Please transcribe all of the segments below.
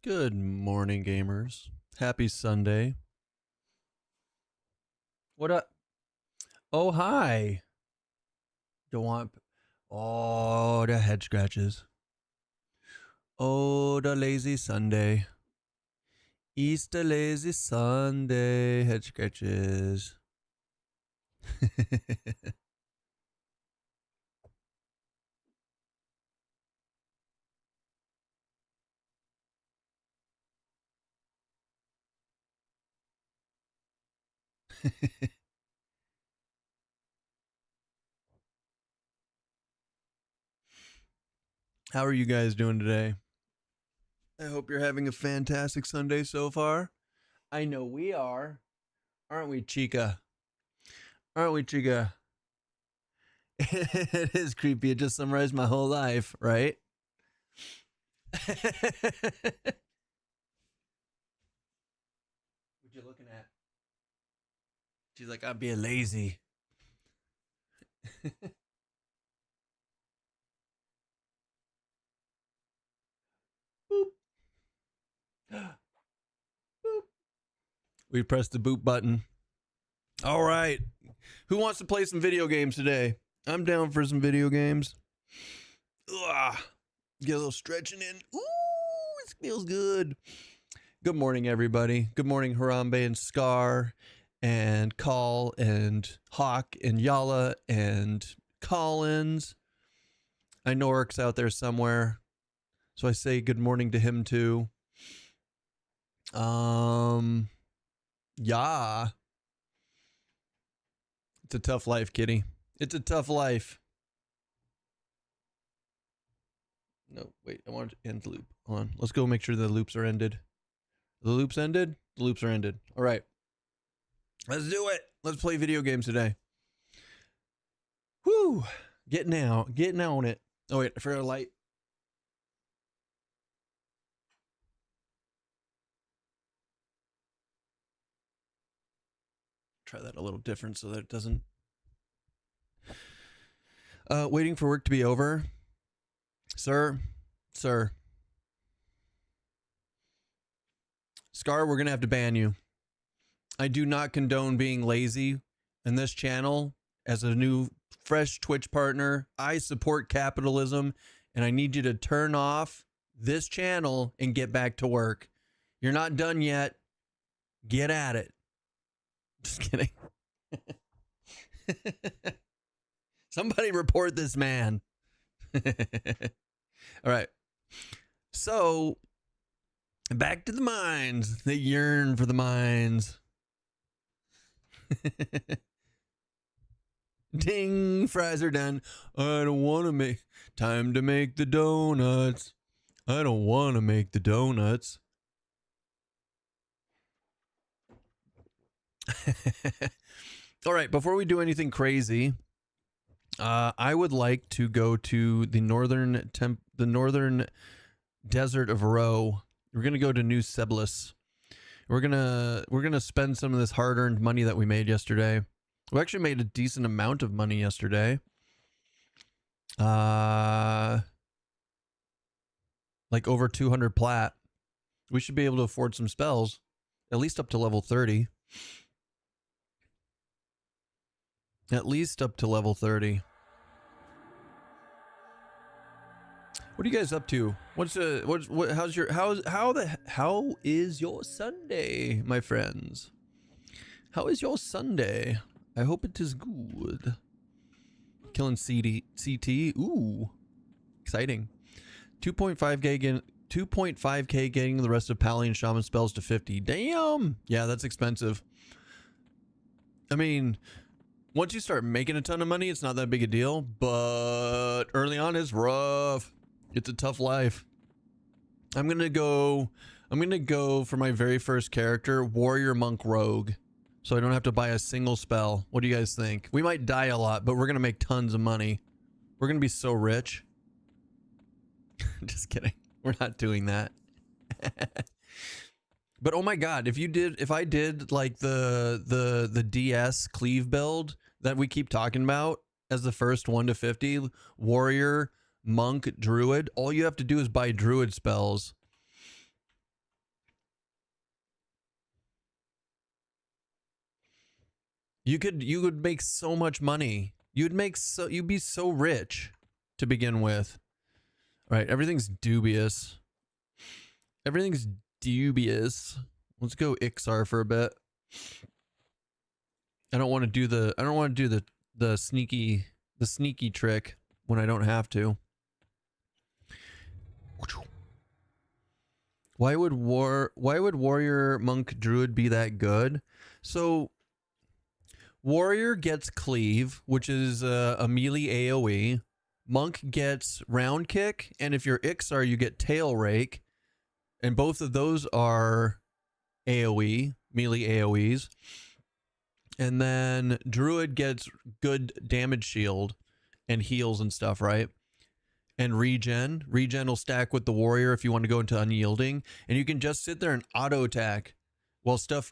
Good morning, gamers. Happy Sunday. What up? Oh, hi. Don't want. Oh, the head scratches. Oh, the lazy Sunday. Easter lazy Sunday. Head scratches. How are you guys doing today? I hope you're having a fantastic Sunday so far. I know we are. Aren't we, Chica? Aren't we, Chica? It is creepy. It just summarized my whole life, right? What you looking at? She's like, I'm being lazy. Boop. Boop. We pressed the boop button. All right. Who wants to play some video games today? I'm down for some video games. Ugh. Get a little stretching in. Ooh, it feels good. Good morning, everybody. Good morning, Harambe and Scar and Call and Hawk and Yala and Collins. I know Orc's out there somewhere, so I say good morning to him too. Yeah. It's a tough life, kitty. It's a tough life. No, wait, I want to end the loop. Hold on. Let's go make sure the loops are ended. The loops ended? The loops are ended. All right. Let's do it. Let's play video games today. Whew. Getting on it. Oh, wait, I forgot a light. Try that a little different so that it doesn't. Waiting for work to be over. Sir. Scar, we're going to have to ban you. I do not condone being lazy in this channel. As a new fresh Twitch partner, I support capitalism, and I need you to turn off this channel and get back to work. You're not done yet. Get at it. Just kidding. Somebody report this man. All right. So, back to the mines. They yearn for the mines. Ding, fries are done. I don't want to make time to make the donuts. I don't want to make the donuts. All right, before we do anything crazy, I would like to go to the northern desert of Ro. We're gonna go to New Seblis. We're gonna spend some of this hard-earned money that we made yesterday. We actually made a decent amount of money yesterday. Like over 200 plat. We should be able to afford some spells, at least up to level 30. At least up to level 30. What are you guys up to? How is your Sunday, my friends? How is your Sunday? I hope it is good. Killing CT. Ooh. Exciting. 2.5k getting the rest of Pally and Shaman spells to 50. Damn. Yeah, that's expensive. I mean, once you start making a ton of money, it's not that big a deal, but early on it's rough. It's a tough life. I'm gonna go for my very first character, Warrior Monk Rogue, so I don't have to buy a single spell. What do you guys think? We might die a lot, but we're gonna make tons of money. We're gonna be so rich. Just kidding. We're not doing that. But oh my god, if I did like the DS cleave build that we keep talking about as the first 1 to 50, Warrior, Monk, Druid, all you have to do is buy Druid spells. You would make so much money. You'd be so rich to begin with. All right, everything's dubious. Everything's dubious. Let's go Ixar for a bit. I don't want to do the sneaky trick when I don't have to. Why would warrior monk druid be that good? So warrior gets cleave, which is a melee AoE. Monk gets round kick, and if you're Ixar, you get tail rake, and both of those are AoE, melee AoEs. And then druid gets good damage shield and heals and stuff, right? And regen will stack with the warrior if you want to go into unyielding, and you can just sit there and auto attack while stuff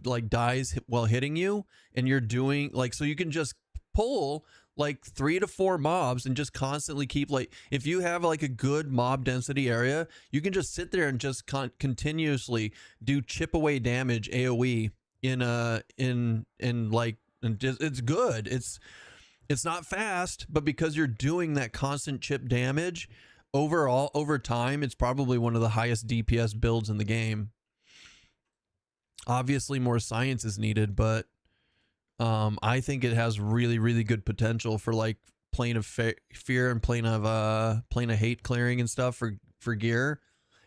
like dies while hitting you, and you're doing like, so you can just pull like 3 to 4 mobs and just constantly keep, like, if you have like a good mob density area, you can just sit there and just continuously do chip away damage AoE it's good. It's not fast, but because you're doing that constant chip damage, overall, over time, it's probably one of the highest DPS builds in the game. Obviously, more science is needed, but I think it has really, really good potential for like Plane of Fear and Plane of Hate clearing and stuff for gear.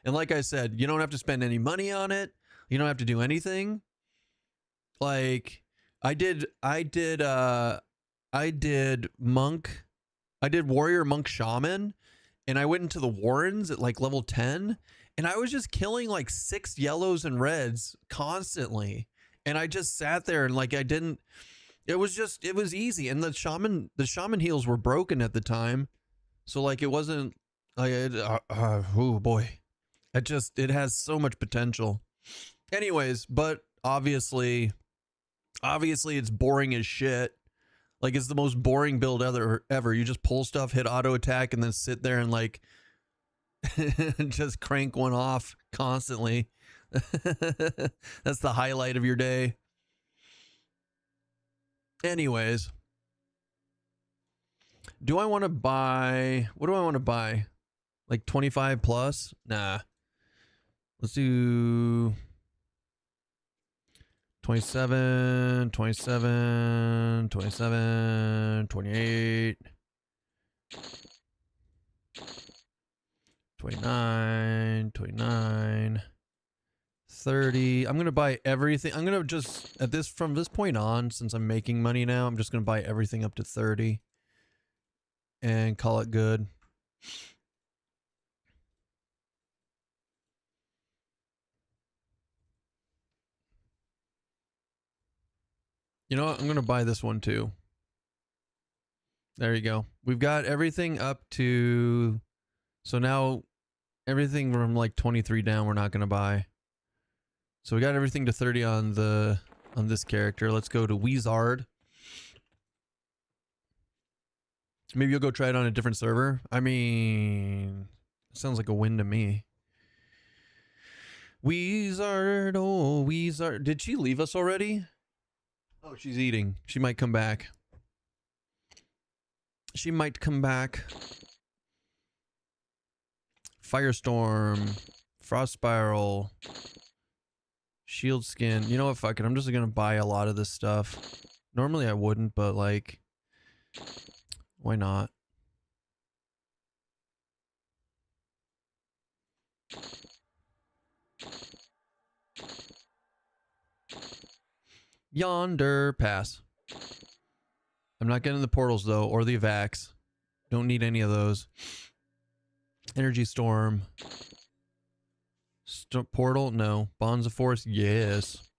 And like I said, you don't have to spend any money on it. You don't have to do anything. Like I did warrior monk shaman, and I went into the warrens at like level 10, and I was just killing like 6 yellows and reds constantly, and I just sat there and like it was easy, and the shaman heals were broken at the time, so like it wasn't like oh boy, it has so much potential. Anyways, but obviously it's boring as shit. Like, it's the most boring build ever. You just pull stuff, hit auto attack, and then sit there and like just crank one off constantly. That's the highlight of your day. Anyways, what do I want to buy? Like 25 plus? Nah. Let's do 27, 27, 27, 28, 29, 29, 30. I'm going to buy everything. I'm going to just, from this point on, since I'm making money now, I'm just going to buy everything up to 30 and call it good. You know what? I'm going to buy this one too. There you go. We've got everything up to... So now everything from like 23 down we're not going to buy. So we got everything to 30 on this character. Let's go to Wizard. Maybe you'll go try it on a different server. I mean, sounds like a win to me. Wizard, oh Wizard. Did she leave us already? Oh, she's eating. She might come back. She might come back. Firestorm. Frost Spiral. Shield Skin. You know what? Fuck it. I'm just gonna buy a lot of this stuff. Normally I wouldn't, but like, why not? Yonder. Pass. I'm not getting the portals though, or the evacs. Don't need any of those. Energy Storm. Portal? No. Bonds of Force? Yes.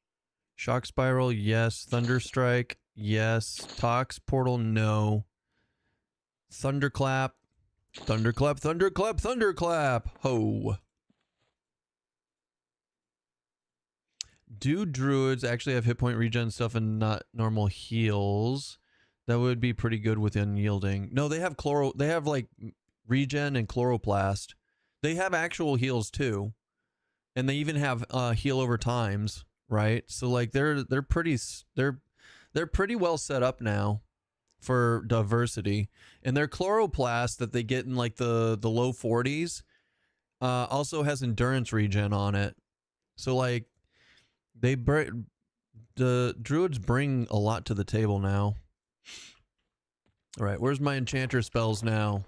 Shock Spiral? Yes. Thunder Strike? Yes. Tox Portal? No. Thunderclap? Thunderclap, Thunderclap, Thunderclap! Ho! Do druids actually have hit point regen stuff and not normal heals? That would be pretty good with unyielding. No, they have they have like regen and chloroplast. They have actual heals too. And they even have heal over times, right? So like they're They're pretty well set up now for diversity. And their chloroplast that they get in like the low 40s also has endurance regen on it. So like the druids bring a lot to the table now. All right, where's my enchanter spells now?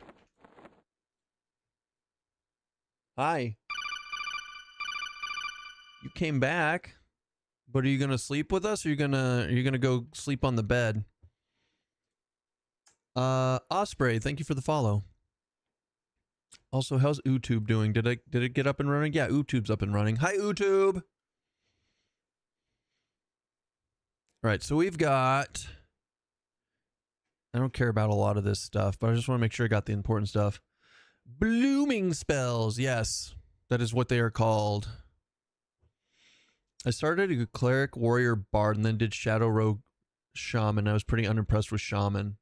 Hi. You came back, but are you gonna sleep with us, or are you gonna go sleep on the bed? Osprey, thank you for the follow. Also, how's YouTube doing? Did it get up and running? Yeah, YouTube's up and running. Hi, YouTube. All right, so we've got. I don't care about a lot of this stuff, but I just want to make sure I got the important stuff. Blooming spells, yes, that is what they are called. I started a cleric, warrior, bard, and then did shadow rogue, shaman. I was pretty unimpressed with shaman.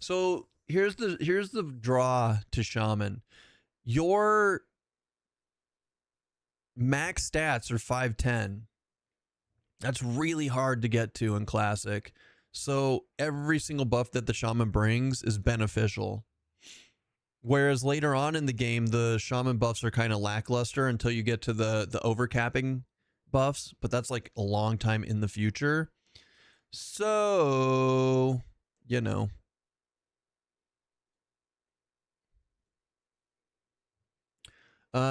So here's the draw to shaman. Your max stats are 510. That's really hard to get to in classic. So every single buff that the shaman brings is beneficial. Whereas later on in the game, the shaman buffs are kind of lackluster until you get to the overcapping buffs, but that's like a long time in the future. So, you know.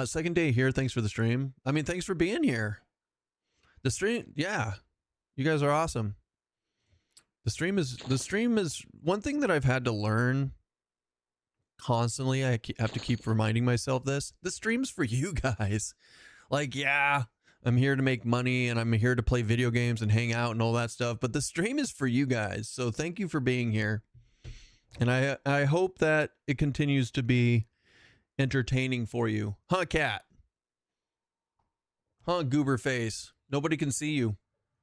Second day here. Thanks for the stream. I mean, thanks for being here. The stream, yeah. You guys are awesome. The stream is one thing that I've had to learn constantly. I have to keep reminding myself this. The stream's for you guys. Like, yeah, I'm here to make money and I'm here to play video games and hang out and all that stuff, but the stream is for you guys. So thank you for being here. And I hope that it continues to be entertaining for you. Huh, cat? Huh, goober face? Nobody can see you.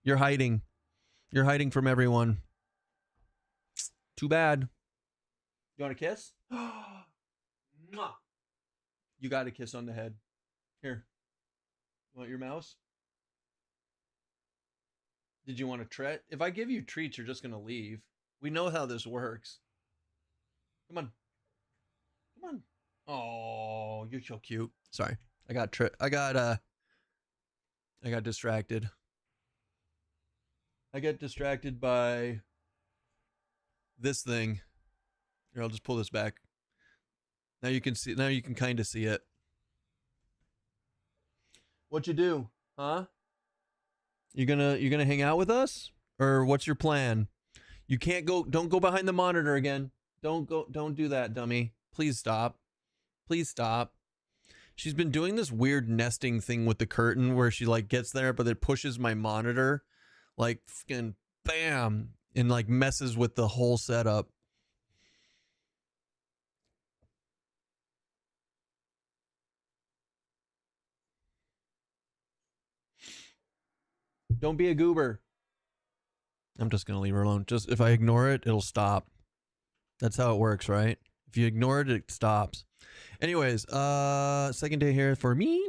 You're hiding. You're hiding from everyone. Too bad. You want a kiss? You got a kiss on the head. Here. You want your mouse? Did you want a treat? If I give you treats, you're just going to leave. We know how this works. Come on. Come on. Oh, you're so cute. Sorry. I got distracted. I got distracted by this thing. Here, I'll just pull this back. Now you can see, now you can kind of see it. What you do? Huh? You gonna hang out with us? Or what's your plan? You can't go, don't go behind the monitor again. Don't do that, dummy. Please stop. Please stop. She's been doing this weird nesting thing with the curtain where she like gets there, but it pushes my monitor like fucking bam and like messes with the whole setup. Don't be a goober. I'm just gonna leave her alone. Just if I ignore it, it'll stop. That's how it works, right? If you ignore it, it stops. Anyways, second day here for me.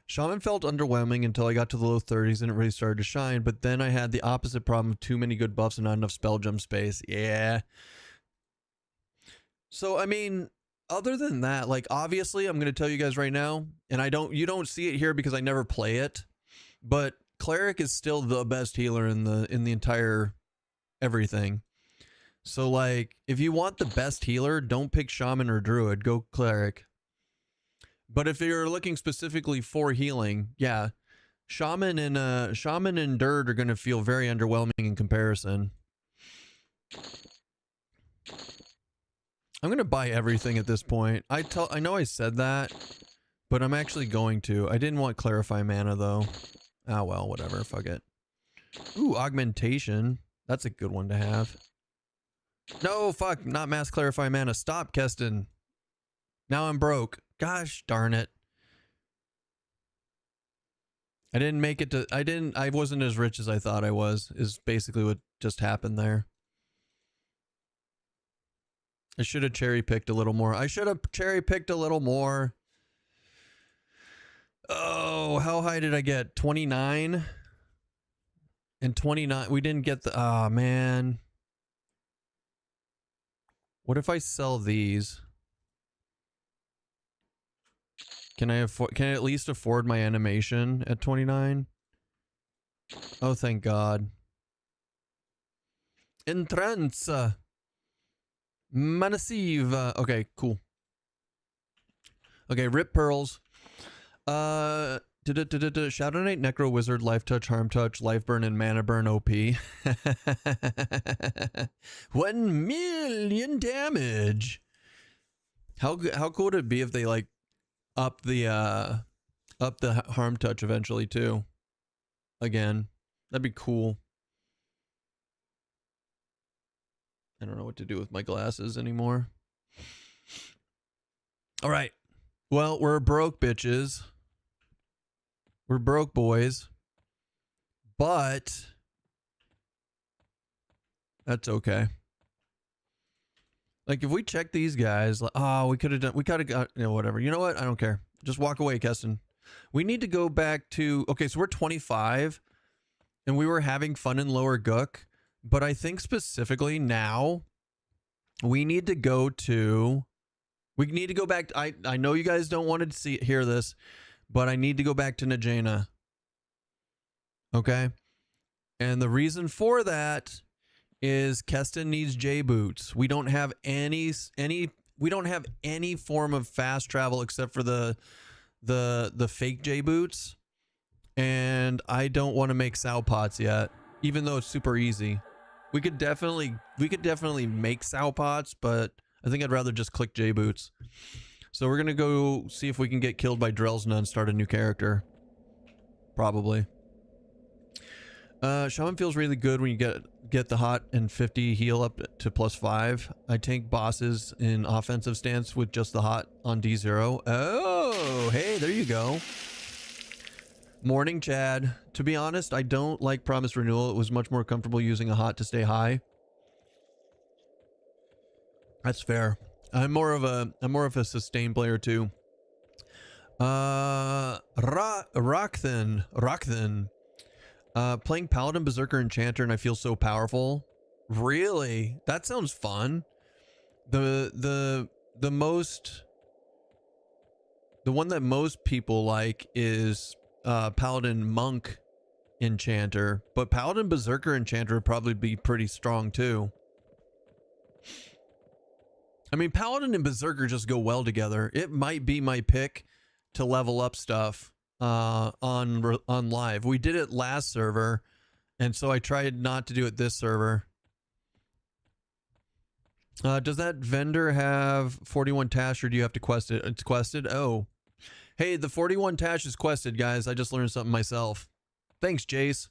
Shaman felt underwhelming until I got to the low 30s and it really started to shine, but then I had the opposite problem of too many good buffs and not enough spell jump space. Yeah. So, I mean, other than that, like, obviously, I'm going to tell you guys right now, and you don't see it here because I never play it, but Cleric is still the best healer in the entire everything. So, like, if you want the best healer, don't pick Shaman or Druid. Go Cleric. But if you're looking specifically for healing, yeah, Shaman and Dirt are going to feel very underwhelming in comparison. I'm going to buy everything at this point. I know I said that, but I'm actually going to. I didn't want Clarify Mana, though. Ah, well, whatever. Fuck it. Ooh, Augmentation. That's a good one to have. No, fuck. Not Mass Clarify Mana. Stop, Keston. Now I'm broke. Gosh darn it. I didn't make it to... I wasn't as rich as I thought I was, is basically what just happened there. I should have cherry-picked a little more. Oh, how high did I get? 29? And 29, we didn't get the, ah, man. What if I sell these? Can I at least afford my animation at 29? Oh, thank God. Entrance. Manasive. Okay, cool. Okay, rip pearls. Shadow Knight, Necro Wizard, Life Touch, Harm Touch, Life Burn, and Mana Burn OP. 1 million damage. How cool would it be if they like up the Harm Touch eventually too? Again, that'd be cool. I don't know what to do with my glasses anymore. All right. Well, we're broke bitches. We're broke boys. But that's okay. Like if we check these guys, like, oh, we could have got, you know, whatever. You know what? I don't care. Just walk away, Keston. We need to go back to, okay, so we're 25 and we were having fun in Lower Gook, but I think specifically now we need to go back. I know you guys don't want to hear this, but I need to go back to Najena. Okay? And the reason for that is Keston needs J boots. We don't have any form of fast travel except for the fake J boots. And I don't want to make sow pots yet, even though it's super easy. We could definitely make sow pots, but I think I'd rather just click J boots. So we're gonna go see if we can get killed by Drelsna and start a new character. Probably. Shaman feels really good when you get the hot and 50 heal up to +5. I tank bosses in offensive stance with just the hot on D0. Oh, hey, there you go. Morning, Chad. To be honest, I don't like Promise Renewal. It was much more comfortable using a hot to stay high. That's fair. I'm more of a sustain player too. Rockthin. Playing Paladin, Berserker, Enchanter, and I feel so powerful. Really? That sounds fun. The one that most people like is Paladin Monk Enchanter, but Paladin Berserker Enchanter would probably be pretty strong too. I mean, Paladin and Berserker just go well together. It might be my pick to level up stuff on live. We did it last server, and so I tried not to do it this server. Does that vendor have 41 Tash, or do you have to quest it? It's quested. Oh, hey, the 41 Tash is quested, guys. I just learned something myself. Thanks, Jace.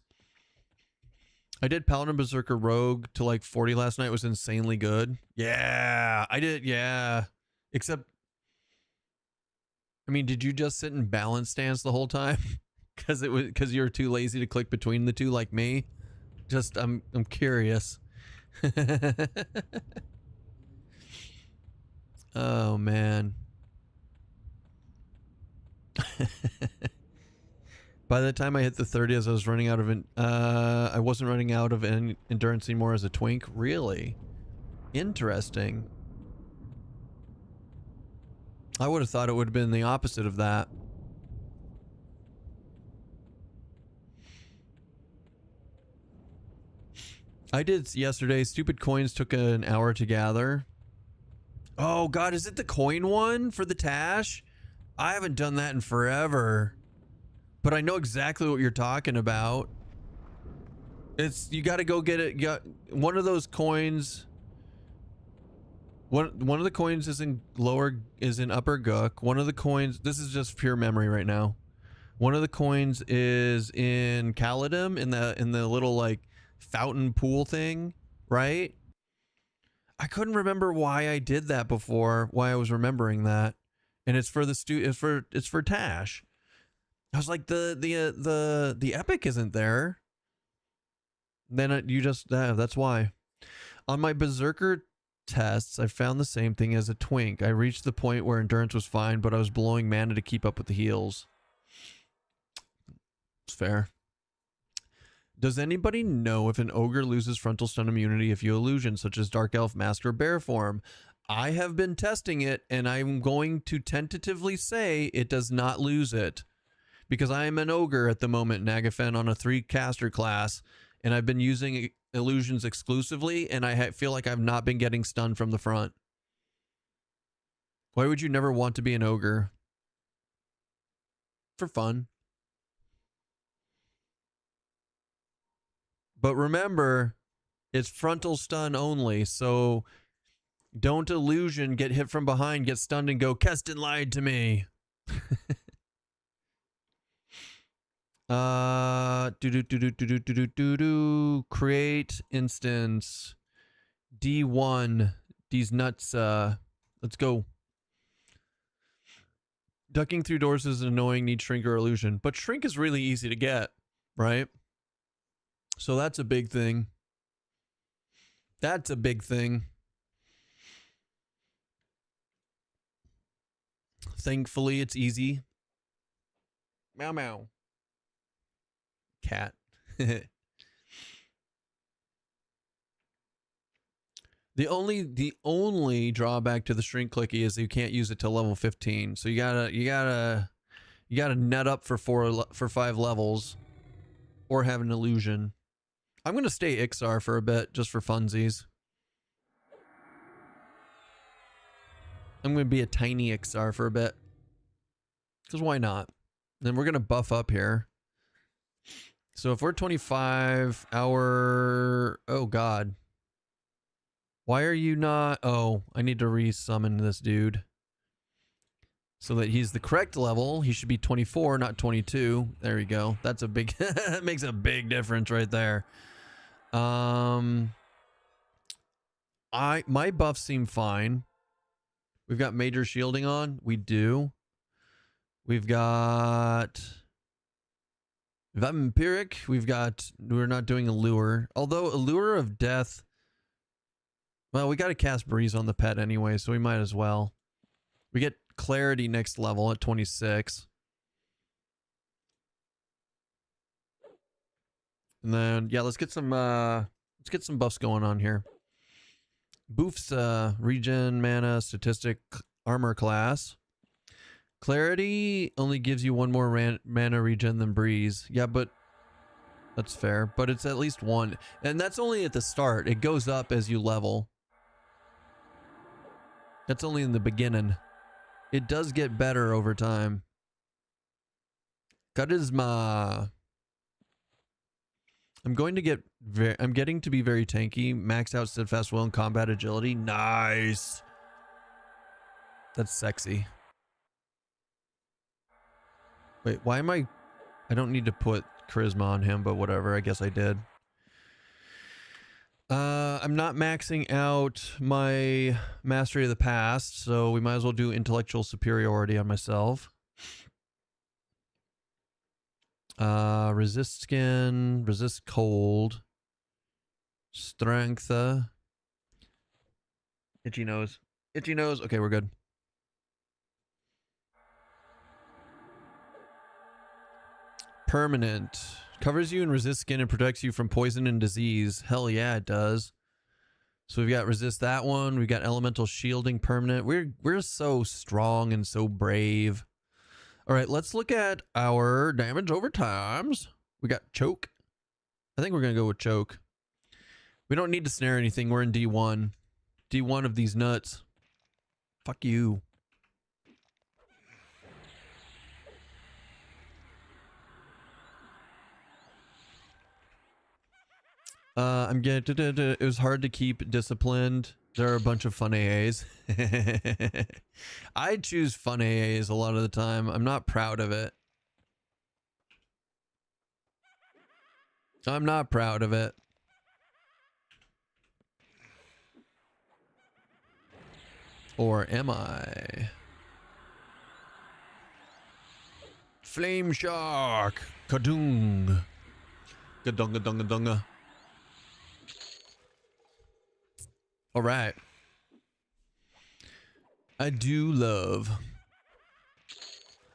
I did Paladin Berserker Rogue to like 40 last night. It was insanely good. Yeah, I did. Yeah, except, I mean, did you just sit in balance stance the whole time? Because you were too lazy to click between the two like me. Just I'm curious. Oh man. By the time I hit the 30s, I was running out of I wasn't running out of endurance anymore as a twink. Really? Interesting. I would have thought it would have been the opposite of that. I did yesterday. Stupid coins took an hour to gather. Oh god, is it the coin one for the Tash? I haven't done that in forever. But I know exactly what you're talking about. It's, you got to go get it. One of those coins. One of the coins is in Upper Gook. One of the coins, this is just pure memory right now. One of the coins is in Kaladin in the little like fountain pool thing, right? I couldn't remember why I did that before, why I was remembering that. And it's for the it's for Tash. I was like, the epic isn't there. Then you just, that's why. On my Berserker tests, I found the same thing as a twink. I reached the point where endurance was fine, but I was blowing mana to keep up with the heals. It's fair. Does anybody know if an ogre loses frontal stun immunity if you illusion, such as Dark Elf, Mask, or Bear form? I have been testing it, and I'm going to tentatively say it does not lose it. Because I am an ogre at the moment, Nagafen, on a 3-caster class, and I've been using illusions exclusively, and I feel like I've not been getting stunned from the front. Why would you never want to be an ogre? For fun. But remember, it's frontal stun only, so don't illusion, get hit from behind, get stunned, and go, Keston lied to me. Create instance. D1. These nuts, let's go. Ducking through doors is annoying, need shrink or illusion. But shrink is really easy to get, right? So that's a big thing. That's a big thing. Thankfully, it's easy. Meow meow. Cat. The only drawback to the shrink clicky is you can't use it till level 15. So you gotta net up for 5 levels, or have an illusion. I'm gonna stay Ixar for a bit just for funsies. I'm gonna be a tiny Ixar for a bit, because why not? Then we're gonna buff up here. So if we're 25, oh god. Why are you not? Oh, I need to resummon this dude. So that he's the correct level. He should be 24, not 22. There we go. That's a big, that makes a big difference right there. My buffs seem fine. We've got major shielding on. We do. We're Vampiric. We're not doing Allure. Although Allure of Death, well, we got to cast Breeze on the pet anyway, so we might as well. We get Clarity next level at 26. And then, yeah, let's get some buffs going on here. Boofs, regen, mana, statistic, armor class. Clarity only gives you 1 more mana regen than Breeze. Yeah, but that's fair. But it's at least 1. And that's only at the start. It goes up as you level. That's only in the beginning. It does get better over time. Charisma. I'm getting to be very tanky. Maxed out steadfast will and combat agility. Nice. That's sexy. Wait, why am I don't need to put charisma on him, but whatever. I guess I did. I'm not maxing out my mastery of the past, so we might as well do intellectual superiority on myself. Resist skin, resist cold, strength, itchy nose. Itchy nose. Okay, we're good. Permanent. Covers you and resists skin and protects you from poison and disease. Hell yeah, it does. So we've got resist that one. We've got elemental shielding permanent. We're so strong and so brave. All right, let's look at our damage over times. We got choke. I think we're going to go with choke. We don't need to snare anything. We're in D1. D1 of these nuts. Fuck you. It was hard to keep disciplined. There are a bunch of fun AAs. I choose fun AAs a lot of the time. I'm not proud of it. I'm not proud of it. Or am I? Flame Shark! Kadung! Gadunga dunga dunga. All right. I do love.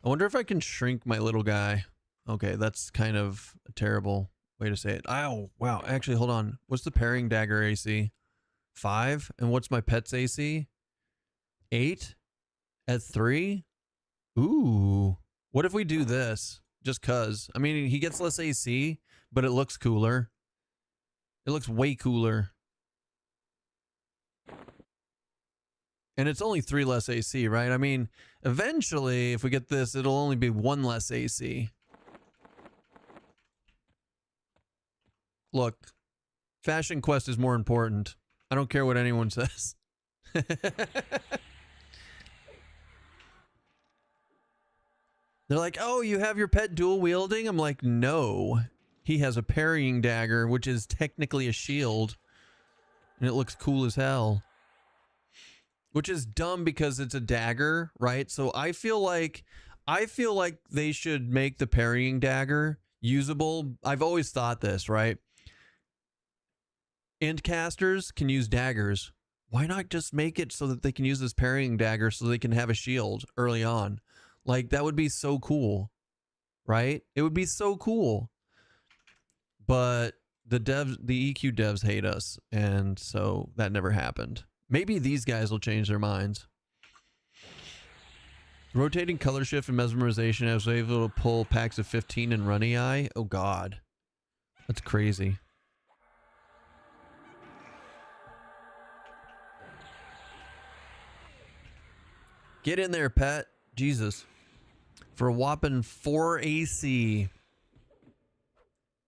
I wonder if I can shrink my little guy. Okay, that's kind of terrible. way to say it. Oh, wow. Actually, hold on. What's the parrying dagger AC? 5? And what's my pet's AC? 8? At 3? Ooh. What if we do this? Just cuz. I mean, he gets less AC, but it looks cooler. It looks way cooler. And it's only 3 less AC, right? I mean, eventually, if we get this, it'll only be 1 less AC. Look, Fashion Quest is more important. I don't care what anyone says. They're like, oh, you have your pet dual wielding? I'm like, no. He has a parrying dagger, which is technically a shield. And it looks cool as hell. Which is dumb because it's a dagger, right? So I feel like they should make the parrying dagger usable. I've always thought this, right? End casters can use daggers. Why not just make it so that they can use this parrying dagger so they can have a shield early on? Like, that would be so cool, right? It would be so cool. But the EQ devs hate us, and so that never happened. Maybe these guys will change their minds. Rotating color shift and mesmerization. I was able to pull packs of 15 in Runny Eye. Oh god. That's crazy. Get in there, pet. Jesus. For a whopping 4 AC.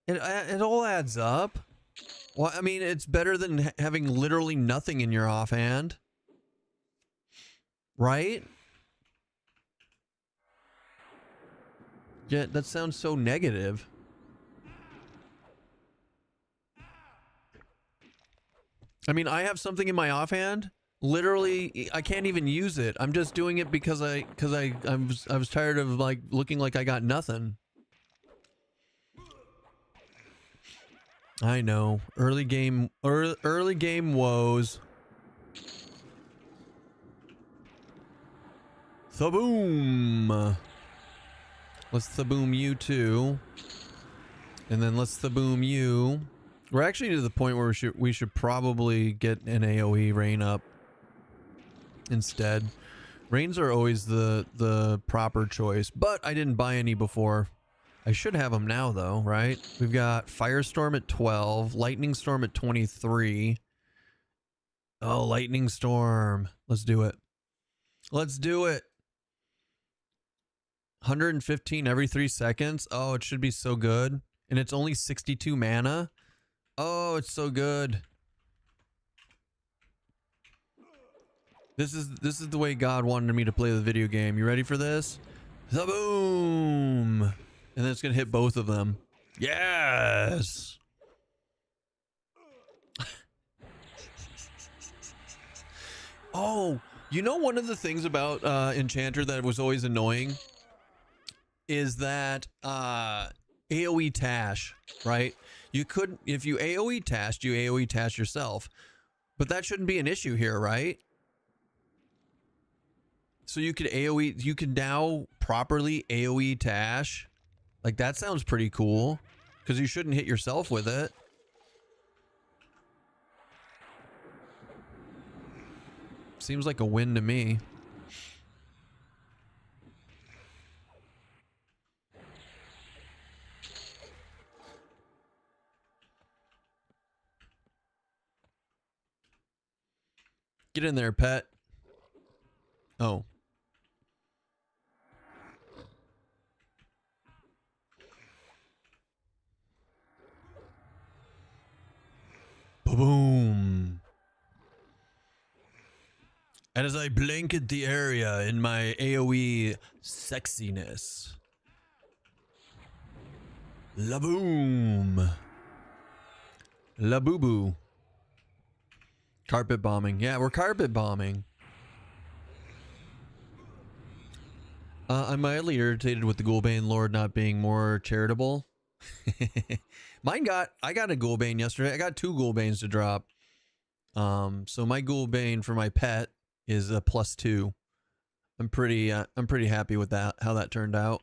It all adds up. Well, I mean, it's better than having literally nothing in your offhand. Right? Yeah, that sounds so negative. I mean, I have something in my offhand. Literally, I can't even use it. I'm just doing it because I was tired of like looking like I got nothing. I know. Early game woes. Thaboom. Let's thaboom you too. And then let's thaboom you. We're actually to the point where we should probably get an AoE rain up instead. Rains are always the proper choice, but I didn't buy any before. I should have them now though, right? We've got Firestorm at 12, Lightning Storm at 23. Oh, Lightning Storm. Let's do it. Let's do it. 115 every 3 seconds. Oh, it should be so good. And it's only 62 mana. Oh, it's so good. This is the way God wanted me to play the video game. You ready for this? Boom! And then it's gonna hit both of them. Yes! Oh, you know one of the things about Enchanter that was always annoying is that AoE Tash, right? You could, if you AoE Tashed, you AoE Tash yourself. But that shouldn't be an issue here, right? So you could AoE, you can now properly AoE Tash. Like, that sounds pretty cool. Because you shouldn't hit yourself with it. Seems like a win to me. Get in there, pet. Oh. Boom. And as I blanket the area in my AoE sexiness. La boom. La boo boo. Carpet bombing. Yeah, we're carpet bombing. I'm mildly irritated with the Ghoulbane Lord not being more charitable. I got a Ghoulbane yesterday. I got 2 Ghoulbanes to drop. So my Ghoulbane for my pet is a +2. I'm pretty happy with that, how that turned out.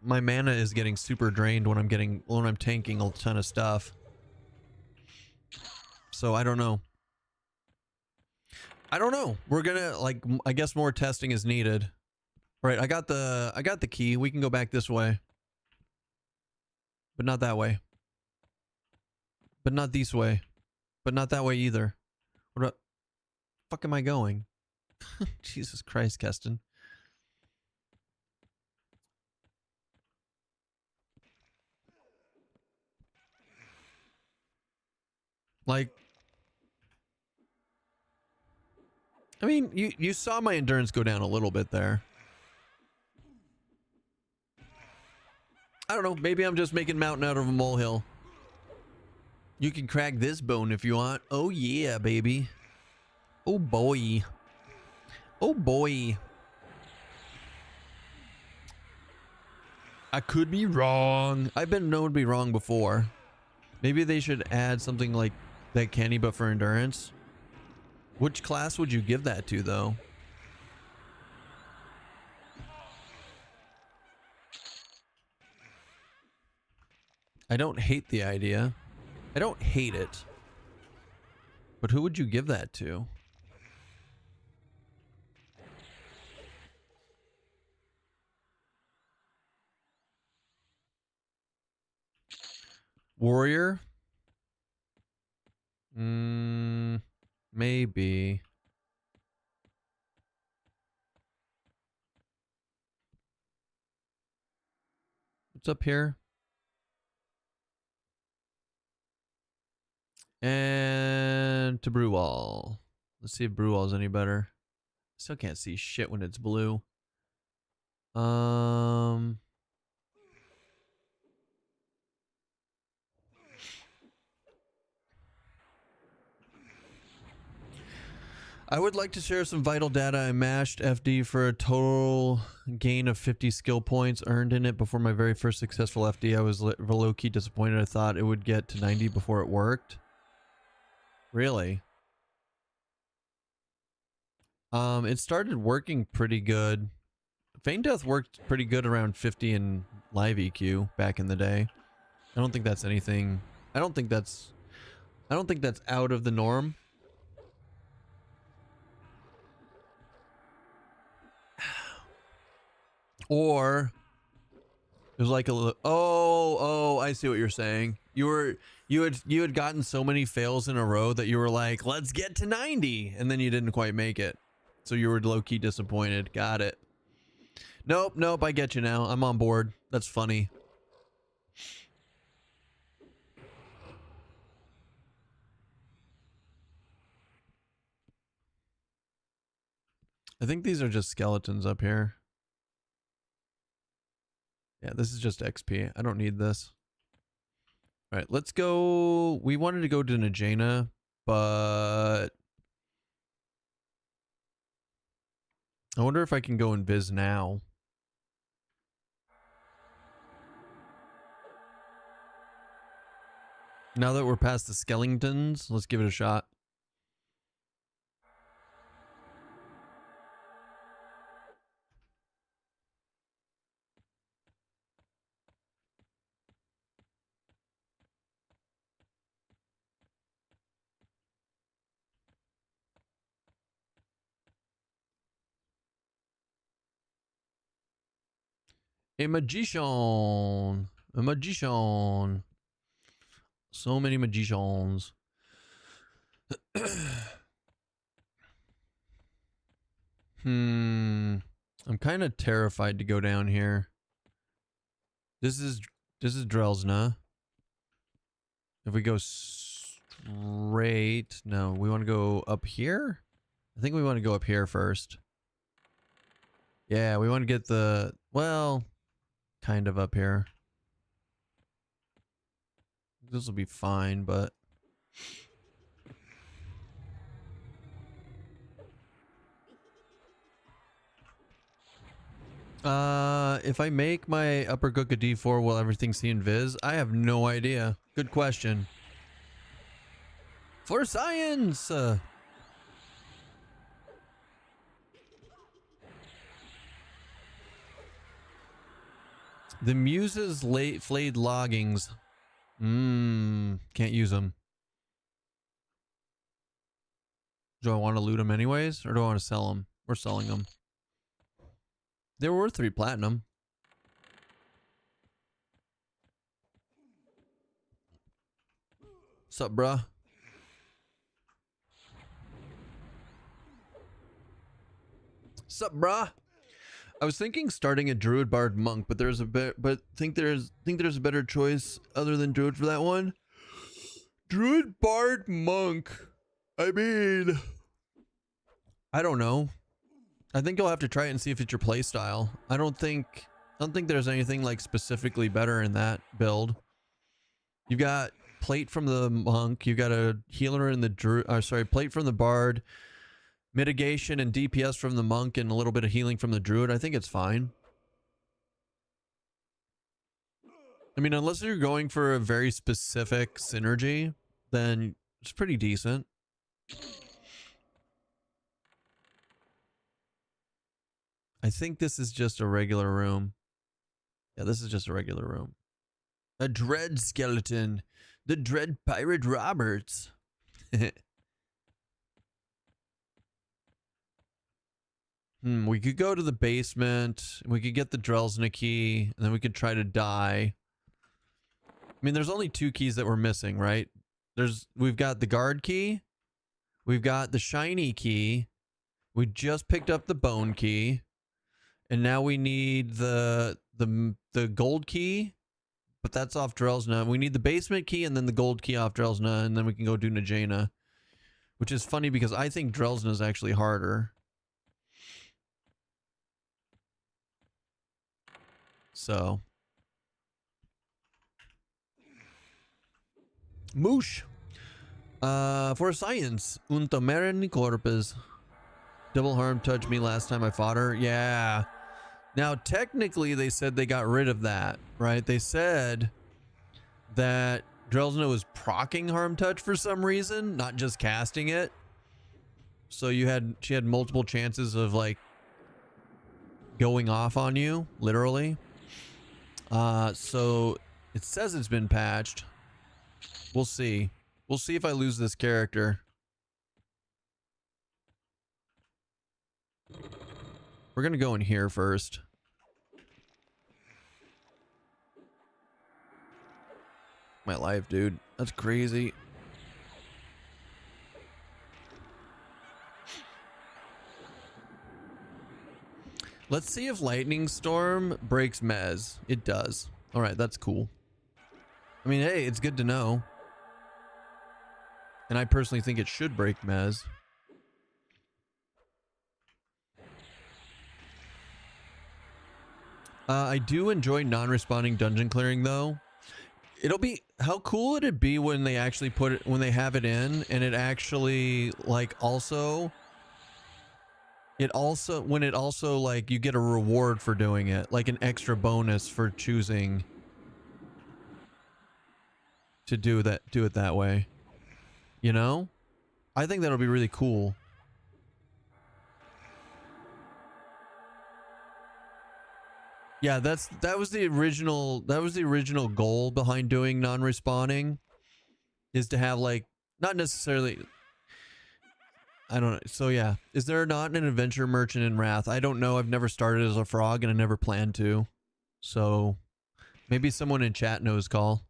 my mana is getting super drained when I'm tanking a ton of stuff. So I don't know. I don't know. We're gonna, like, I guess more testing is needed. Right, I got the key. We can go back this way. But not that way. But not this way. But not that way either. What the fuck am I going? Jesus Christ, Keston. Like, I mean, you saw my endurance go down a little bit there. I don't know. Maybe I'm just making mountain out of a molehill. You can crack this bone if you want. Oh yeah, baby. Oh boy. Oh boy. I could be wrong. I've been known to be wrong before. Maybe they should add something like that candy, but for endurance. Which class would you give that to, though? I don't hate the idea. I don't hate it. But who would you give that to? Warrior? Maybe. What's up here? And to Brewall. Let's see if Brewall's any better. Still can't see shit when it's blue. I would like to share some vital data. I mashed FD for a total gain of 50 skill points earned in it before my very first successful FD. I was low-key disappointed. I thought it would get to 90 before it worked. Really? It started working pretty good. Feign Death worked pretty good around 50 in live EQ back in the day. I don't think that's anything. I don't think that's out of the norm. Or it was like a little, oh, I see what you're saying. You had gotten so many fails in a row that you were like, let's get to 90, and then you didn't quite make it. So you were low-key disappointed. Got it. Nope, I get you now. I'm on board. That's funny. I think these are just skeletons up here. Yeah, this is just XP. I don't need this. All right, let's go. We wanted to go to Najena, but I wonder if I can go in Viz now. Now that we're past the skeletons, let's give it a shot. A magician. A magician. So many magicians. I'm kind of terrified to go down here. This is Drelsna. If we go straight, no, we want to go up here. I think we want to go up here first. Yeah, we want to get the, well, kind of up here. This will be fine, but if I make my upper cook a D4, will everything see in Viz? I have no idea. Good question. For science! The Muse's late flayed loggings. Can't use them. Do I want to loot them anyways, or do I want to sell them? We're selling them. They were worth 3 platinum. Sup, bruh? Sup, bruh? I was thinking starting a Druid Bard Monk, but there's a bit, think there's a better choice other than Druid for that one. Druid Bard Monk. I mean, I don't know. I think you'll have to try it and see if it's your play style. I don't think there's anything like specifically better in that build. You've got plate from the monk, you got a healer in the plate from the bard, mitigation and DPS from the monk, and a little bit of healing from the druid. I think it's fine. I mean, unless you're going for a very specific synergy, then it's pretty decent. I think this is just a regular room. Yeah, this is just a regular room. A dread skeleton. The Dread Pirate Roberts. We could go to the basement. We could get the Drelsna key, and then we could try to die. I mean, there's only 2 keys that we're missing, right? We've got the guard key. We've got the shiny key. We just picked up the bone key. And now we need the gold key. But that's off Drelsna. We need the basement key and then the gold key off Drelsna, and then we can go do Najena. Which is funny because I think Drelsna is actually harder. So. Moosh. For science. Untomeren corpus. Double harm touched me last time I fought her. Yeah. Now, technically, they said they got rid of that, right? They said that Drelsna was proccing harm touch for some reason, not just casting it. So she had multiple chances of like going off on you, literally. So it says it's been patched. We'll see. We'll see if I lose this character. We're gonna go in here first. My life, dude. That's crazy. Let's see if Lightning Storm breaks Mez. It does. All right, that's cool. I mean, hey, it's good to know. And I personally think it should break Mez. I do enjoy non-responding dungeon clearing though. It'll be, how cool would it be when they actually put it, when they have it in and it actually like also, when it also like you get a reward for doing it, like an extra bonus for choosing to do it that way. You know? I think that'll be really cool. Yeah, that was the original goal behind doing non-respawning, is to have like, not necessarily, I don't know. So yeah, is there not an adventure merchant in Wrath? I don't know. I've never started as a frog and I never planned to. So maybe someone in chat knows, Call.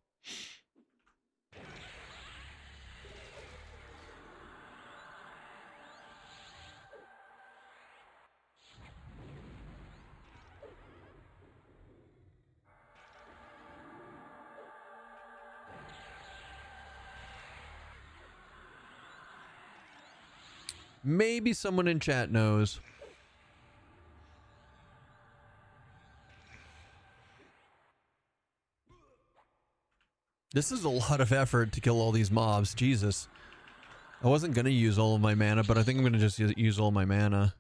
Maybe someone in chat knows. This is a lot of effort to kill all these mobs. Jesus. I wasn't going to use all of my mana, but I think I'm going to just use all my mana.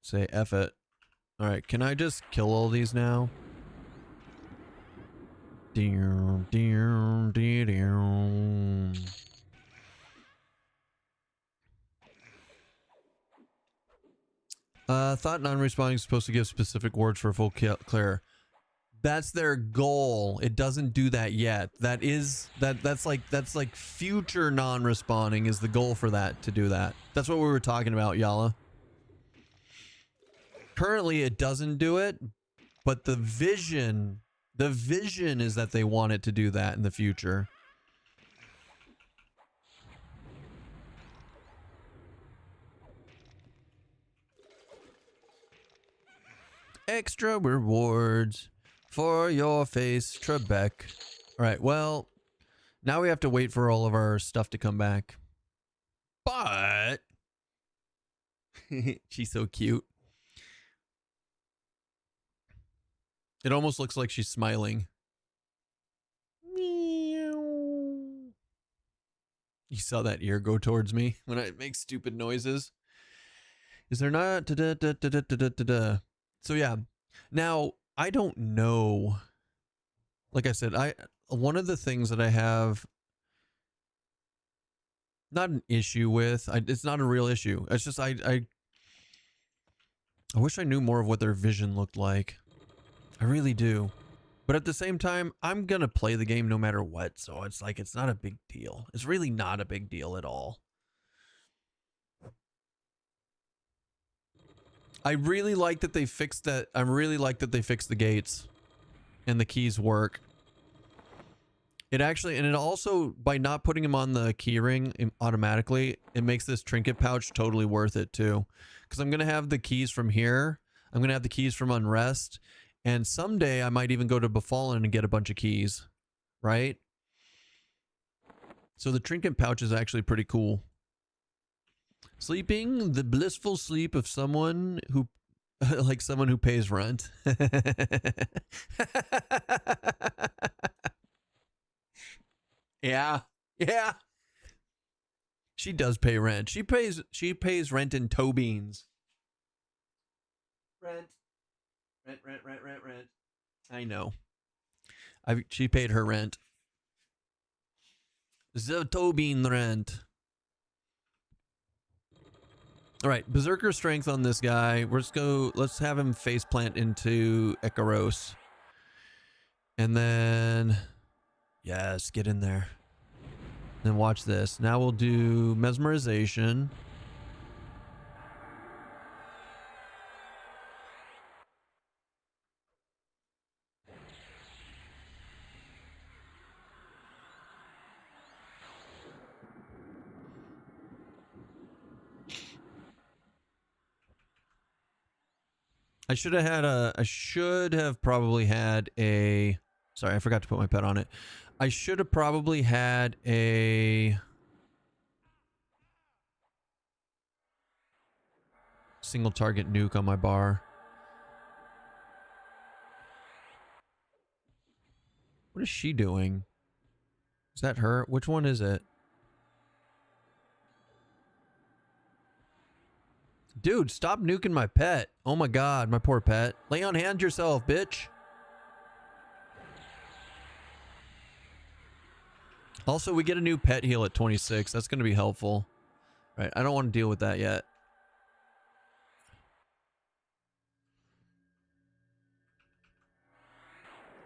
Say F it. Alright, can I just kill all these now? Thought non-responding is supposed to give specific words for a full clear. That's their goal. It doesn't do that yet. That's like future non-respawning is the goal for that, to do that. That's what we were talking about, Yala. Currently it doesn't do it, but the vision is that they want it to do that in the future. Extra rewards for your face, Trebek. All right, well, now we have to wait for all of our stuff to come back. But she's so cute. It almost looks like she's smiling. Meow. You saw that ear go towards me when I make stupid noises. Is there not? So yeah. Now, I don't know. Like I said, one of the things that I have not an issue with, it's not a real issue. It's just I wish I knew more of what their vision looked like. I really do. But at the same time, I'm going to play the game no matter what. So it's like, it's not a big deal. It's really not a big deal at all. I really like that they fixed that. I really like that they fixed the gates and the keys work. It actually, and it also, by not putting them on the keyring automatically, it makes this trinket pouch totally worth it too. Because I'm going to have the keys from here. I'm going to have the keys from Unrest. And someday I might even go to Befallen and get a bunch of keys. Right? So the trinket pouch is actually pretty cool. Sleeping the blissful sleep of someone who, like someone who pays rent. Yeah. Yeah. She does pay rent. She pays rent in toe beans. Rent. I know. She paid her rent. The toe bean rent. All right, Berserker strength on this guy. Let's have him face plant into Ikaros. And then, yes, get in there. Then watch this. Now we'll do mesmerization. I should have probably had a, sorry, I forgot to put my pet on it. I should have probably had a single target nuke on my bar. What is she doing? Is that her? Which one is it? Dude, stop nuking my pet. Oh my god, my poor pet. Lay on hands yourself, bitch. Also, we get a new pet heal at 26. That's going to be helpful. Right, I don't want to deal with that yet.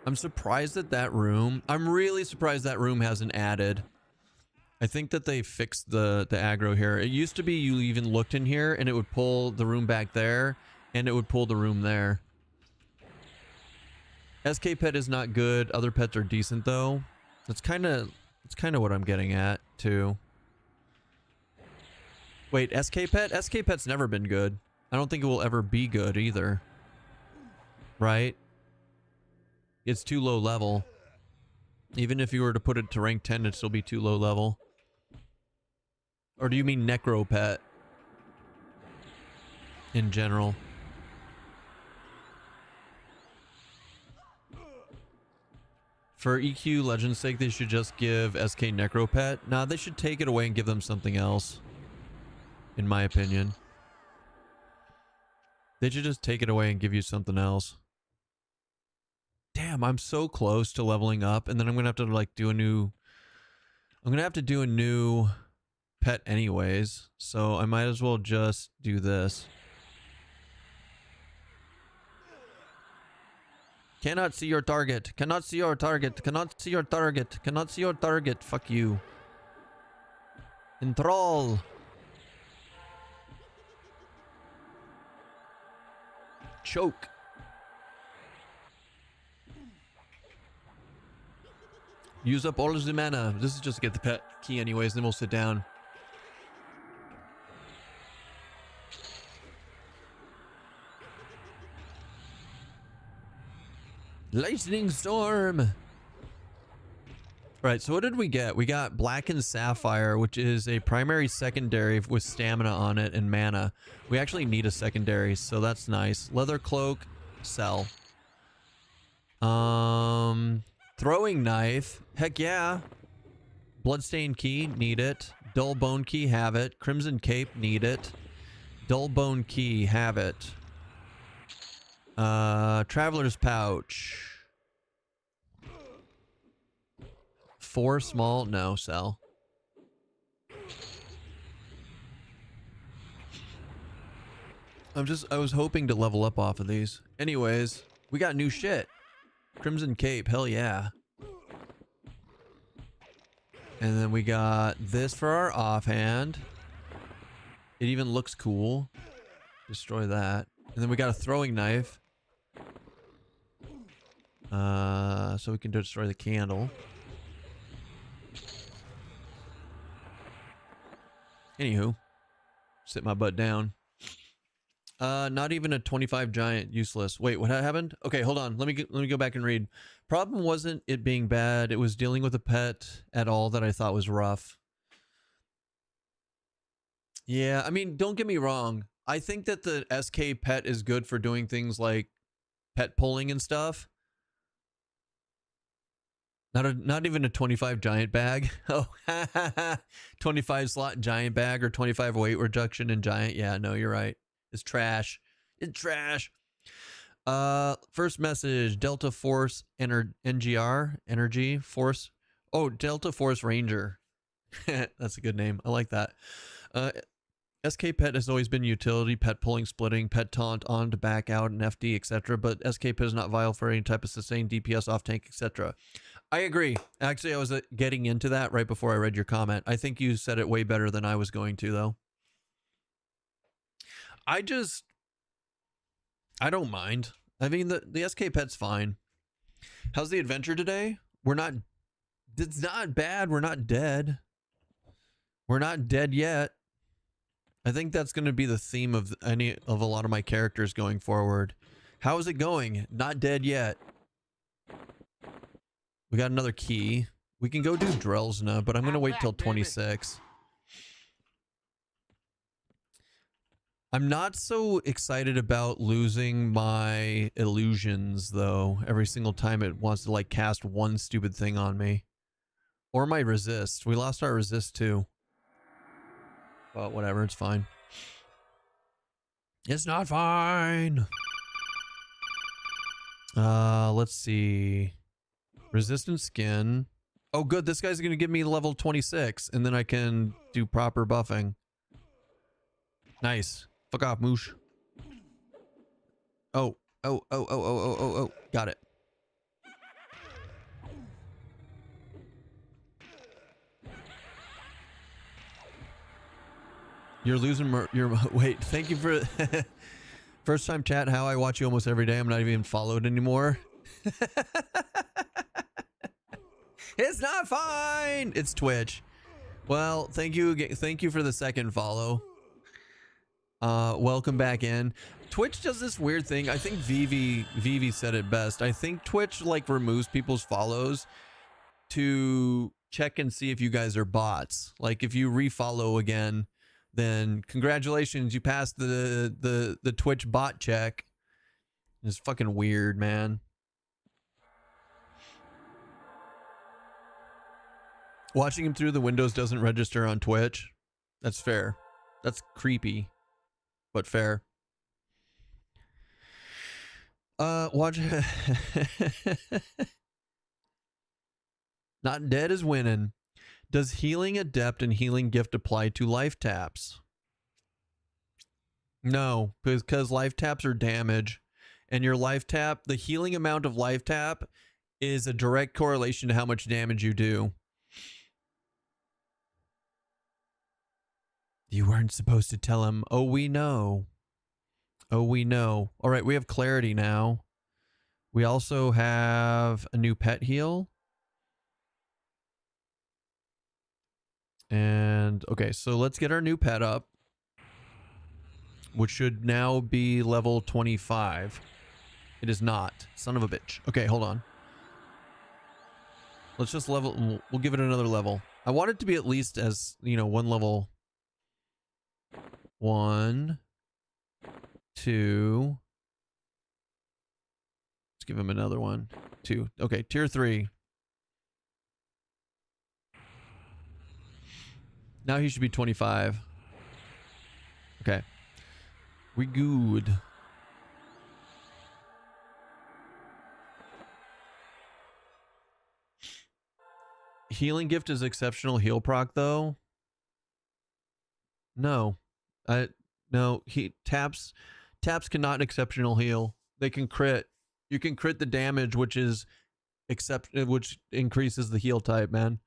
I'm surprised that that room... I'm really surprised that room hasn't added. I think that they fixed the aggro here. It used to be you even looked in here and it would pull the room back there and it would pull the room there. SK pet is not good. Other pets are decent though. That's kind of what I'm getting at too. Wait, SK pet? SK pet's never been good. I don't think it will ever be good either. Right? It's too low level. Even if you were to put it to rank 10, it'd still be too low level. Or do you mean Necro pet? In general. For EQ Legend's sake, they should just give SK Necro pet. Nah, they should take it away and give them something else. In my opinion. They should just take it away and give you something else. Damn, I'm so close to leveling up, and then I'm gonna have to like do a new... I'm gonna have to do a new pet anyways, so I might as well just do this. Cannot see your target. Cannot see your target. Cannot see your target. Cannot see your target. Fuck you. Enthrall. Choke. Use up all of the mana. This is just to get the pet key anyways, then we'll sit down. Lightning storm. Right, so what did we get? We got Blackened Sapphire, which is a primary secondary with stamina on it and mana. We actually need a secondary, so that's nice. Leather Cloak, sell. Throwing Knife, heck yeah. Bloodstained Key, need it. Dull Bone Key, have it. Crimson Cape, need it. Dull Bone Key, have it. Traveler's Pouch. 4 small, no, sell. I was hoping to level up off of these. Anyways, we got new shit. Crimson Cape, hell yeah. And then we got this for our offhand. It even looks cool. Destroy that. And then we got a throwing knife. So we can destroy the candle. Anywho, sit my butt down. Not even a 25 giant, useless. Wait, what happened? Okay, hold on. Let me go back and read. Problem wasn't it being bad. It was dealing with a pet at all that I thought was rough. Yeah, I mean, don't get me wrong. I think that the SK pet is good for doing things like pet pulling and stuff. Not even a 25 giant bag. Oh, 25 slot giant bag or 25 weight reduction in giant. Yeah, no, you're right. It's trash. It's trash. First message, Delta Force NGR, Energy Force. Oh, Delta Force Ranger. That's a good name. I like that. SK Pet has always been utility, pet pulling, splitting, pet taunt, on to back out, and FD, etc. But SK Pet is not viable for any type of sustained DPS off tank, etc. I agree. Actually, I was getting into that right before I read your comment. I think you said it way better than I was going to, though. I don't mind. I mean, the SK Pet's fine. How's the adventure today? It's not bad. We're not dead. We're not dead yet. I think that's going to be the theme of a lot of my characters going forward. How is it going? Not dead yet. We got another key. We can go do Drelsna, but I'm going to wait till 26. I'm not so excited about losing my illusions, though, every single time it wants to, like, cast one stupid thing on me. Or my resist. We lost our resist, too. But whatever, it's fine. It's not fine! Let's see. Resistant skin. Oh, good. This guy's going to give me level 26, and then I can do proper buffing. Nice. Fuck off, moosh. Oh. Got it. You're losing wait, thank you for first time chat. How I watch you almost every day. I'm not even followed anymore. It's not fine. It's Twitch. Well, thank you for the second follow. Welcome back in. Twitch does this weird thing. I think Vivi said it best. I think Twitch like removes people's follows to check and see if you guys are bots. Like if you refollow again, then congratulations, you passed the Twitch bot check. It's fucking weird, man. Watching him through the windows doesn't register on Twitch. That's fair. That's creepy, but fair. Watch. Not dead is winning. Does Healing Adept and Healing Gift apply to life taps? No, because life taps are damage, and your life tap, the healing amount of life tap is a direct correlation to how much damage you do. You weren't supposed to tell him. Oh, we know. Oh, we know. All right, we have clarity now. We also have a new pet heal. And, okay, so let's get our new pet up, which should now be level 25. It is not. Son of a bitch. Okay, hold on. Let's just level. We'll give it another level. I want it to be at least as, you know, one level. 1, 2. Let's give him another one. 2. Okay, tier 3. Now he should be 25. Okay. We good. Healing gift is exceptional heal proc though. No. No, taps cannot exceptional heal. They can crit. You can crit the damage, which increases the heal type, man.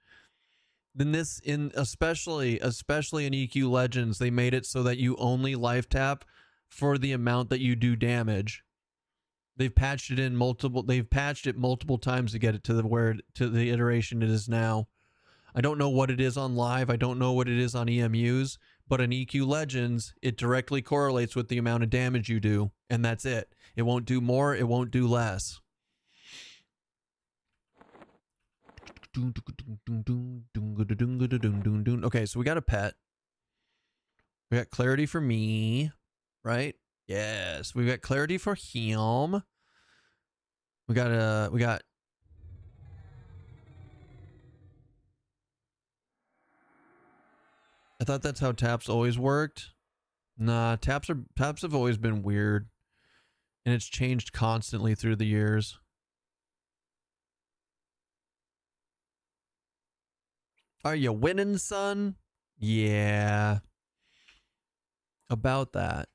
Then especially in EQ Legends, they made it so that you only life tap for the amount that you do damage. They've patched it multiple times to get it to the iteration it is now. I don't know what it is on live. I don't know what it is on EMUs, but in EQ Legends, it directly correlates with the amount of damage you do, and that's it. It won't do more, it won't do less. Okay, so we got a pet. We got clarity for me, right? Yes, we got clarity for him. We got I thought that's how taps always worked. Nah, taps have always been weird. And it's changed constantly through the years. Are you winning, son? Yeah. About that.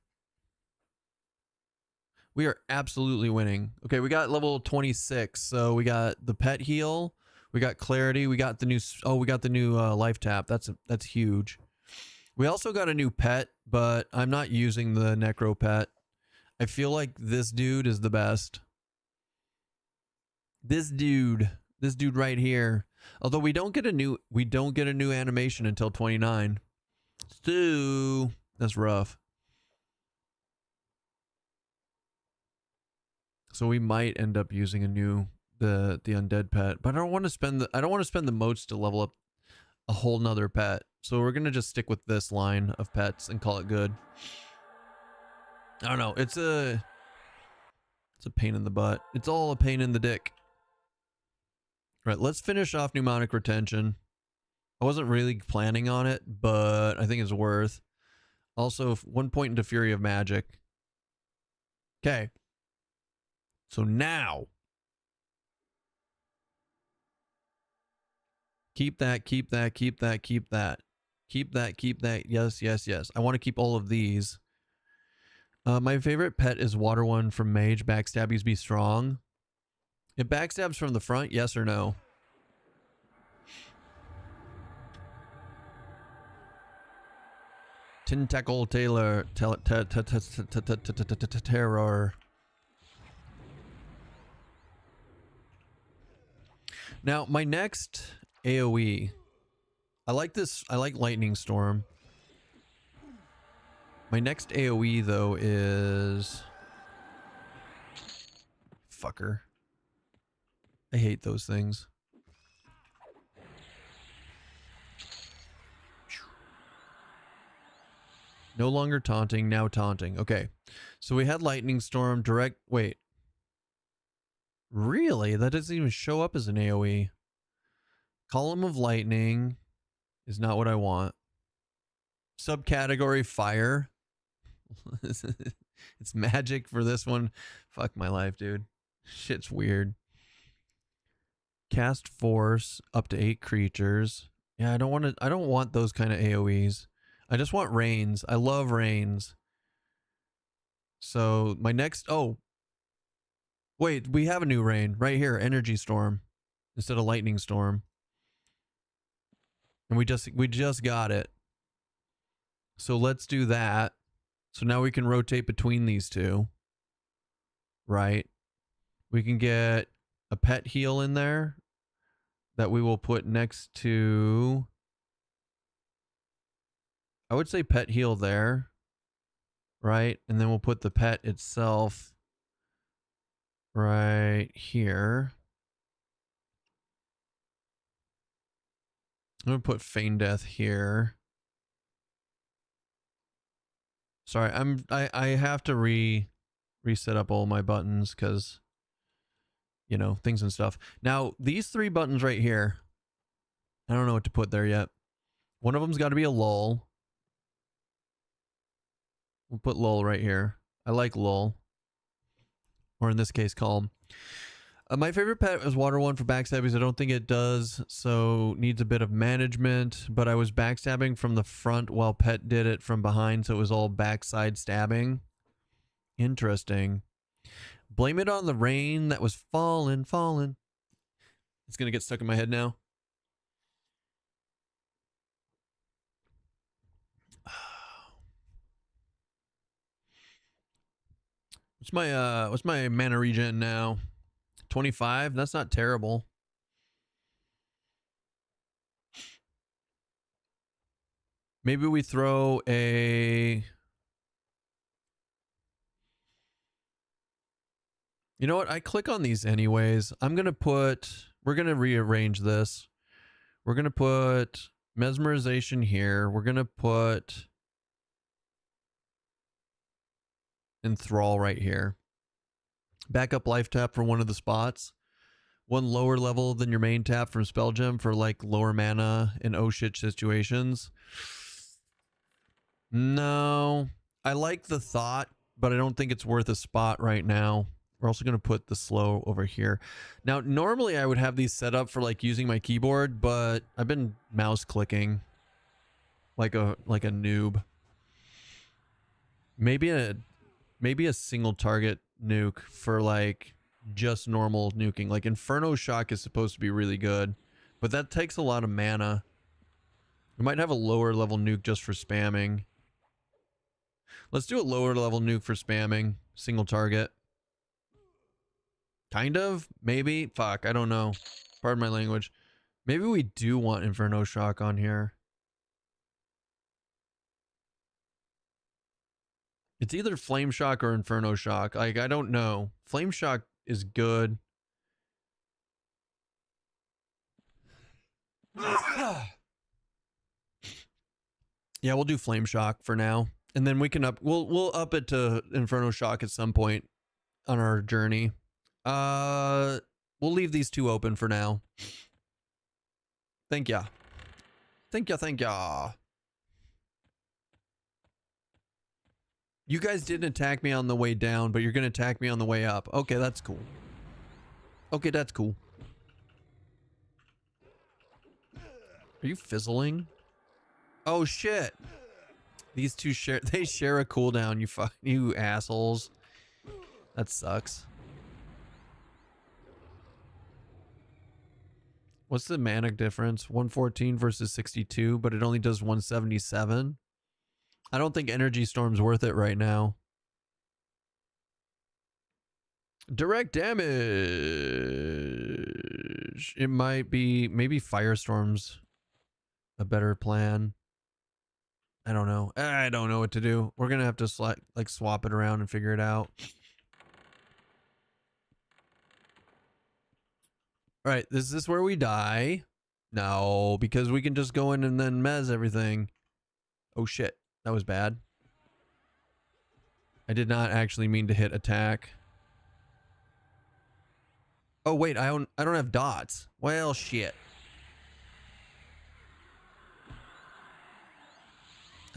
We are absolutely winning. Okay, we got level 26. So we got the pet heal. We got clarity. We got the new life tap. That's huge. We also got a new pet, but I'm not using the necro pet. I feel like this dude is the best. This dude right here. Although we don't get a new animation until 29. So that's rough. So we might end up using the undead pet, but I don't want to spend the motes to level up a whole nother pet. So we're gonna just stick with this line of pets and call it good. I don't know. It's a pain in the butt. It's all a pain in the dick. All right, let's finish off mnemonic retention. I wasn't really planning on it, but I think it's worth. Also, 1 point into Fury of Magic. Okay. So now. Keep that. Keep that. Yes. I want to keep all of these. My favorite pet is Water One from Mage. Backstabbies be strong. It backstabs from the front, yes or no? Tentacle Taylor Terror. Now, my next AoE. I like this. I like Lightning Storm. My next AoE though is fucker. I hate those things. No longer taunting, now taunting. Okay. So we had Lightning Storm, direct... Wait. Really? That doesn't even show up as an AoE. Column of Lightning is not what I want. Subcategory Fire. It's magic for this one. Fuck my life, dude. Shit's weird. Cast Force up to 8 creatures. Yeah, I don't want those kind of AoEs. I just want Rains. I love Rains. So my next Wait, we have a new rain right here, energy storm instead of lightning storm. And we just got it. So let's do that. So now we can rotate between these two. Right? We can get a pet heal in there that we will put next to, I would say pet heal there. Right? And then we'll put the pet itself right here. I'm gonna put Feign Death here. Sorry, I have to reset up all my buttons because, you know, things and stuff. Now these three buttons right here, I don't know what to put there yet. One of them's got to be a lull. We'll put lull right here. I like lull, or in this case, calm. My favorite pet is water one for backstab because I don't think it does, so needs a bit of management, but I was backstabbing from the front while pet did it from behind, so it was all backside stabbing. Interesting. Blame it on the rain that was falling. It's gonna get stuck in my head now. What's my mana regen now? 25? That's not terrible. Maybe we throw a... You know what? I click on these anyways. We're going to rearrange this. We're going to put mesmerization here. We're going to put enthrall right here. Backup life tap for one of the spots. One lower level than your main tap from spell gem for like lower mana in oh shit situations. No, I like the thought, but I don't think it's worth a spot right now. We're also going to put the slow over here. Now, normally I would have these set up for like using my keyboard, but I've been mouse clicking like a noob. Maybe a single target nuke for like just normal nuking. Like Inferno Shock is supposed to be really good, but that takes a lot of mana. We might have a lower level nuke just for spamming. Let's do a lower level nuke for spamming. Single target. Kind of? Maybe? Fuck, I don't know. Pardon my language. Maybe we do want Inferno Shock on here. It's either Flame Shock or Inferno Shock. Like, I don't know. Flame Shock is good. Yeah, we'll do Flame Shock for now. And then we can we'll up it to Inferno Shock at some point on our journey. We'll leave these two open for now. Thank ya. Thank ya. You guys didn't attack me on the way down, but you're gonna attack me on the way up. Okay, that's cool. Okay, that's cool. Are you fizzling? Oh shit. These two share a cooldown, you assholes. That sucks. What's the mana difference? 114 versus 62, but it only does 177. I don't think Energy Storm's worth it right now. Direct damage. It might be, maybe Firestorm's a better plan. I don't know. I don't know what to do. We're gonna have to swap it around and figure it out. All right, is this where we die? No, because we can just go in and then mez everything. Oh shit, that was bad. I did not actually mean to hit attack. Oh wait, I don't have dots. Well, shit.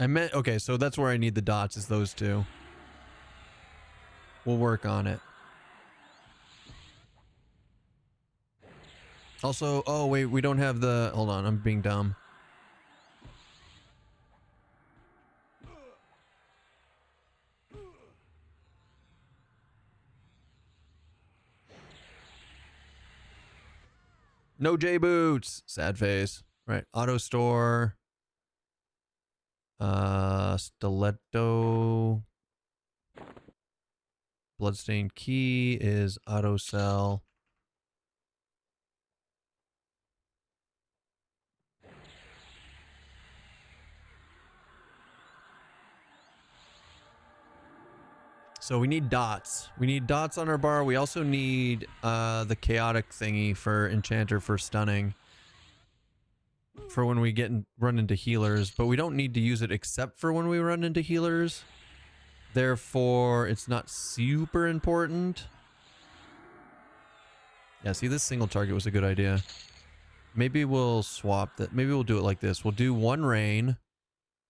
I meant, okay, so that's where I need the dots, is those two. We'll work on it. Also, oh wait, we don't have the, hold on, I'm being dumb. No J boots. Sad face. Right. Auto store. Stiletto. Bloodstained key is auto sell. So we need dots. We need dots on our bar. We also need the chaotic thingy for Enchanter for stunning. For when we run into healers. But we don't need to use it except for when we run into healers. Therefore, it's not super important. Yeah, see, this single target was a good idea. Maybe we'll swap that. Maybe we'll do it like this. We'll do one rain.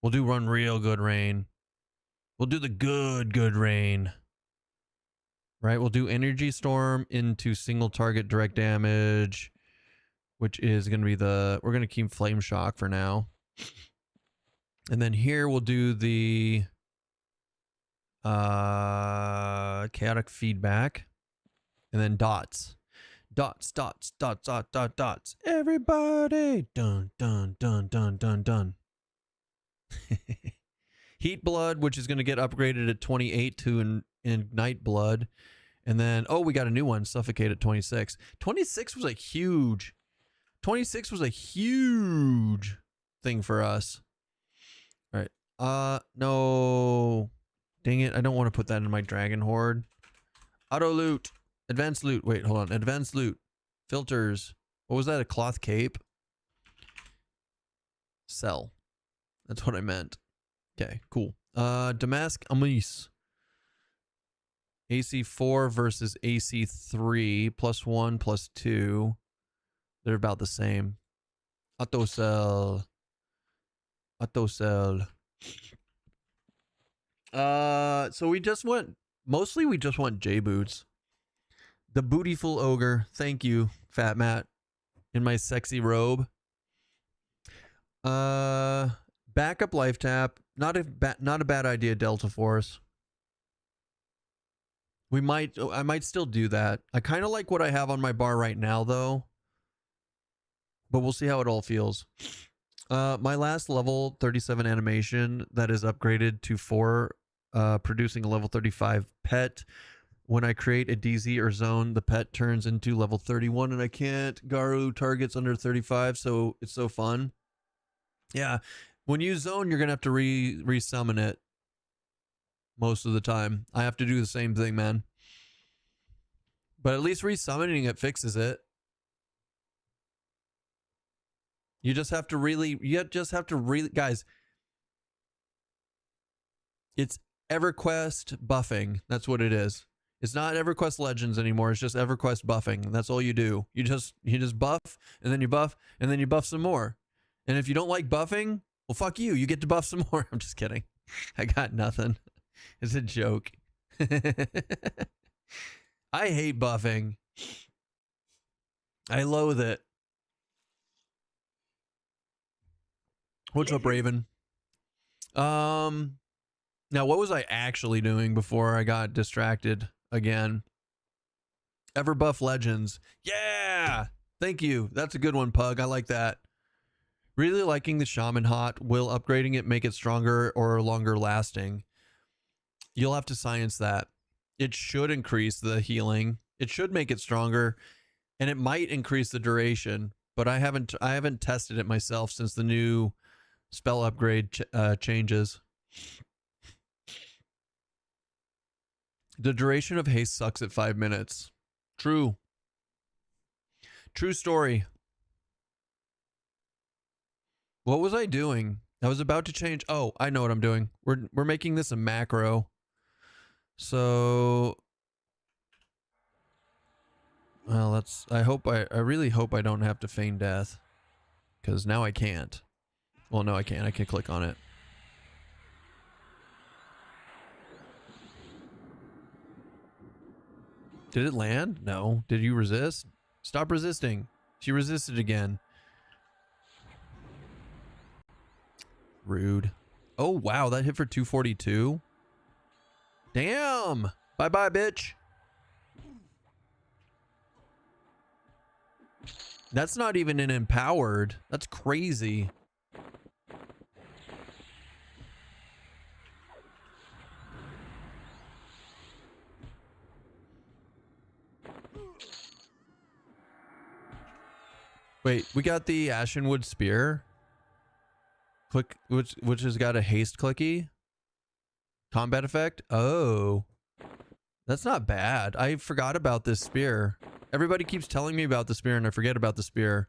We'll do one real good rain. We'll do the good rain. Right? We'll do energy storm into single target direct damage, which is going to be we're going to keep flame shock for now. And then here we'll do the chaotic feedback, and then dots. Dots. Everybody. Dun, dun, dun, dun, dun, dun. Heat blood, which is going to get upgraded at 28 to ignite blood. And then, oh, we got a new one, suffocate at 26. 26 was a huge thing for us. All right. No. Dang it. I don't want to put that in my dragon horde. Auto loot. Advanced loot. Wait, hold on. Advanced loot. Filters. What was that? A cloth cape? Sell. That's what I meant. Okay, cool. Damask Amis. AC4 versus AC3. +1, +2. They're about the same. Auto sell. Auto sell. So we just want, mostly we just want J boots. The bootyful ogre. Thank you, Fat Matt, in my sexy robe. Backup life tap. Not a bad idea, Delta Force. I might still do that. I kind of like what I have on my bar right now, though. But we'll see how it all feels. My last level 37 animation that is upgraded to 4, producing a level 35 pet. When I create a DZ or zone, the pet turns into level 31, and I can't Garu targets under 35, so it's so fun. Yeah, when you zone, you're gonna have to re-summon it most of the time. I have to do the same thing, man. But at least re-summoning it fixes it. You just have to really, guys, it's EverQuest buffing. That's what it is. It's not EverQuest Legends anymore. It's just EverQuest buffing. That's all you do. You just buff, and then you buff, and then you buff some more. And if you don't like buffing, well, fuck you. You get to buff some more. I'm just kidding. I got nothing. It's a joke. I hate buffing. I loathe it. What's up, Raven? Now, what was I actually doing before I got distracted again? EverBuff Legends. Yeah! Thank you. That's a good one, Pug. I like that. Really liking the Shaman Hot. Will upgrading it make it stronger or longer lasting? You'll have to science that. It should increase the healing. It should make it stronger, and it might increase the duration, but I haven't tested it myself since the new spell upgrade changes. The duration of haste sucks at 5 minutes. True. True story. What was I doing? I was about to change. Oh, I know what I'm doing. We're making this a macro. So, well, I really hope I don't have to feign death, because now I can't. Well, no, I can't. I can click on it. Did it land? No. Did you resist? Stop resisting. She resisted again. Rude. Oh, wow. That hit for 242. Damn. Bye-bye, bitch. That's not even an empowered. That's crazy. Wait, we got the Ashenwood Spear. Click, which has got a haste clicky combat effect. Oh, that's not bad. I forgot about this spear. Everybody keeps telling me about the spear and I forget about the spear.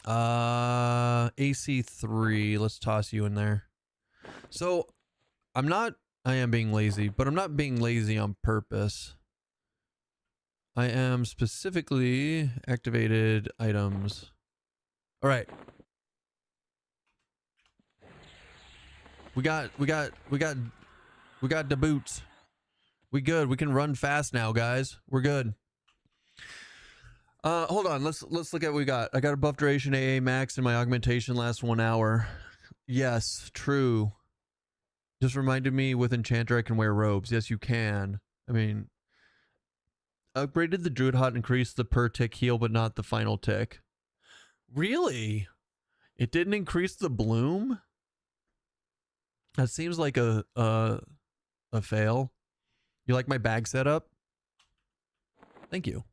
AC 3. Let's toss you in there. So I am being lazy, but I'm not being lazy on purpose. I am specifically activated items. All right. We got the boots. We good. We can run fast now, guys. We're good. Hold on. Let's look at what we got. I got a buff duration AA max and my augmentation lasts 1 hour. Yes, true. Just reminded me with Enchanter I can wear robes. Yes, you can. I mean, upgraded the Druid Hot, increased the per tick heal, but not the final tick. Really? It didn't increase the bloom? That seems like a fail. You like my bag setup? Thank you.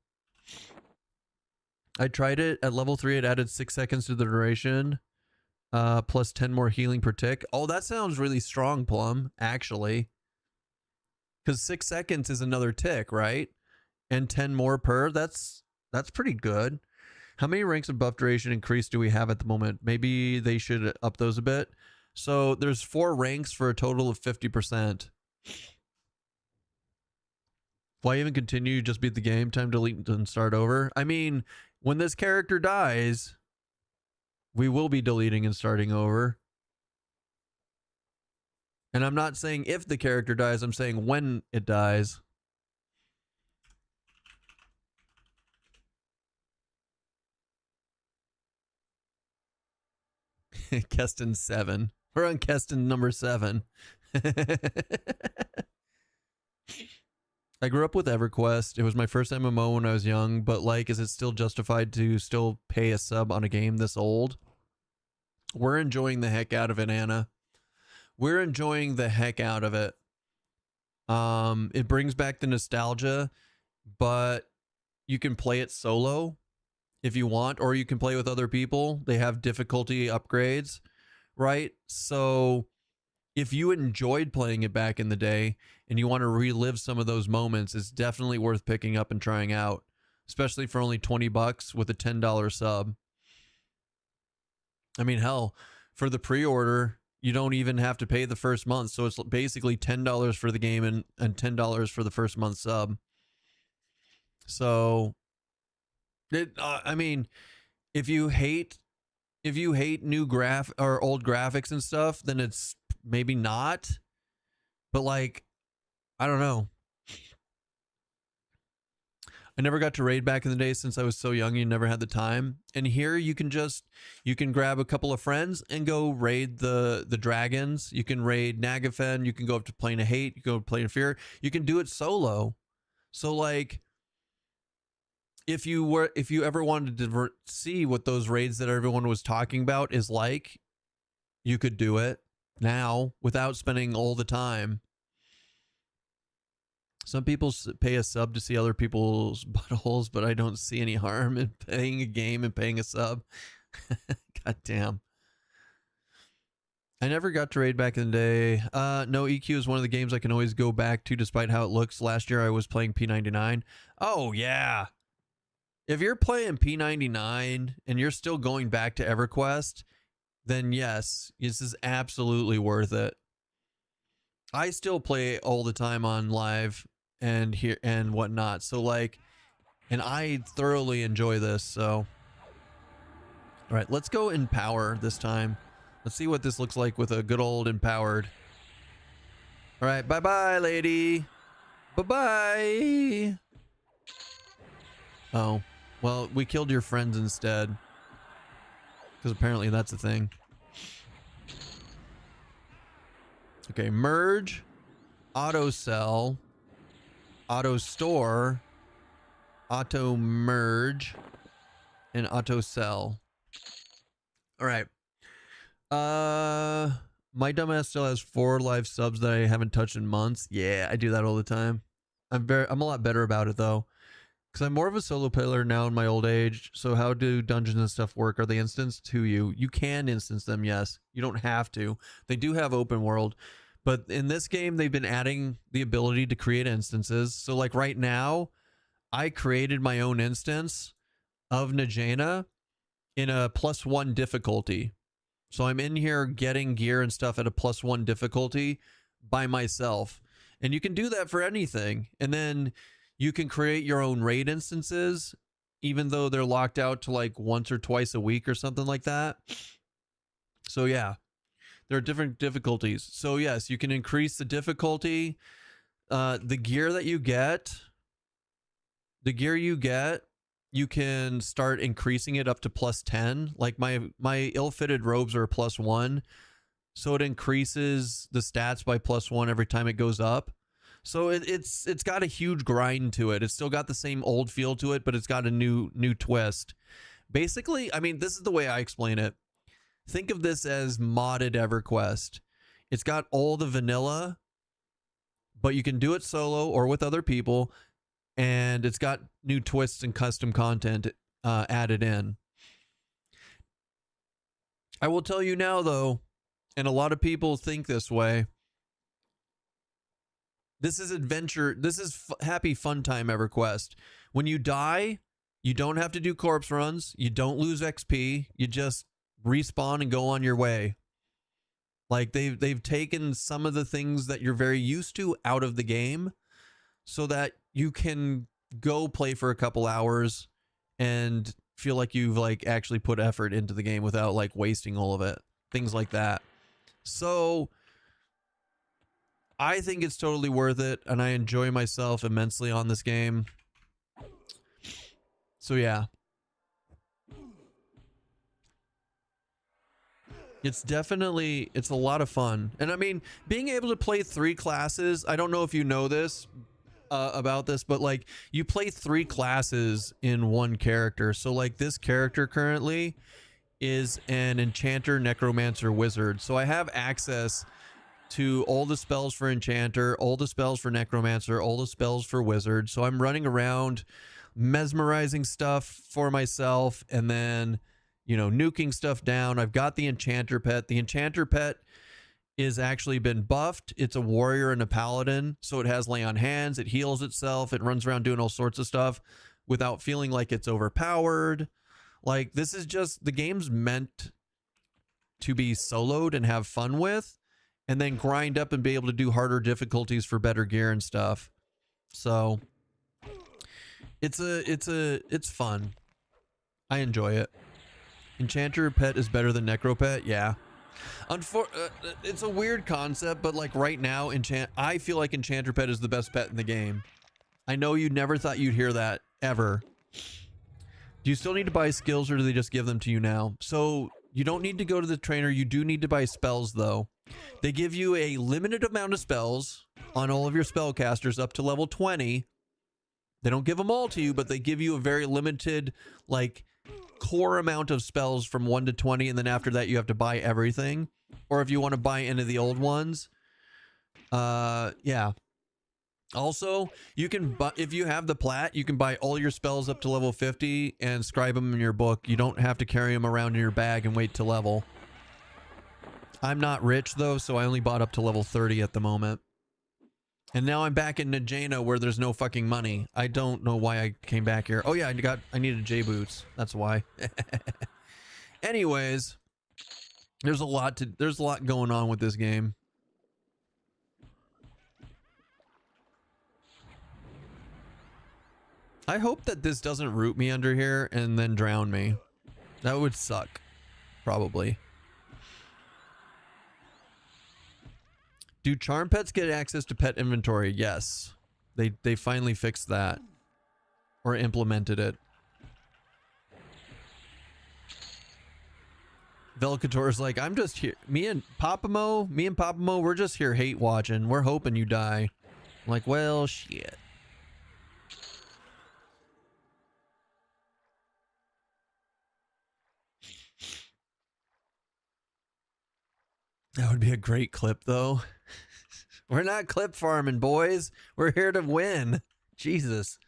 I tried it at level 3. It added 6 seconds to the duration, plus 10 more healing per tick. Oh, that sounds really strong, Plum, actually. Because 6 seconds is another tick, right? And 10 more per. That's pretty good. How many ranks of buff duration increase do we have at the moment? Maybe they should up those a bit. So there's 4 ranks for a total of 50%. Why even continue? Just beat the game. Time to delete and start over. I mean, when this character dies, we will be deleting and starting over. And I'm not saying if the character dies, I'm saying when it dies. Keston 7. We're on Keston number 7. I grew up with EverQuest. It was my first MMO when I was young, but like, is it still justified to still pay a sub on a game this old? We're enjoying the heck out of it, Anna. We're enjoying the heck out of it. It brings back the nostalgia, but you can play it solo if you want, or you can play with other people. They have difficulty upgrades, right? So if you enjoyed playing it back in the day and you want to relive some of those moments, it's definitely worth picking up and trying out, especially for only $20 with a $10 sub. I mean, hell, for the pre-order, you don't even have to pay the first month. So it's basically $10 for the game and $10 for the first month sub. So I mean, if you hate new or old graphics and stuff, then it's maybe not. But like, I don't know. I never got to raid back in the day since I was so young. You never had the time. And here you can grab a couple of friends and go raid the dragons. You can raid Nagafen. You can go up to Plane of Hate. You go to Plane of Fear. You can do it solo. So like, if you ever wanted to see what those raids that everyone was talking about is like, you could do it now without spending all the time. Some people pay a sub to see other people's buttholes, but I don't see any harm in paying a game and paying a sub. God damn. I never got to raid back in the day. No, EQ is one of the games I can always go back to despite how it looks. Last year I was playing P99. Oh, yeah. If you're playing P99 and you're still going back to EverQuest, then yes, this is absolutely worth it. I still play all the time on live and here and whatnot. So like, and I thoroughly enjoy this. So, all right, let's go Empower this time. Let's see what this looks like with a good old Empowered. All right, bye-bye, lady. Bye-bye. Oh, well, we killed your friends instead. Because apparently that's a thing. Okay, merge, auto sell, auto store, auto merge, and auto sell. All right. My dumbass still has 4 live subs that I haven't touched in months. Yeah, I do that all the time. I'm a lot better about it though, because I'm more of a solo player now in my old age. So how do dungeons and stuff work? Are they instanced to you? You can instance them, yes. You don't have to. They do have open world, but in this game they've been adding the ability to create instances. So like right now, I created my own instance of Najena in a +1 difficulty. So I'm in here getting gear and stuff at a +1 difficulty by myself. And you can do that for anything. And then you can create your own raid instances, even though they're locked out to like once or twice a week or something like that. So yeah, there are different difficulties. So yes, you can increase the difficulty. The gear that you get, you can start increasing it up to +10. Like my ill-fitted robes are a +1, so it increases the stats by +1 every time it goes up. So it's got a huge grind to it. It's still got the same old feel to it, but it's got a new twist. Basically, I mean, this is the way I explain it. Think of this as modded EverQuest. It's got all the vanilla, but you can do it solo or with other people. And it's got new twists and custom content added in. I will tell you now, though, and a lot of people think this way, this is adventure. This is happy fun time EverQuest. When you die, you don't have to do corpse runs. You don't lose XP. You just respawn and go on your way. Like they've taken some of the things that you're very used to out of the game, so that you can go play for a couple hours and feel like you've like actually put effort into the game without like wasting all of it. Things like that. So I think it's totally worth it, and I enjoy myself immensely on this game. So yeah. It's a lot of fun. And I mean, being able to play 3 classes, I don't know if you know this, about this, but like you play 3 classes in one character. So like this character currently is an Enchanter, Necromancer, Wizard. So I have access to all the spells for Enchanter, all the spells for Necromancer, all the spells for Wizard. So I'm running around mesmerizing stuff for myself and then, you know, nuking stuff down. I've got the Enchanter pet. The Enchanter pet is actually been buffed. It's a warrior and a paladin, so it has lay on hands, it heals itself, it runs around doing all sorts of stuff without feeling like it's overpowered. Like, this is just, the game's meant to be soloed and have fun with, and then grind up and be able to do harder difficulties for better gear and stuff. So it's fun. I enjoy it. Enchanter pet is better than Necro pet, yeah. It's a weird concept, but like right now, I feel like Enchanter pet is the best pet in the game. I know you never thought you'd hear that ever. Do you still need to buy skills, or do they just give them to you now? So you don't need to go to the trainer. You do need to buy spells though. They give you a limited amount of spells on all of your spellcasters up to level 20. They don't give them all to you, but they give you a very limited, like, core amount of spells from 1 to 20, and then after that you have to buy everything. Or if you want to buy any of the old ones, yeah. Also, you can buy, if you have the plat, you can buy all your spells up to level 50 and scribe them in your book. You don't have to carry them around in your bag and wait to level. I'm not rich though, so I only bought up to level 30 at the moment. And now I'm back in Najena where there's no fucking money. I don't know why I came back here. Oh yeah, I needed J boots. That's why. Anyways, there's a lot going on with this game. I hope that this doesn't root me under here and then drown me. That would suck. Probably. Do charm pets get access to pet inventory? Yes. They finally fixed that. Or implemented it. Velcator's like, I'm just here. Me and Papamo, we're just here hate watching. We're hoping you die. I'm like, well, shit. That would be a great clip, though. We're not clip farming, boys. We're here to win. Jesus.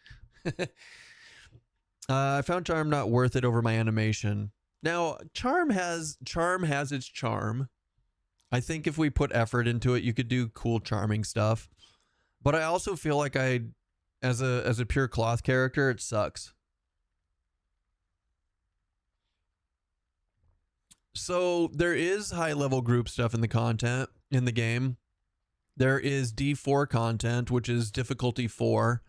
I found charm not worth it over my animation. Now, charm has its charm. I think if we put effort into it, you could do cool charming stuff. But I also feel like as a pure cloth character, it sucks. So there is high level group stuff in the content in the game. There is D4 content, which is difficulty 4.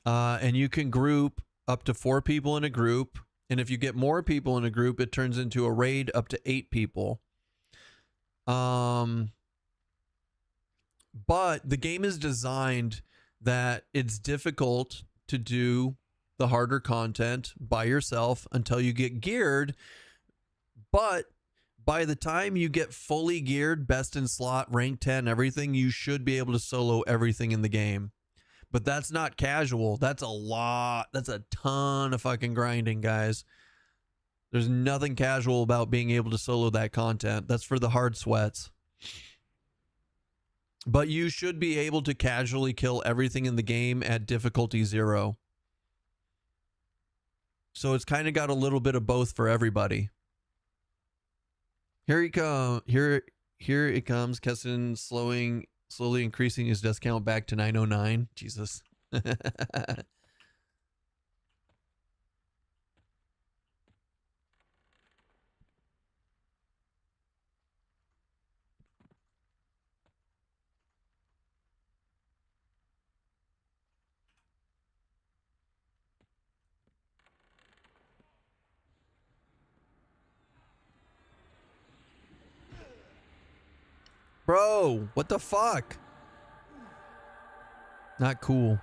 And you can group up to 4 people in a group. And if you get more people in a group, it turns into a raid up to 8 people. But the game is designed that it's difficult to do the harder content by yourself until you get geared. But by the time you get fully geared, best in slot, rank 10, everything, you should be able to solo everything in the game. But that's not casual. That's a lot. That's a ton of fucking grinding, guys. There's nothing casual about being able to solo that content. That's for the hard sweats. But you should be able to casually kill everything in the game at difficulty 0. So it's kind of got a little bit of both for everybody. Here he come. Here it comes. Keston slowly increasing his death count back to 909. Jesus. Bro, what the fuck? Not cool.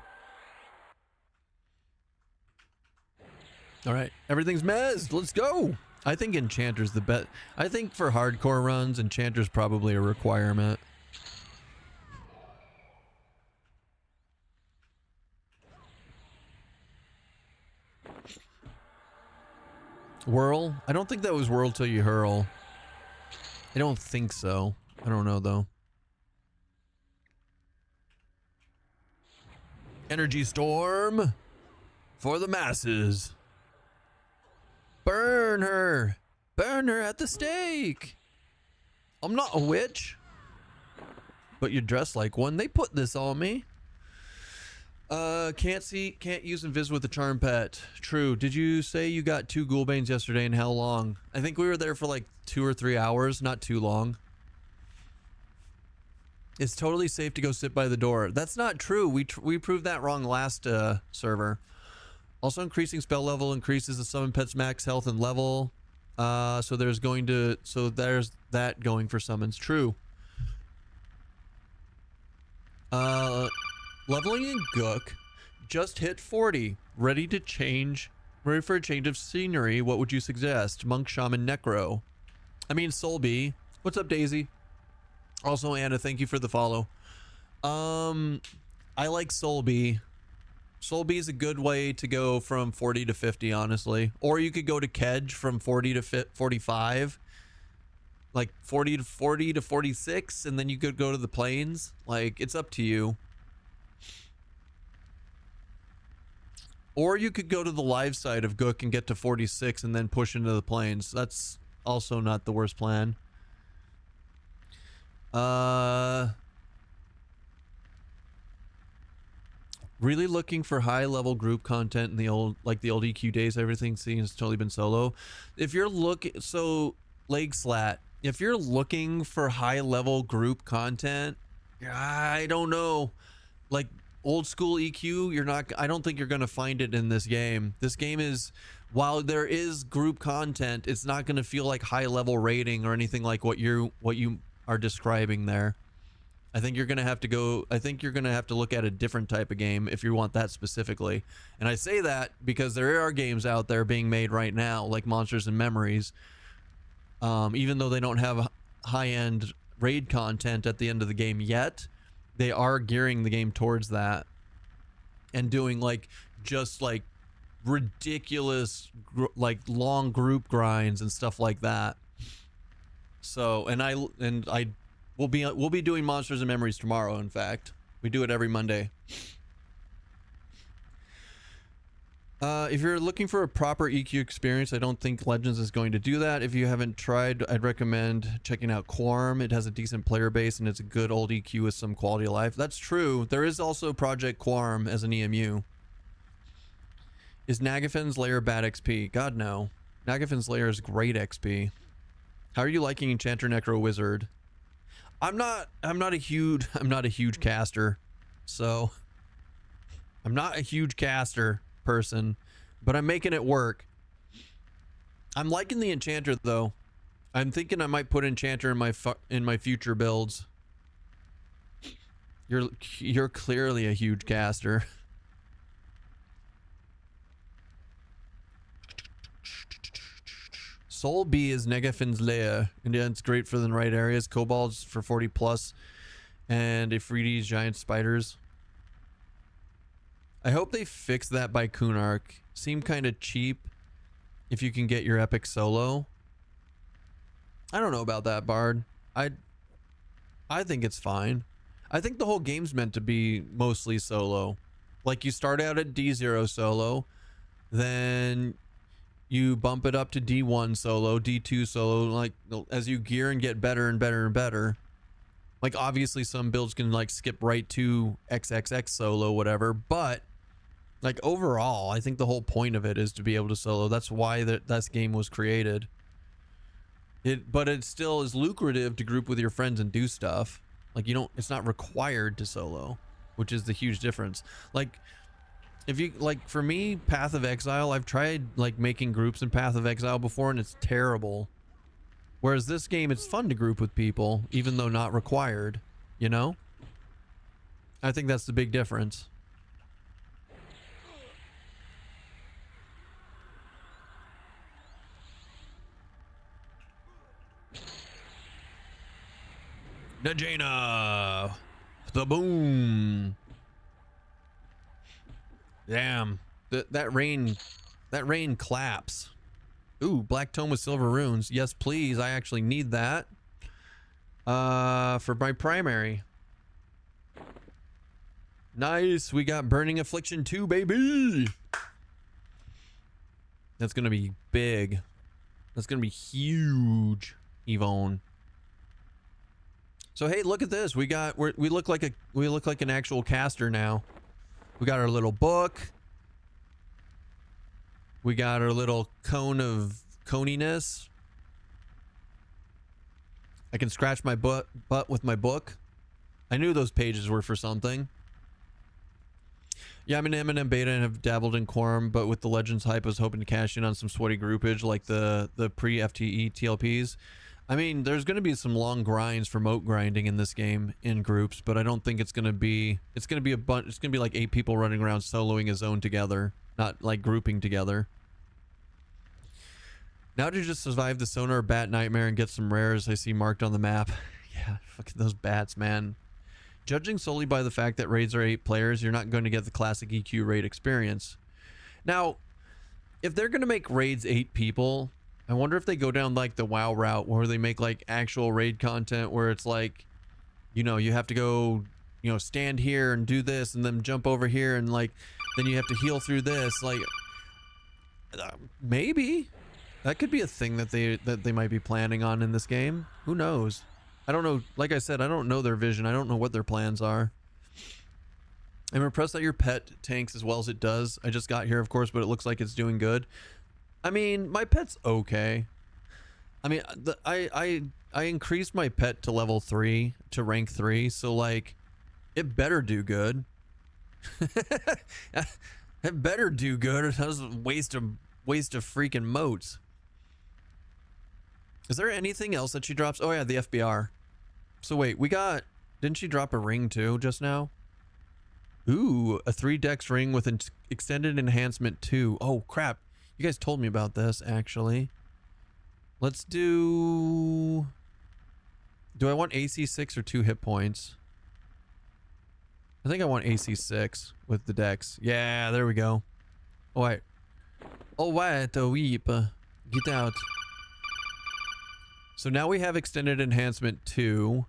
All right, everything's mezzed. Let's go. I think Enchanter's the best. I think for hardcore runs, Enchanter's probably a requirement. Whirl? I don't think that was whirl till you hurl. I don't think so. I don't know though. Energy storm for the masses. Burn her. Burn her at the stake. I'm not a witch. But you're dressed like one. They put this on me. Can't use invis with the charm pet. True. Did you say you got 2 ghoulbanes yesterday and how long? I think we were there for like 2 or 3 hours. Not too long. It's totally safe to go sit by the door. That's not true. We proved that wrong last server. Also, increasing spell level increases the summon pet's max health and level. So there's that going for summons. True. Leveling in Gook just hit 40. Ready for a change of scenery. What would you suggest? Monk, Shaman, Necro. I mean, Soulbee. What's up, Daisy? Also, Anna, thank you for the follow. I like Soulbee. Soulbee is a good way to go from 40 to 50, honestly. Or you could go to Kedge from 40 to 45. Like 40 to 46, and then you could go to the plains. Like, it's up to you. Or you could go to the live side of Gook and get to 46 and then push into the plains. That's also not the worst plan. Really looking for high level group content in the old EQ days. Everything seems totally been solo. If you're leg slat, if you're looking for high level group content, I don't know, like old school EQ, I don't think you're gonna find it in this game. This game is, while there is group content, it's not gonna feel like high level rating or anything like what you are describing there. I think you're gonna have to look at a different type of game if you want that specifically. And I say that because there are games out there being made right now, like Monsters and Memories. Even though they don't have high-end raid content at the end of the game yet, they are gearing the game towards that and doing just ridiculous long group grinds and stuff like that. So, and I we'll be doing Monsters and Memories tomorrow. In fact, we do it every Monday. If you're looking for a proper EQ experience, I don't think Legends is going to do that. If you haven't tried, I'd recommend checking out Quorum. It has a decent player base and it's a good old EQ with some quality of life. That's true. There is also Project Quorum as an EMU. Is Nagafin's Lair bad XP? God, no. Nagafin's Lair is great XP. How are you liking Enchanter Necro Wizard? I'm not a huge caster. So I'm not a huge caster person, but I'm making it work. I'm liking the Enchanter though. I'm thinking I might put Enchanter in my future builds. You're clearly a huge caster. Soul B is Negafin's Lair, and yeah, it's great for the right areas. Kobolds for 40 plus, and Ifridi's giant spiders. I hope they fix that by Kunark. Seem kind of cheap if you can get your epic solo. I don't know about that, Bard. I think it's fine. I think the whole game's meant to be mostly solo. Like you start out at D0 solo, then you bump it up to D1 solo, D2 solo, like as you gear and get better and better and better. Like obviously some builds can like skip right to XXX solo, whatever, but like overall, I think the whole point of it is to be able to solo. That's why that game was created. But it still is lucrative to group with your friends and do stuff. Like it's not required to solo, which is the huge difference. Like if you like, for me, Path of Exile, I've tried like making groups in Path of Exile before and it's terrible. Whereas this game, it's fun to group with people, even though not required, you know? I think that's the big difference. Najena! The boom! Damn. That rain claps. Ooh, Black Tome with silver runes. Yes, please. I actually need that. For my primary. Nice. We got Burning Affliction 2, baby. That's gonna be big. That's gonna be huge, Yvonne. So hey, look at this. We look like an actual caster now. We got our little book. We got our little cone of coniness. I can scratch my butt with my book. I knew those pages were for something. Yeah, I'm in M&M Beta and have dabbled in Quorum, but with the Legends hype, I was hoping to cash in on some sweaty groupage like the pre-FTE TLPs. I mean, there's going to be some long grinds for moat grinding in this game in groups, but I don't think it's going to be a bunch. It's going to be like 8 people running around soloing a zone together, not like grouping together. Now to just survive the Sonar Bat Nightmare and get some rares I see marked on the map. Yeah, fucking those bats, man. Judging solely by the fact that raids are 8 players, you're not going to get the classic EQ raid experience. Now, if they're going to make raids 8 people, I wonder if they go down like the WoW route where they make like actual raid content where it's like, you know, you have to go, you know, stand here and do this and then jump over here and like, then you have to heal through this. Like, maybe that could be a thing that they might be planning on in this game. Who knows? I don't know. Like I said, I don't know their vision. I don't know what their plans are. I'm impressed that your pet tanks as well as it does. I just got here, of course, but it looks like it's doing good. I mean, my pet's okay. I mean, I increased my pet to level 3 to rank 3, so like, it better do good. It better do good. It has a waste of freaking moats. Is there anything else that she drops? Oh yeah, the FBR. So wait, didn't she drop a ring too just now? Ooh, a 3 dex ring with an extended enhancement 2. Oh crap. You guys told me about this, actually. Let's do I want AC 6 or 2 hit points? I think I want AC 6 with the dex. Yeah, there we go. Oh, wait. Oh, wait, a weep. Get out. So now we have extended enhancement 2.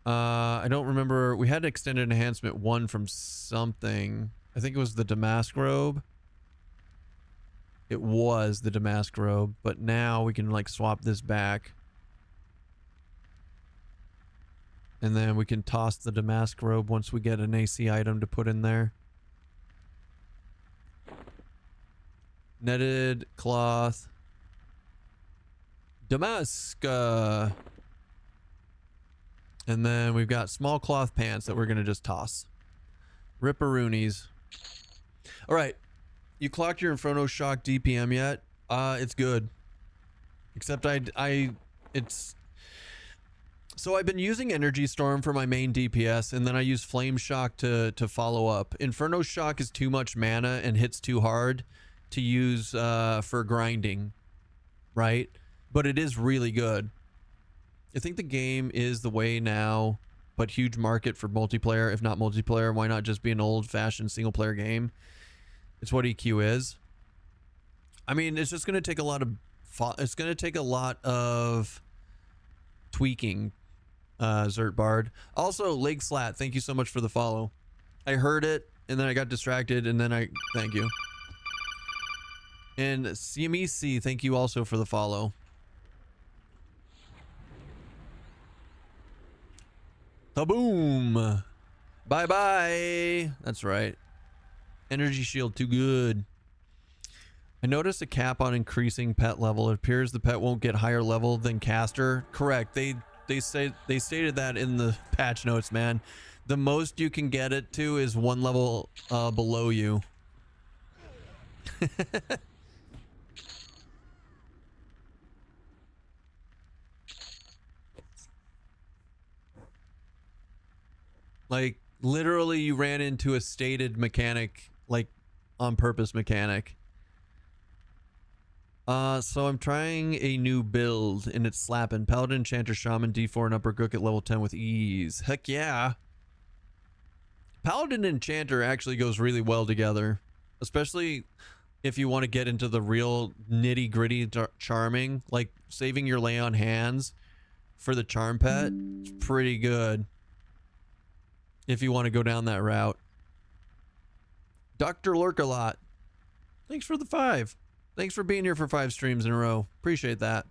I don't remember. We had extended enhancement 1 from something. I think it was the Damask robe. It was the Damask robe, but now we can like swap this back. And then we can toss the Damask robe once we get an AC item to put in there. Netted cloth. Damask. And then we've got small cloth pants that we're going to just toss. Ripperoonies. All right. You clocked your Inferno Shock DPM yet? It's good. Except it's... So I've been using Energy Storm for my main DPS, and then I use Flame Shock to follow up. Inferno Shock is too much mana and hits too hard to use for grinding, right? But it is really good. I think the game is the way now, but huge market for multiplayer. If not multiplayer, why not just be an old-fashioned single-player game? It's what EQ is. I mean, it's just going to take a lot of... It's going to take a lot of tweaking, Zertbard. Also, Leg Slat, thank you so much for the follow. I heard it, and then I got distracted, and then I... Thank you. And CMEC, thank you also for the follow. Kaboom! Bye-bye! That's right. Energy shield, too good. I noticed a cap on increasing pet level. It appears the pet won't get higher level than caster. Correct. They stated that in the patch notes, man. The most you can get it to is 1 level below you. Like, literally you ran into a stated mechanic, like on purpose mechanic. So I'm trying a new build and it's slapping. Paladin, Enchanter, Shaman, D4 and Upper Gook at level 10 with ease. Heck yeah. Paladin and Enchanter actually goes really well together. Especially if you want to get into the real nitty gritty charming. Like saving your lay on hands for the charm pet. It's pretty good. If you want to go down that route. Dr. Lurkalot. Thanks for the 5. Thanks for being here for 5 streams in a row. Appreciate that.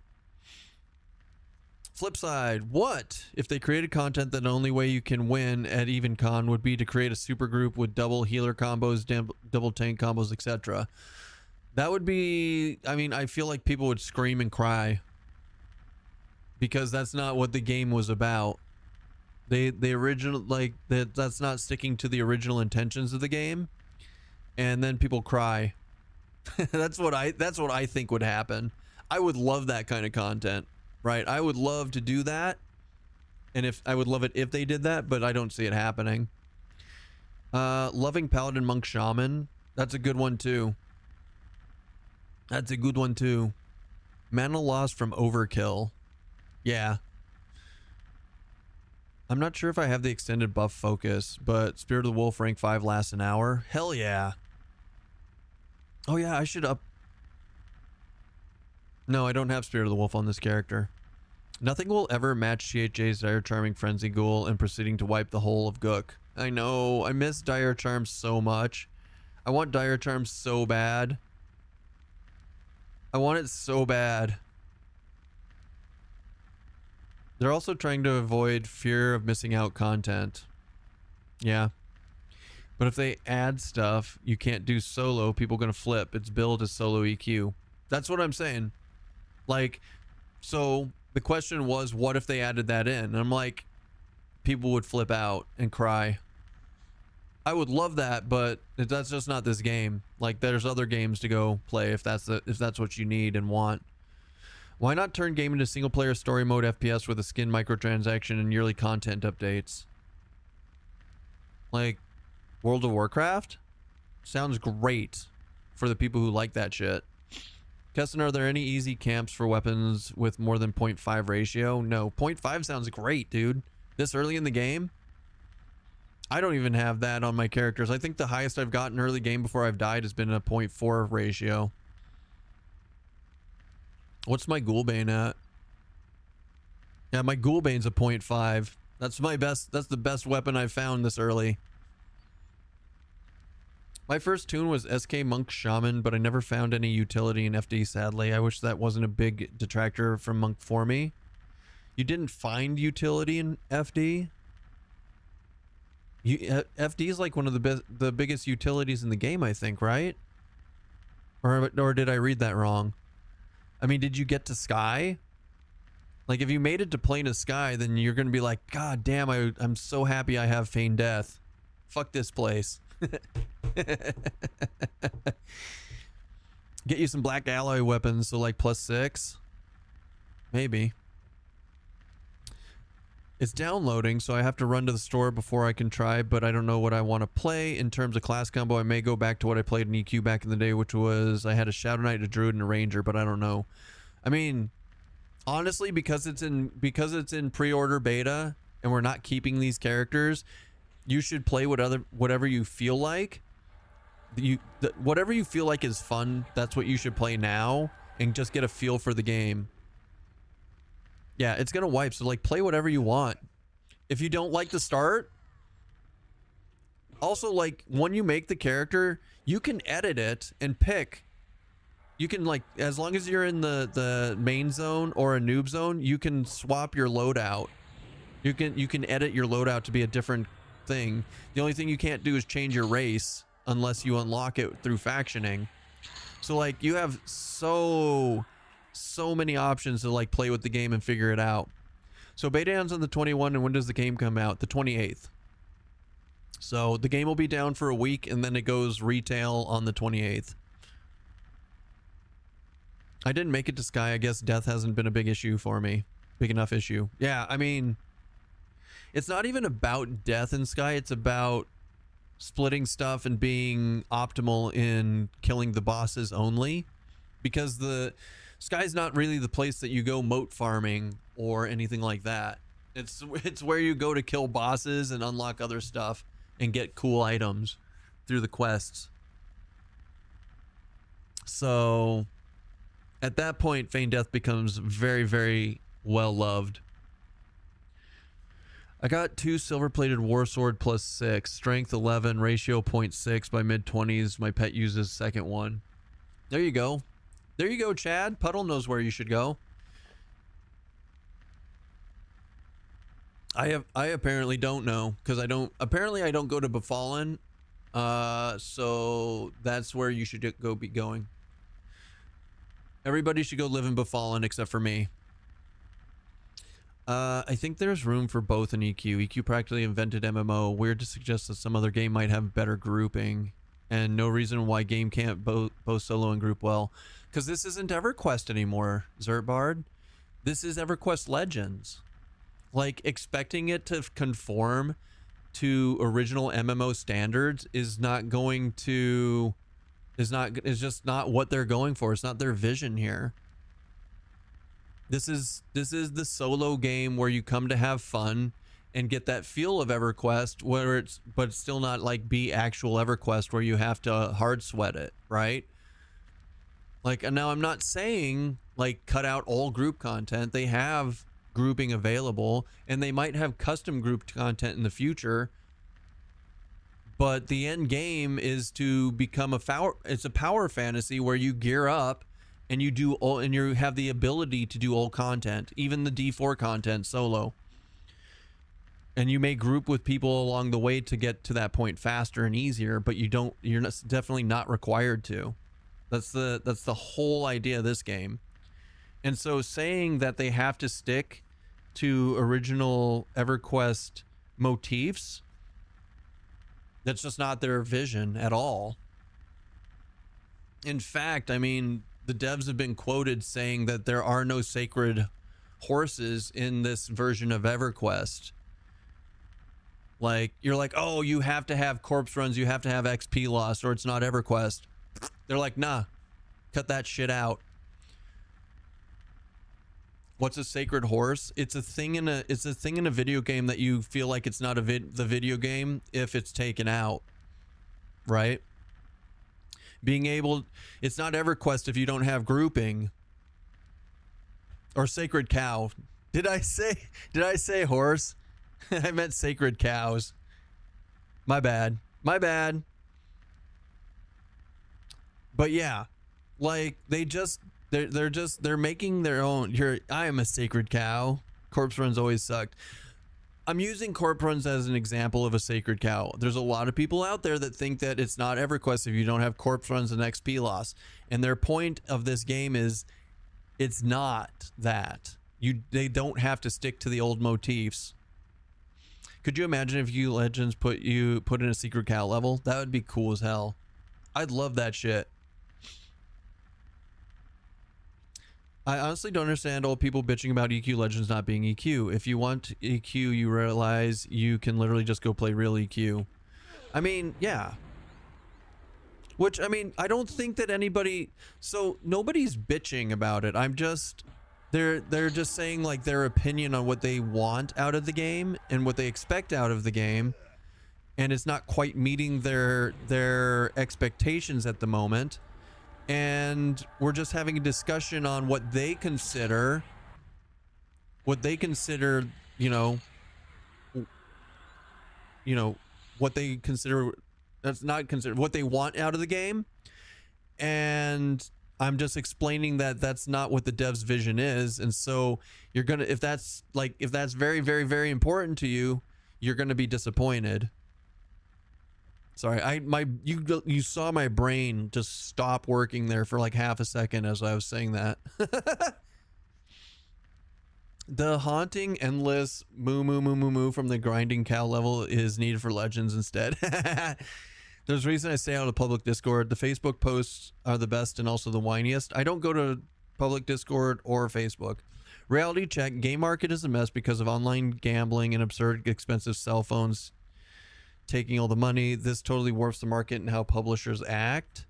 Flip side, what if they created content that the only way you can win at EvenCon would be to create a super group with double healer combos, double tank combos, etc.? That would be, I mean, I feel like people would scream and cry because that's not what the game was about. The original, like, that's not sticking to the original intentions of the game, and then people cry. that's what I think would happen. I would love that kind of content, right? I would love to do that, and if I would love it if they did that, but I don't see it happening. Loving Paladin, Monk, Shaman, that's a good one too. That's a good one too. Mana loss from overkill. Yeah. I'm not sure if I have the extended buff focus, but Spirit of the Wolf rank 5 lasts an hour. Hell yeah. Oh yeah, I should up... No, I don't have Spirit of the Wolf on this character. Nothing will ever match CHJ's Dire Charming Frenzy Ghoul and proceeding to wipe the whole of Gook. I know, I miss Dire Charm so much. I want Dire Charm so bad. I want it so bad. They're also trying to avoid fear of missing out content. Yeah. But if they add stuff, you can't do solo, people gonna flip. It's billed as solo EQ. That's what I'm saying. Like, so the question was, what if they added that in? And I'm like, people would flip out and cry. I would love that, but that's just not this game. Like, there's other games to go play if that's what you need and want. Why not turn game into single player story mode FPS with a skin microtransaction and yearly content updates? Like World of Warcraft? Sounds great for the people who like that shit. Keston, are there any easy camps for weapons with more than 0.5 ratio? No, 0.5 sounds great, dude. This early in the game? I don't even have that on my characters. I think the highest I've gotten early game before I've died has been a 0.4 ratio. What's my Ghoulbane at? Yeah, my Ghoulbane's a 0.5. That's my best. That's the best weapon I've found this early. My first tune was SK Monk Shaman, but I never found any utility in FD, sadly. I wish that wasn't a big detractor from Monk for me. You didn't find utility in FD? FD is like one of the biggest utilities in the game, I think, right? Or did I read that wrong? I mean, did you get to Sky? Like, if you made it to Plane of Sky, then you're going to be like, God damn, I'm so happy I have Feign Death. Fuck this place. Get you some black alloy weapons, so like +6. Maybe. It's downloading, so I have to run to the store before I can try, but I don't know what I want to play. In terms of class combo, I may go back to what I played in EQ back in the day, which was I had a Shadow Knight, a Druid, and a Ranger, but I don't know. I mean, honestly, because it's in pre-order beta and we're not keeping these characters, you should play whatever you feel like. Whatever you feel like is fun, that's what you should play now and just get a feel for the game. Yeah, it's gonna wipe, so like play whatever you want. If you don't like the start, also like when you make the character, you can edit it and pick. You can like, as long as you're in the main zone or a noob zone, you can swap your loadout. You can edit your loadout to be a different thing. The only thing you can't do is change your race unless you unlock it through factioning. So like you have so many options to like play with the game and figure it out. So beta ends on the 21, and when does the game come out? The 28th. So the game will be down for a week and then it goes retail on the 28th. I didn't make it to Sky. I guess death hasn't been a big issue for me. Big enough issue. Yeah, I mean, it's not even about death in Sky. It's about splitting stuff and being optimal in killing the bosses only. Because the Sky's not really the place that you go moat farming or anything like that. It's where you go to kill bosses and unlock other stuff and get cool items through the quests. So at that point, Feign Death becomes very, very well loved. I got 2 silver-plated war sword +6, strength 11, ratio 0.6 by mid-20s. My pet uses second one. There you go. There you go, Chad. Puddle knows where you should go. I apparently don't know, because I don't go to Befallen. So that's where you should be going. Everybody should go live in Befallen except for me. I think there's room for both in EQ. EQ practically invented MMO. Weird to suggest that some other game might have better grouping. And no reason why game can't both solo and group well. Because this isn't EverQuest anymore, Zertbard. This is EverQuest Legends. Like, expecting it to conform to original MMO standards is not going to... is just not what they're going for. It's not their vision here. This is the solo game where you come to have fun and get that feel of EverQuest, but it's still not like be actual EverQuest where you have to hard sweat it, right? Like, and now I'm not saying like cut out all group content. They have grouping available, and they might have custom grouped content in the future. But the end game is to become it's a power fantasy where you gear up and you do all, and you have the ability to do all content, even the D4 content solo. And you may group with people along the way to get to that point faster and easier, but you're definitely not required to. That's the whole idea of this game. And so saying that they have to stick to original EverQuest motifs, that's just not their vision at all. In fact, I mean, the devs have been quoted saying that there are no sacred horses in this version of EverQuest. Like, you're like, oh, you have to have corpse runs, you have to have XP loss, or it's not EverQuest. They're like, nah, cut that shit out. What's a sacred horse? It's a thing in a video game that you feel like it's not the video game if it's taken out, right? It's not EverQuest if you don't have grouping. Or sacred cow. Did I say horse? I meant sacred cows. My bad. My bad. But yeah, like they're making their own. I am a sacred cow. Corpse runs always sucked. I'm using corp runs as an example of a sacred cow. There's a lot of people out there that think that it's not EverQuest if you don't have corpse runs and XP loss. And their point of this game is it's not that. They don't have to stick to the old motifs. Could you imagine if EQ Legends put in a secret cow level? That would be cool as hell. I'd love that shit. I honestly don't understand all people bitching about EQ Legends not being EQ. If you want EQ, you realize you can literally just go play real EQ. I mean, yeah. Which, I mean, I don't think that anybody... So, nobody's bitching about it. I'm just... They're just saying, like, their opinion on what they want out of the game and what they expect out of the game. And it's not quite meeting their expectations at the moment. And we're just having a discussion on what they consider, you know, what they consider, that's not considered, what they want out of the game. And I'm just explaining that that's not what the dev's vision is. And so you're going to, if that's very, very, very important to you, you're going to be disappointed. Sorry, you saw my brain just stop working there for like half a second as I was saying that. The haunting endless moo from the grinding cow level is needed for Legends instead. There's a reason I stay out of public Discord. The Facebook posts are the best and also the whiniest. I don't go to public Discord or Facebook. Reality check. Game market is a mess because of online gambling and absurd expensive cell phones taking all the money. This totally warps the market and how publishers act.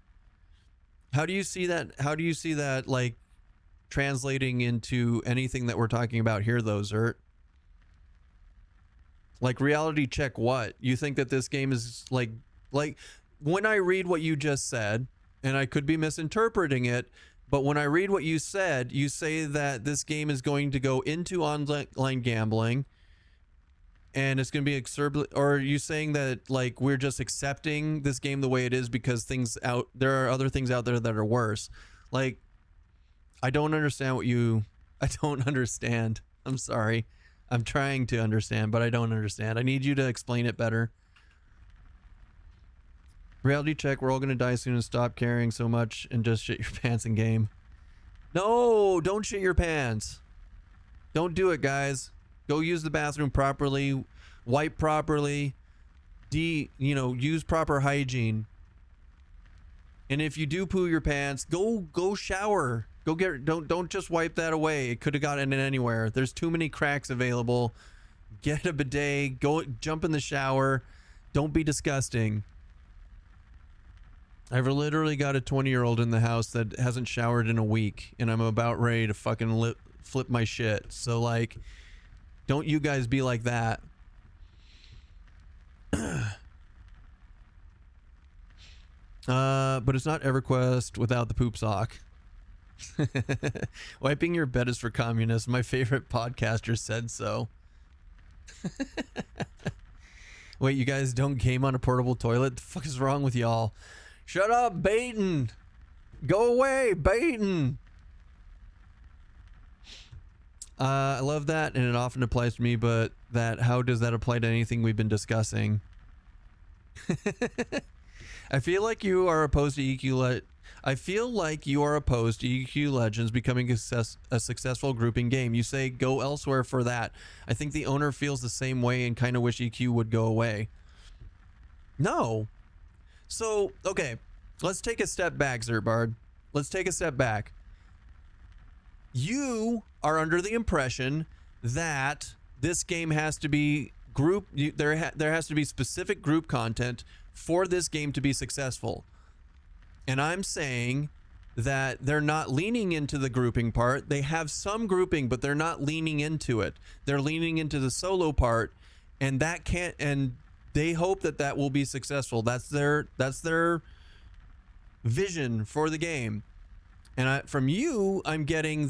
How do you see that? How do you see that like translating into anything that we're talking about here though, Zert? Like reality check what? You think that this game is like when I read what you just said, and I could be misinterpreting it, but when I read what you said, you say that this game is going to go into online gambling and it's going to be exorbitant, or are you saying that like we're just accepting this game the way it is because there are other things out there that are worse? Like, I don't understand I don't understand. I'm sorry. I'm trying to understand, but I don't understand. I need you to explain it better. Reality check, we're all going to die soon and stop caring so much and just shit your pants in game. No, don't shit your pants. Don't do it, guys. Go use the bathroom properly, wipe properly, use proper hygiene. And if you do poo your pants, go shower. Don't just wipe that away. It could have gotten in anywhere. There's too many cracks available. Get a bidet, go jump in the shower. Don't be disgusting. I've literally got a 20-year-old in the house that hasn't showered in a week, and I'm about ready to fucking flip my shit. So like, don't you guys be like that. But it's not EverQuest without the poop sock. Wiping your bed is for communists. My favorite podcaster said so. Wait, you guys don't game on a portable toilet? The fuck is wrong with y'all? Shut up, Baton. Go away, Baton. I love that, and it often applies to me, but how does that apply to anything we've been discussing? I feel like you are opposed to EQ Legends becoming a successful grouping game. You say go elsewhere for that. I think the owner feels the same way and kind of wish EQ would go away. No. So, okay, let's take a step back, Zerbard. Let's take a step back. You are under the impression that this game has to be there has to be specific group content for this game to be successful. And I'm saying that they're not leaning into the grouping part. They have some grouping, but they're not leaning into it. They're leaning into the solo part, and they hope that will be successful. That's their vision for the game. And from you, I'm getting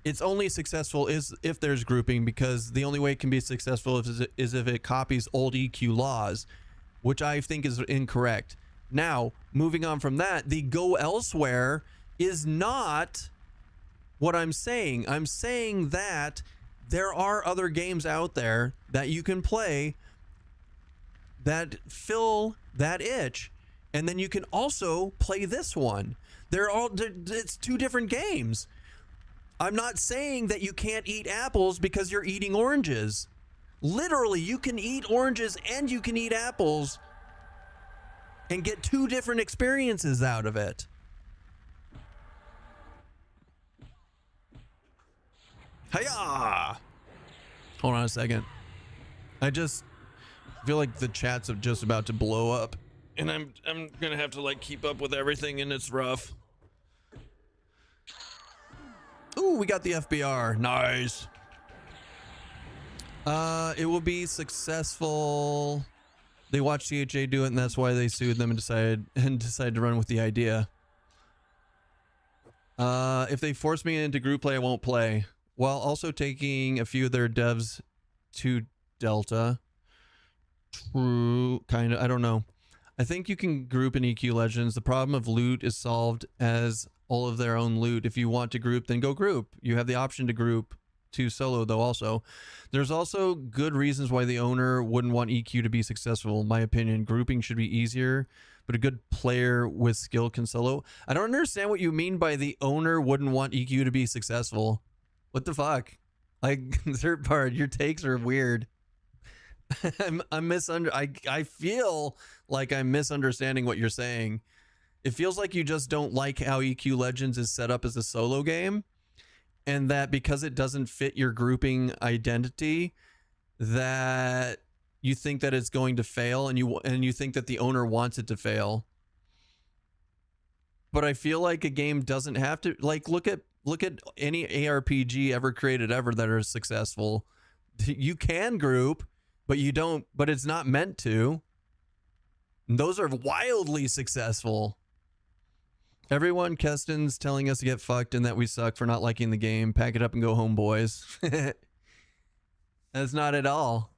It's only successful if there's grouping, because the only way it can be successful is if it copies old EQ laws, which I think is incorrect. Now, moving on from that, the go elsewhere is not what I'm saying. I'm saying that there are other games out there that you can play that fill that itch, and then you can also play this one. It's two different games. I'm not saying that you can't eat apples because you're eating oranges. Literally, you can eat oranges and you can eat apples and get two different experiences out of it. Hiya! Hold on a second. I just feel like the chat's just about to blow up, and I'm gonna have to like keep up with everything, and it's rough. Ooh, we got the FBR. Nice. It will be successful. They watched CHA do it, and that's why they sued them and decided to run with the idea. If they force me into group play, I won't play. While also taking a few of their devs to Delta. True, kind of. I don't know. I think you can group in EQ Legends. The problem of loot is solved as all of their own loot. If you want to group, then go group. You have the option to group to solo, though. Also, there's also good reasons why the owner wouldn't want EQ to be successful. In my opinion, grouping should be easier, but a good player with skill can solo. I don't understand what you mean by the owner wouldn't want EQ to be successful. What the fuck? Like, third part, your takes are weird. I feel like I'm misunderstanding what you're saying. It feels like you just don't like how EQ Legends is set up as a solo game, and that because it doesn't fit your grouping identity, that you think that it's going to fail, and you think that the owner wants it to fail. But I feel like a game doesn't have to, like, look at any ARPG ever created ever that are successful. You can group, but you don't, but it's not meant to. And those are wildly successful. Everyone, Keston's telling us to get fucked and that we suck for not liking the game. Pack it up and go home, boys. That's not at all.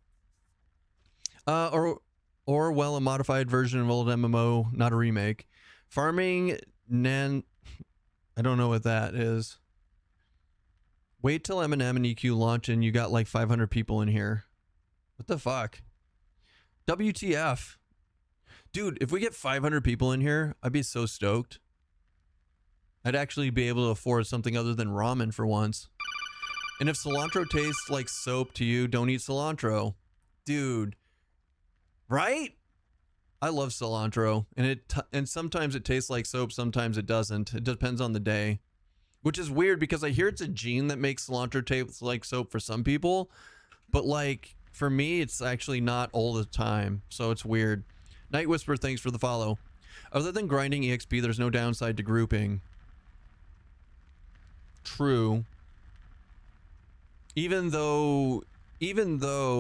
Or well, a modified version of old MMO, not a remake. Farming I don't know what that is. Wait till Eminem and EQ launch and you got like 500 people in here. What the fuck? WTF? Dude, if we get 500 people in here, I'd be so stoked. I'd actually be able to afford something other than ramen for once. And if cilantro tastes like soap to you, don't eat cilantro. Dude. Right? I love cilantro, and sometimes it tastes like soap, sometimes it doesn't. It depends on the day, which is weird because I hear it's a gene that makes cilantro taste like soap for some people, but like for me, it's actually not all the time, so it's weird. Night Whisper, thanks for the follow. Other than grinding EXP, there's no downside to grouping. True. Even though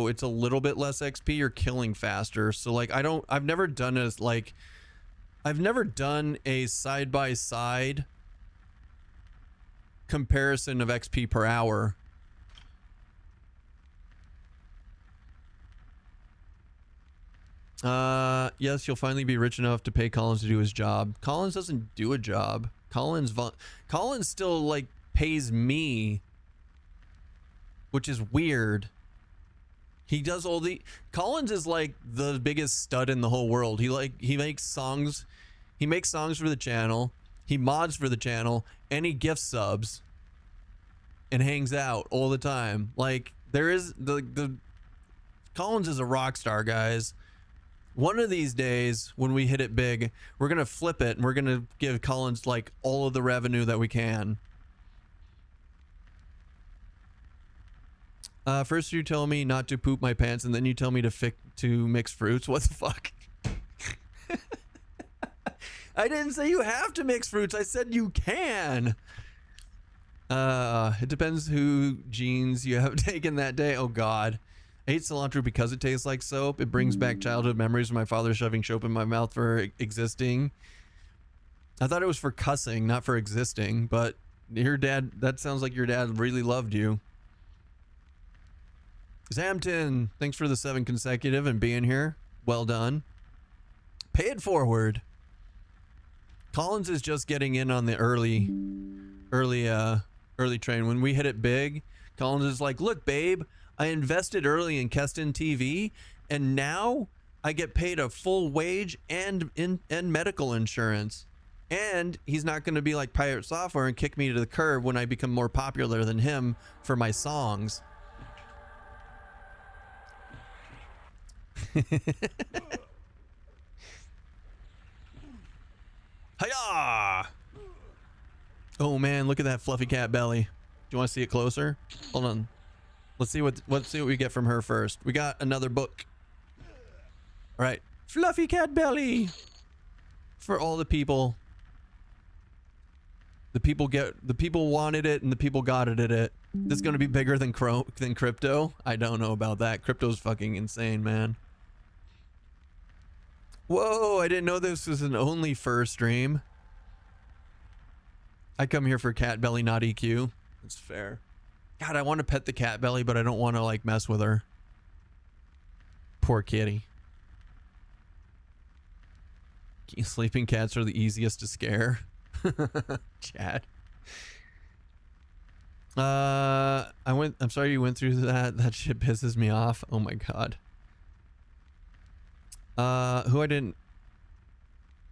it's a little bit less XP, you're killing faster. So like I've never done a side-by-side comparison of XP per hour. Yes, you'll finally be rich enough to pay Collins to do his job. Collins doesn't do a job. Collins still like pays me, which is weird. He does all the... Collins is like the biggest stud in the whole world. He makes songs. He makes songs for the channel. He mods for the channel. And he gift subs. And hangs out all the time. Like, there is... the Collins is a rock star, guys. One of these days, when we hit it big, we're going to flip it. And we're going to give Collins, like, all of the revenue that we can. First you tell me not to poop my pants, and then you tell me to mix fruits. What the fuck? I didn't say you have to mix fruits. I said you can. It depends who genes you have taken that day. Oh God. I hate cilantro because it tastes like soap. It brings back childhood memories of my father shoving soap in my mouth for existing. I thought it was for cussing, not for existing, but Your dad, that sounds like your dad really loved you. Zamton, thanks for the 7 consecutive and being here. Well done. Pay it forward. Collins is just getting in on the early train. When we hit it big, Collins is like, look, babe, I invested early in Keston TV, and now I get paid a full wage and medical insurance. And he's not going to be like Pirate Software and kick me to the curb when I become more popular than him for my songs. Hiya! Oh man, look at that fluffy cat belly. Do you want to see it closer? Hold on. Let's see what we get from her first. We got another book. All right, fluffy cat belly for all the people. The people wanted it, and the people got it at it. This is gonna be bigger than crypto. I don't know about that. Crypto's fucking insane, man. Whoa! I didn't know this was an only fur stream. I come here for cat belly, not EQ. That's fair. God, I want to pet the cat belly, but I don't want to like mess with her. Poor kitty. Sleeping cats are the easiest to scare. Chad. I'm sorry you went through that. That shit pisses me off. Oh my god. Who I didn't.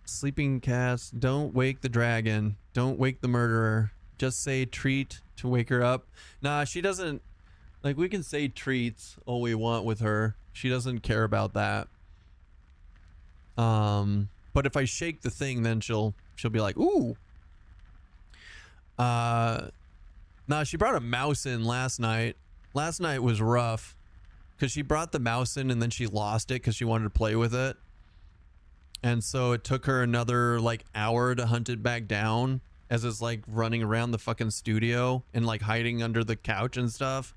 Sleeping cats, don't wake the dragon. Don't wake the murderer. Just say treat to wake her up. Nah, she doesn't. Like, we can say treats all we want with her. She doesn't care about that. But if I shake the thing, then she'll be like, ooh. Nah, she brought a mouse in last night. Last night was rough because she brought the mouse in and then she lost it because she wanted to play with it. And so it took her another like hour to hunt it back down as it's like running around the fucking studio and like hiding under the couch and stuff.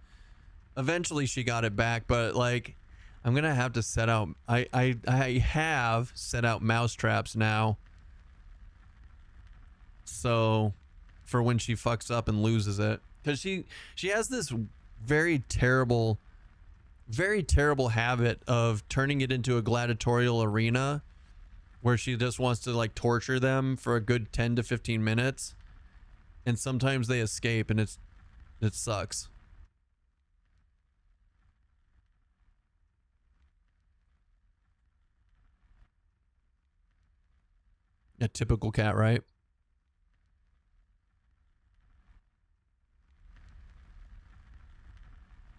Eventually she got it back, but like I'm gonna have to set out. I have set out mouse traps now. So for when she fucks up and loses it, because she has this very terrible habit of turning it into a gladiatorial arena where she just wants to like torture them for a good 10 to 15 minutes, and sometimes they escape and it sucks. A typical cat, right?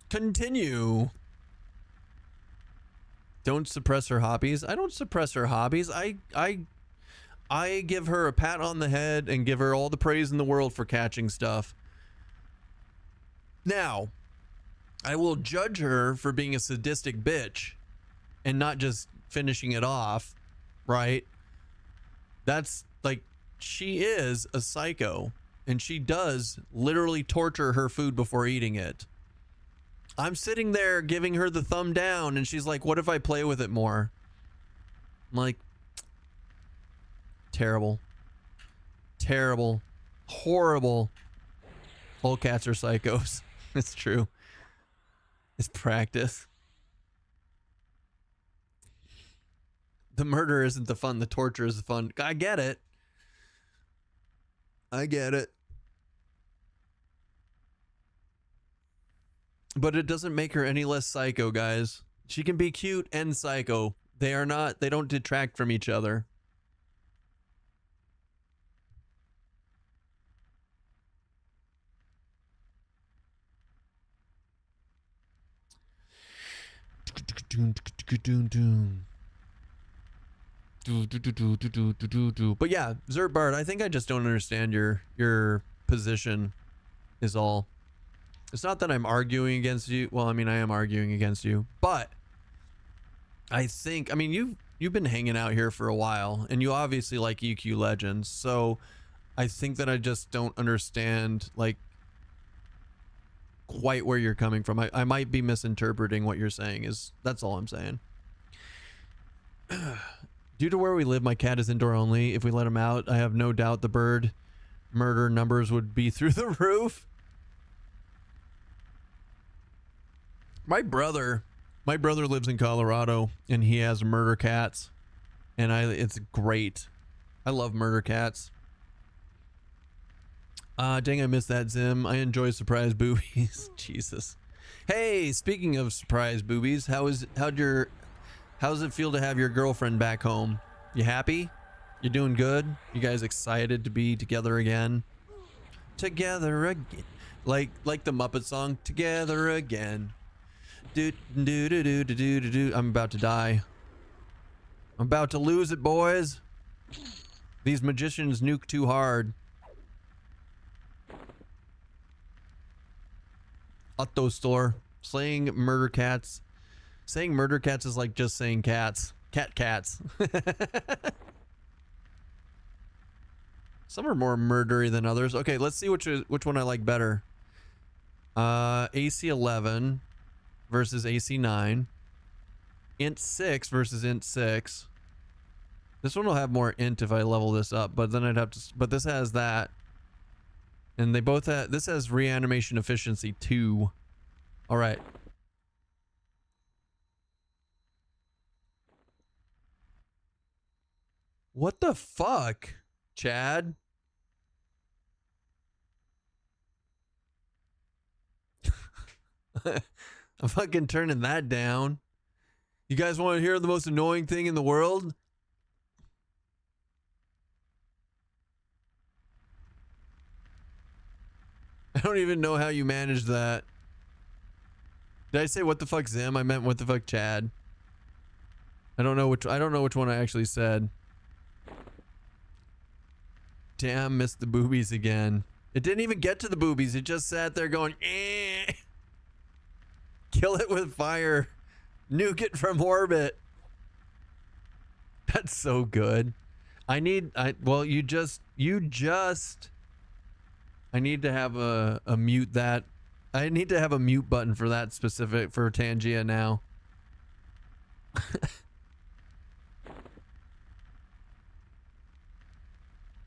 Continue. Don't suppress her hobbies. I don't suppress her hobbies. I give her a pat on the head and give her all the praise in the world for catching stuff. Now, I will judge her for being a sadistic bitch and not just finishing it off, right? That's like, she is a psycho and she does literally torture her food before eating it. I'm sitting there giving her the thumb down and she's like, what if I play with it more? I'm like, terrible. Terrible. Horrible. All cats are psychos. It's true. It's practice. The murder isn't the fun. The torture is the fun. I get it. I get it. But it doesn't make her any less psycho, guys. She can be cute and psycho. They don't detract from each other. But yeah, Zerbard, I think I just don't understand your position is all. It's not that I'm arguing against you. Well, I mean, I am arguing against you, but I think, I mean, you've been hanging out here for a while and you obviously like EQ Legends. So I think that I just don't understand like quite where you're coming from. I might be misinterpreting what you're saying. That's all I'm saying. Due to where we live, my cat is indoor only. If we let him out, I have no doubt the bird murder numbers would be through the roof. My brother lives in Colorado and he has murder cats, and it's great. I love murder cats. Dang, I missed that, Zim. I enjoy surprise boobies. Jesus. Hey, speaking of surprise boobies, how's it feel to have your girlfriend back home? You happy? You doing good? You guys excited to be together again? Together again. Like the Muppet song, Together Again. Do do do do do do do. I'm about to die. I'm about to lose it, boys. These magicians nuke too hard. Otto store. Saying murder cats. Saying murder cats is like just saying cats. Cats. Some are more murdery than others. Okay, let's see which one I like better. AC 11 versus AC 9. Int 6 versus Int 6. This one will have more int if I level this up, but then I'd have to, but this has that. And they both have, this has reanimation efficiency 2. All right. What the fuck, Chad? I'm fucking turning that down. You guys want to hear the most annoying thing in the world? I don't even know how you managed that. Did I say what the fuck Zim? I meant what the fuck Chad. I don't know which one I actually said. Damn, missed the boobies again. It didn't even get to the boobies. It just sat there going, eh. Kill it with fire. Nuke it from orbit. That's so good. I need to have a mute that. I need to have a mute button for that specific, for Tangia now.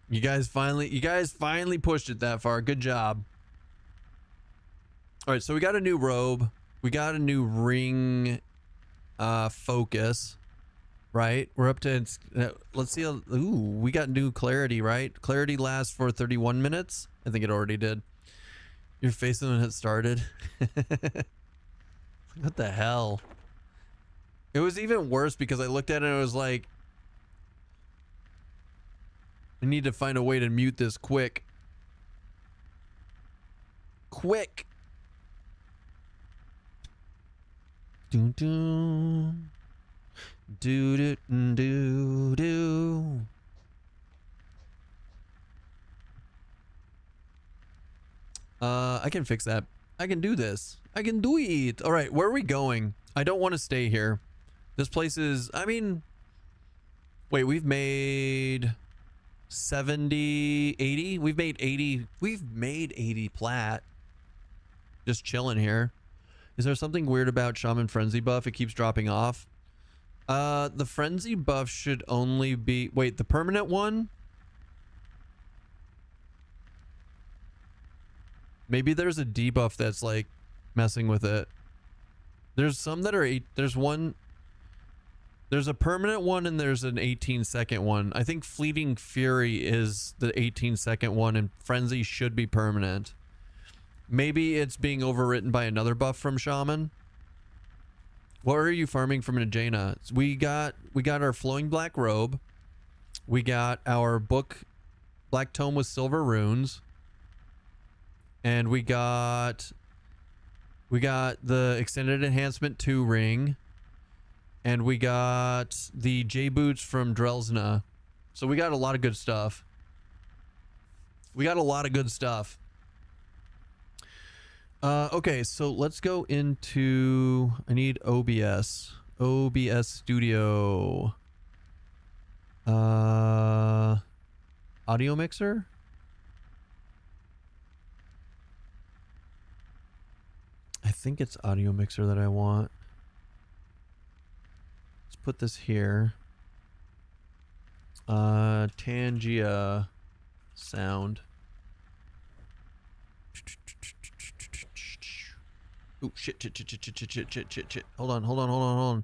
You guys finally pushed it that far. Good job. All right, so we got a new robe. We got a new ring focus, right? We're up to, let's see. Ooh, we got new clarity, right? Clarity lasts for 31 minutes. I think it already did. Your face when it started. What the hell? It was even worse because I looked at it and it was like, I need to find a way to mute this quick. Quick. Do do do do do do. I can fix that. I can do this. I can do it. All right, where are we going? I don't want to stay here. This place is, I mean, wait, we've made 70, 80? We've made 80 plat. Just chilling here. Is there something weird about Shaman Frenzy buff? It keeps dropping off. The Frenzy buff should only be, wait, the permanent one? Maybe there's a debuff that's like messing with it. There's some that are there's a permanent one and there's an 18-second one. I think Fleeting Fury is the 18-second one and Frenzy should be permanent. Maybe it's being overwritten by another buff from Shaman. What are you farming from Najena? We got our Flowing Black Robe. We got our book Black Tome with Silver Runes. And we got the Extended Enhancement 2 ring. And we got the J boots from Drelsna. So we got a lot of good stuff. Okay, so let's go into, I need OBS Studio. Audio mixer? I think it's audio mixer that I want. Let's put this here. Tangia sound. Ooh, shit. Hold on.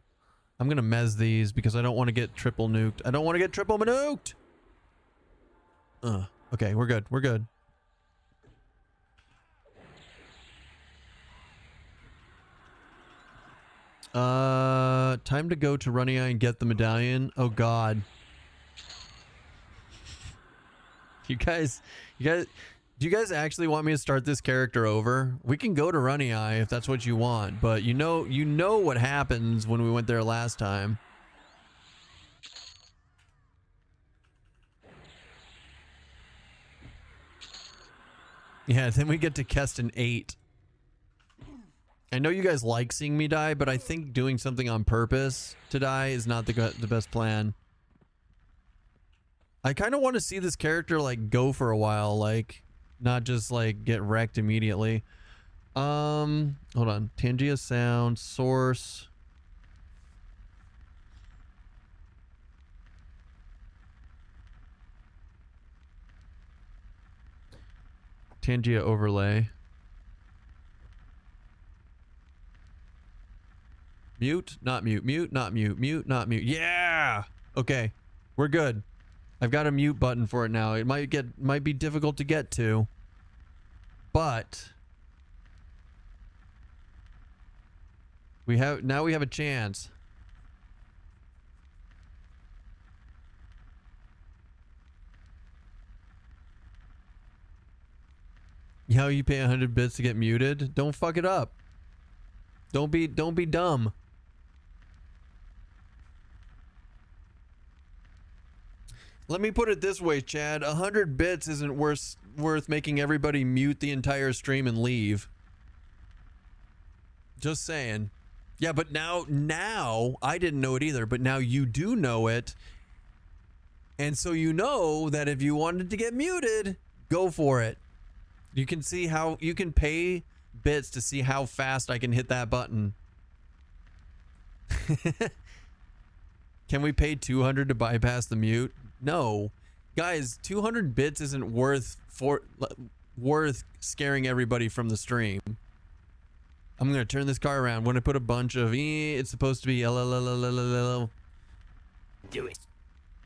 I'm gonna mez these because I don't want to get triple nuked. I don't want to get triple nuked. Okay, we're good. We're good. Time to go to Runny Eye and get the medallion. Oh God. You guys, do you guys actually want me to start this character over? We can go to Runny Eye if that's what you want, but you know what happens when we went there last time. Yeah, then we get to Keston 8. I know you guys like seeing me die, but I think doing something on purpose to die is not the best plan. I kind of want to see this character like go for a while, like not just like get wrecked immediately. Hold on. Tangia sound source. Tangia overlay. Mute, not mute, mute, not mute, mute, not mute. Yeah. Okay. We're good. I've got a mute button for it now. It might be difficult to get to, but we have a chance. You know, you pay 100 bits to get muted. Don't fuck it up. Don't be dumb. Let me put it this way, Chad. 100 bits isn't worth making everybody mute the entire stream and leave. Just saying. Yeah, but now I didn't know it either, but now you do know it. And so you know that if you wanted to get muted, go for it. You can see how you can pay bits to see how fast I can hit that button. Can we pay 200 to bypass the mute? No. Guys, 200 bits isn't worth scaring everybody from the stream. I'm going to turn this car around. When I put a bunch of it's supposed to be LOL. Do it.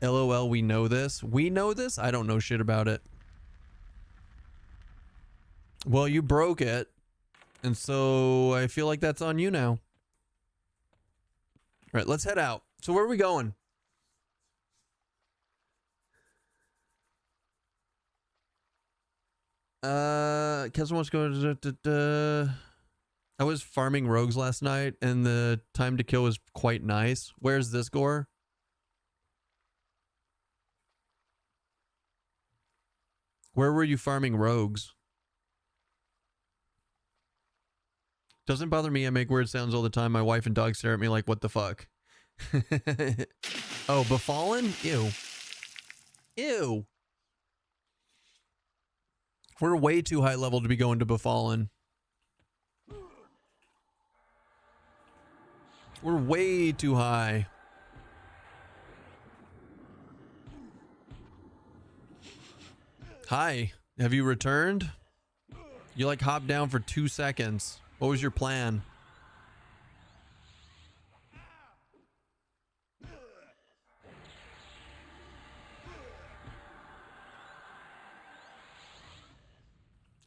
LOL, we know this. We know this? I don't know shit about it. Well, you broke it. And so I feel like that's on you now. All right, let's head out. So where are we going? Kevin wants to go. I was farming rogues last night, and the time to kill was quite nice. Where's this gore? Where were you farming rogues? Doesn't bother me. I make weird sounds all the time. My wife and dog stare at me like, what the fuck? Oh, Befallen? Ew. Ew. We're way too high level to be going to Befallen. We're way too high. Hi. Have you returned? You like hopped down for 2 seconds. What was your plan?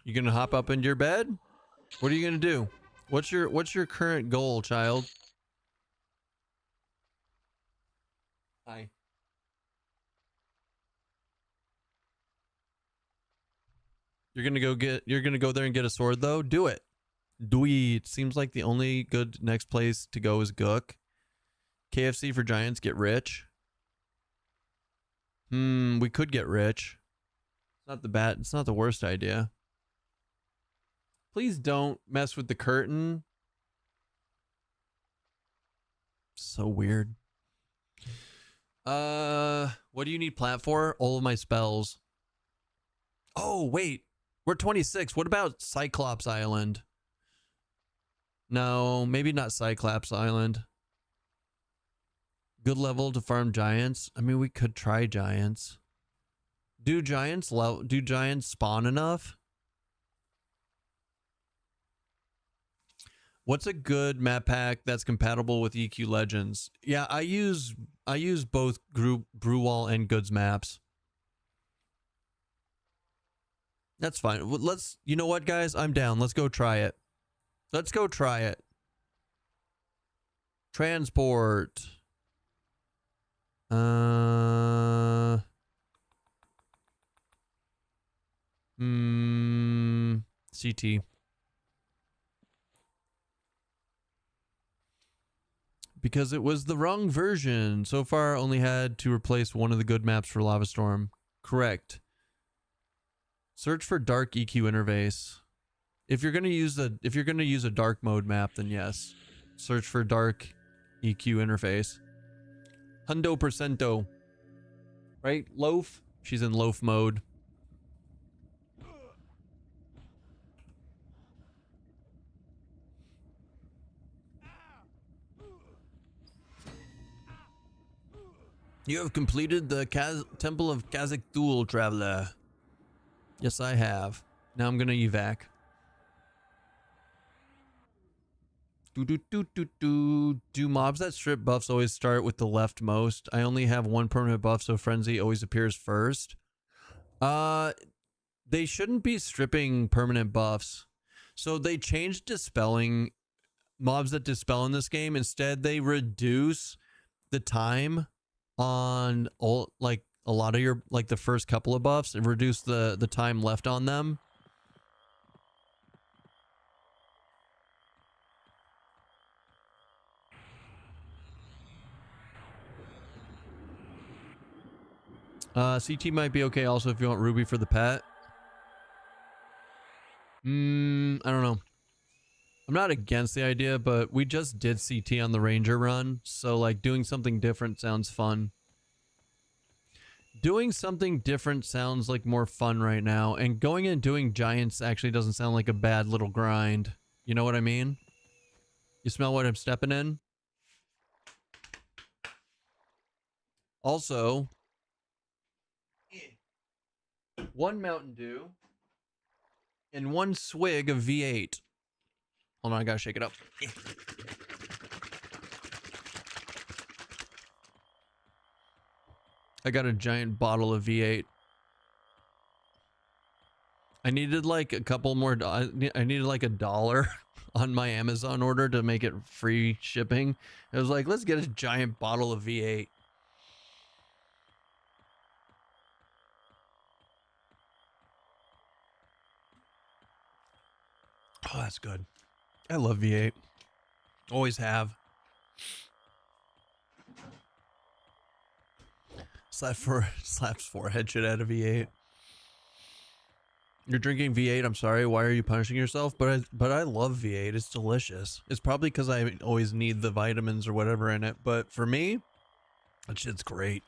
You gonna hop up into your bed? What are you gonna do? What's your current goal, child? Hi. You're gonna go there and get a sword though? Do it. Do it. Seems like the only good next place to go is Gook. KFC for Giants, get rich. We could get rich. It's not the worst idea. Please don't mess with the curtain. So weird. What do you need plat for? All of my spells. Oh, wait. We're 26. What about Cyclops Island? No, maybe not Cyclops Island. Good level to farm giants. I mean, we could try giants. Do giants spawn enough? What's a good map pack that's compatible with EQ Legends? Yeah, I use both group Brewwall and Goods maps. That's fine. Let's, you know what, guys? I'm down. Let's go try it. Let's go try it. Transport. CT. Because it was the wrong version. So far, only had to replace one of the good maps for Lava Storm. Correct. Search for dark EQ interface. If you're gonna use a dark mode map, then yes. Search for dark EQ interface. Hundo percento. Right? Loaf? She's in loaf mode. You have completed the Temple of Kazakh Thul, Traveler. Yes, I have. Now I'm gonna evac. Do mobs that strip buffs always start with the leftmost? I only have one permanent buff, so Frenzy always appears first. They shouldn't be stripping permanent buffs. So they changed dispelling mobs that dispel in this game. Instead, they reduce the time on all, like a lot of your, like the first couple of buffs, and reduce the time left on them. CT might be okay also if you want Ruby for the pet. I don't know. I'm not against the idea, but we just did CT on the Ranger run, so like doing something different sounds fun. Doing something different sounds like more fun right now, and going and doing Giants actually doesn't sound like a bad little grind. You know what I mean? You smell what I'm stepping in? Also, one Mountain Dew and one swig of V8. Hold on, I gotta shake it up. I got a giant bottle of V8. I needed like a couple more. I needed like $1 on my Amazon order to make it free shipping. It was like, let's get a giant bottle of V8. Oh, that's good. I love V8. Always have. Slaps forehead shit out of V8. You're drinking V8. I'm sorry. Why are you punishing yourself? But I love V8. It's delicious. It's probably because I always need the vitamins or whatever in it. But for me, that shit's great.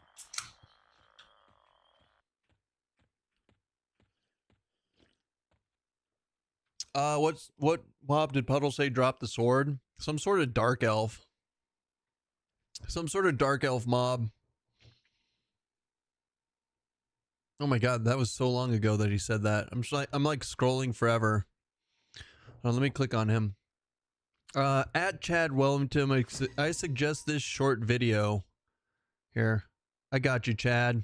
What mob did Puddle say dropped the sword? Some sort of dark elf. Some sort of dark elf mob. Oh my god, that was so long ago that he said that. I'm like scrolling forever. Let me click on him. At Chad Wellington, I suggest this short video. Here, I got you, Chad.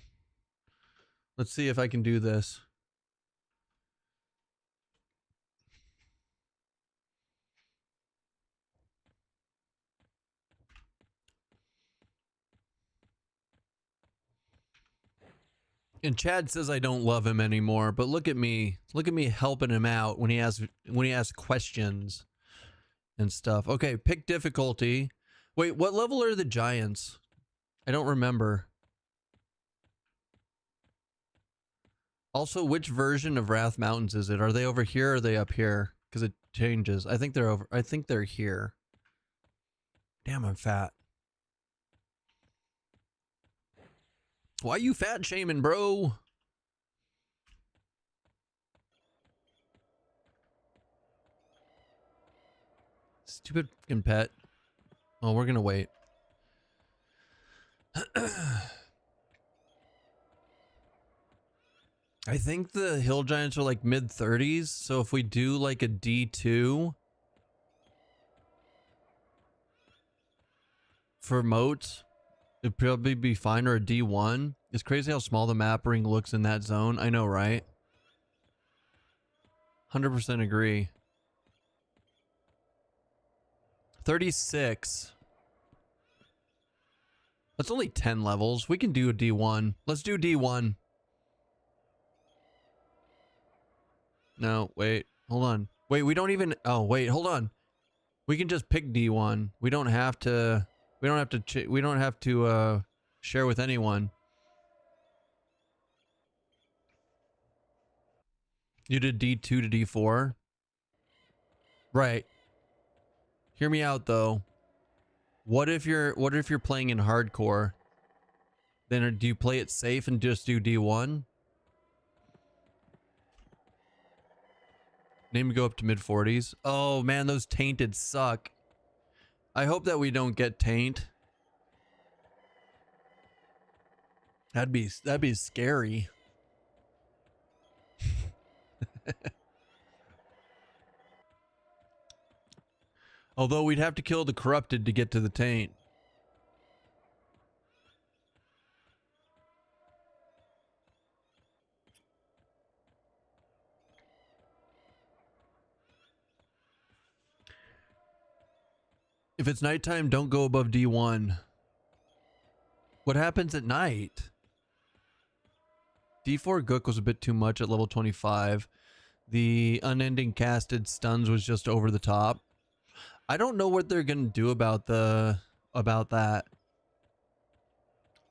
Let's see if I can do this. And Chad says I don't love him anymore, but look at me helping him out when he asks questions and stuff. Okay, pick difficulty. Wait, what level are the giants? I don't remember. Also, which version of Wrath Mountains is it? Are they over here or are they up here? Because it changes. I think they're here. Damn, I'm fat. Why you fat shaming, bro? Stupid fucking pet. Oh, we're gonna wait. I think the hill giants are like mid-30s, so if we do like a D2, for moats, it'd probably be fine, or a D1. It's crazy how small the map ring looks in that zone. I know, right? 100% agree. 36. That's only 10 levels. We can do a D1. Let's do D1. No, wait. Hold on. Wait, we don't even... Oh, wait, hold on. We can just pick D1. We don't have to... We don't have to share with anyone. You did D2 to D4? Right. Hear me out though. What if you're playing in hardcore? Then do you play it safe and just do D1? Name go up to mid 40s. Oh man, those tainted suck. I hope that we don't get taint. That'd be scary. Although we'd have to kill the corrupted to get to the taint. If it's nighttime, don't go above D1. What happens at night? D4 Gook was a bit too much at level 25. The unending casted stuns was just over the top. I don't know what they're gonna do about that.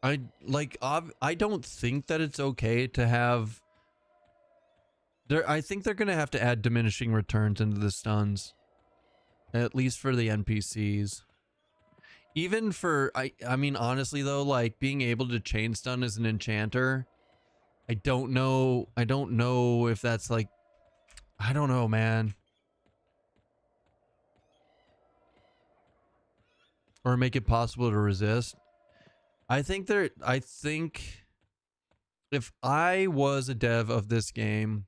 I don't think that it's okay to have. I think they're gonna have to add diminishing returns into the stuns, at least for the NPCs. Even for I mean honestly though, like being able to chain stun as an enchanter, I don't know if that's like, I don't know, man. Or make it possible to resist. I think if I was a dev of this game,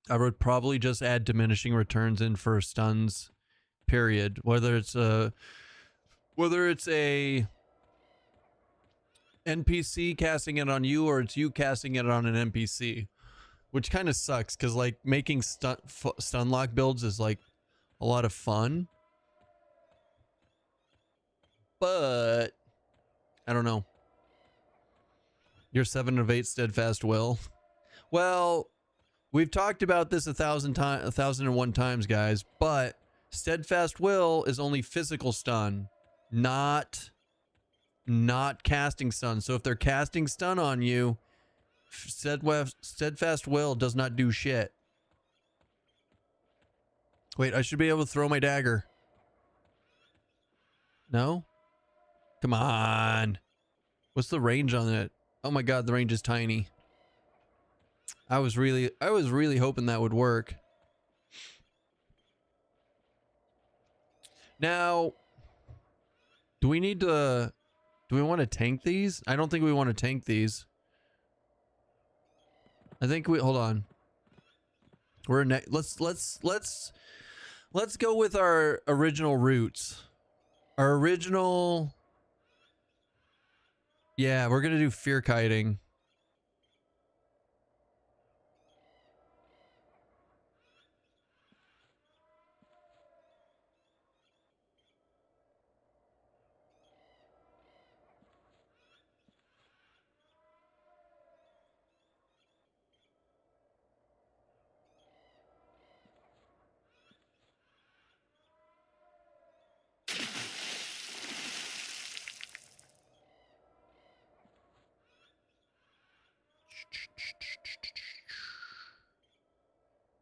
I would probably just add diminishing returns in for stuns, period. Whether it's a NPC casting it on you or it's you casting it on an NPC, which kind of sucks because like making stun lock builds is like a lot of fun. But I don't know. You're 7 of 8 steadfast will. Well, we've talked about this 1,001 times, guys, but steadfast will is only physical stun, not casting stun. So if they're casting stun on you, steadfast will does not do shit. Wait, I should be able to throw my dagger. No? Come on. What's the range on it? Oh my god, the range is tiny. I was really hoping that would work. Now, do we want to tank these? I don't think we want to tank these. I think hold on. Let's go with our original roots. Our original. Yeah, we're gonna do fear kiting.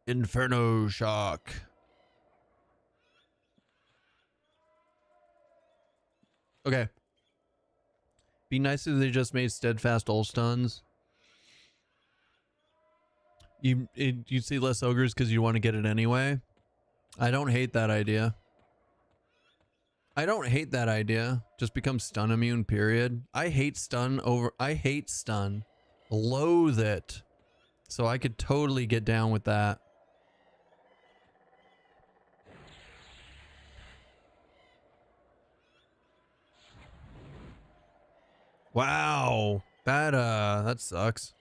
Inferno shock. Okay. Be nice if they just made steadfast all stuns. You see less ogres because you want to get it anyway. I don't hate that idea. Just become stun immune, period. I hate stun. Loathe it. So I could totally get down with that. Wow. That sucks.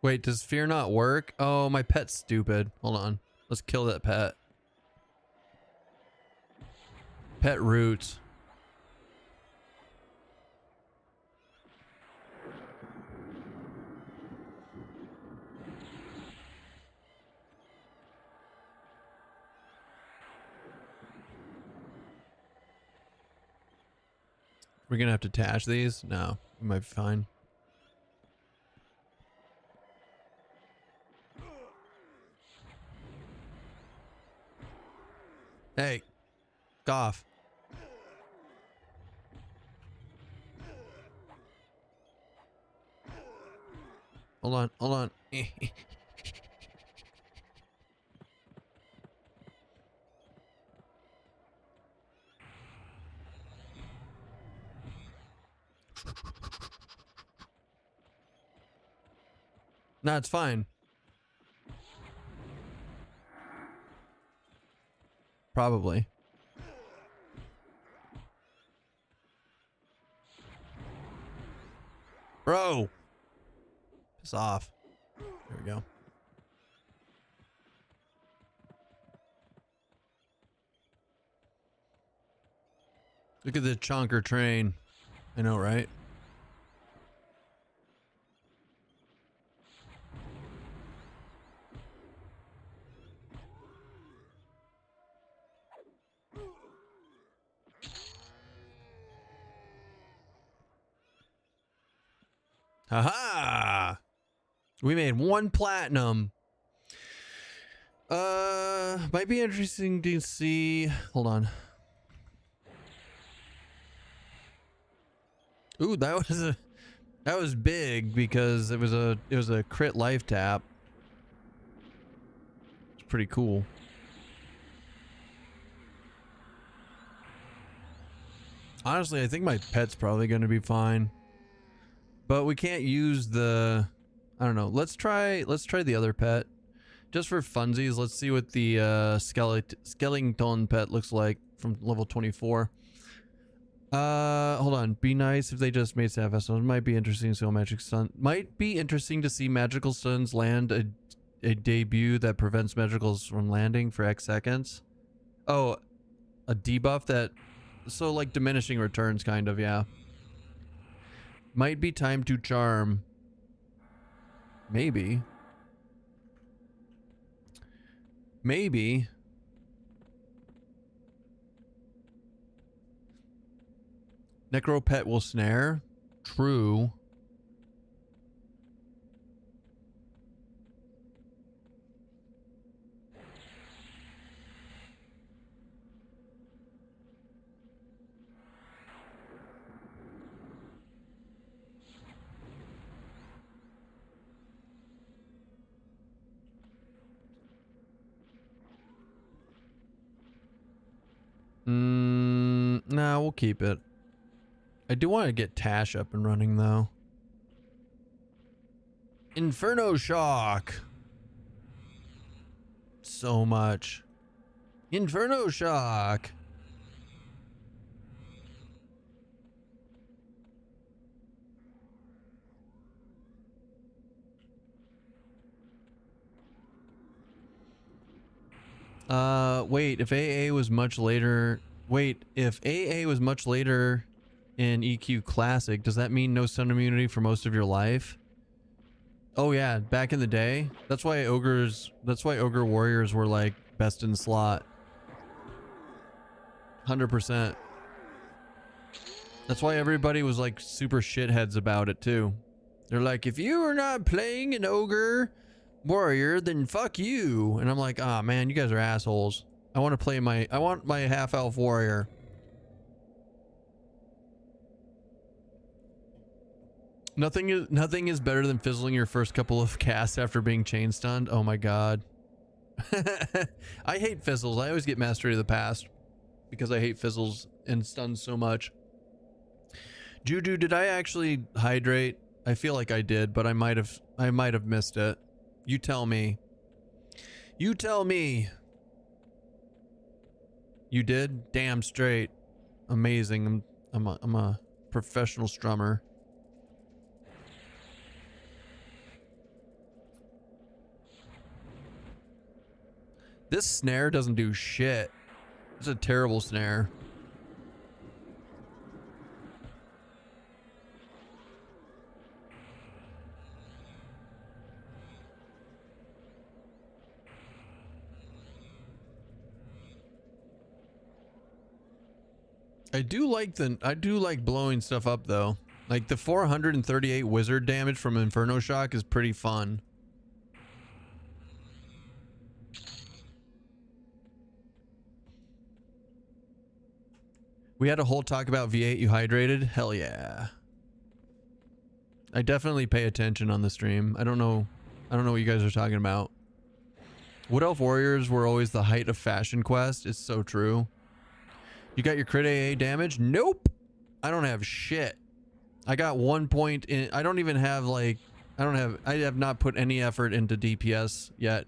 Wait, does fear not work? Oh, my pet's stupid. Hold on. Let's kill that pet. Pet roots. We're gonna have to attach these? No, we might be fine. Hey, cough. Hold on, hold on. No, it's fine. Probably. Bro. Piss off. There we go. Look at the chonker train. I know, right? Haha! We made 1 platinum. Might be interesting to see. Hold on. Ooh, that was big because it was a crit life tap. It's pretty cool. Honestly, I think my pet's probably going to be fine. But we can't use the, I don't know. Let's try the other pet. Just for funsies, let's see what the skeleton pet looks like from level 24. Hold on. Be nice if they just made staff vessels. Might be interesting to see magic sun. Might be interesting to see magical suns land a debut that prevents magicals from landing for X seconds. Oh, a debuff that, so like diminishing returns kind of, yeah. Might be time to charm. Maybe. Maybe. Necro pet will snare. True. Nah, we'll keep it. I do want to get Tash up and running though. Inferno Shock. So much. Inferno Shock. Wait, if AA was much later... Wait, if AA was much later in EQ Classic, does that mean no stun immunity for most of your life? Oh yeah, back in the day. That's why Ogre Warriors were like best in slot. 100%. That's why everybody was like super shitheads about it too. They're like, if you are not playing an Ogre Warrior, then fuck you. And I'm like, ah, man, you guys are assholes. I want to play I want my half-elf warrior. Nothing is better than fizzling your first couple of casts after being chain stunned. Oh my god. I hate fizzles. I always get mastery of the past because I hate fizzles and stuns so much. Juju, did I actually hydrate? I feel like I did, but I might have missed it. You tell me. You tell me. You did? Damn straight. Amazing. I'm a professional strummer. This snare doesn't do shit. It's a terrible snare. I do like blowing stuff up though. Like the 438 wizard damage from Inferno Shock is pretty fun. We had a whole talk about V8. You hydrated? Hell yeah. I definitely pay attention on the stream. I don't know what you guys are talking about. Wood Elf Warriors were always the height of Fashion Quest. It's so true. You got your crit AA damage? Nope. I don't have shit. I got 1 point in. I don't even have like, I have not put any effort into DPS yet.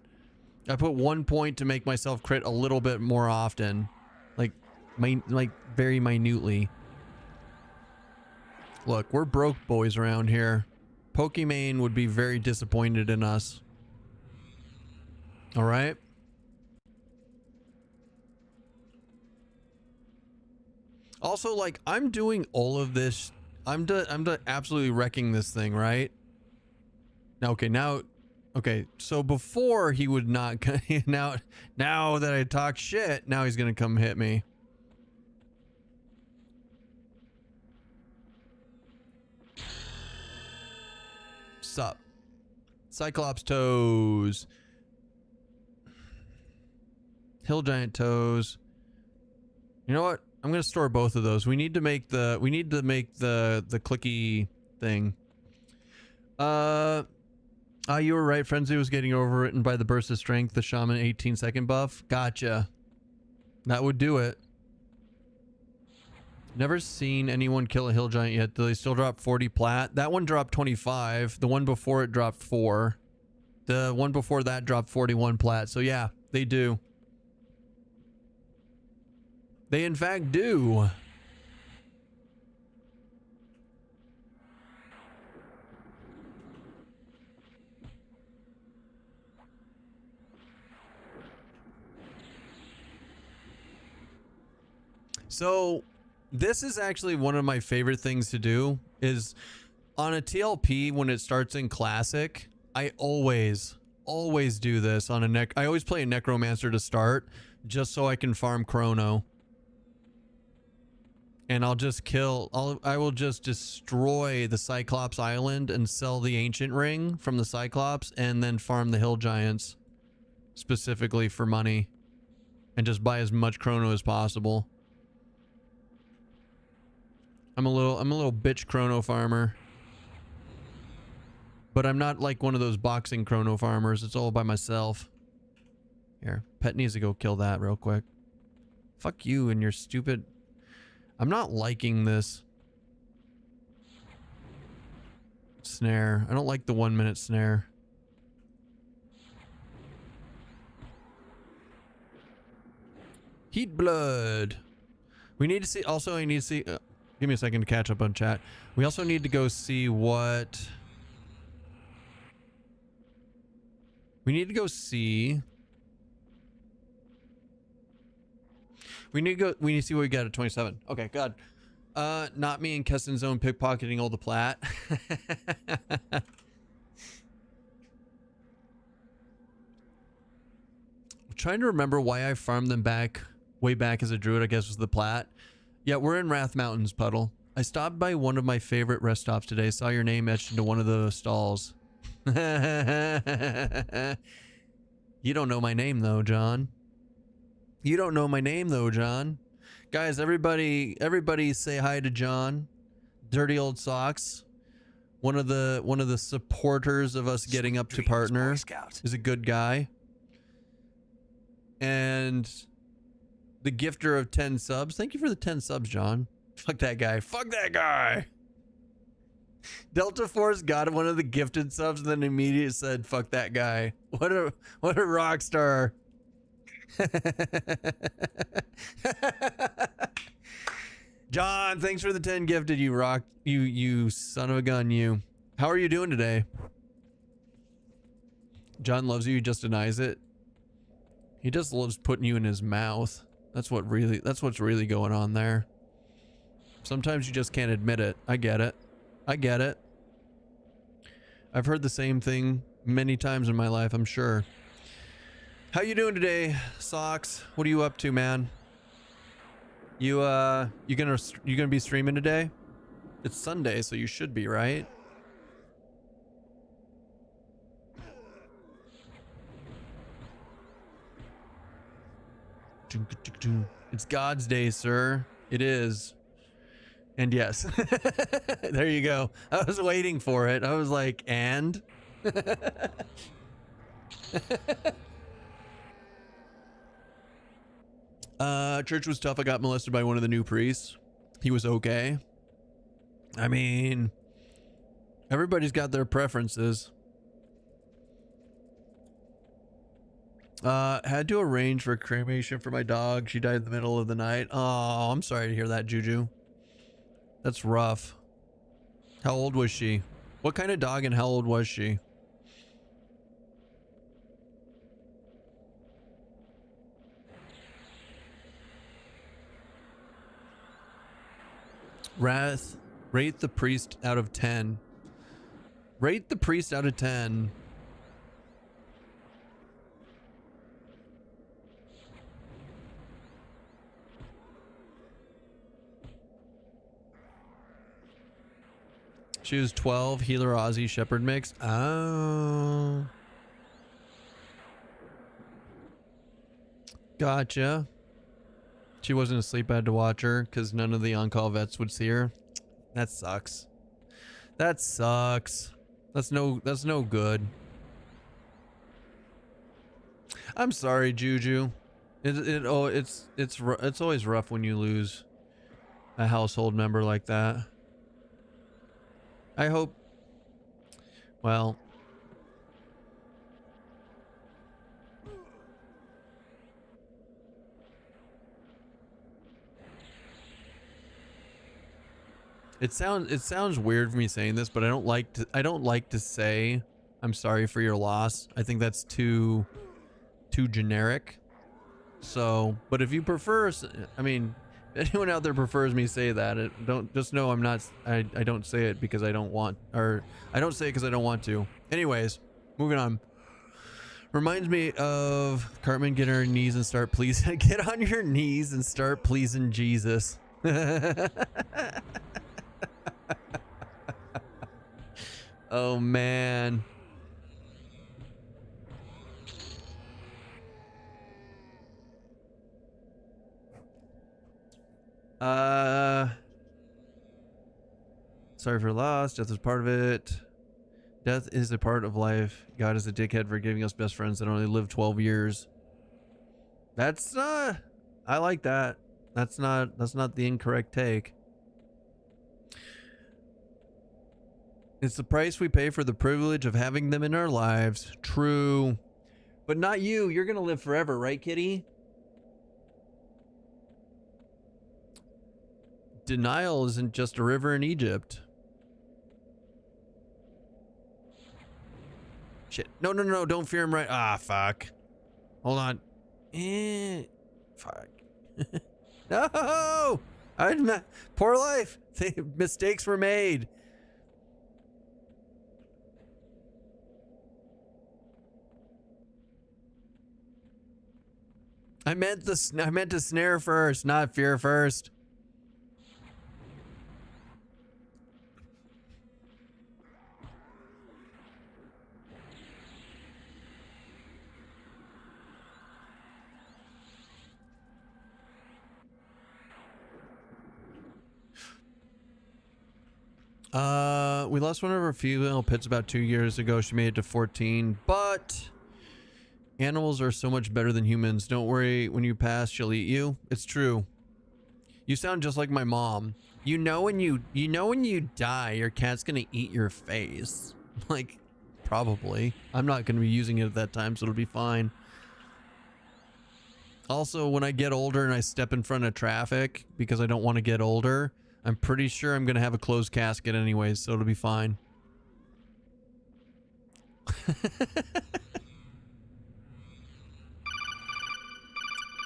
I put 1 point to make myself crit a little bit more often. Like very minutely. Look, we're broke boys around here. Pokimane would be very disappointed in us. All right. Also, like, I'm doing all of this. I'm absolutely wrecking this thing, right? Now, okay. So before he would not. Now that I talk shit, now he's gonna come hit me. Sup? Cyclops toes. Hill giant toes. You know what? I'm gonna store both of those. We need to make the clicky thing. You were right. Frenzy was getting overwritten by the burst of strength, the shaman 18-second buff. Gotcha. That would do it. Never seen anyone kill a hill giant yet. Do they still drop 40 plat? That one dropped 25. The one before it dropped 4. The one before that dropped 41 plat. So yeah, they do. They in fact do. So this is actually one of my favorite things to do is on a TLP when it starts in classic. I always do this on a I always play a Necromancer to start just so I can farm Chrono. And I'll just I will just destroy the Cyclops Island and sell the Ancient Ring from the Cyclops and then farm the Hill Giants specifically for money and just buy as much Chrono as possible. I'm a little bitch Chrono farmer. But I'm not like one of those boxing Chrono farmers. It's all by myself. Here, Pet needs to go kill that real quick. Fuck you and your stupid... I'm not liking this snare. I don't like the 1 minute snare. Heat blood. We need to see. Also, I need to see. Give me a second to catch up on chat. We also need to go see what. We need to go see. We need to see what we got at 27. Okay, God. Not me and Keston's own pickpocketing all the plat. I'm trying to remember why I farmed them way back as a druid, I guess was the plat. Yeah, we're in Wrath Mountains, Puddle. I stopped by one of my favorite rest stops today. Saw your name etched into one of the stalls. You don't know my name though, John. You don't know my name though, John. Guys, everybody say hi to John. Dirty Old Socks. One of the supporters of us getting up to partner. Is a good guy. And the gifter of 10 subs. Thank you for the 10 subs, John. Fuck that guy. Fuck that guy. Delta Force got one of the gifted subs and then immediately said, fuck that guy. What a rock star. John, thanks for the 10 gifted. You rock. You son of a gun, you. How are you doing today? John loves you, he just denies it. He just loves putting you in his mouth. That's what's really going on there. Sometimes you just can't admit it. I get it. I get it. I've heard the same thing many times in my life, I'm sure. How you doing today, Socks? What are you up to, man? You gonna be streaming today? It's Sunday, so you should be, right? It's God's day, sir. It is. And yes. There you go. I was waiting for it. I was like, and? Church was tough. I got molested by one of the new priests. He was okay. I mean, everybody's got their preferences. Had to arrange for cremation for my dog. She died in the middle of the night. Oh, I'm sorry to hear that, Juju. That's rough. How old was she? What kind of dog and how old was she? Wrath, rate the priest out of 10. Rate the priest out of 10. She was 12, healer Aussie Shepherd mix. Oh. Gotcha. She wasn't asleep. I had to watch her because none of the on-call vets would see her. That sucks. That sucks. That's no good. I'm sorry, Juju. It's always rough when you lose a household member like that. I hope, well, it sounds weird for me saying this, but I don't like to say I'm sorry for your loss. I think that's too generic. So, but if you prefer, I mean, if anyone out there prefers me say that, don't just know I'm not. I don't say it because I don't want, or I don't say it because I don't want to. Anyways, moving on. Reminds me of Cartman, get on your knees and start pleasing. Get on your knees and start pleasing Jesus. Oh man. Sorry for loss. Death is part of it. Death is a part of life. God is a dickhead for giving us best friends that only live 12 years. That's I like that. That's not the incorrect take. It's the price we pay for the privilege of having them in our lives. True. But not you. You're gonna live forever, right, kitty? Denial isn't just a river in Egypt. Shit. No, don't fear him, right? Ah, fuck. Hold on. Fuck. No! Poor life. Mistakes were made. I meant to snare first, not fear first. We lost one of our female pets about 2 years ago. She made it to 14, but animals are so much better than humans. Don't worry, when you pass, she'll eat you. It's true. You sound just like my mom. You know when you die, your cat's gonna eat your face. Like, probably. I'm not gonna be using it at that time, so it'll be fine. Also, when I get older and I step in front of traffic because I don't want to get older, I'm pretty sure I'm going to have a closed casket anyways, so it'll be fine.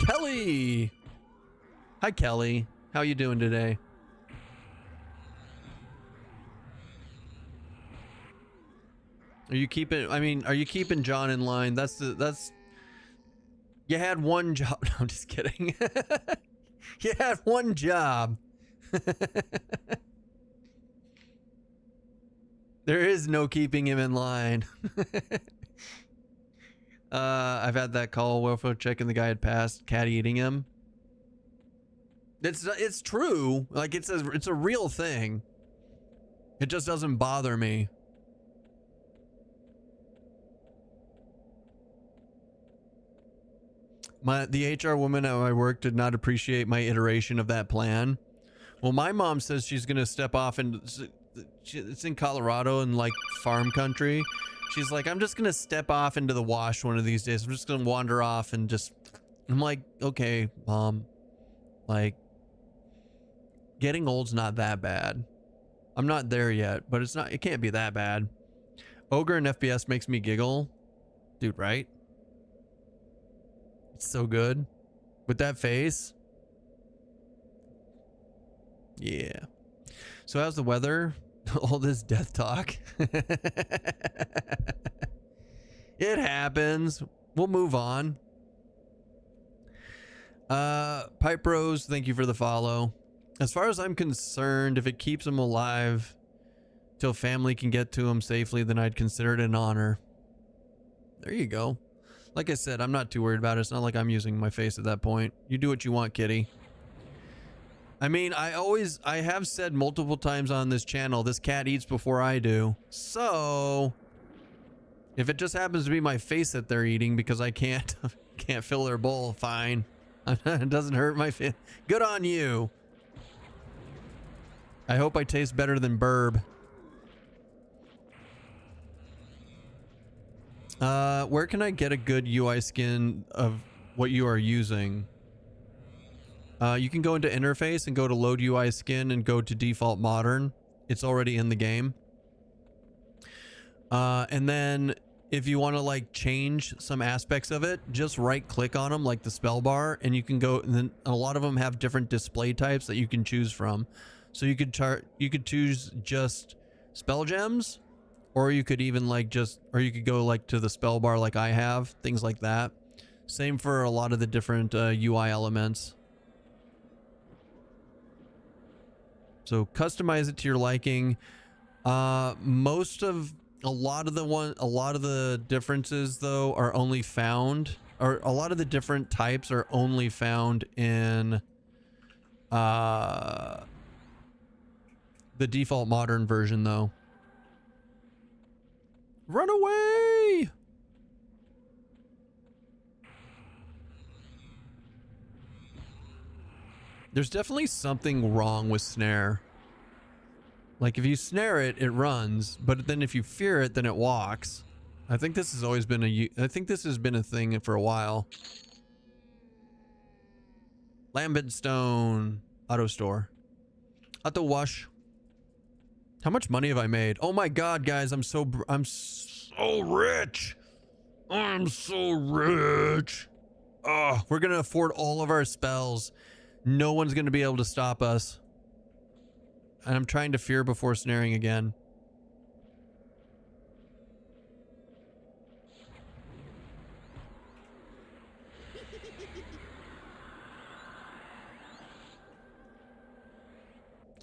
Kelly! Hi, Kelly. How you doing today? Are you keeping, I mean, are you keeping John in line? You had one job. No, I'm just kidding. You had one job. There is no keeping him in line. I've had that call, welfare check, and the guy had passed, cat eating him. It's true. Like, it's a real thing. It just doesn't bother me. The HR woman at my work did not appreciate my iteration of that plan. Well, my mom says she's gonna step off, and it's in Colorado and like farm country. She's like, I'm just gonna step off into the wash one of these days. I'm just gonna wander off and just. I'm like, okay, mom. Like, getting old's not that bad. I'm not there yet, but it's not. It can't be that bad. Ogre and FPS makes me giggle, dude. Right? So good with that face. Yeah. So how's the weather? All this death talk. It happens. We'll move on. Pipe Rose, thank you for the follow. As far as I'm concerned, if it keeps him alive till family can get to him safely, then I'd consider it an honor. There you go. Like I said, I'm not too worried about it. It's not like I'm using my face at that point. You do what you want, kitty. I mean, I have said multiple times on this channel, this cat eats before I do. So, if it just happens to be my face that they're eating because I can't fill their bowl, fine. It doesn't hurt my face. Good on you. I hope I taste better than Burb. Where can I get a good UI skin of what you are using? You can go into interface and go to load UI skin and go to default modern. It's already in the game. And then if you want to like change some aspects of it, just right click on them like the spell bar, and you can go, and then a lot of them have different display types that you can choose from. So you could choose just spell gems, or you could even like or you could go like to the spell bar like I have, things like that. Same for a lot of the different UI elements. So customize it to your liking. A lot of the differences though are only found, or a lot of the different types are only found in the default modern version though. Run away! There's definitely something wrong with snare. Like if you snare it, it runs, but then if you fear it, then it walks. I think this has always been a thing for a while. Lambent Stone auto store. Auto wash. How much money have I made? Oh my god, guys, I'm so rich. I'm so rich. Oh, we're gonna afford all of our spells. No one's gonna be able to stop us. And I'm trying to fear before snaring again.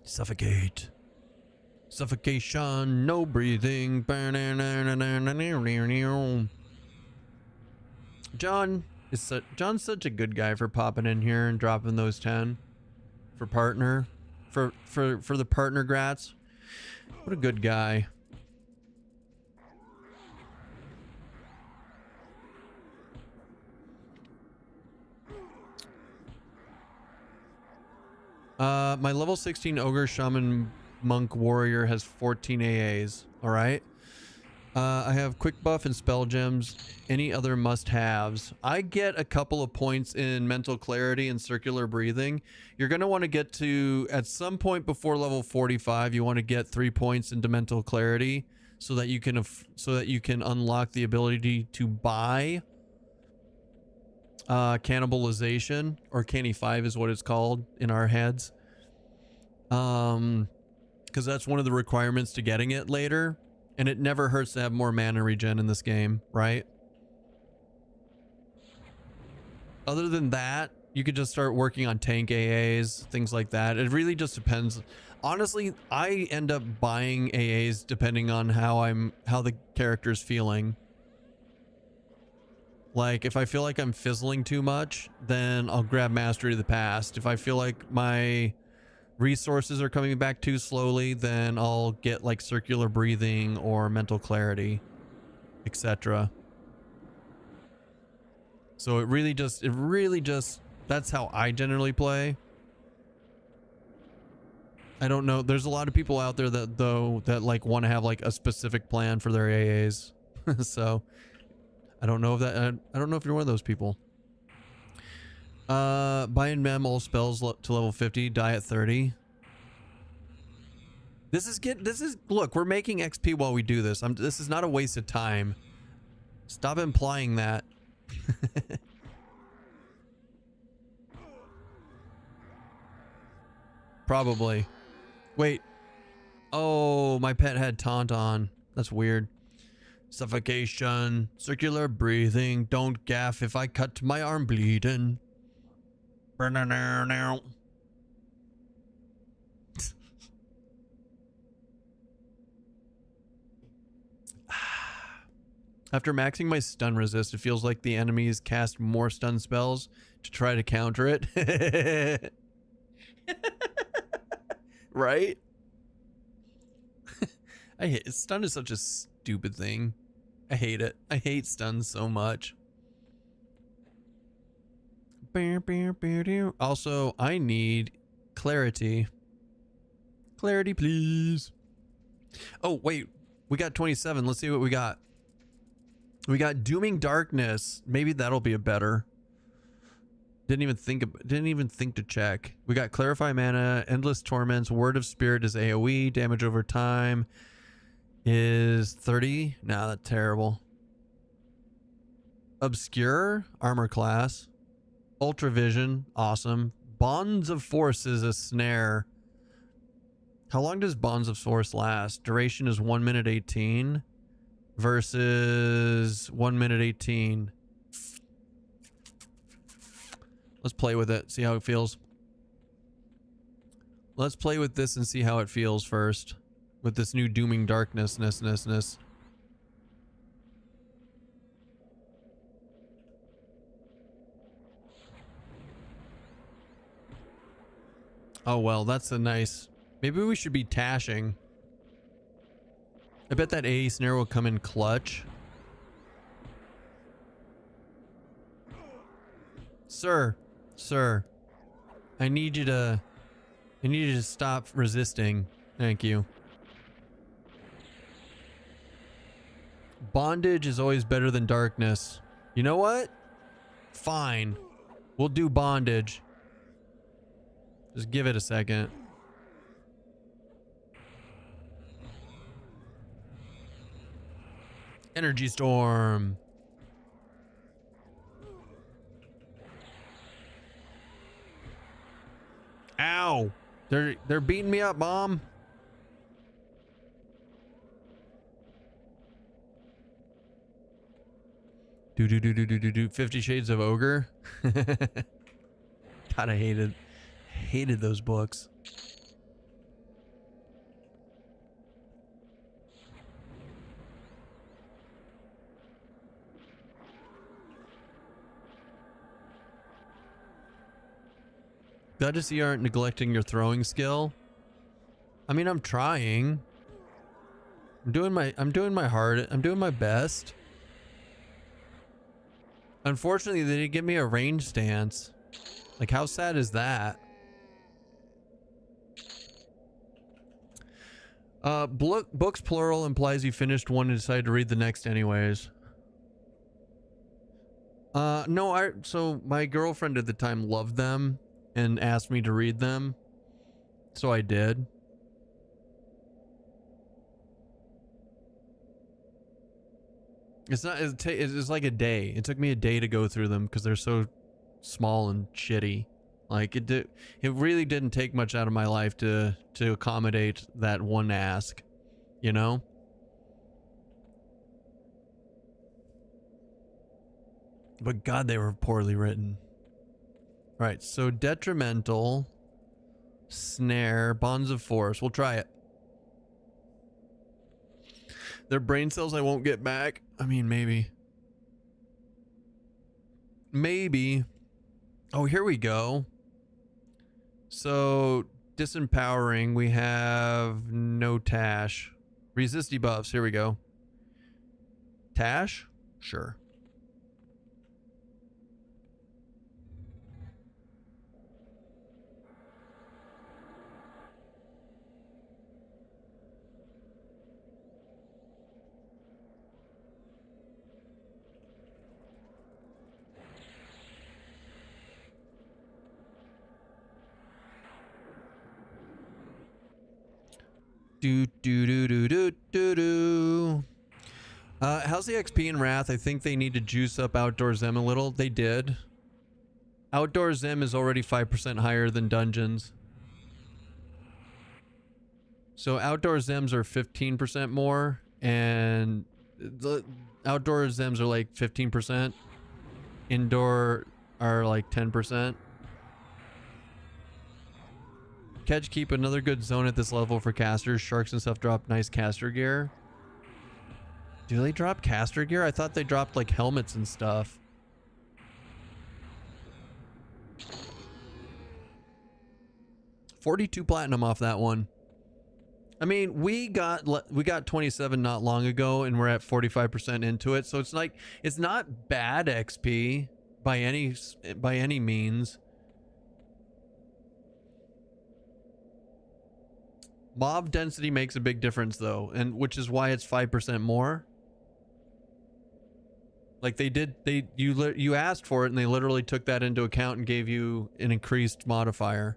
Suffocate. Suffocation, no breathing. John's such a good guy for popping in here and dropping those 10 for partner. For the partner grats. What a good guy. My level 16 ogre shaman monk warrior has 14 AAs. All right. I have quick buff and spell gems. Any other must-haves? I get a couple of points in mental clarity and circular breathing. You're going to want to get to, at some point before level 45, you want to get 3 points into mental clarity so that you can unlock the ability to buy cannibalization, or Canny 5 is what it's called in our heads. Because that's one of the requirements to getting it later. And it never hurts to have more mana regen in this game, right? Other than that, you could just start working on tank AAs, things like that. It really just depends. Honestly, I end up buying AAs depending on how the character's feeling. Like, if I feel like I'm fizzling too much, then I'll grab Mastery of the Past. If I feel like my resources are coming back too slowly, then I'll get like circular breathing or mental clarity, etc. So it really just that's how I generally play. I don't know, there's a lot of people out there that like want to have like a specific plan for their AAs. So I don't know if I don't know if you're one of those people. Buy and mem all spells to level 50, die at 30. Look, we're making XP while we do this. This is not a waste of time. Stop implying that. Probably. Wait. Oh, my pet had taunt on. That's weird. Suffocation, circular breathing, don't gaff if I cut my arm bleeding. After maxing my stun resist, it feels like the enemies cast more stun spells to try to counter it. Right? I hate stun is such a stupid thing. I hate it. I hate stun so much. Also, I need clarity. Clarity, please. Oh, wait. We got 27. Let's see what we got. We got Dooming Darkness. Maybe that'll be a better. Didn't even think to check. We got Clarify Mana, Endless Torments, Word of Spirit is AoE, damage over time is 30. Nah, that's terrible. Obscure, armor class. Ultravision, awesome. Bonds of Force is a snare. How long does Bonds of Force last? Duration is 1 minute 18 versus 1 minute 18. Let's play with it, see how it feels. Let's play with this and see how it feels first. With this new Dooming Darkness. Oh well, that's a nice... Maybe we should be tashing. I bet that AE snare will come in clutch. Sir, I need you to stop resisting. Thank you. Bondage is always better than darkness. You know what? Fine. We'll do bondage. Just give it a second. Energy storm. Ow! They're beating me up, Mom. Do 50 Shades of Ogre. God, I hated those books. Glad to see you aren't neglecting your throwing skill. I mean, I'm trying. I'm doing my best. Unfortunately, they didn't give me a range stance. Like, how sad is that? Books plural implies you finished one and decided to read the next anyways. No, so my girlfriend at the time loved them and asked me to read them. So I did. It's like a day. It took me a day to go through them because they're so small and shitty. Like it really didn't take much out of my life to accommodate that one ask, you know? But God, they were poorly written. Right, so detrimental, snare, bonds of force. We'll try it. They're brain cells I won't get back. I mean, maybe. Maybe. Oh, here we go. So, disempowering, we have no Tash. Resist debuffs, here we go. Tash? Sure. How's the XP in Wrath? I think they need to juice up Outdoor Zem a little. They did. Outdoor Zem is already 5% higher than Dungeons. So Outdoor Zems are 15% more, and the Outdoor Zems are like 15%. Indoor are like 10%. Catch keep another good zone at this level for casters. Sharks and stuff drop nice caster gear. Do they drop caster gear? I thought they dropped like helmets and stuff. $42 platinum off that one. I mean, we got 27 not long ago, and we're at 45% into it. So it's like it's not bad XP by any means. Mob density makes a big difference though, and which is why it's 5% more. Like you asked for it and they literally took that into account and gave you an increased modifier.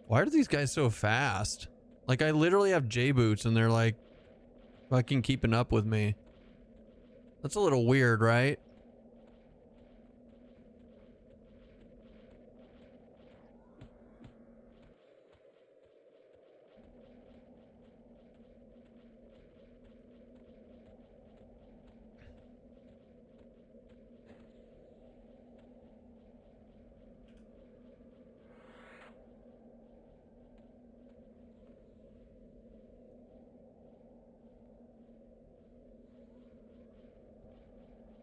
Why are these guys so fast? Like, I literally have J-boots and they're like fucking keeping up with me. That's a little weird, right?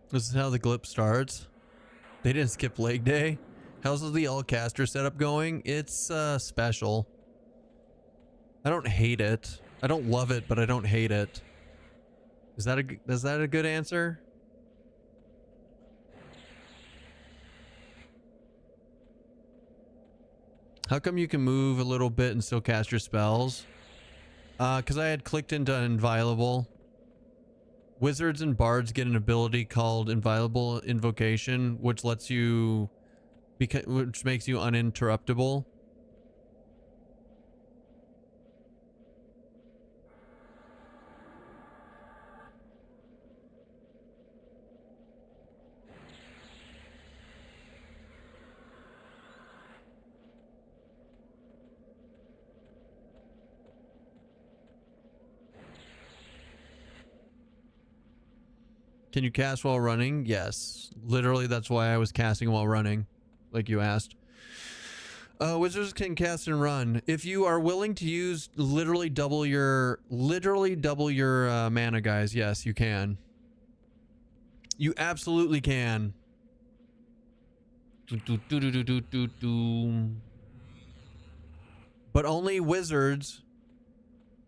This is how the glip starts. They didn't skip leg day. How's the all caster setup going? It's special. I don't hate it. I don't love it, but I don't hate it. Is that a good answer? How come you can move a little bit and still cast your spells? Because I had clicked into Inviolable. Wizards and bards get an ability called Inviolable Invocation, which lets you, which makes you uninterruptible. Can you cast while running? Yes. Literally, that's why I was casting while running, like you asked. Wizards can cast and run. If you are willing to use literally double your mana, guys, yes, you can. You absolutely can. But only wizards.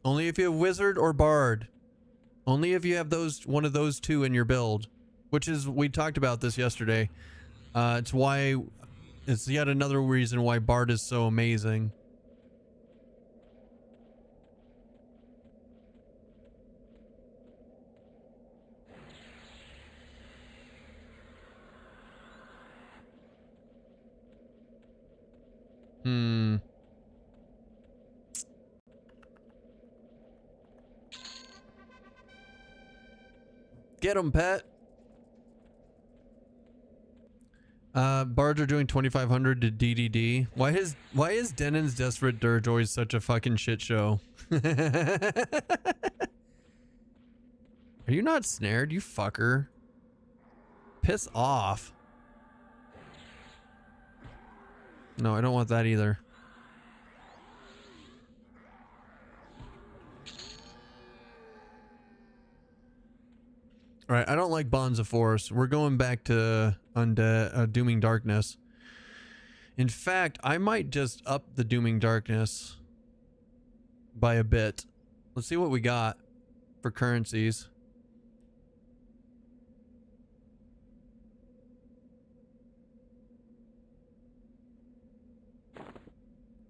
Only if you have wizard or bard. Only if you have one of those two in your build. Which is, we talked about this yesterday. It's yet another reason why bard is so amazing. Get him, pet. Bards are doing 2,500 to DDD. Why is Denon's Desperate Dirge always such a fucking shit show? Are you not snared, you fucker? Piss off. No, I don't want that either. Alright, I don't like Bonds of Force. We're going back to Dooming Darkness. In fact, I might just up the Dooming Darkness by a bit. Let's see what we got for currencies.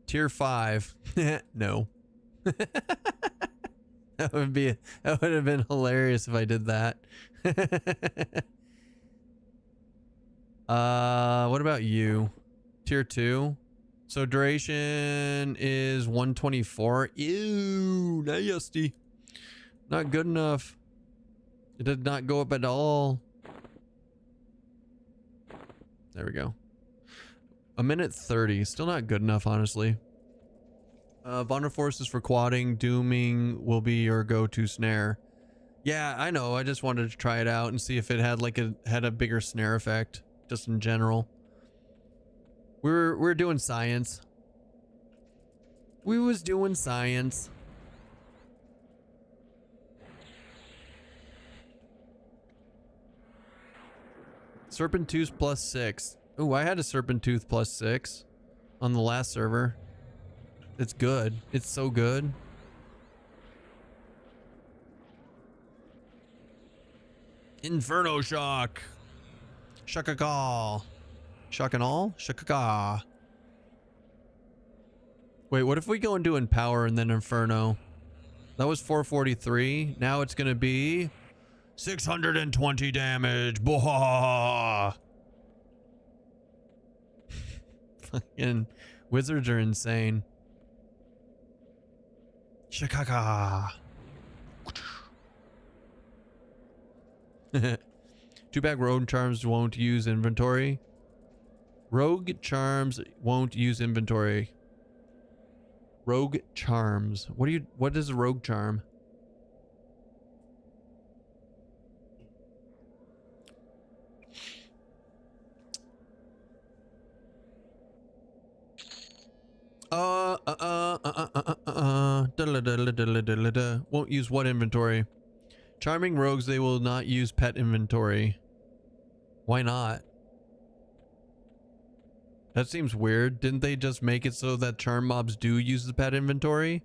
Tier 5. No. That would have been hilarious if I did that. What about you? Tier 2. So duration is 124. Ew, nasty. Not good enough. It did not go up at all. There we go. A minute 30. Still not good enough, honestly. Bond of Force is for quadding. Dooming will be your go-to snare. Yeah, I know. I just wanted to try it out and see if it had had a bigger snare effect, just in general. We're doing science. We was doing science. Serpent Tooth +6. Ooh, I had a Serpent Tooth +6 on the last server. It's good. It's so good. Inferno Shock. Shaka-ka. Shock and all? Shaka-ka. Wait, what if we go and do Empower and then Inferno? That was 443. Now it's gonna be 620 damage. Bwah! Fucking wizards are insane. Shakaka. Too bad Rogue Charms won't use inventory. Rogue Charms won't use inventory. Rogue Charms. What is a Rogue Charm? Won't use what inventory? Charming rogues, they will not use pet inventory. Why not? That seems weird. Didn't they just make it so that charm mobs do use the pet inventory?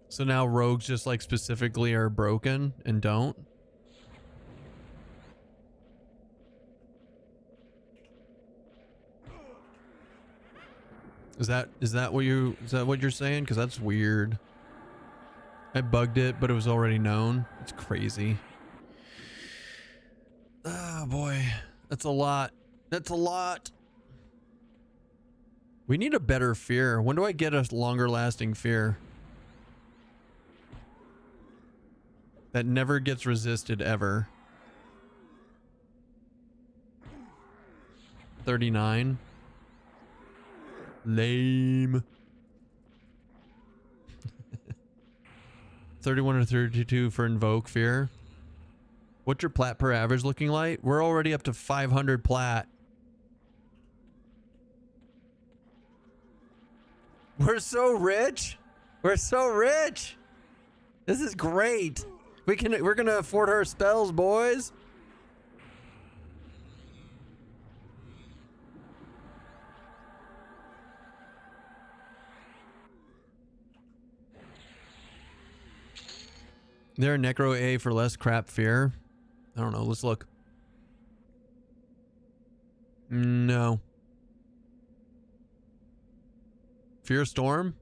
So now rogues just like specifically are broken and don't? Is that what you're saying? Because that's weird. I bugged it, but it was already known. It's crazy. Oh boy, that's a lot. That's a lot. We need a better fear. When do I get a longer lasting fear? That never gets resisted ever. 39. Lame. 31 or 32 for Invoke Fear. What's your plat per average looking like? We're already up to 500 plat. We're so rich. We're so rich. This is great. We're gonna afford our spells, boys. There, Necro A for less crap fear. I don't know. Let's look. No. Fear Storm.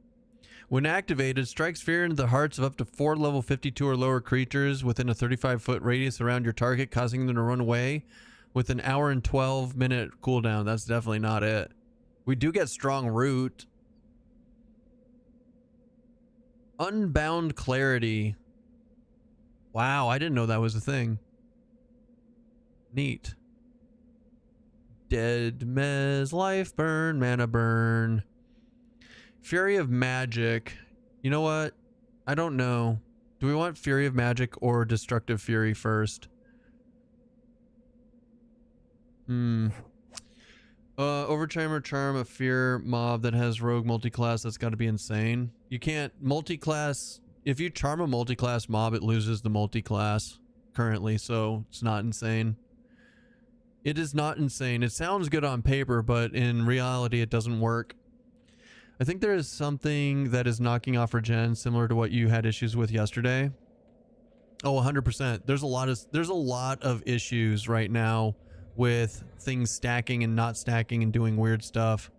When activated, strikes fear into the hearts of up to 4 level 52 or lower creatures within a 35-foot radius around your target, causing them to run away with an hour and 12-minute cooldown. That's definitely not it. We do get Strong Root. Unbound Clarity. Wow, I didn't know that was a thing. Neat. Dead Mez, Life Burn, Mana Burn. Fury of Magic. You know what? I don't know. Do we want Fury of Magic or Destructive Fury first? Overcharm or charm a fear mob that has rogue multiclass. That's got to be insane. You can't multiclass. If you charm a multiclass mob, it loses the multiclass currently, so it's not insane. It is not insane. It sounds good on paper, but in reality, it doesn't work. I think there is something that is knocking off regen, similar to what you had issues with yesterday. Oh, 100%. There's a lot of issues right now with things stacking and not stacking and doing weird stuff.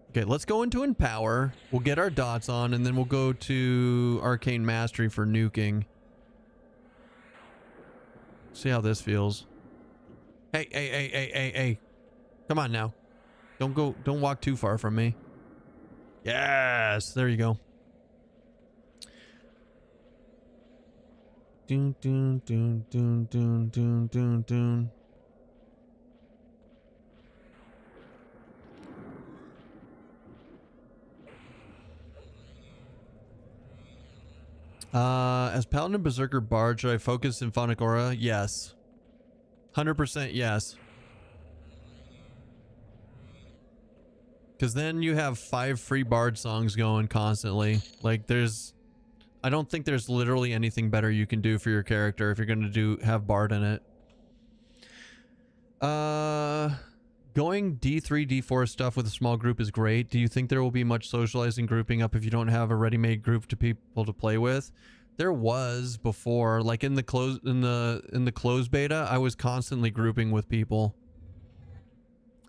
Okay, let's go into Empower. We'll get our dots on, and then we'll go to Arcane Mastery for nuking. See how this feels. Hey. Come on now. Don't walk too far from me. Yes, there you go. Doon. As Paladin, Berserker, Bard, should I focus Symphonic Aura? Yes. 100% yes. Because then you have 5 free Bard songs going constantly. Like, I don't think there's literally anything better you can do for your character if you're going to have Bard in it. Going D3, D4 stuff with a small group is great. Do you think there will be much socializing grouping up if you don't have a ready-made group to people to play with? There was before, like in the closed beta, I was constantly grouping with people.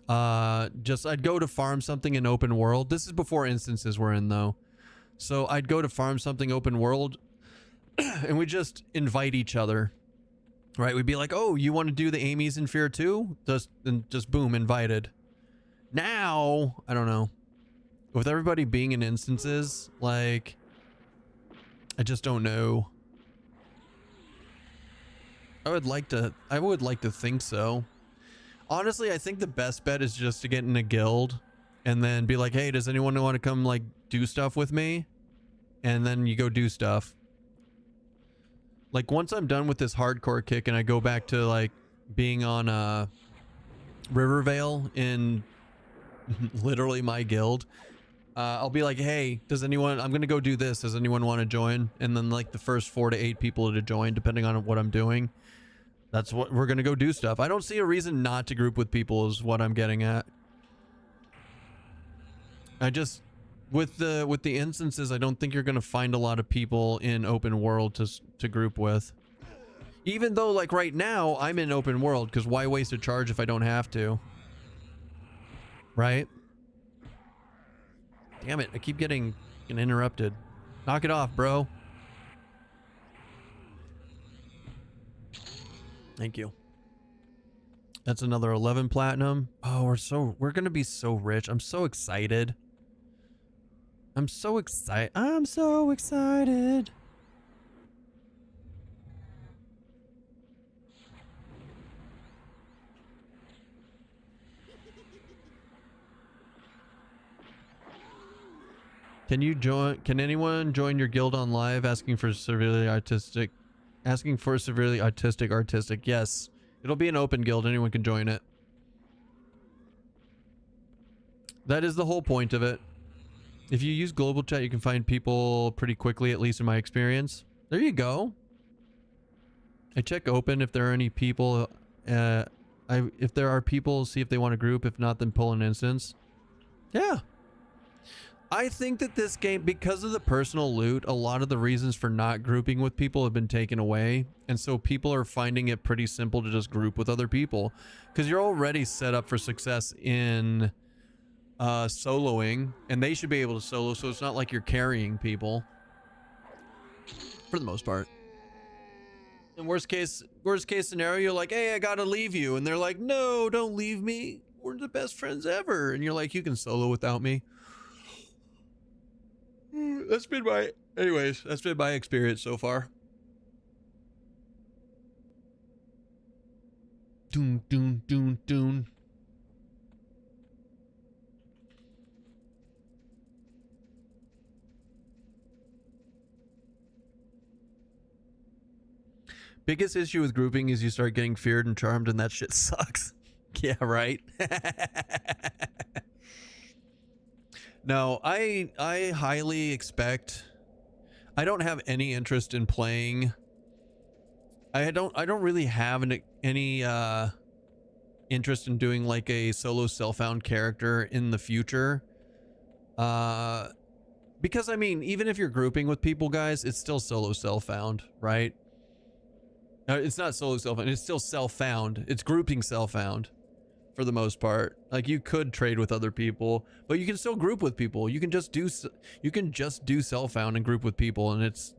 I'd go to farm something in open world. This is before instances were in though. So I'd go to farm something open world and we just invite each other. Right? We'd be like, oh, you want to do the Amy's in Fear 2? Just boom, invited. Now, I don't know. With everybody being in instances, like, I just don't know. I would like to think so. Honestly, I think the best bet is just to get in a guild and then be like, hey, does anyone want to come like do stuff with me? And then you go do stuff. Like once I'm done with this hardcore kick and I go back to like being on Rivervale in literally my guild, I'll be like, hey, I'm gonna go do this, does anyone want to join? And then like the first 4 to 8 people to join, depending on what I'm doing, that's what we're gonna go do stuff. I don't see a reason not to group with people is what I'm getting at. I just with the instances, I don't think you're gonna find a lot of people in open world to group with. Even though like right now I'm in open world, because why waste a charge if I don't have to? Right? Damn it, I keep getting interrupted. Knock it off, bro. Thank you. That's another 11 platinum. Oh, we're gonna be so rich. I'm so excited. I'm so excited. Can anyone join your guild on live asking for severely autistic? Yes. It'll be an open guild. Anyone can join it. That is the whole point of it. If you use global chat, you can find people pretty quickly, at least in my experience. There you go. I check open if there are any people if there are people, see if they want to group. If not, then pull an instance. Yeah. I think that this game, because of the personal loot, a lot of the reasons for not grouping with people have been taken away. And so people are finding it pretty simple to just group with other people. Because you're already set up for success in soloing. And they should be able to solo, so it's not like you're carrying people. For the most part. In worst case scenario, you're like, hey, I gotta leave you. And they're like, no, don't leave me. We're the best friends ever. And you're like, you can solo without me. That's been my experience so far. Doon, doon, doon, doon. Biggest issue with grouping is you start getting feared and charmed, and that shit sucks. Yeah, right. No, I highly expect. I don't have any interest in playing. I don't really have any interest in doing like a solo self-found character in the future. Because I mean, even if you're grouping with people, guys, it's still solo self-found, right? It's not solo self-found. It's still self-found. It's grouping self-found. For the most part, like you could trade with other people, but you can still group with people. You can just do self-found and group with people, and it's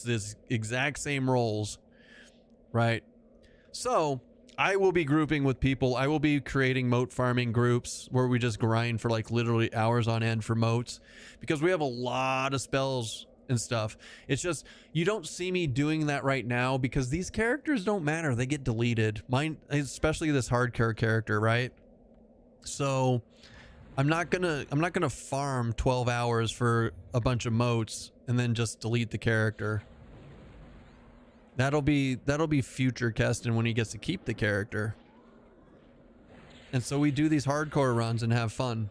this exact same roles, right? So I will be grouping with people. I will be creating moat farming groups where we just grind for like literally hours on end for moats, because we have a lot of spells and stuff. It's just you don't see me doing that right now because these characters don't matter. They get deleted. Mine, especially this hardcore character, right? So I'm not gonna farm 12 hours for a bunch of moats and then just delete the character. That'll be future Keston when he gets to keep the character. And so we do these hardcore runs and have fun.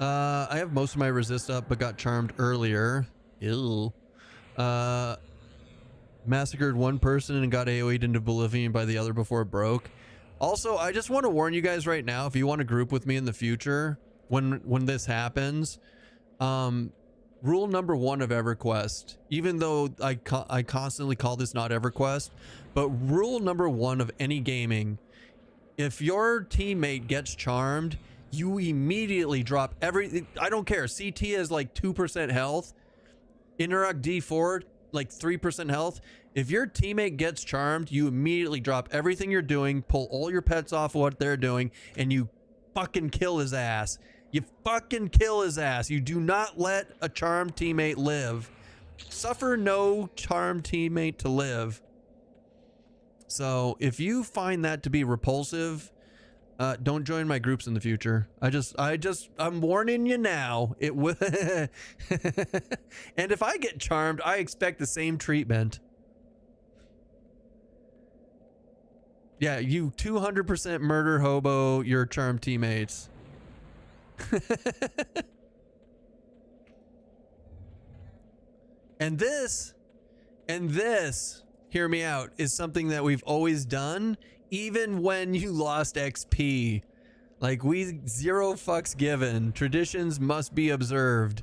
I have most of my resist up, but got charmed earlier. Ew. Massacred one person and got AoE'd into oblivion by the other before it broke. Also, I just want to warn you guys right now, if you want to group with me in the future, when this happens, rule number 1 of EverQuest, even though I constantly call this not EverQuest, but rule number 1 of any gaming, if your teammate gets charmed, you immediately drop everything. I don't care. CT is like 2% health. Interact D4, like 3% health. If your teammate gets charmed, you immediately drop everything you're doing, pull all your pets off of what they're doing, and you fucking kill his ass. You fucking kill his ass. You do not let a charmed teammate live. Suffer no charmed teammate to live. So if you find that to be repulsive, don't join my groups in the future. I'm warning you now. It will. And if I get charmed, I expect the same treatment. Yeah, you 200% murder hobo your charmed teammates. And this, hear me out, is something that we've always done. Even when you lost XP, like we zero fucks given. Traditions must be observed.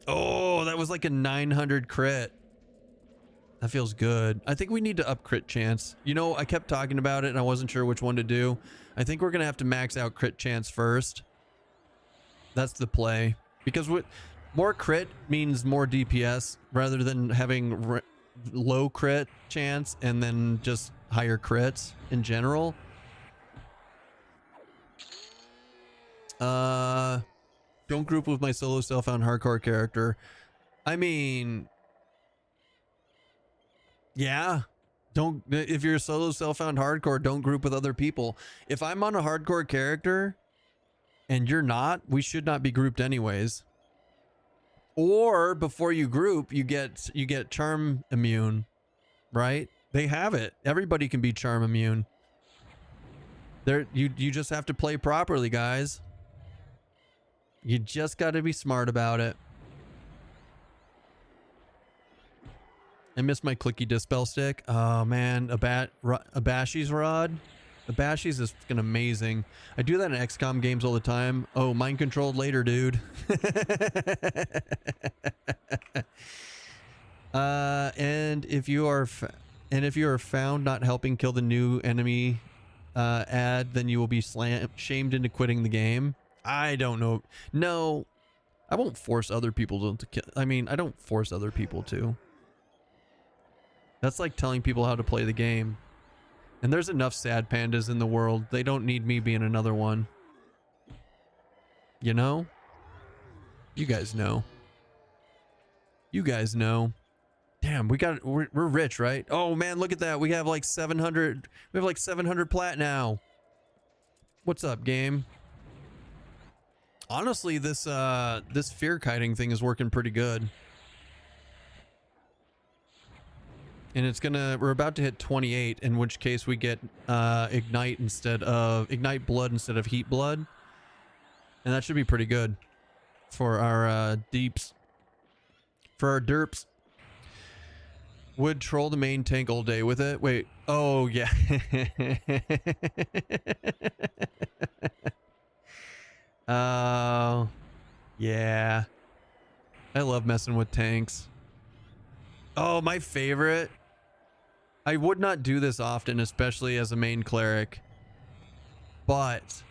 Oh, that was like a 900 crit. That feels good. I think we need to up crit chance. You know, I kept talking about it and I wasn't sure which one to do. I think we're gonna have to max out crit chance first. That's the play, because what. More crit means more DPS rather than having low crit chance and then just higher crits in general. Don't group with my solo self-found hardcore character. I mean, yeah. If you're a solo self-found hardcore, don't group with other people. If I'm on a hardcore character and you're not, we should not be grouped anyways. Or before you group, you get charm immune, right? They have it. Everybody can be charm immune. You just have to play properly, guys. You just got to be smart about it. I miss my clicky dispel stick. Oh man, a Bashi's rod. The Bashi's is fucking amazing. I do that in XCOM games all the time. Oh, mind controlled later, dude. And if you are found not helping kill the new enemy ad, then you will be shamed into quitting the game. I don't know. No, I won't force other people to kill. I mean, I don't force other people to. That's like telling people how to play the game. And there's enough sad pandas in the world. They don't need me being another one. You know? You guys know. You guys know. Damn, we're rich, right? Oh man, look at that. We have like 700. We have like 700 plat now. What's up, game? Honestly, this fear kiting thing is working pretty good. And we're about to hit 28, in which case we get ignite blood instead of heat blood. And that should be pretty good for our deeps. For our derps. Would troll the main tank all day with it. Wait. Oh, yeah. Yeah. I love messing with tanks. Oh, my favorite. I would not do this often, especially as a main cleric. But,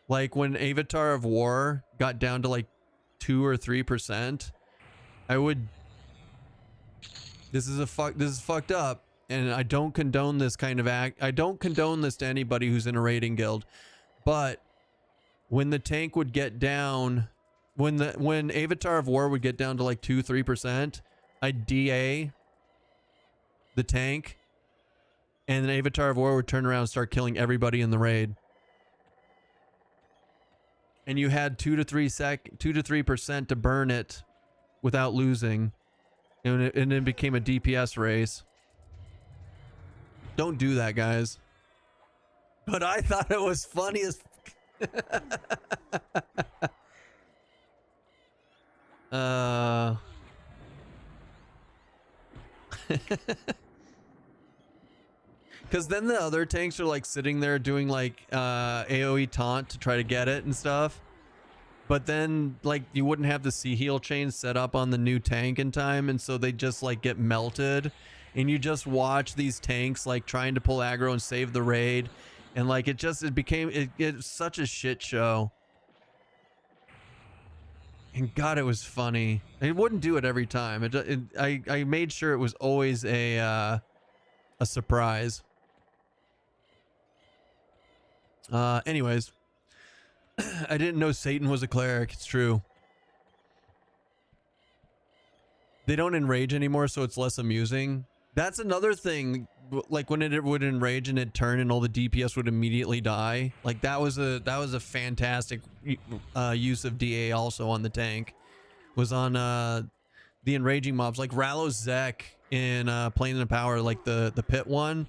like, when Avatar of War got down to, like, 2 or 3%, I would... This is fucked up, and I don't condone this kind of act. I don't condone this to anybody who's in a raiding guild. But, when the tank would get down... When Avatar of War would get down to, like, 2-3%, I'd DA... the tank, and then Avatar of War would turn around and start killing everybody in the raid. And you had 2 to 3% to burn it without losing, and it became a DPS race. Don't do that, guys. But I thought it was funny as because then the other tanks are like sitting there doing like AoE taunt to try to get it and stuff. But then like you wouldn't have the sea heal chain set up on the new tank in time, and so they just like get melted, and you just watch these tanks like trying to pull aggro and save the raid, and like it's such a shit show. And God, it was funny. I wouldn't do it every time. I made sure it was always a surprise. Anyways, I didn't know Satan was a cleric. It's true. They don't enrage anymore, so it's less amusing. That's another thing. Like when it would enrage and it'd turn and all the DPS would immediately die. Like that was a fantastic use of DA also on the tank. Was on the enraging mobs like Rallo Zek in Plane of Power, like the pit one.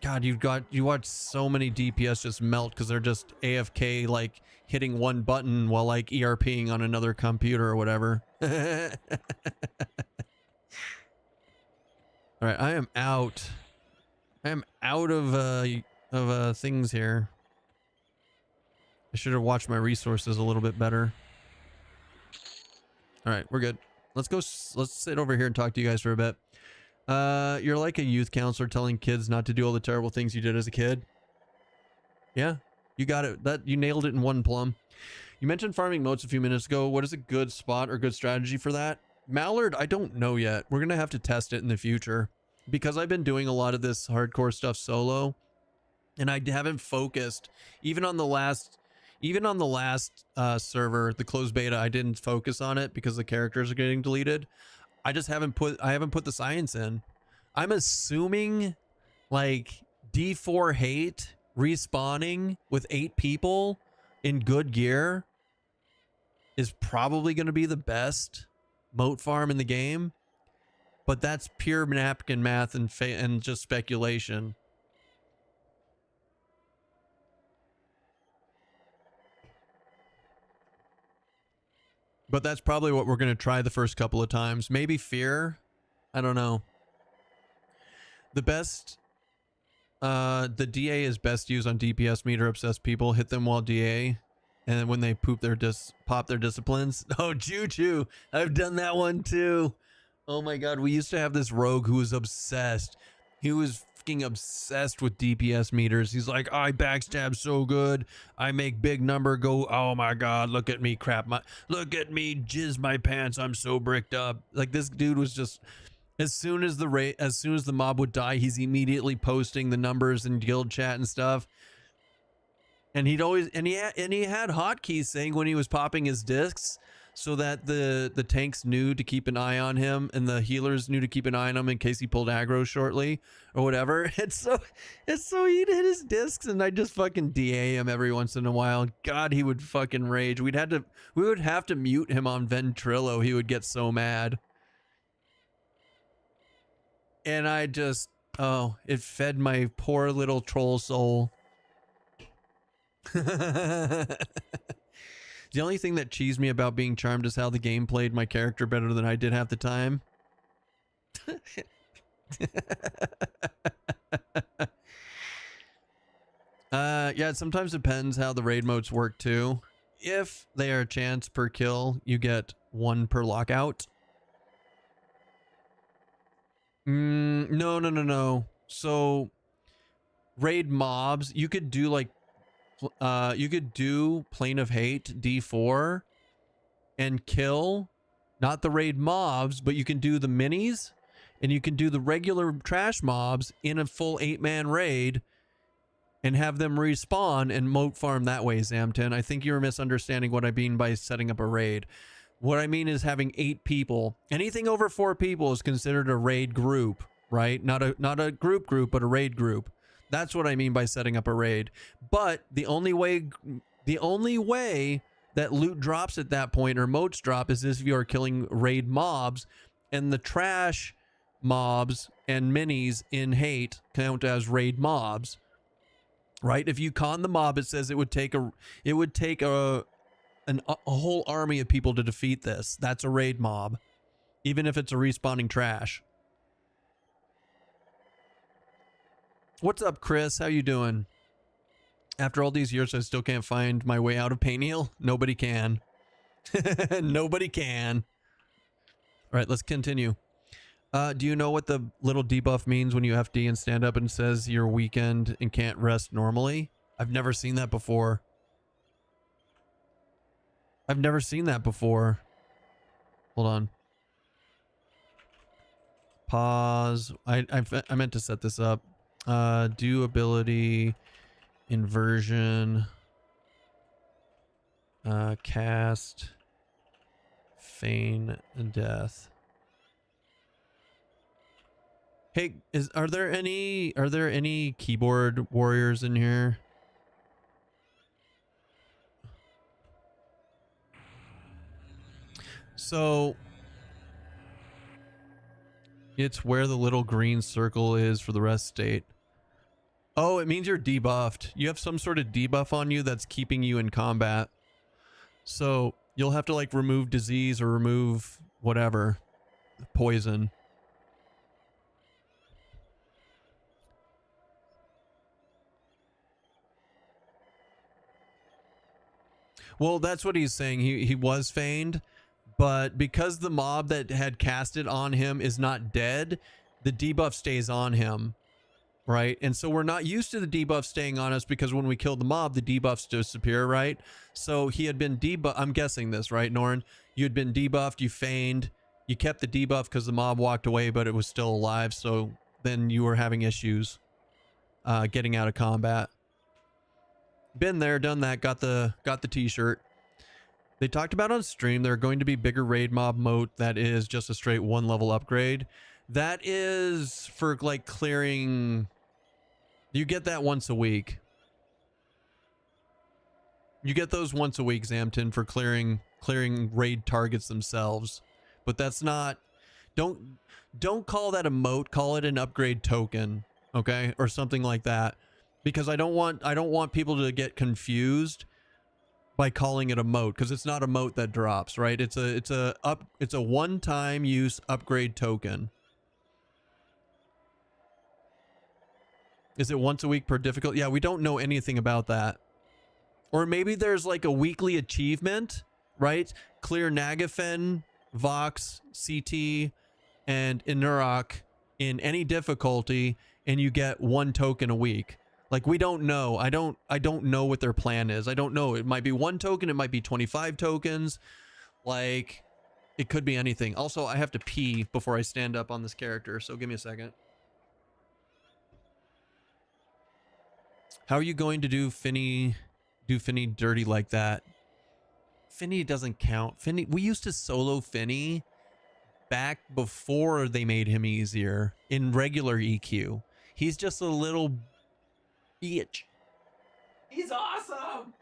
God, you watch so many DPS just melt because they're just AFK, like hitting one button while like ERPing on another computer or whatever. All right, I am out. I am out of things here. I should have watched my resources a little bit better. All right, we're good. Let's sit over here and talk to you guys for a bit. You're like a youth counselor telling kids not to do all the terrible things you did as a kid. Yeah, you got it. You nailed it in one plum. You mentioned farming moats a few minutes ago. What is a good spot or good strategy for that? Mallard, I don't know yet. We're going to have to test it in the future because I've been doing a lot of this hardcore stuff solo, and I haven't focused even on the last server, the closed beta. I didn't focus on it because the characters are getting deleted. I haven't put the science in. I'm assuming like D4 hate respawning with 8 people in good gear is probably going to be the best moat farm in the game, but that's pure napkin math and just speculation. But that's probably what we're going to try the first couple of times. Maybe fear. I don't know. The best, the DA is best used on DPS meter obsessed people. Hit them while DA, and then when they pop their disciplines. Oh, Choo-Choo. I've done that one too. Oh my god, we used to have this rogue who was obsessed. He was fucking obsessed with DPS meters. He's like, I backstab so good. I make big number go, oh my god, look at me look at me jizz my pants. I'm so bricked up. Like, this dude was just, as soon as the mob would die, he's immediately posting the numbers in guild chat and stuff. And he'd always, and he had hotkeys saying when he was popping his discs, so that the tanks knew to keep an eye on him and the healers knew to keep an eye on him in case he pulled aggro shortly or whatever. It's so he'd hit his discs and I'd just fucking DA him every once in a while. God, he would fucking rage. We would have to mute him on Ventrilo. He would get so mad. And I just, oh, it fed my poor little troll soul. The only thing that cheesed me about being charmed is how the game played my character better than I did half the time. Yeah, it sometimes depends how the raid modes work too. If they are a chance per kill, you get 1 per lockout. No. So raid mobs, you could do like you could do Plane of Hate D4 and kill not the raid mobs, but you can do the minis and you can do the regular trash mobs in a full 8-man raid and have them respawn and moat farm that way, Zamton. I think you're misunderstanding what I mean by setting up a raid. What I mean is having 8 people. Anything over 4 people is considered a raid group, right? Not a group, but a raid group. That's what I mean by setting up a raid. But the only way that loot drops at that point or moats drop is if you are killing raid mobs, and the trash mobs and minis in hate count as raid mobs, right? If you con the mob, it says it would take a whole army of people to defeat this. That's a raid mob, even if it's a respawning trash. What's up, Chris? How you doing? After all these years, I still can't find my way out of Paineel. Nobody can. Nobody can. All right, let's continue. Do you know what the little debuff means when you FD and stand up and says you're weakened and can't rest normally? I've never seen that before. I've never seen that before. Hold on. Pause. I meant to set this up. Do ability inversion, cast feign death. Hey, are there any keyboard warriors in here? So it's where the little green circle is for the rest state. Oh, it means you're debuffed. You have some sort of debuff on you that's keeping you in combat. So you'll have to like remove disease or remove whatever, poison. Well, that's what he's saying. He was feigned, but because the mob that had cast it on him is not dead, the debuff stays on him. Right, and so we're not used to the debuff staying on us because when we kill the mob, the debuffs disappear, right? So he had been debuffed. I'm guessing this, right, Norn? You had been debuffed, you feigned, you kept the debuff because the mob walked away, but it was still alive. So then you were having issues getting out of combat. Been there, done that. Got the t-shirt. They talked about on stream there are going to be bigger raid mob moat that is just a straight 1 level upgrade. That is for like clearing. You get that once a week. You get those once a week, Zamton, for clearing raid targets themselves. But that's not, don't call that a moat, call it an upgrade token, okay? Or something like that. Because I don't want people to get confused by calling it a moat, because it's not a moat that drops, right? It's a one-time use upgrade token. Is it once a week per difficult? Yeah, we don't know anything about that. Or maybe there's like a weekly achievement, right? Clear Nagafen, Vox, CT, and Inurok in any difficulty, and you get 1 token a week. Like, we don't know. I don't know what their plan is. I don't know. It might be 1 token, it might be 25 tokens. Like, it could be anything. Also, I have to pee before I stand up on this character, so give me a second. How are you going to do Finny dirty like that? Finny doesn't count. Finny, we used to solo Finny back before they made him easier in regular EQ. He's just a little bitch. He's awesome.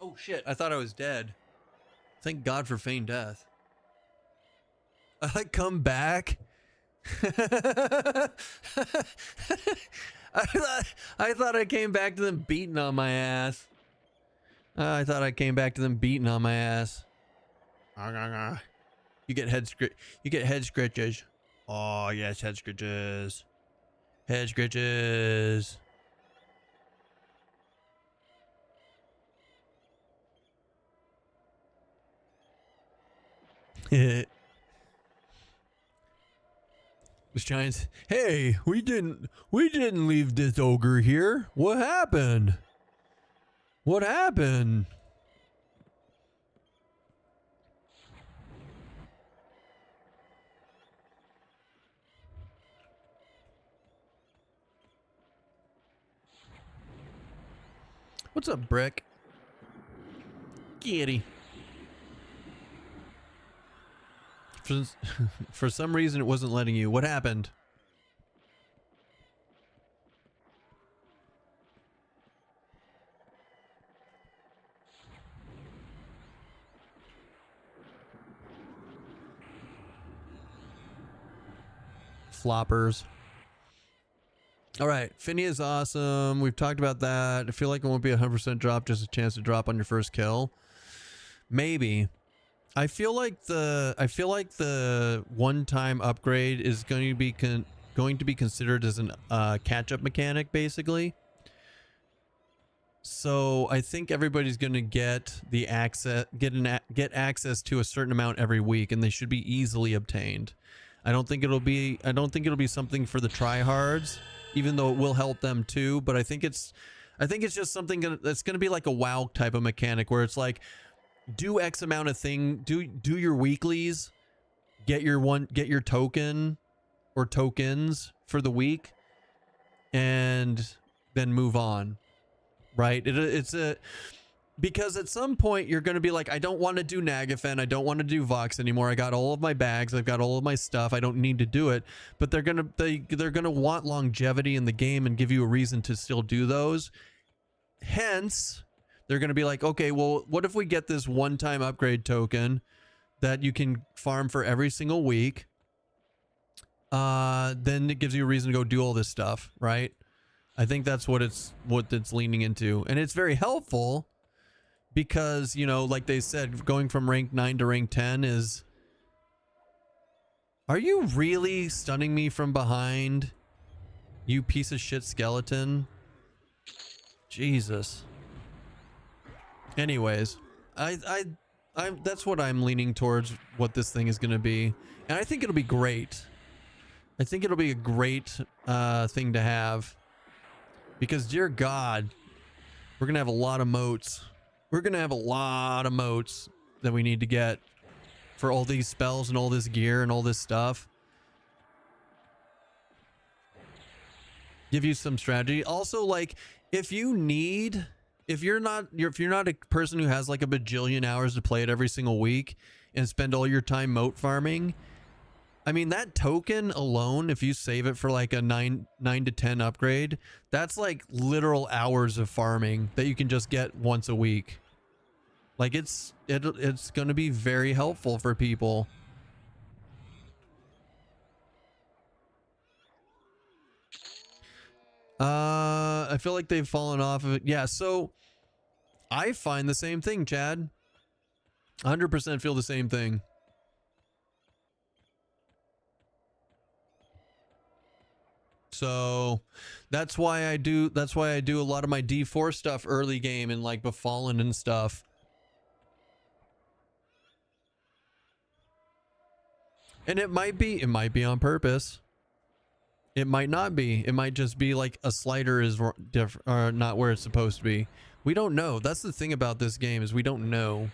Oh shit, I thought I was dead. Thank God for feigned death. I come back. I thought I came back to them beating on my ass. I thought I came back to them beating on my ass. You get head scratches. Oh yes, head scratches. Head scratches. This giant. Hey, we didn't leave this ogre here. What happened? What happened? What's up, Brick? Kitty. For some reason, it wasn't letting you. What happened? Floppers. All right, Finny is awesome. We've talked about that. I feel like it won't be a 100% drop, just a chance to drop on your first kill. Maybe. I feel like the one-time upgrade is going to be considered as an catch-up mechanic, basically. So I think everybody's going to get the access, get access to a certain amount every week, and they should be easily obtained. I don't think it'll be something for the tryhards, even though it will help them too. But I think it's just something that's going to be like a WoW type of mechanic, where it's like, do X amount of thing, do your weeklies, get your token or tokens for the week, and then move on, right? Because at some point you're going to be like, I don't want to do Nagafen, I don't want to do Vox anymore. I got all of my bags, I've got all of my stuff, I don't need to do it. But they're going to want longevity in the game and give you a reason to still do those. Hence, they're going to be like, okay, well, what if we get this one-time upgrade token that you can farm for every single week? Then it gives you a reason to go do all this stuff, right? I think that's what it's leaning into. And it's very helpful because, you know, like they said, going from rank 9 to rank 10 is... Are you really stunning me from behind, you piece of shit skeleton? Jesus. Anyways, I That's what I'm leaning towards, what this thing is going to be. And I think it'll be great. I think it'll be a great thing to have. Because, dear God, we're going to have a lot of moats. We're going to have a lot of moats that we need to get for all these spells and all this gear and all this stuff. Give you some strategy. Also, like, if you're not a person who has like a bajillion hours to play it every single week and spend all your time moat farming, I mean, that token alone, if you save it for like a 9 to 10 upgrade, that's like literal hours of farming that you can just get once a week. Like it's going to be very helpful for people. I feel like they've fallen off of it. Yeah, so I find the same thing, Chad. 100% feel the same thing. So that's why I do a lot of my D4 stuff early game and like Befallen and stuff. And it might be on purpose. It might not be. It might just be like a slider is not where it's supposed to be. We don't know. That's the thing about this game, is we don't know.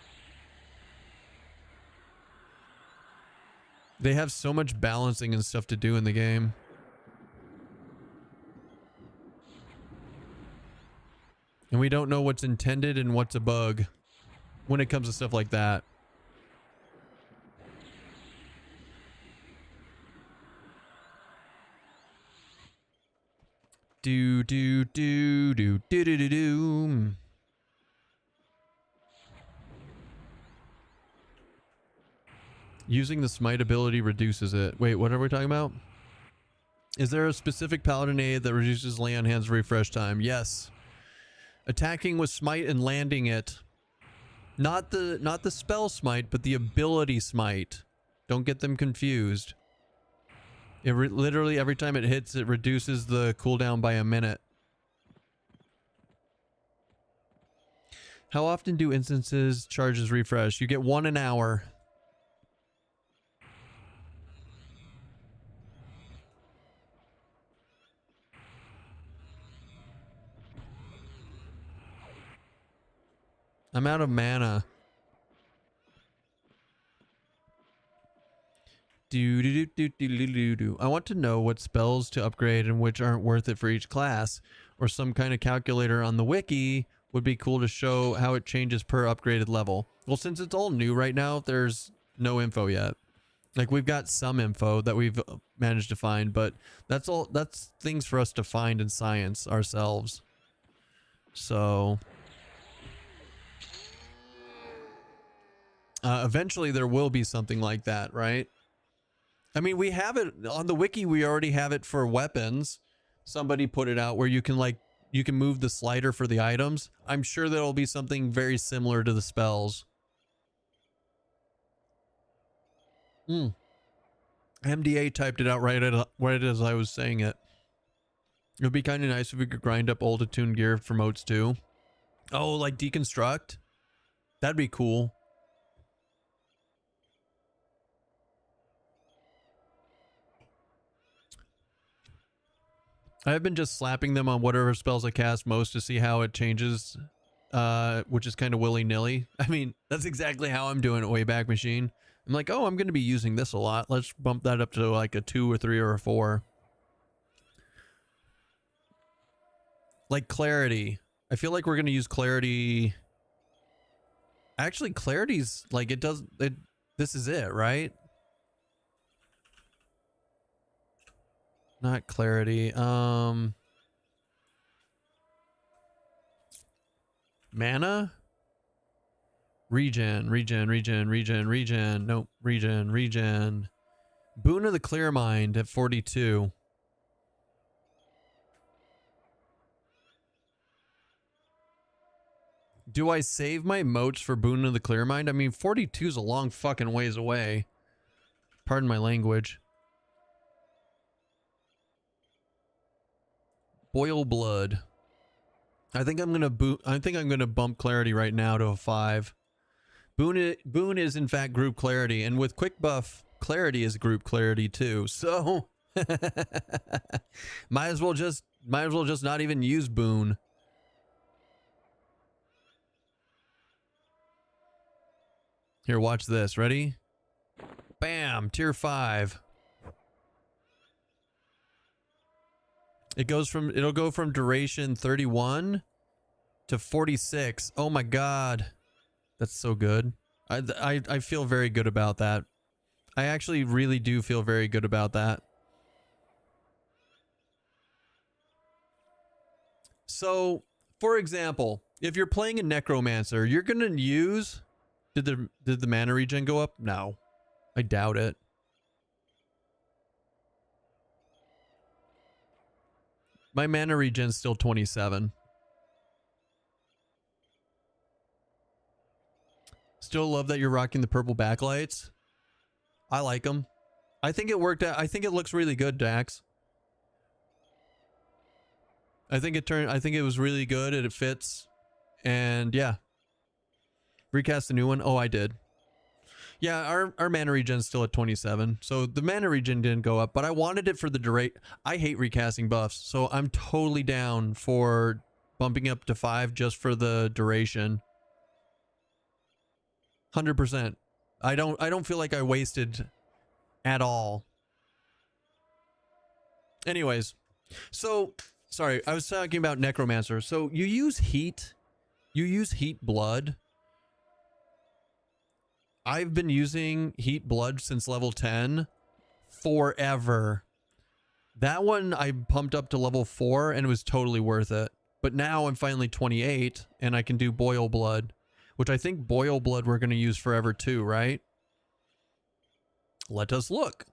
They have so much balancing and stuff to do in the game. And we don't know what's intended and what's a bug when it comes to stuff like that. Do do do do do do do do. Using the smite ability reduces it. Wait, what are we talking about? Is there a specific paladin aid that reduces lay on hands refresh time? Yes. Attacking with smite and landing it. Not the spell smite, but the ability smite. Don't get them confused. It literally, every time it hits, it reduces the cooldown by a minute. How often do instances charges refresh? You get 1 an hour. I'm out of mana. I want to know what spells to upgrade and which aren't worth it for each class, or some kind of calculator on the wiki would be cool to show how it changes per upgraded level. Well, since it's all new right now, there's no info yet. Like, we've got some info that we've managed to find, but that's things for us to find in science ourselves. So eventually there will be something like that, right? I mean, we have it on the wiki. We already have it for weapons. Somebody put it out where you can move the slider for the items. I'm sure there'll be something very similar to the spells. MDA typed it out right as I was saying it. It would be kind of nice if we could grind up old attuned gear for moats too. Oh, like deconstruct? That'd be cool. I've been just slapping them on whatever spells I cast most to see how it changes, which is kind of willy-nilly. I mean, that's exactly how I'm doing it, Wayback Machine. I'm like, oh, I'm going to be using this a lot. Let's bump that up to like a 2 or 3 or a 4. Like Clarity. I feel like we're going to use Clarity. Actually, Clarity's like, this is it, right? Not Clarity. Mana? Regen. Nope. Regen. Boon of the Clear Mind at 42. Do I save my moats for Boon of the Clear Mind? I mean, 42 is a long fucking ways away. Pardon my language. Boil Blood. I think I'm gonna bump Clarity right now to a 5. Boon is in fact group clarity, and with quick buff, clarity is group clarity too. So might as well just not even use boon. Here, watch this. Ready? Bam! Tier 5. It'll go from duration 31 to 46. Oh my god. That's so good. I feel very good about that. I actually really do feel very good about that. So, for example, if you're playing a Necromancer, you're gonna use... Did the mana regen go up? No. I doubt it. My mana regen's still 27. Still love that you're rocking the purple backlights. I like them. I think it worked out. I think it looks really good, Dax. I think it was really good and it fits. And yeah. Recast the new one. Oh, I did. Yeah, our mana regen's still at 27. So the mana regen didn't go up, but I wanted it for the duration. I hate recasting buffs, so I'm totally down for bumping up to 5 just for the duration. 100%. I don't feel like I wasted at all. Anyways, so sorry, I was talking about Necromancer. So you use heat. You use heat blood. I've been using heat blood since level 10 forever. That one I pumped up to level 4 and it was totally worth it. But now I'm finally 28 and I can do boil blood, which I think boil blood we're going to use forever too, right? Let us look.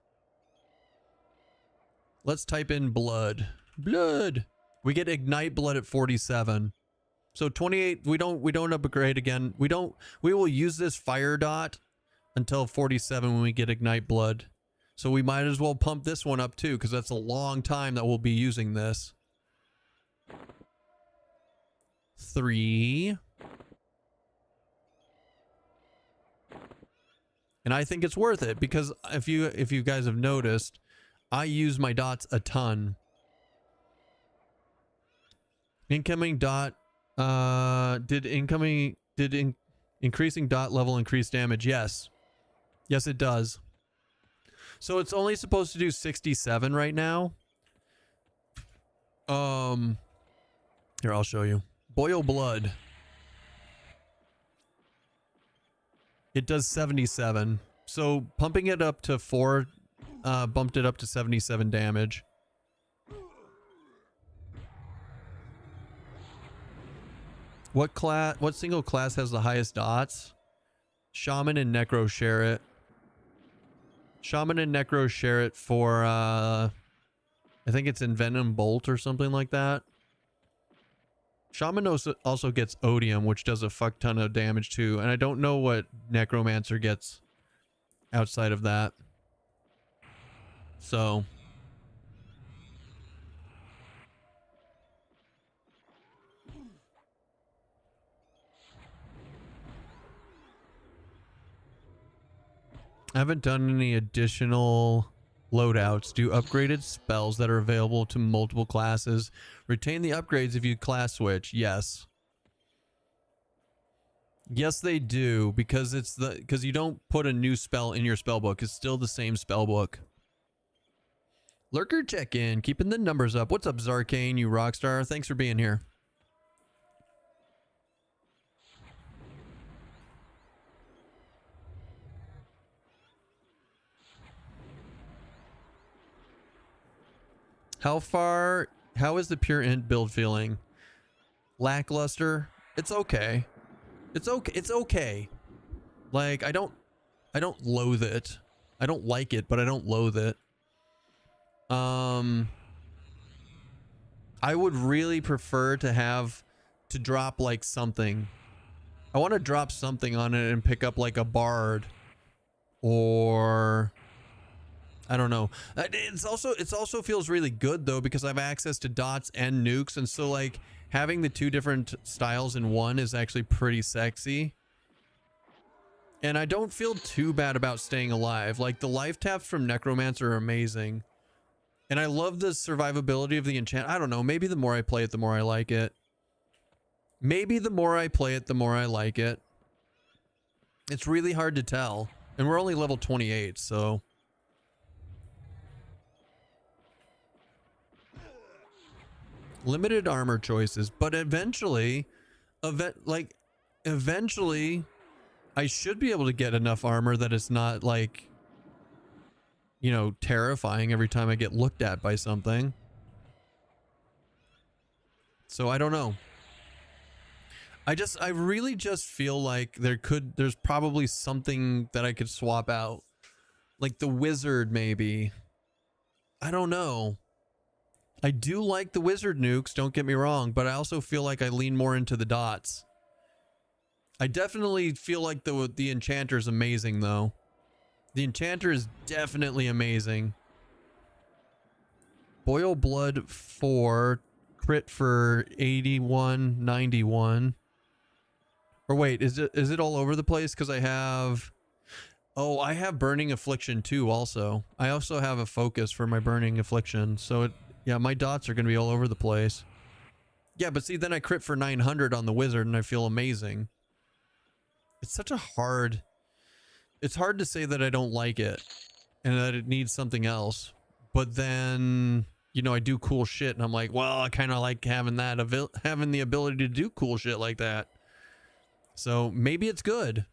Let's type in blood. Blood. We get ignite blood at 47. So 28, we don't upgrade again. We will use this fire dot until 47 when we get ignite blood. So we might as well pump this one up too, because that's a long time that we'll be using this. 3. And I think it's worth it because if you guys have noticed, I use my dots a ton. Incoming dot increasing dot level increase damage? Yes. Yes, it does. So it's only supposed to do 67 right now. Here, I'll show you. Boil blood. It does 77. So pumping it up to 4 bumped it up to 77 damage. What single class has the highest dots? Shaman and Necro share it. Shaman and Necro share it for I think it's Envenom Bolt or something like that. Shaman also gets Odium, which does a fuck ton of damage too, and I don't know what Necromancer gets outside of that. So I haven't done any additional loadouts. Do upgraded spells that are available to multiple classes. Retain the upgrades if you class switch. Yes. Yes, they do, because because you don't put a new spell in your spell book. It's still the same spell book. Lurker check-in, keeping the numbers up. What's up, Zarkane, you rockstar? Thanks for being here. How is the pure int build feeling? Lackluster? It's okay. It's okay. Like, I don't loathe it. I don't like it, but I don't loathe it. I would really prefer to drop like something. I want to drop something on it and pick up like a bard or I don't know. It also feels really good though because I have access to dots and nukes, and so like having the two different styles in one is actually pretty sexy. And I don't feel too bad about staying alive. Like, the life taps from Necromancer are amazing. And I love the survivability of the enchant. I don't know. Maybe the more I play it, the more I like it. Maybe the more I play it, the more I like it. It's really hard to tell. And we're only level 28, so... Limited armor choices, but eventually, eventually, I should be able to get enough armor that it's not like, you know, terrifying every time I get looked at by something. So I don't know. I really just feel like there's probably something that I could swap out. Like the wizard, maybe. I don't know. I do like the wizard nukes, don't get me wrong, but I also feel like I lean more into the dots. I definitely feel like the Enchanter is amazing, though. The Enchanter is definitely amazing. Boil Blood 4, crit for 81, 91. Or wait, is it all over the place? Because I have... Oh, I have Burning Affliction too, also. I also have a focus for my Burning Affliction, so yeah, my dots are going to be all over the place. Yeah, but see, then I crit for 900 on the wizard and I feel amazing. It's such a hard... It's hard to say that I don't like it and that it needs something else. But then, you know, I do cool shit and I'm like, well, I kind of like having having the ability to do cool shit like that. So maybe it's good.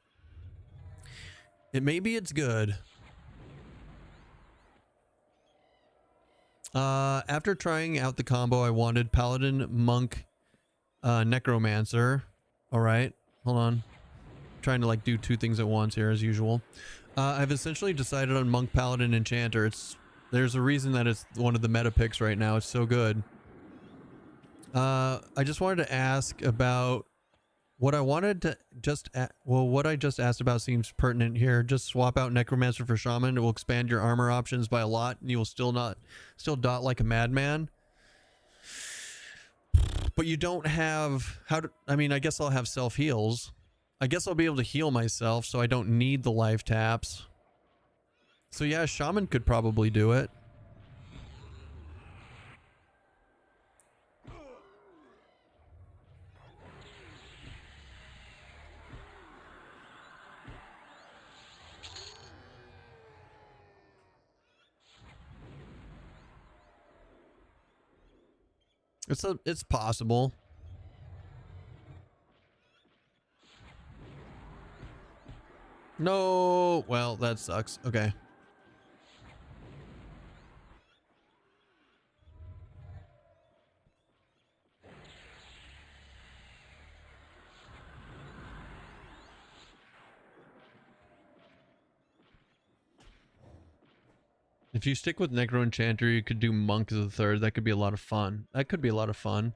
Maybe it's good. After trying out the combo, I wanted Paladin, Monk, Necromancer. All right, hold on. Trying to like do two things at once here as usual. I've essentially decided on Monk, Paladin, Enchanter. There's a reason that it's one of the meta picks right now. It's so good. I just wanted to ask about what I wanted to what I just asked about seems pertinent here. Just swap out Necromancer for Shaman. It will expand your armor options by a lot, and you will still dot like a madman. But you don't have I mean, I guess I'll have self heals. I guess I'll be able to heal myself, so I don't need the life taps. So yeah, Shaman could probably do it. It's possible. No, well, that sucks. Okay. If you stick with Necro Enchanter, you could do Monk as a third. That could be a lot of fun. That could be a lot of fun.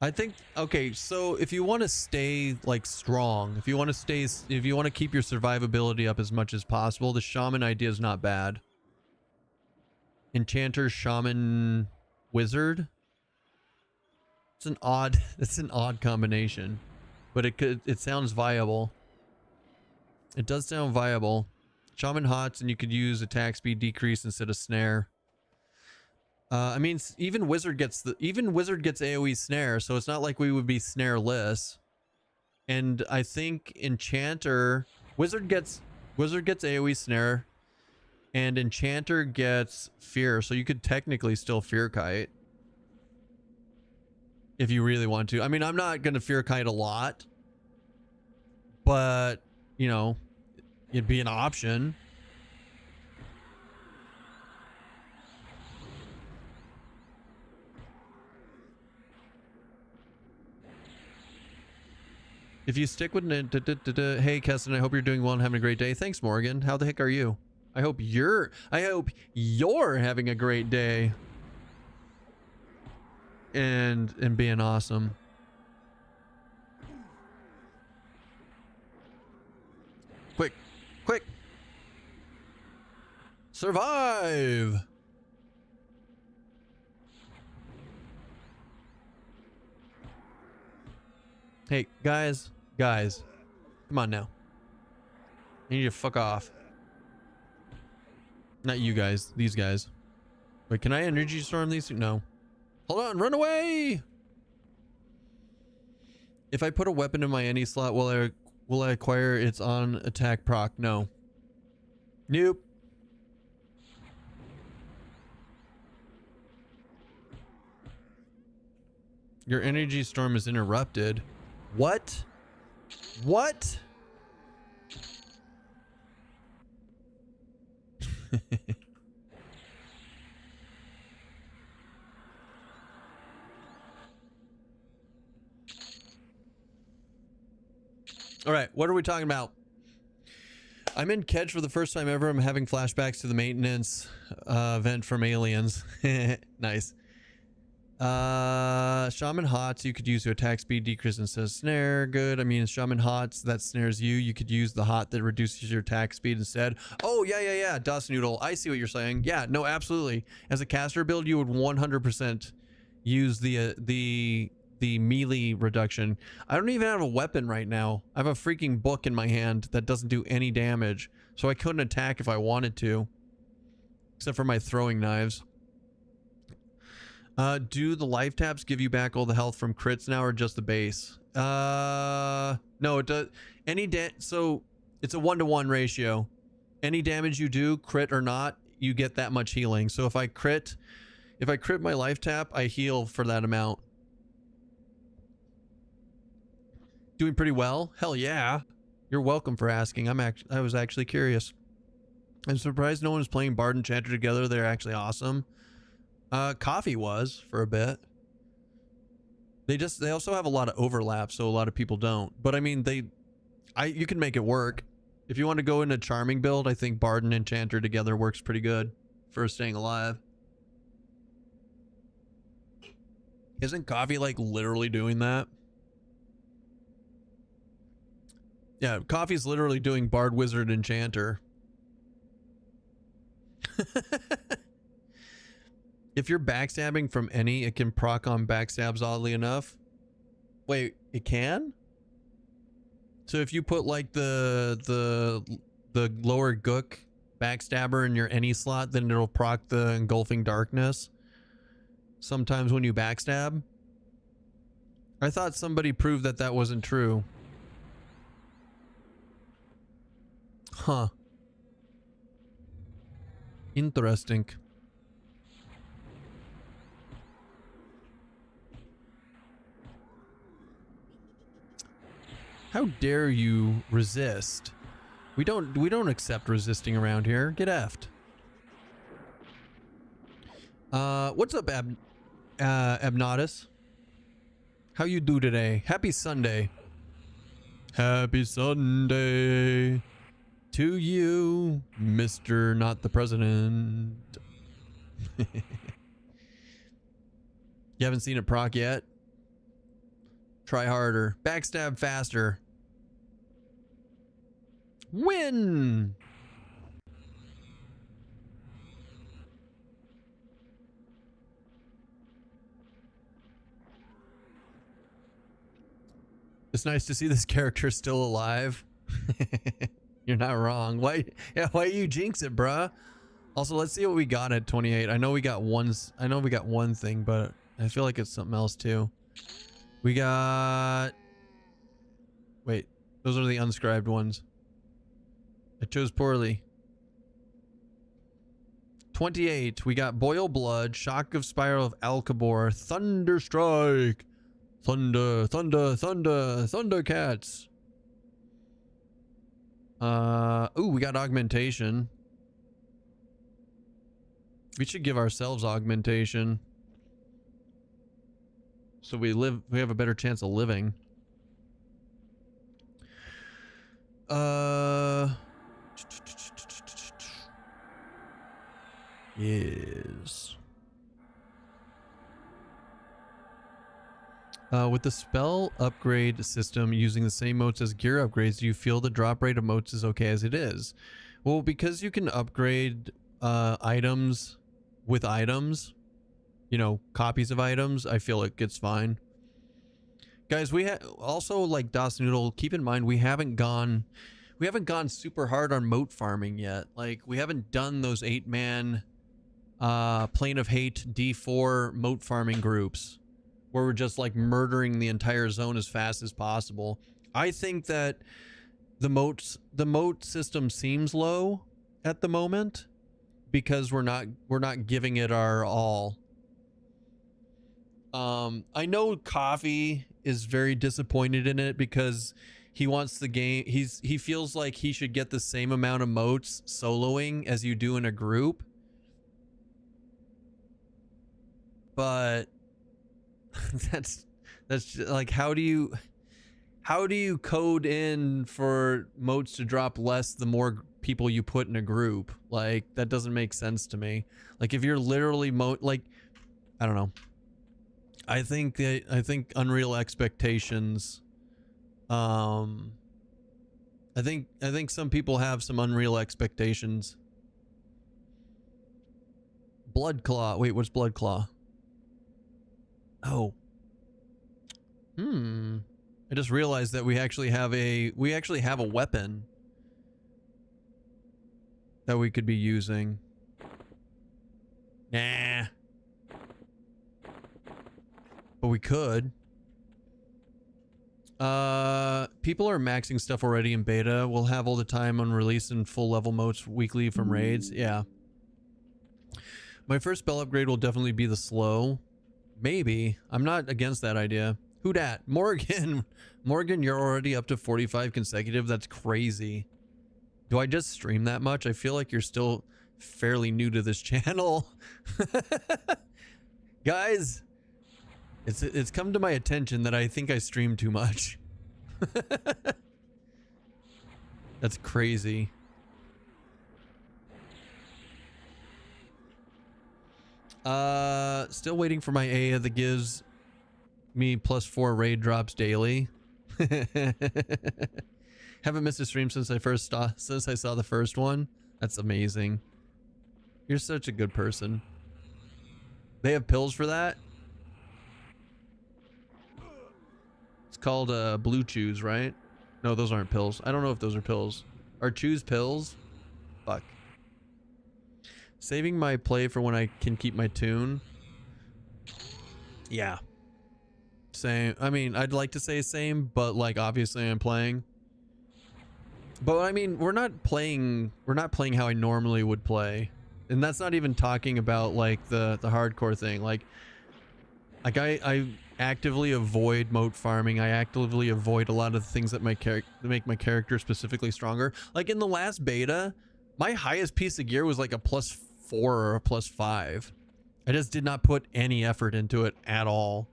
I think, okay, so if you want to stay like strong, if you want to keep your survivability up as much as possible, the Shaman idea is not bad. Enchanter, Shaman, Wizard. It's an odd combination, but it sounds viable. It does sound viable. Shaman Hots, and you could use attack speed decrease instead of snare. I mean, even Wizard gets AoE snare, so it's not like we would be snareless. And I think Enchanter, Wizard gets AoE snare, and Enchanter gets fear, so you could technically still fear kite if you really want to. I mean, I'm not gonna fear kite a lot, but you know, it'd be an option. If you stick with hey Keston, I hope you're doing well and having a great day. Thanks, Morgan. How the heck are you? I hope you're having a great day and being awesome. Quick. Survive. Hey, guys, come on now. I need you to fuck off. Not you guys, these guys. Wait, can I energy storm these? No. Hold on, run away! If I put a weapon in my NE slot, will I acquire its on attack proc? No. Nope. Your energy storm is interrupted. What? What? All right, what are we talking about? I'm in Kedge for the first time ever. I'm having flashbacks to the maintenance event from Aliens. Nice. Shaman Hots, you could use your attack speed decrease instead of snare. Good. I mean, Shaman Hots, that snares you. You could use the hot that reduces your attack speed instead. Oh, yeah. Das Noodle. I see what you're saying. Yeah, no, absolutely. As a caster build, you would 100% use the melee reduction. I don't even have a weapon right now. I have a freaking book in my hand that doesn't do any damage, so I couldn't attack if I wanted to, except for my throwing knives. Do the life taps give you back all the health from crits now, or just the base? No, it does. So it's a 1-to-1 ratio. Any damage you do, crit or not, you get that much healing. So if I crit my life tap, I heal for that amount. Doing pretty well? Hell yeah. You're welcome for asking. I was actually curious. I'm surprised no one's playing Bard and Enchanter together. They're actually awesome. Coffee was for a bit. They also have a lot of overlap, so a lot of people don't. But I mean, you can make it work. If you want to go in a charming build, I think Bard and Enchanter together works pretty good for staying alive. Isn't Coffee like literally doing that? Yeah, Coffee's literally doing Bard, Wizard, Enchanter. If you're backstabbing from any, it can proc on backstabs, oddly enough. Wait, it can? So if you put like the lower gook backstabber in your any slot, then it'll proc the engulfing darkness sometimes when you backstab? I thought somebody proved that that wasn't true. Huh. Interesting. How dare you resist? We don't accept resisting around here. Get effed. What's up, Abnatus? How you do today? Happy Sunday. Happy Sunday to you, Mr. Not the President. You haven't seen it proc yet? Try harder. Backstab faster. Win! It's nice to see this character still alive. You're not wrong. Why you jinx it, bruh? Also, let's see what we got at 28. I know we got one thing, but I feel like it's something else too. We got... Wait, those are the unscribed ones. I chose poorly. 28. We got Boil Blood, Shock of Spiral of Alcabor, Thunder Strike, Thundercats. Ooh, we got Augmentation. We should give ourselves Augmentation, so we have a better chance of living. Yes. With the spell upgrade system using the same motes as gear upgrades, do you feel the drop rate of motes is okay as it is? Well, because you can upgrade items with items, you know, copies of items, I feel like it's fine. Guys, we also, like Das Noodle, keep in mind we haven't gone, we haven't gone super hard on moat farming yet. Like, we haven't done those 8-man Plane of Hate D4 moat farming groups where we're just like murdering the entire zone as fast as possible. I think that the moat system seems low at the moment because we're not giving it our all. I know Coffee is very disappointed in it because he wants the game. He feels like he should get the same amount of moats soloing as you do in a group. But that's just like, how do you code in for moats to drop less the more people you put in a group? Like, that doesn't make sense to me. Like, if you're literally like, I don't know. I think Unreal Expectations, I think some people have some unreal expectations. Bloodclaw. Wait, what's Bloodclaw? Oh. I just realized that we actually have a weapon that we could be using. Nah. But we could. People are maxing stuff already in beta. We'll have all the time on release and full level modes weekly from raids. Yeah. My first spell upgrade will definitely be the slow. Maybe. I'm not against that idea. Who dat? Morgan. Morgan, you're already up to 45 consecutive. That's crazy. Do I just stream that much? I feel like you're still fairly new to this channel. Guys, it's come to my attention that I think I stream too much. That's crazy. Still waiting for my AA that gives me +4 raid drops daily. Haven't missed a stream since I saw the first one. That's amazing. You're such a good person. They have pills for that? It's called Blue Chews, right? No, those aren't pills. I don't know if those are pills. Are Chews pills? Fuck. Saving my play for when I can keep my tune. Yeah. Same. I mean, I'd like to say same, but like obviously I'm playing. But I mean, we're not playing how I normally would play. And that's not even talking about like the hardcore thing. Like I actively avoid moat farming. I actively avoid a lot of the things that make my character specifically stronger. Like in the last beta, my highest piece of gear was like a +4 or a +5. I just did not put any effort into it at all.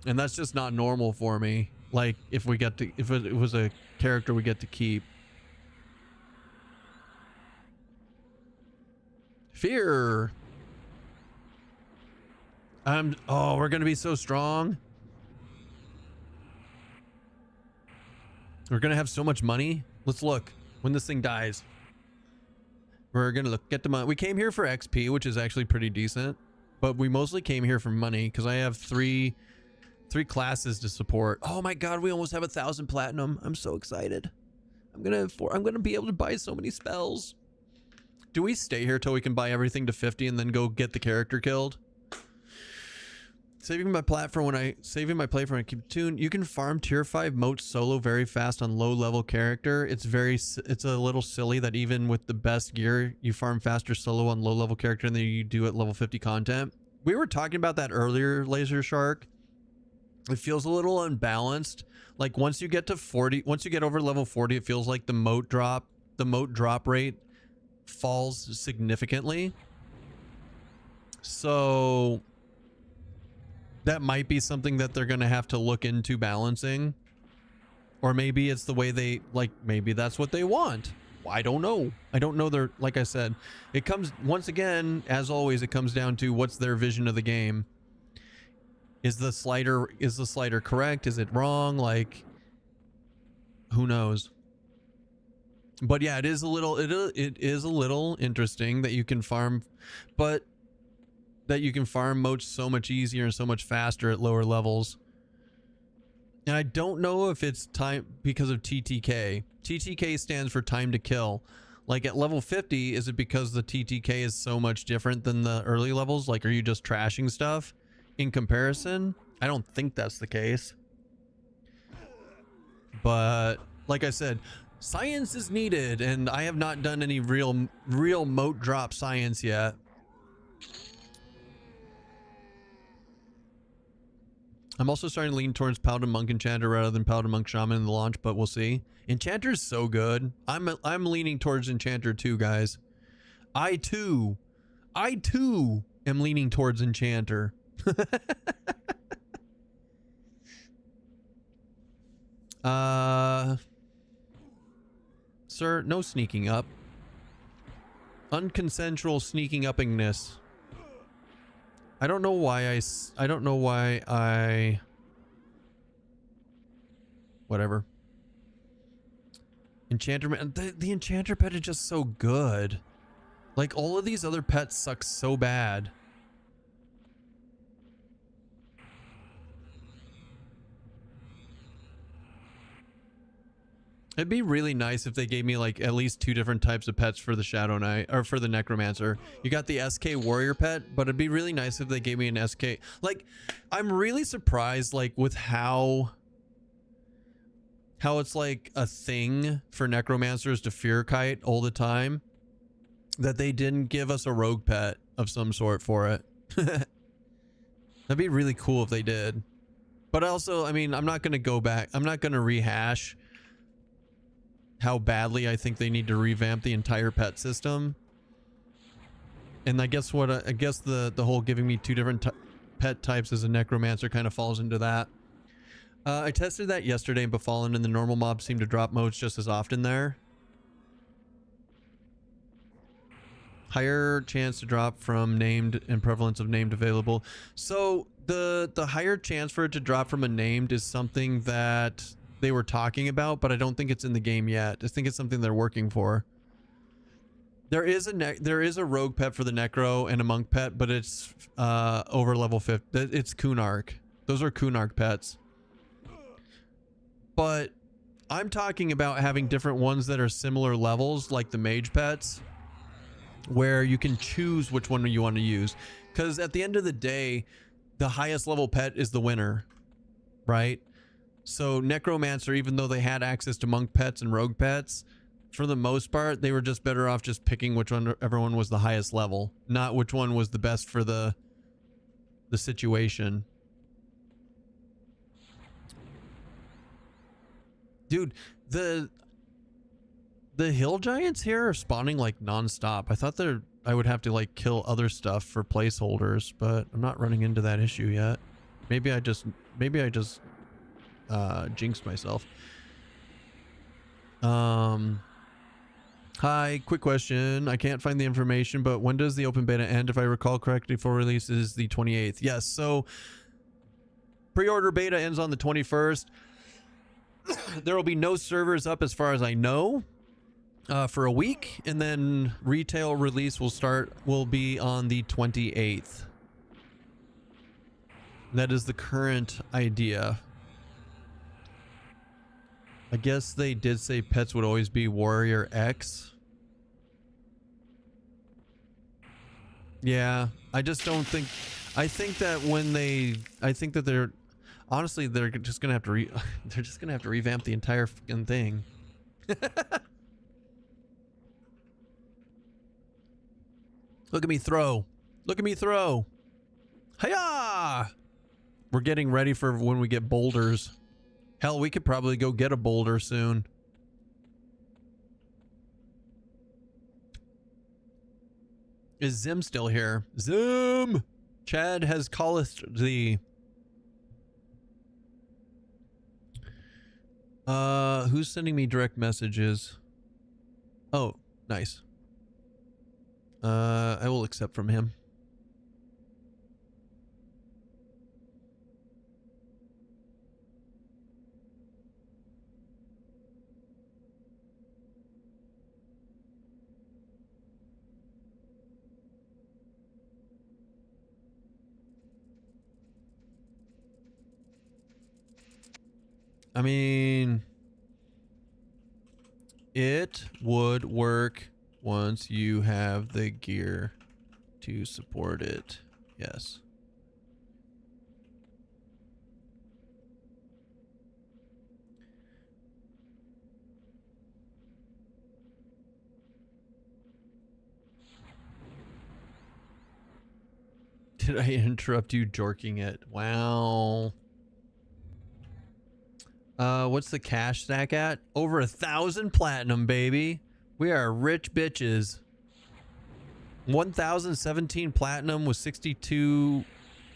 And that's just not normal for me. Like if it was a character we get to keep. Fear. Oh, we're gonna be so strong. We're gonna have so much money. Let's look when this thing dies. We're gonna get the money. We came here for XP, which is actually pretty decent, but we mostly came here for money because I have three classes to support. Oh my god, we almost have 1,000 platinum. I'm so excited. I'm gonna be able to buy so many spells. Do we stay here till we can buy everything to 50 and then go get the character killed? Saving my play for when I keep tune. You can farm tier 5 moats solo very fast on low level character. It's a little silly that even with the best gear, you farm faster solo on low level character than you do at level 50 content. We were talking about that earlier, Laser Shark. It feels a little unbalanced. Like once you get to 40, once you get over level 40, it feels like the moat drop rate falls significantly. So that might be something that they're going to have to look into balancing. Or maybe it's the way they, like, maybe that's what they want. I don't know. I don't know. They're, like I said, it comes, once again, as always, it comes down to what's their vision of the game. Is the slider correct? Is it wrong? Like, who knows? But yeah, it is a little interesting that you can farm, but that you can farm moats so much easier and so much faster at lower levels. And I don't know if it's time because of TTK. TTK stands for time to kill. Like at level 50, is it because the TTK is so much different than the early levels? Like, are you just trashing stuff in comparison? I don't think that's the case. But like I said, science is needed, and I have not done any real moat drop science yet. I'm also starting to lean towards Paladin Monk Enchanter rather than Paladin Monk Shaman in the launch, but we'll see. Enchanter's so good. I'm leaning towards Enchanter too, guys. I too am leaning towards Enchanter. Sir, no sneaking up. Unconsensual sneaking uppingness. I don't know why I whatever. Enchanter, the Enchanter pet is just so good. Like, all of these other pets suck so bad. It'd be really nice if they gave me like at least 2 different types of pets for the Shadow Knight or for the Necromancer. You got the SK Warrior pet, but it'd be really nice if they gave me an SK. Like, I'm really surprised like with how it's like a thing for Necromancers to fear kite all the time, that they didn't give us a rogue pet of some sort for it. That'd be really cool if they did. But also, I mean, I'm not going to go back. I'm not going to rehash how badly I think they need to revamp the entire pet system. And I guess the whole giving me 2 different pet types as a Necromancer kind of falls into that. I tested that yesterday in Befallen, and the normal mobs seem to drop modes just as often there. Higher chance to drop from named and prevalence of named available. So the higher chance for it to drop from a named is something that they were talking about, but I don't think it's in the game yet. I think it's something they're working for. There is a rogue pet for the Necro and a monk pet, but it's over level 50. It's Kunark. Those are Kunark pets. But I'm talking about having different ones that are similar levels, like the mage pets, where you can choose which one you want to use. Because at the end of the day, the highest level pet is the winner, right? So Necromancer, even though they had access to monk pets and rogue pets, for the most part, they were just better off just picking which one everyone was the highest level, not which one was the best for the situation. Dude, the hill giants here are spawning like non-stop. I thought I would have to like kill other stuff for placeholders, but I'm not running into that issue yet. Maybe I just jinxed myself. Hi, quick question. I can't find the information, but when does the open beta end? If I recall correctly, full release is the 28th. Yes, so pre-order beta ends on the 21st. There will be no servers up as far as I know for a week, and then retail release will be on the 28th. That is the current idea. I guess they did say pets would always be Warrior X. Yeah, I just don't think... I think that they're... Honestly, they're just gonna have to they're just gonna have to revamp the entire fucking thing. Look at me throw. Look at me throw. Hiya! We're getting ready for when we get boulders. Hell, we could probably go get a boulder soon. Is Zim still here? Zim! Chad has calleth thee. Who's sending me direct messages? Oh, nice. I will accept from him. I mean, it would work once you have the gear to support it. Yes. Did I interrupt you jorking it? Wow. What's the cash stack at? Over 1,000 platinum, baby. We are rich bitches. 1,017 platinum with 62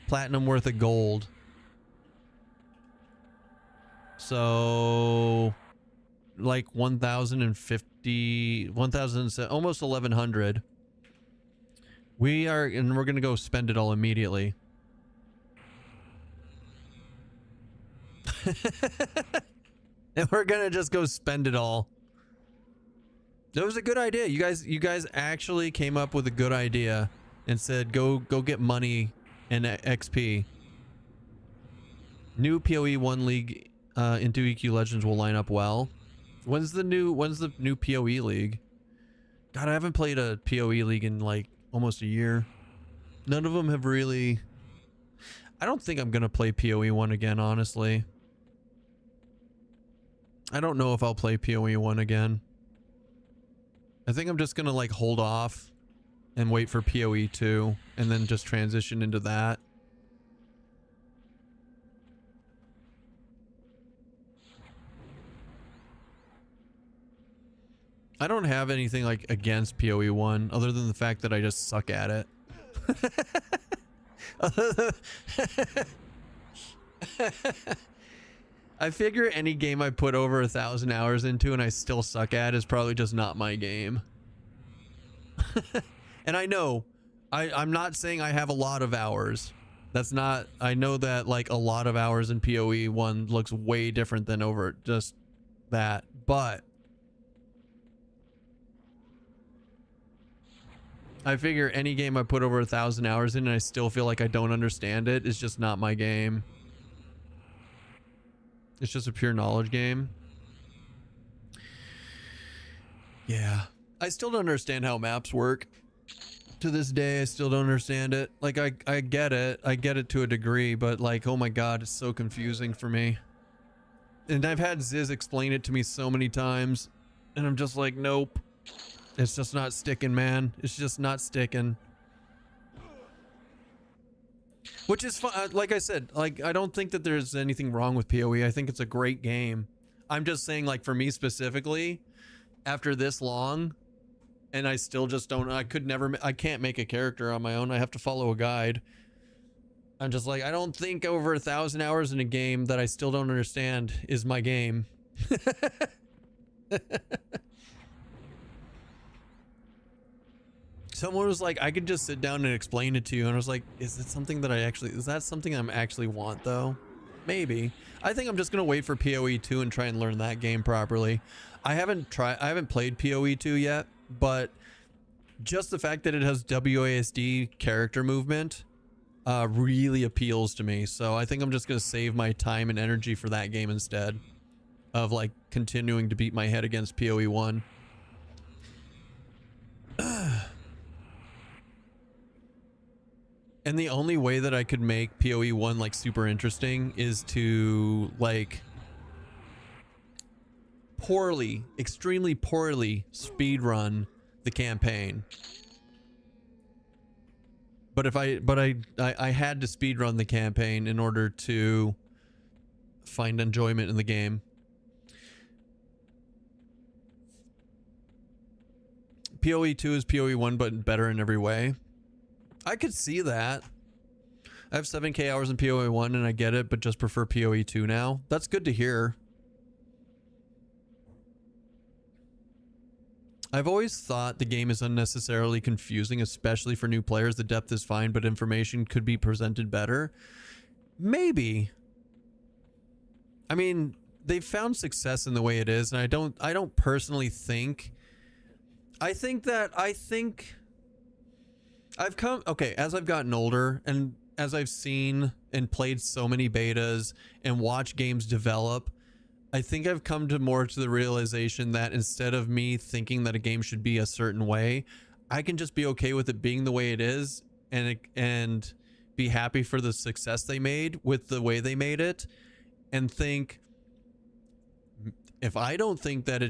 platinum worth of gold. So like 1,050, 1,000, almost 1,100. We're gonna go spend it all immediately. And we're gonna just go spend it all. That was a good idea. You guys actually came up with a good idea and said go get money and XP. New PoE 1 league into EQ Legends will line up well. When's the new PoE league? God, I haven't played a PoE league in like almost a year. None of them have really. I don't think I'm gonna play PoE 1 again, honestly. I don't know if I'll play PoE 1 again. I think I'm just gonna like hold off and wait for PoE 2 and then just transition into that. I don't have anything like against PoE 1 other than the fact that I just suck at it. I figure any game I put over 1,000 hours into and I still suck at is probably just not my game. And I know, I'm not saying I have a lot of hours. That's not, I know that like a lot of hours in PoE 1 looks way different than over just that, but I figure any game I put over 1,000 hours in and I still feel like I don't understand it is just not my game. It's just a pure knowledge game. Yeah. I still don't understand how maps work. To this day, I still don't understand it. Like, I get it. I get it to a degree, but like, oh my god, it's so confusing for me. And I've had Ziz explain it to me so many times, and I'm just like, nope. It's just not sticking, man. It's just not sticking. Which is fun. Like I said, like, I don't think that there's anything wrong with PoE. I think it's a great game. I'm just saying, like, for me specifically, after this long, and I still just don't, I can't make a character on my own. I have to follow a guide. I'm just like, I don't think over 1,000 hours in a game that I still don't understand is my game. Someone was like, I could just sit down and explain it to you. And I was like, is it something that is that something I'm actually want though? Maybe. I think I'm just going to wait for PoE 2 and try and learn that game properly. I haven't played PoE 2 yet, but just the fact that it has WASD character movement really appeals to me. So I think I'm just going to save my time and energy for that game instead of like continuing to beat my head against PoE 1. And the only way that I could make PoE 1 like super interesting is to like extremely poorly speedrun the campaign. But if I had to speedrun the campaign in order to find enjoyment in the game. PoE 2 is PoE 1 but better in every way. I could see that. I have 7k hours in PoE 1 and I get it, but just prefer PoE 2 now. That's good to hear. I've always thought the game is unnecessarily confusing, especially for new players. The depth is fine, but information could be presented better. Maybe. I mean, they've found success in the way it is, and I don't personally think. I think I've come, okay, as I've gotten older and as I've seen and played so many betas and watched games develop, I think I've come to more to the realization that instead of me thinking that a game should be a certain way, I can just be okay with it being the way it is, and be happy for the success they made with the way they made it, and think, if I don't think that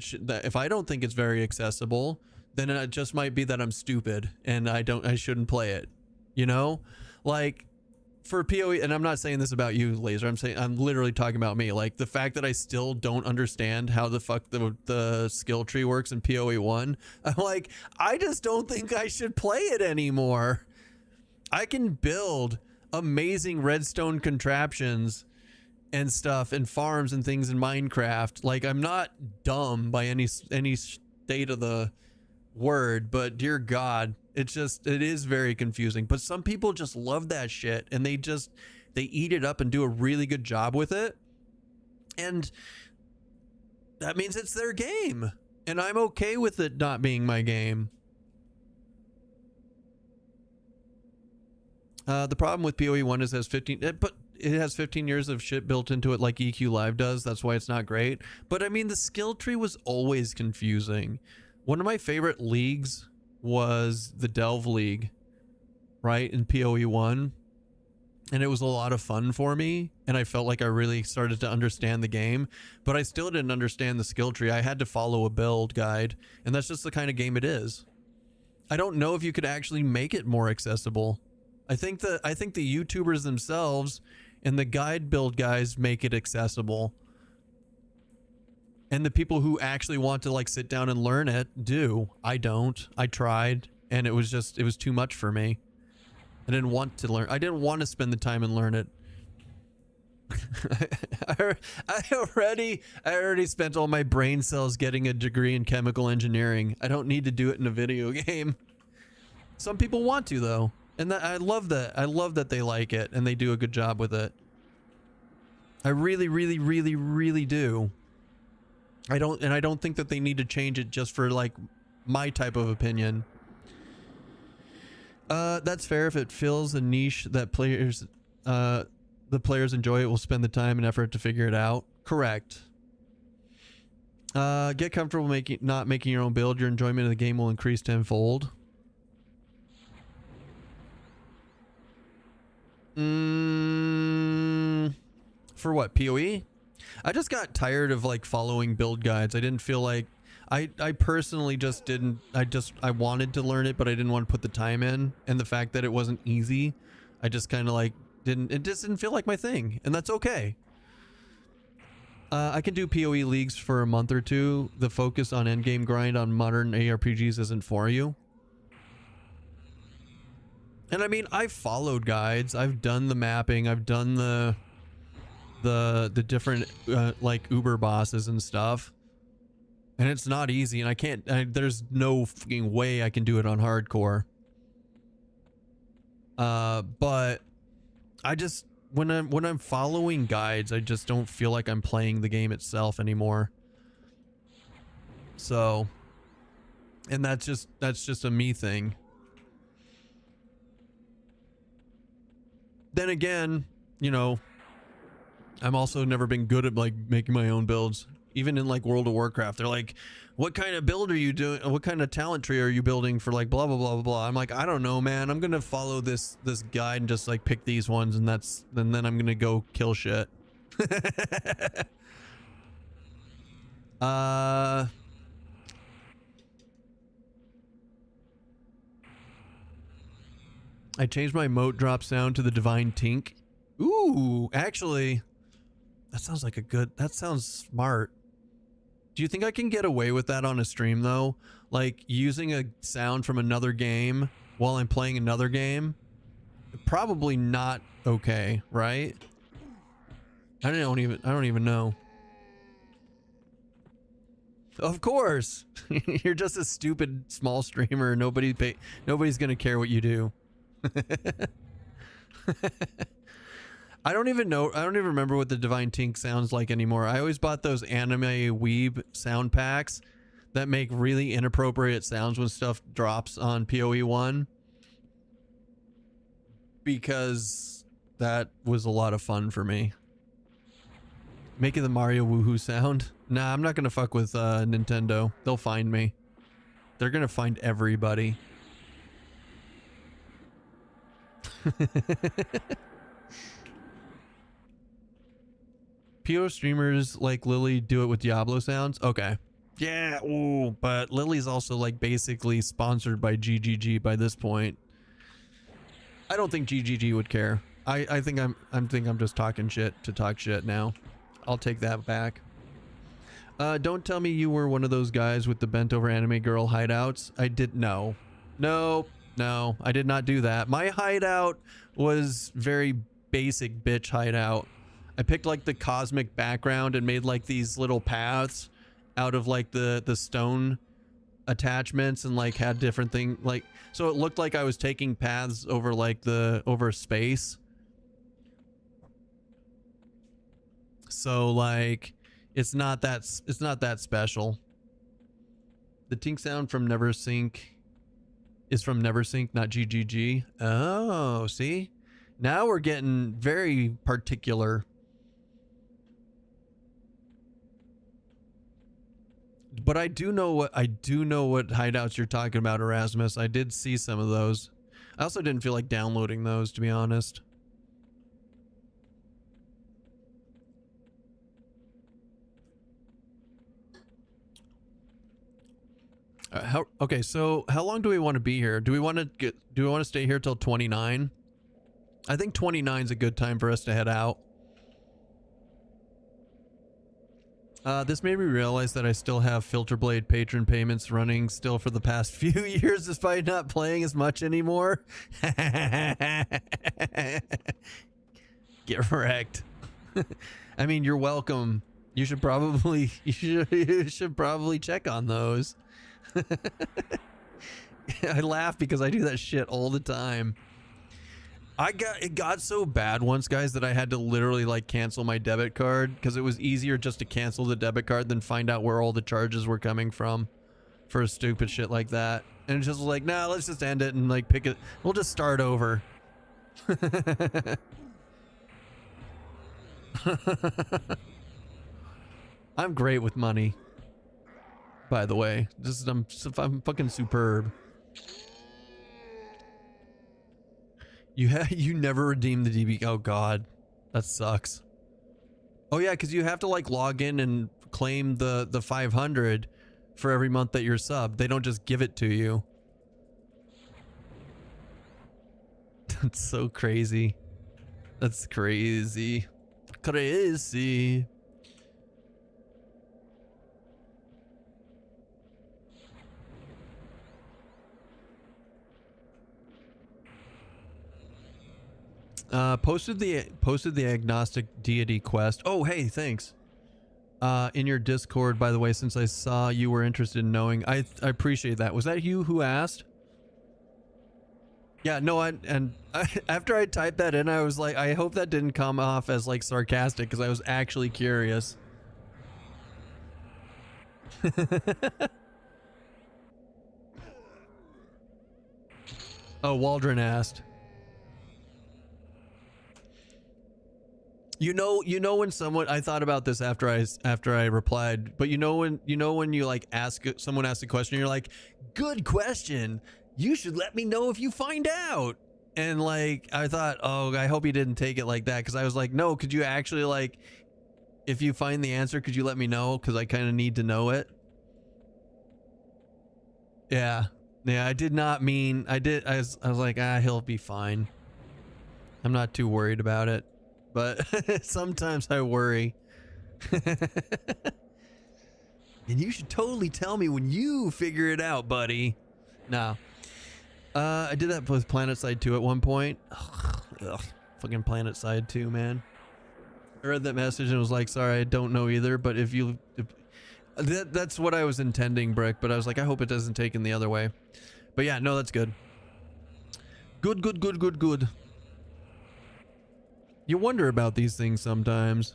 if I don't think it's very accessible, then it just might be that I'm stupid and I shouldn't play it, you know? Like, for PoE, and I'm not saying this about you, Laser, I'm literally talking about me. Like, the fact that I still don't understand how the fuck the skill tree works in PoE 1, I'm like, I just don't think I should play it anymore. I can build amazing redstone contraptions and stuff and farms and things in Minecraft. Like, I'm not dumb by any state of the word, but dear God, it is very confusing. But some people just love that shit, and they eat it up and do a really good job with it, and that means it's their game, and I'm okay with it not being my game. The problem with PoE 1 is it has 15 years of shit built into it, like EQ Live does. That's why it's not great. But I mean, the skill tree was always confusing. One of my favorite leagues was the Delve League, right, in PoE 1, and it was a lot of fun for me, and I felt like I really started to understand the game, but I still didn't understand the skill tree. I had to follow a build guide, and that's just the kind of game it is. I don't know if you could actually make it more accessible. I think the YouTubers themselves and the guide build guys make it accessible. And the people who actually want to like sit down and learn it do. I don't. I tried, and it was too much for me. I didn't want to learn. I didn't want to spend the time and learn it. I already spent all my brain cells getting a degree in chemical engineering. I don't need to do it in a video game. Some people want to, though. And I love that. I love that they like it and they do a good job with it. I really, really, really, really do. I don't think that they need to change it just for like my type of opinion. That's fair. If it fills a niche that the players enjoy, it will spend the time and effort to figure it out. Correct. Get comfortable not making your own build. Your enjoyment of the game will increase tenfold. For what, PoE? I just got tired of like following build guides. I didn't feel like I personally just didn't. I wanted to learn it, but I didn't want to put the time in, and the fact that it wasn't easy, I just kind of like it just didn't feel like my thing, and that's okay. I can do PoE leagues for a month or two. The focus on endgame grind on modern ARPGs isn't for you. And I mean, I've followed guides. I've done the mapping. I've done the different like Uber bosses and stuff. And it's not easy, and I can't, there's no fucking way I can do it on hardcore. But I just, when I'm following guides, I just don't feel like I'm playing the game itself anymore. So, and that's just a me thing. Then again, you know, I'm also never been good at like making my own builds. Even in like World of Warcraft, they're like, what kind of build are you doing? What kind of talent tree are you building for like blah, blah, blah, blah, blah. I'm like, I don't know, man. I'm going to follow this guide and just like pick these ones, and then I'm going to go kill shit. I changed my moat drop sound to the Divine Tink. Ooh, actually, that sounds like that sounds smart. Do you think I can get away with that on a stream though? Like using a sound from another game while I'm playing another game? Probably not okay, right? I don't even know. Of course. You're just a stupid small streamer. Nobody's gonna care what you do. I don't even remember what the Divine Tink sounds like anymore. I always bought those anime weeb sound packs that make really inappropriate sounds when stuff drops on PoE 1, because that was a lot of fun for me. Making the Mario woohoo sound. Nah, I'm not gonna fuck with Nintendo. They'll find me. They're gonna find everybody. PO streamers like Lily do it with Diablo sounds. Okay. Yeah, ooh, but Lily's also like basically sponsored by GGG by this point. I don't think GGG would care. I think I'm just talking shit to talk shit now. I'll take that back. Don't tell me you were one of those guys with the bent over anime girl hideouts. I did no, I did not do that. My hideout was very basic bitch hideout. I picked like the cosmic background and made like these little paths out of like the stone attachments and like had different things like, so it looked like I was taking paths over like over space. So like it's not that special. The tink sound from Neversink is from Neversink, not GGG. Oh, see? Now we're getting very particular. But I do know what hideouts you're talking about, Erasmus. I did see some of those. I also didn't feel like downloading those, to be honest. Okay, so how long do we want to be here? Do we want to stay here till 29? I think 29 is a good time for us to head out. This made me realize that I still have Filterblade patron payments running still for the past few years despite not playing as much anymore. Get wrecked. I mean, you're welcome. You should probably check on those. I laugh because I do that shit all the time. It got so bad once, guys, that I had to literally like cancel my debit card because it was easier just to cancel the debit card than find out where all the charges were coming from for stupid shit like that. And it's just like, nah, let's just end it and like pick it. We'll just start over. I'm great with money, by the way. I'm fucking superb. You never redeemed the DB. Oh god, that sucks. Oh yeah, because you have to like log in and claim the 500 for every month that you're sub. They don't just give it to you. That's so crazy. That's crazy. Crazy. Posted the agnostic deity quest. Oh, hey, thanks. In your Discord, by the way, since I saw you were interested in knowing. I appreciate that. Was that you who asked? Yeah, no, after I typed that in, I was like, I hope that didn't come off as like sarcastic because I was actually curious. Oh, Waldron asked. You know when someone, I thought about this after I replied, but you know when you like someone asks a question, you're like, good question. You should let me know if you find out. And like, I thought, oh, I hope he didn't take it like that. Because I was like, no, could you actually like, if you find the answer, could you let me know? Because I kind of need to know it. Yeah. Yeah, I did not mean, I was like, he'll be fine. I'm not too worried about it. But sometimes I worry. And you should totally tell me when you figure it out, buddy. No. I did that with PlanetSide 2 at one point. Ugh, fucking PlanetSide 2, man. I read that message and was like, sorry, I don't know either, but that's what I was intending, Brick, but I was like, I hope it doesn't take in the other way. But yeah, no, that's good. Good. You wonder about these things sometimes.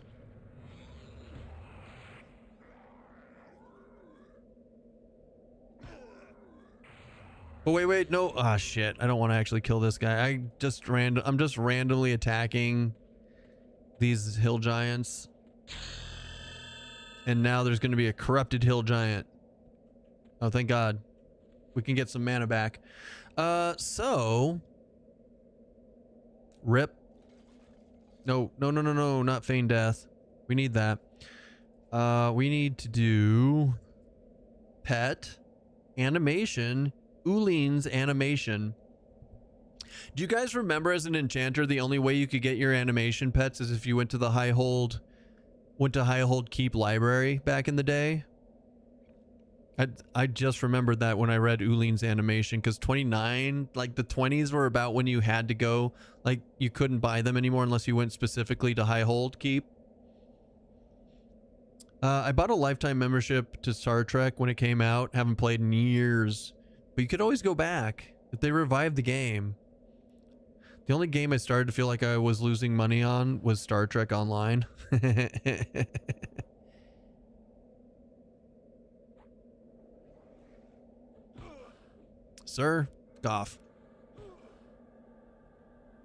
Oh, wait, no. Ah, shit. I don't want to actually kill this guy. I'm just randomly attacking these hill giants. And now there's going to be a corrupted hill giant. Oh, thank God. We can get some mana back. So... Rip. No, not feign death. We need that. We need to do... Pet. Animation. Ulin's animation. Do you guys remember as an enchanter, the only way you could get your animation pets is if you went to the high hold keep library back in the day? I just remembered that when I read Ulin's animation, because 29, like the 20s were about when you had to go, like you couldn't buy them anymore unless you went specifically to high hold keep. I bought a lifetime membership to Star Trek when it came out. Haven't played in years, but you could always go back if they revived the game. The only game I started to feel like I was losing money on was Star Trek Online. Sir, Goff.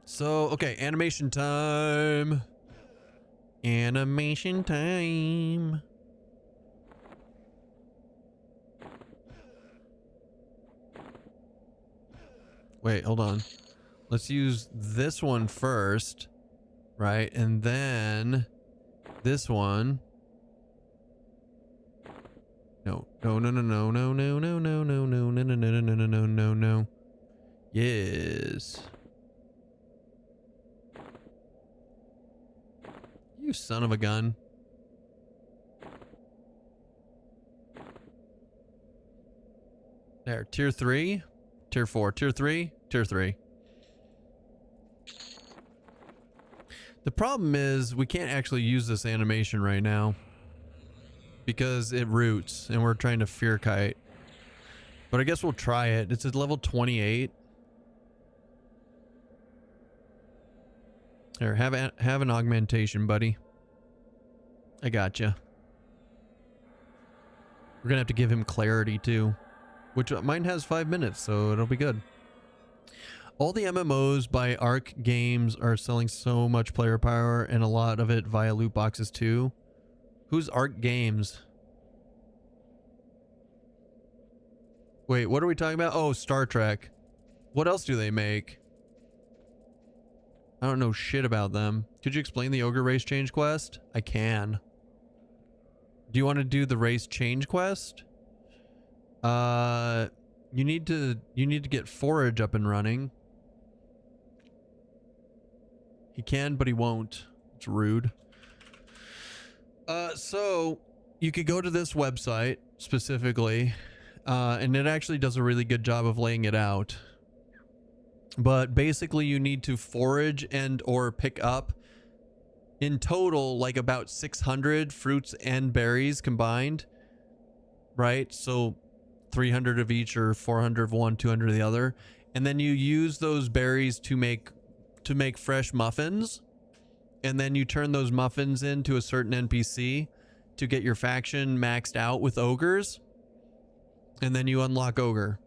So, okay, animation time. Animation time. Wait, hold on. Let's use this one first, right? And then this one. No. Yes. You son of a gun. There, tier 3, tier 4, tier 3, tier 3. The problem is we can't actually use this animation right now because it roots and we're trying to fear kite. But I guess we'll try it. It's at level 28. There, have an augmentation, buddy. I gotcha. We're gonna have to give him clarity too, which mine has 5 minutes, so it'll be good. All the MMOs by Arc Games are selling so much player power, and a lot of it via loot boxes too. Who's Arc Games? Wait, what are we talking about? Oh, Star Trek. What else do they make? I don't know shit about them. Could you explain the Ogre race change quest? I can. Do you want to do the race change quest? You need to get forage up and running. He can, but he won't. It's rude. So you could go to this website specifically, and it actually does a really good job of laying it out. But basically you need to forage and or pick up in total like about 600 fruits and berries combined, right? So 300 of each or 400 of one, 200 of the other, and then you use those berries to make fresh muffins, and then you turn those muffins into a certain NPC to get your faction maxed out with ogres, and then you unlock ogre.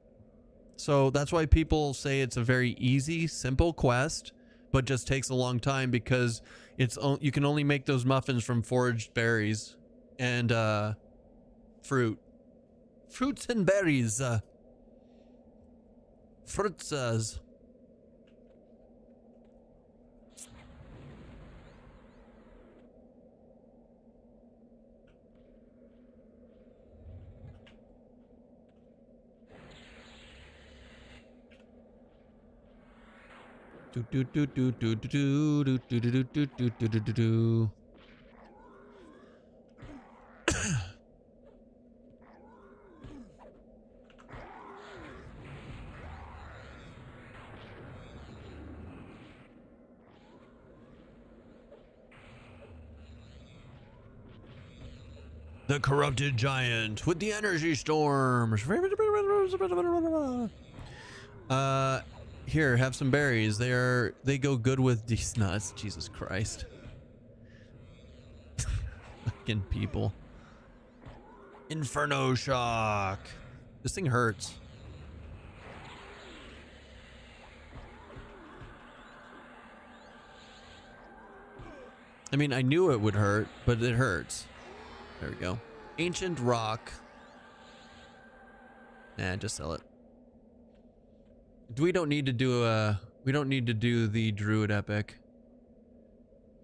So that's why people say it's a very easy, simple quest, but just takes a long time because you can only make those muffins from foraged berries and fruits and berries. Fruitsas. The corrupted giant with the energy storms. Here, have some berries. They go good with these nuts. Jesus Christ. Fucking people. Inferno shock. This thing hurts. I mean, I knew it would hurt, but it hurts. There we go. Ancient rock. Nah, just sell it. We don't need to do the druid epic.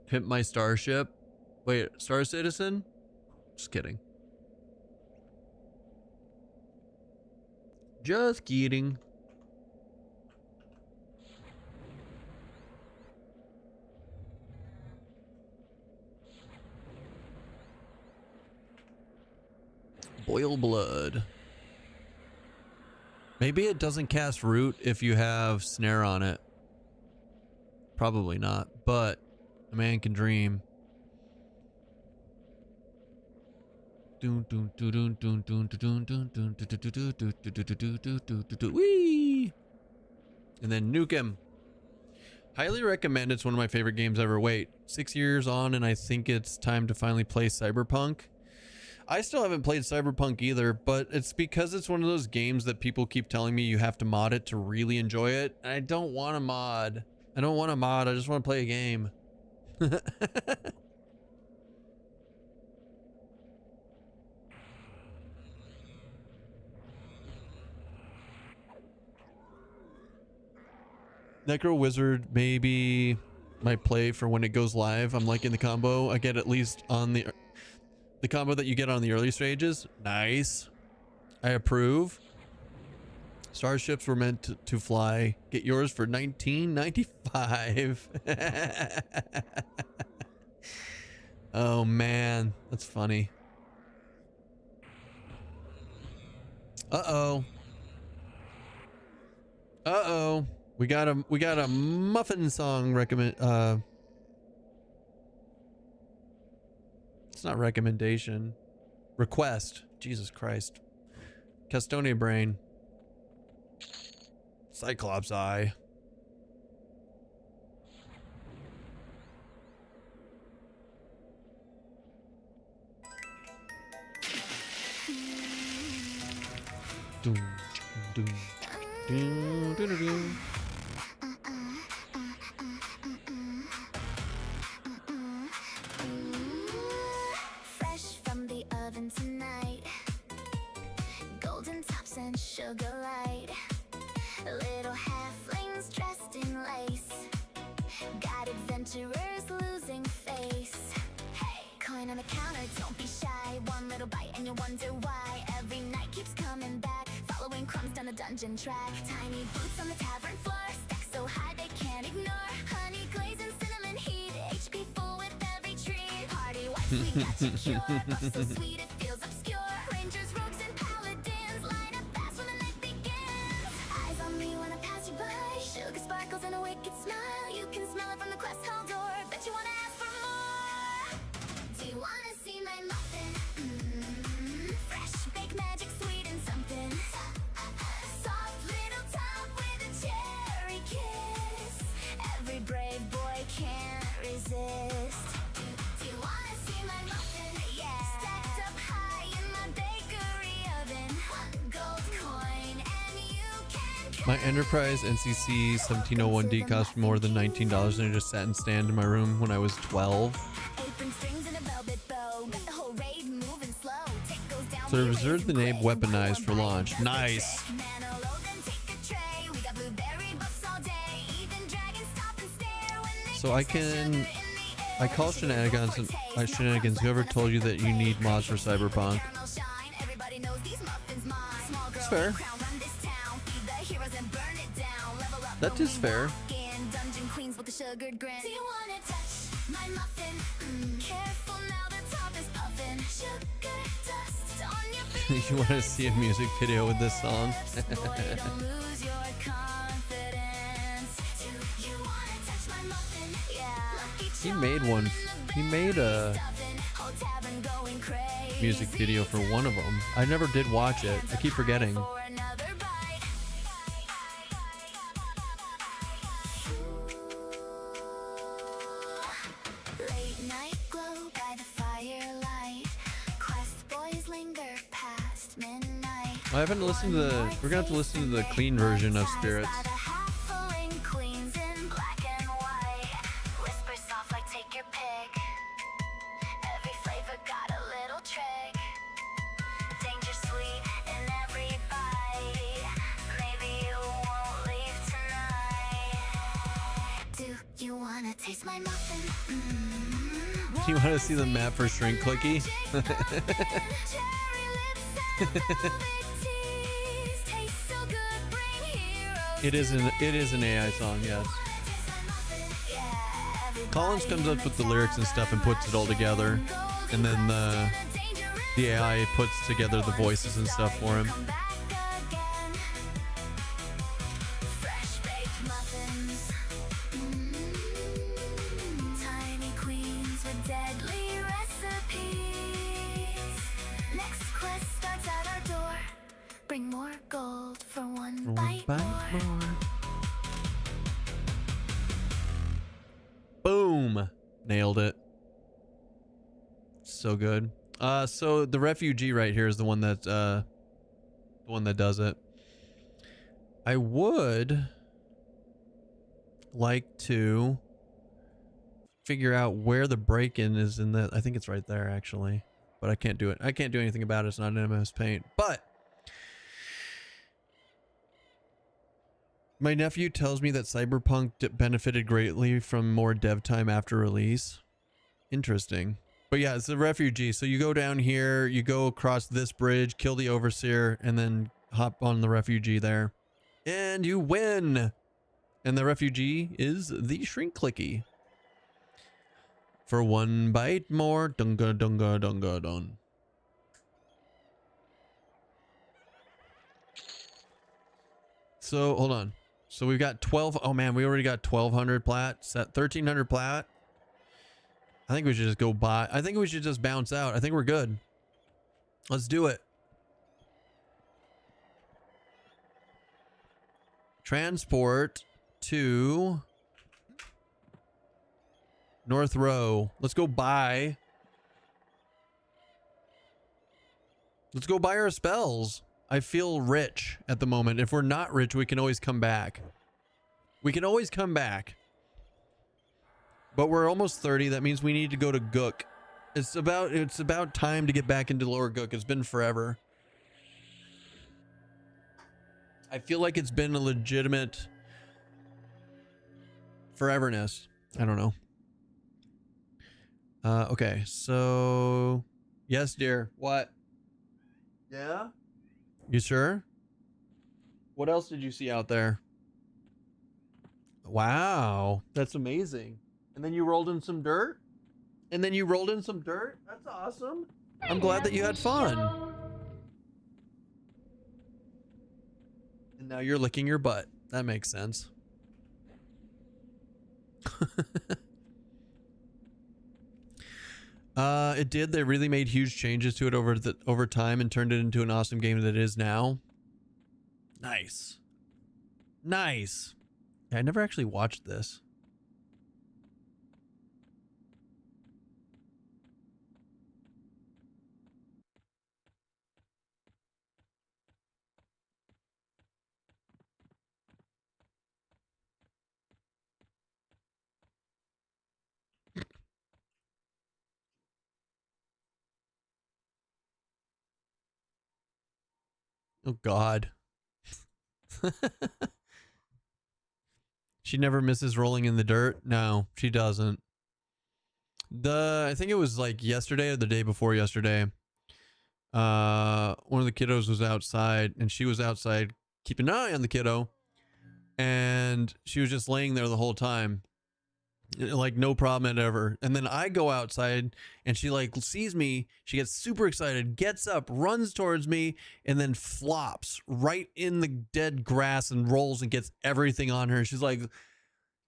Pimp my starship. Wait, Star Citizen? Just kidding. Just kidding. Boil blood. Maybe it doesn't cast root if you have snare on it. Probably not, but a man can dream. Whee! And then nuke him. Highly recommend. It's one of my favorite games ever. Wait, 6 years on and I think it's time to finally play Cyberpunk. I still haven't played Cyberpunk either, but it's because it's one of those games that people keep telling me you have to mod it to really enjoy it. And I don't want to mod. I don't want to mod. I just want to play a game. Necro Wizard maybe might play for when it goes live. I'm liking the combo. I get at least on the combo that you get on the early stages. Nice. I approve. Starships were meant to fly. Get yours for $19.95. Oh man, that's funny. Uh-oh. Uh-oh. We got a muffin song recommend. It's not recommendation. Request. Jesus Christ. Castonia brain. Cyclops eye. Doom, doom, doom, doom, doom, doom. Tonight, golden tops and sugar light, little halflings dressed in lace, got adventurers losing face. Hey, coin on the counter, don't be shy, one little bite and you wonder why. Every night keeps coming back, following crumbs down the dungeon track. Tiny boots on the tavern floor, stacked so high they can't ignore. Honey glaze and cinnamon heat, HP full with every treat. Party wipes, we got you cured, buff so sweet it feels obscure. Rangers, rogues, and paladins line up fast when the night begins. Eyes on me when I pass you by, sugar sparkles and a wicked smile. You can smell it from the quest hall door. Bet you wanna ask for more. Do you wanna see my muffin? Fresh baked magic, sweet and something. Soft little top with a cherry kiss. Every brave boy can't resist. Do you wanna see my muffin? Yeah. Stacked up high in my bakery oven. One gold coin and you can. My Enterprise NCC 1701D cost more than $19 and I just sat and stand in my room when I was 12. Apron strings and a velvet bow. Got the whole raid moving slow. Take goes down. So I reserved the name Weaponized for launch. Nice. So I call shenanigans whoever told you that you need mods for Cyberpunk. It's fair. That is fair. You want to see a music video with this song? He made one. He made a music video for one of them. I never did watch it. I keep forgetting. I haven't listened to the. We're gonna have to listen to the clean version of Spirits. Whisper soft like take your pick. Every flavor got a little trick. Taste my muffin. You want to see the map for Shrink Clicky? It is an AI song, yes. Collins comes up with the lyrics and stuff and puts it all together, and then the AI puts together the voices and stuff for him. Tiny queens with deadly recipes. Next quest starts at our door. Bring more gold for one bite more. Boom! Nailed it. So good. So the refugee right here is the one that does it. I would like to figure out where the break-in is in the. I think it's right there actually, but I can't do it. I can't do anything about it. It's not in MS Paint. But my nephew tells me that Cyberpunk benefited greatly from more dev time after release. Interesting. But yeah, it's a refugee. So you go down here, you go across this bridge, kill the overseer, and then hop on the refugee there. And you win! And the refugee is the Shrink Clicky. For one bite more. Dunga dunga dunga dun. So, hold on. So we've got 12. Oh man, we already got 1,200 plat. Set 1,300 plat. I think we should just go buy. I think we should just bounce out. I think we're good. Let's do it. Transport to North Row. Let's go buy. Let's go buy our spells. I feel rich at the moment. If we're not rich, we can always come back. We can always come back. But we're almost 30. That means we need to go to Gook. It's about time to get back into Lower Gook. It's been forever. I feel like it's been a legitimate foreverness. I don't know. Okay, so yes, dear. What? Yeah? You sure? What else did you see out there? Wow, that's amazing. And then you rolled in some dirt? And then you rolled in some dirt? That's awesome. I'm glad that you had fun. And now you're licking your butt. That makes sense. It did. They really made huge changes to it over time and turned it into an awesome game that it is now. Nice. Nice. I never actually watched this. Oh God. She never misses rolling in the dirt. No, she doesn't. I think it was like yesterday or the day before yesterday. One of the kiddos was outside and she was outside keeping an eye on the kiddo. And she was just laying there the whole time. Like no problem ever. And then I go outside and she like sees me. She gets super excited, gets up, runs towards me, and then flops right in the dead grass and rolls and gets everything on her. She's like,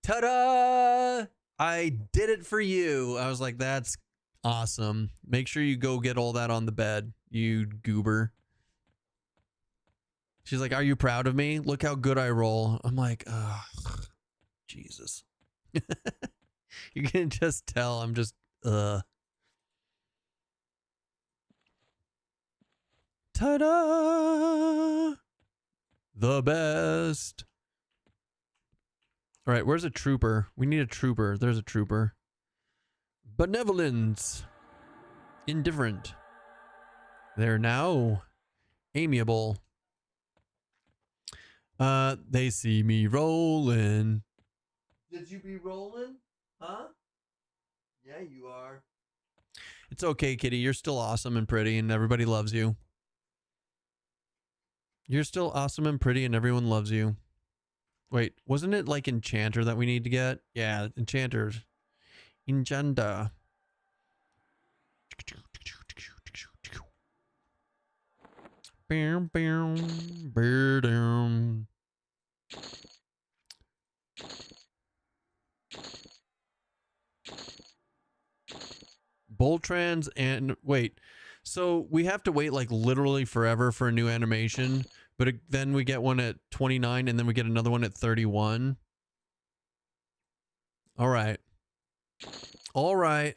ta-da! I did it for you. I was like, that's awesome. Make sure you go get all that on the bed, you goober. She's like, are you proud of me? Look how good I roll. I'm like, ugh, Jesus. You can just tell I'm just ta-da! The best. All right, where's a trooper? We need a trooper. There's a trooper. Benevolence. Indifferent. They're now amiable. They see me rolling. Did you be rolling? Huh? Yeah, you are. It's okay, Kitty. You're still awesome and pretty, and everybody loves you. You're still awesome and pretty, and everyone loves you. Wait, wasn't it like Enchanter that we need to get? Yeah, Enchanters. Enchanter. Bam, bam, bam. Boltrans and wait, so we have to wait like literally forever for a new animation, but then we get one at 29 and then we get another one at 31. All right. All right.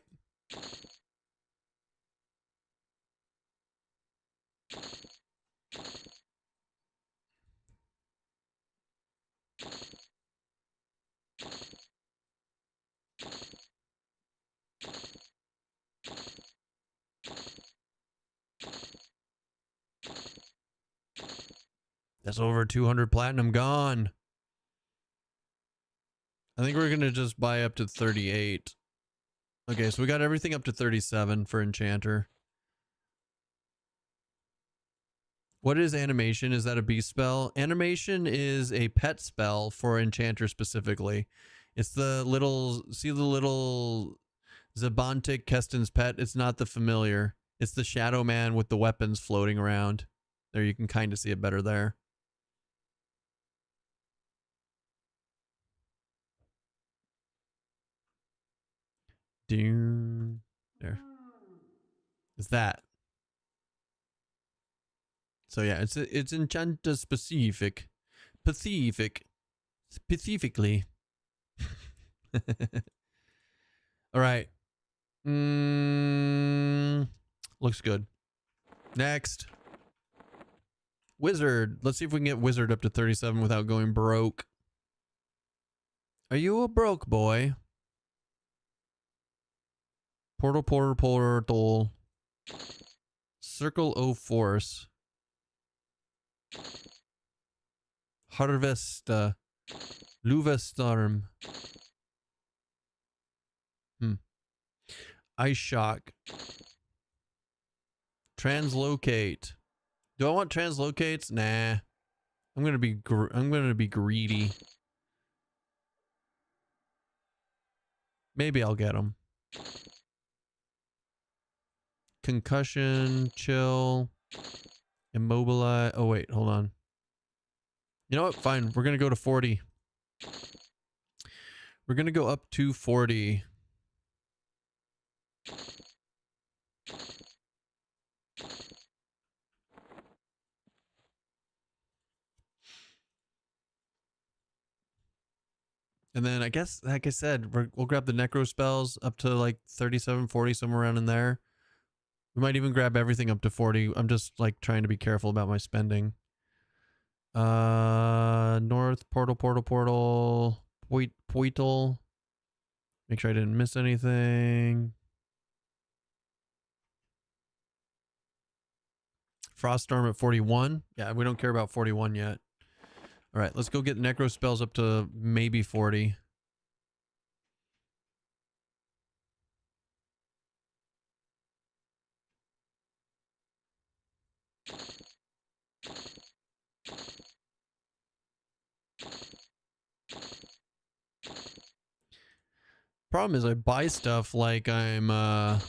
That's over 200 platinum gone. I think we're going to just buy up to 38. Okay, so we got everything up to 37 for Enchanter. What is animation? Is that a beast spell? Animation is a pet spell for Enchanter specifically. It's the little, see the little Zabantic Keston's pet? It's not the familiar. It's the Shadow Man with the weapons floating around. There, you can kind of see it better there. There. It's that. So yeah, it's Enchanter specific. Specifically. All right. Looks good. Next. Wizard. Let's see if we can get Wizard up to 37 without going broke. Are you a broke boy? Portal. Circle O Force. Harvest. Luvastorm. Ice Shock. Translocate. Do I want translocates? Nah. I'm gonna be greedy. Maybe I'll get them. Concussion, chill, immobilize. Oh wait, hold on. You know what? Fine. We're gonna go to 40. We're gonna go up to 40. And then I guess, like I said, we'll grab the necro spells up to like 37, 40, somewhere around in there. We might even grab everything up to 40. I'm just like trying to be careful about my spending. North, portal. Poital. Make sure I didn't miss anything. Froststorm at 41. Yeah, we don't care about 41 yet. All right, let's go get necro spells up to maybe 40. Problem is I buy stuff like I'm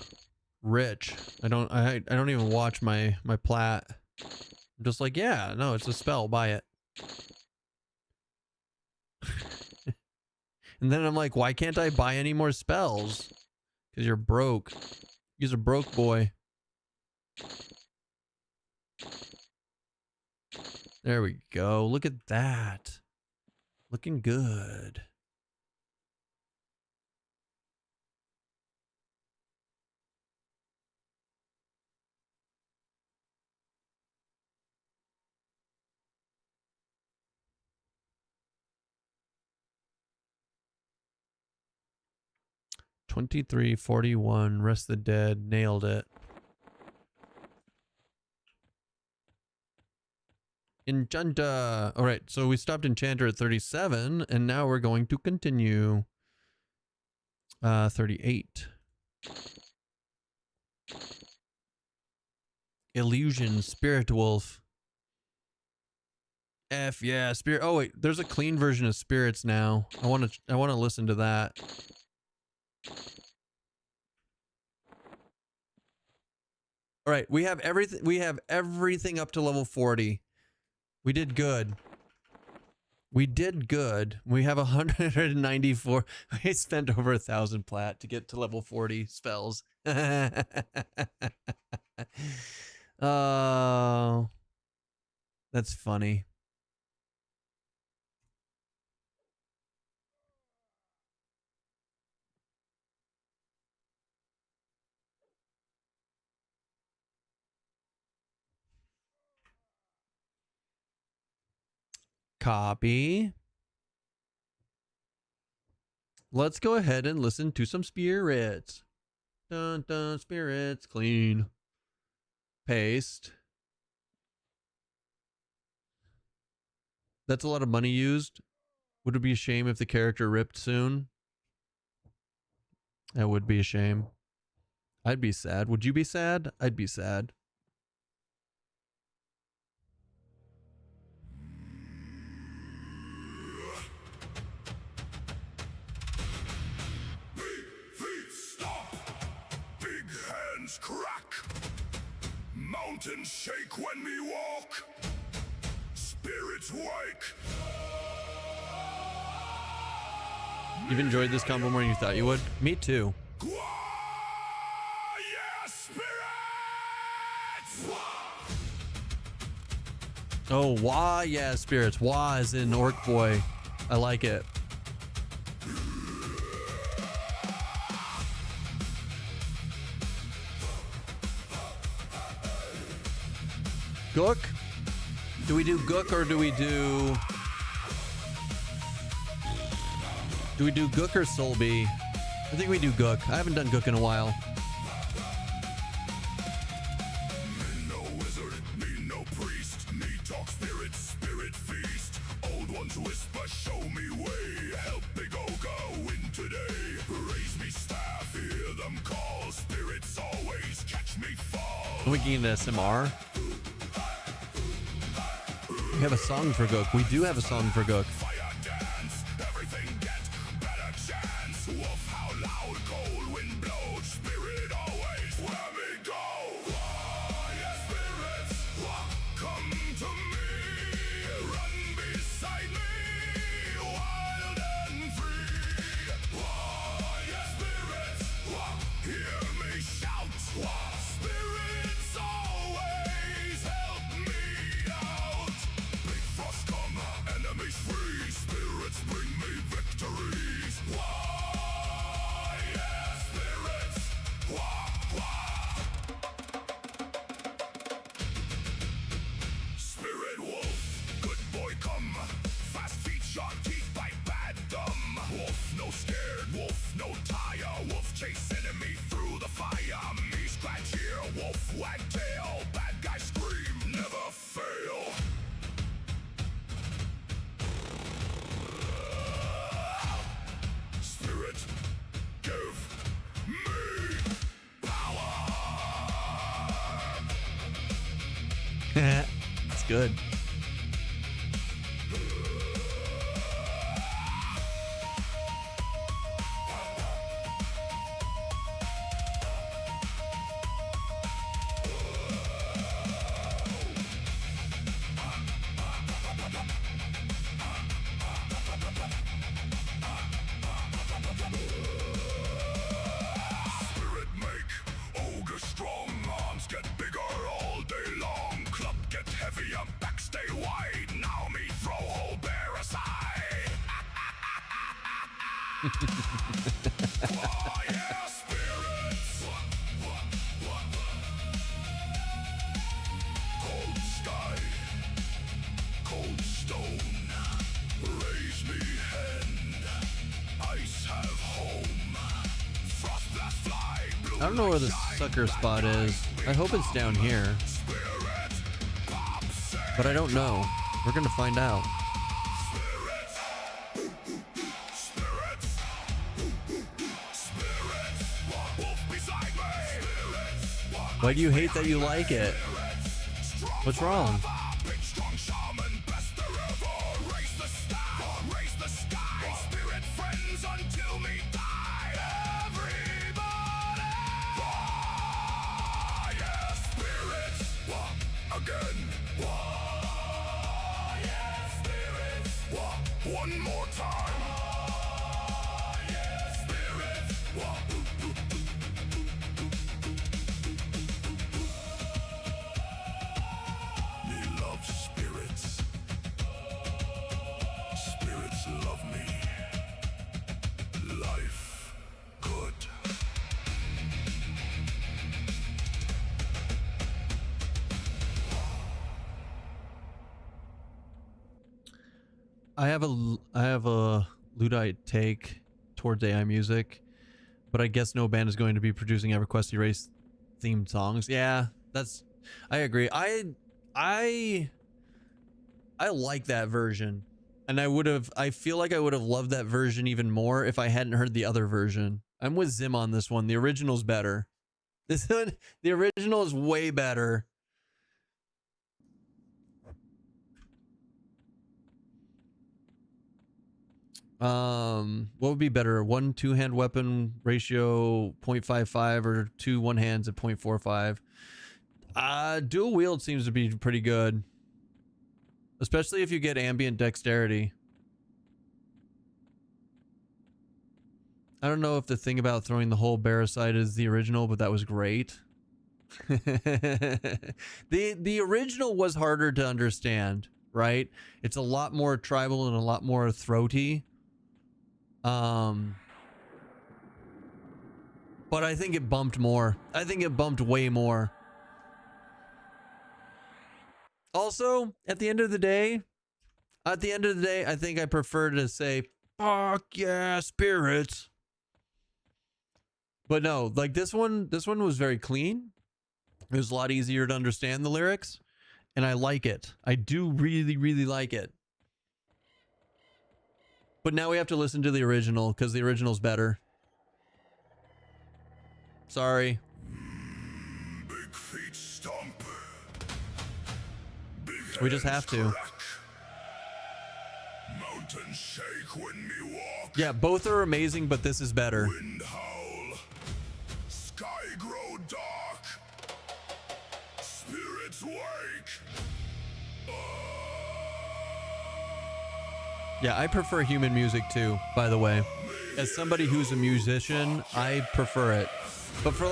rich. I don't even watch my plat. I'm just like, yeah, no, it's a spell, buy it. And then I'm like, why can't I buy any more spells? Because you're broke. He's a broke boy. There we go. Look at that. Looking good. $23.41. Rest the Dead. Nailed it. Enchanter. All right, so we stopped Enchanter at 37, and now we're going to continue. 38. Illusion, Spirit Wolf. F yeah, Spirit. Oh wait, there's a clean version of Spirits now. I want to listen to that. All right, we have everything. We have everything up to level 40. We did good. We did good. We have 194. We spent over 1,000 plat to get to level 40 spells. Oh, that's funny. Copy. Let's go ahead and listen to some spirits. Dun dun, spirits, clean. Paste. That's a lot of money used. Would it be a shame if the character ripped soon? That would be a shame. I'd be sad. Would you be sad? I'd be sad. Crack, mountains shake when we walk, spirits wake. You've enjoyed this combo more than you thought you would? Me too. Yeah, spirits! Oh, wah, yeah, spirits. Wah is in Orc Boy. I like it. Gook? Do we do Gook or do we do Gook or Soulby? I think we do Gook. I haven't done Gook in a while. Me no wizard, me no priest, me talk spirits, spirit feast. Old ones whisper, show me way. Help big Oga win today. Raise me staff, hear them call. Spirits always catch me fall. We can get SMR. We have a song for Gook. We do have a song for Gook. Fire dance, everything get better chance. Wolf how loud, cold wind blows. Spirit always where we go. Fire spirits, come to me. Run beside me, wild and free. Fire spirits, hear me shout. Spirits always help me out. Big frost come, enemies free. Spirits bring me victories. Why, yeah, spirits. Wah, wah. Spirit wolf, good boy come. Fast feet, sharp teeth, bite bad dumb. Wolf no scared, wolf no tire. Wolf chase enemy through the fire. Me scratch here, wolf wag tail. Bad guy scream, never fail. Spirit, give me power. It's good. Spirit make ogre strong. Arms get bigger all day long. Club get heavier, back stay wide. Now me throw whole bear aside. Oh yeah, spirits. Cold sky, cold stone. Raise me hand. Ice have home. Frost blast fly. Blue I don't know where the sucker spot is. I hope it's down here, spirit. Pop but I don't know. We're gonna find out. spirits. Spirits. Why do you hate that you like it? What's wrong? Big strong shaman, best there ever. Raise the sky, spirit friends until me die. Everybody, yeah, spirits, again, yeah, spirits, one more time. Yeah, spirits, me love spirits. Spirits love me. Life good. I have a Luddite take towards AI music, but I guess no band is going to be producing EverQuest Erase themed songs. Yeah, I agree. I like that version, and I feel like I would have loved that version even more if I hadn't heard the other version. I'm with Zim on this one. The original's better. This one, the original is way better. What would be better? 1 2-hand weapon ratio 0.55 or 2 1-hands at 0.45? Dual wield seems to be pretty good, especially if you get ambient dexterity. I don't know if the thing about throwing the whole Barricide is the original, but that was great. The original was harder to understand, right? It's a lot more tribal and a lot more throaty. But I think it bumped more. I think it bumped way more. Also, at the end of the day, I think I prefer to say, fuck yeah, spirits. But no, like this one was very clean. It was a lot easier to understand the lyrics, and I like it. I do really, really like it. But now we have to listen to the original because the original's better. Sorry. Big feet stomp. Big We just have to. crack. Mountains shake when me walk. Yeah, both are amazing, but this is better. Wind howl. Sky grow dark. Spirits wake. Yeah, I prefer human music too, by the way. As somebody who's a musician, I prefer it. But for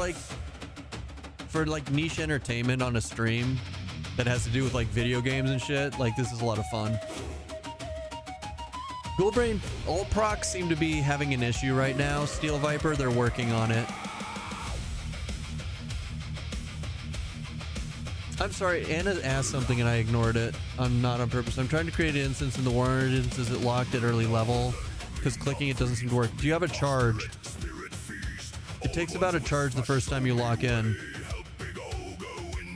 like niche entertainment on a stream that has to do with like video games and shit, like this is a lot of fun. Ghoulbrain, all procs seem to be having an issue right now. Steel Viper, they're working on it. I'm sorry, Anna asked something and I ignored it. I'm not on purpose. I'm trying to create an instance in the warrant instance. Is it locked at early level? Because clicking it doesn't seem to work. Do you have a charge? It takes about a charge the first time you log in.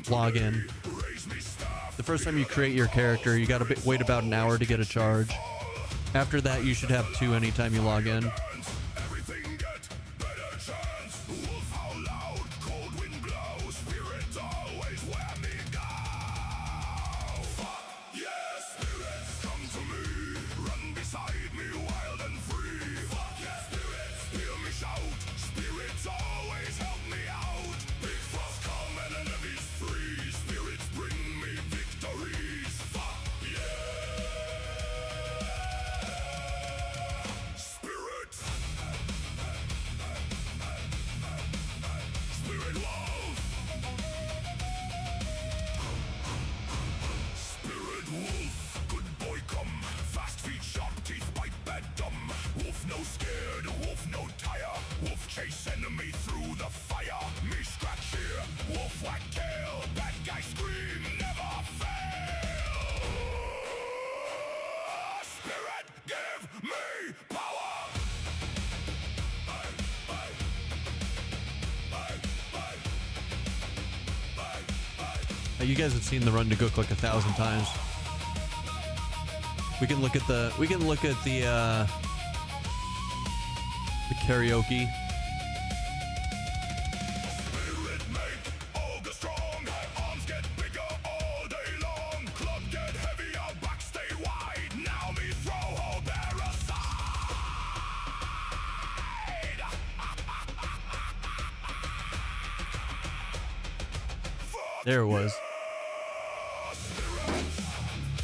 Log in. The first time you create your character, you gotta wait about an hour to get a charge. After that, you should have 2 anytime you log in. Everything get better chance. Wolf how loud, cold wind blows. Spirits always where me go. Fuck yeah, spirits come to me. Run beside me wild and free. Fuck yeah, spirits hear me shout. Spirits always help me out. Big frost come and enemies freeze. Spirits bring me victories. Fuck yeah. Spirit. Spirit love. Spirit wolf. Good boy come. Fast feet, sharp teeth, bite bad dumb. Wolf no scared, wolf no tire. Wolf chase enemy through the fire. Me scratch here, wolf whack tail. Bad guy scream, never fail. Spirit give me power. You guys have seen the Run to Gook like 1,000 times. We can look at the karaoke. Spirit make August There it was.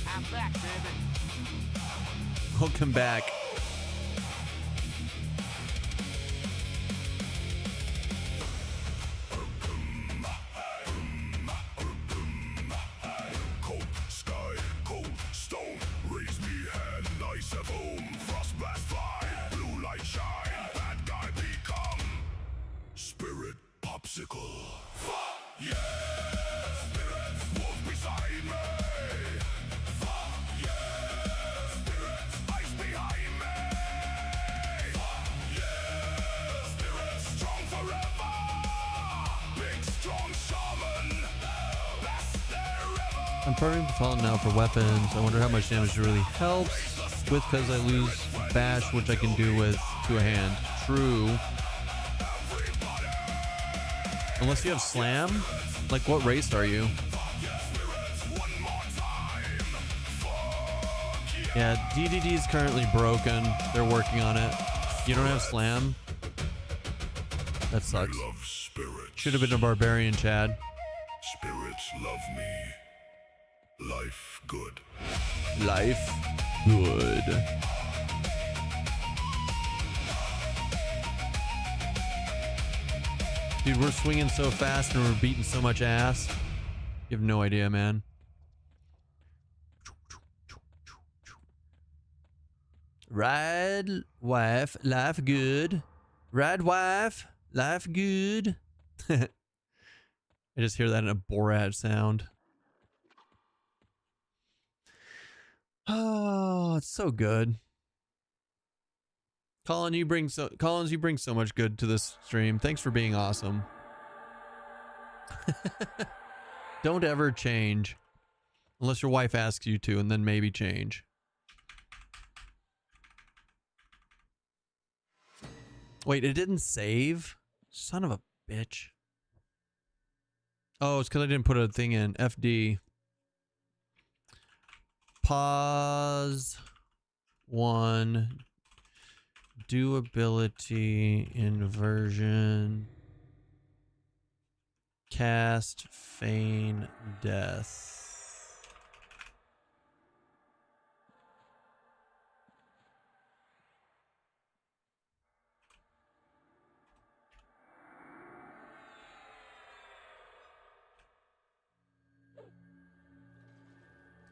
I'm back, baby. Welcome back. Cold sky, cold stone. Raise me hand, ice a boom. Frost blast fly, blue light shine. Bad guy become spirit popsicle. Fuck yeah, spirit wolf beside me. Fuck yeah, spirit ice behind me. Fuck yeah, spirit strong forever. Big strong shaman, best there ever. I'm farming fallen now for weapons. I wonder how much damage it really helps with, because I lose bash, which I can do with to a hand. True. Unless you have slam. Like, what race are you? Yeah, DDD is currently broken. They're working on it. You don't have slam? That sucks. Love spirits. Should have been a barbarian, Chad. Spirits love me. Life good. Life good. Dude, we're swinging so fast and we're beating so much ass. You have no idea, man. Ride, wife, life good. Ride, wife, life good. I just hear that in a Borat sound. Oh, it's so good. Collins, you bring so much good to this stream. Thanks for being awesome. Don't ever change. Unless your wife asks you to, and then maybe change. Wait, it didn't save? Son of a bitch. Oh, it's because I didn't put a thing in. FD. Pause. 1. Do ability inversion. Cast feign death.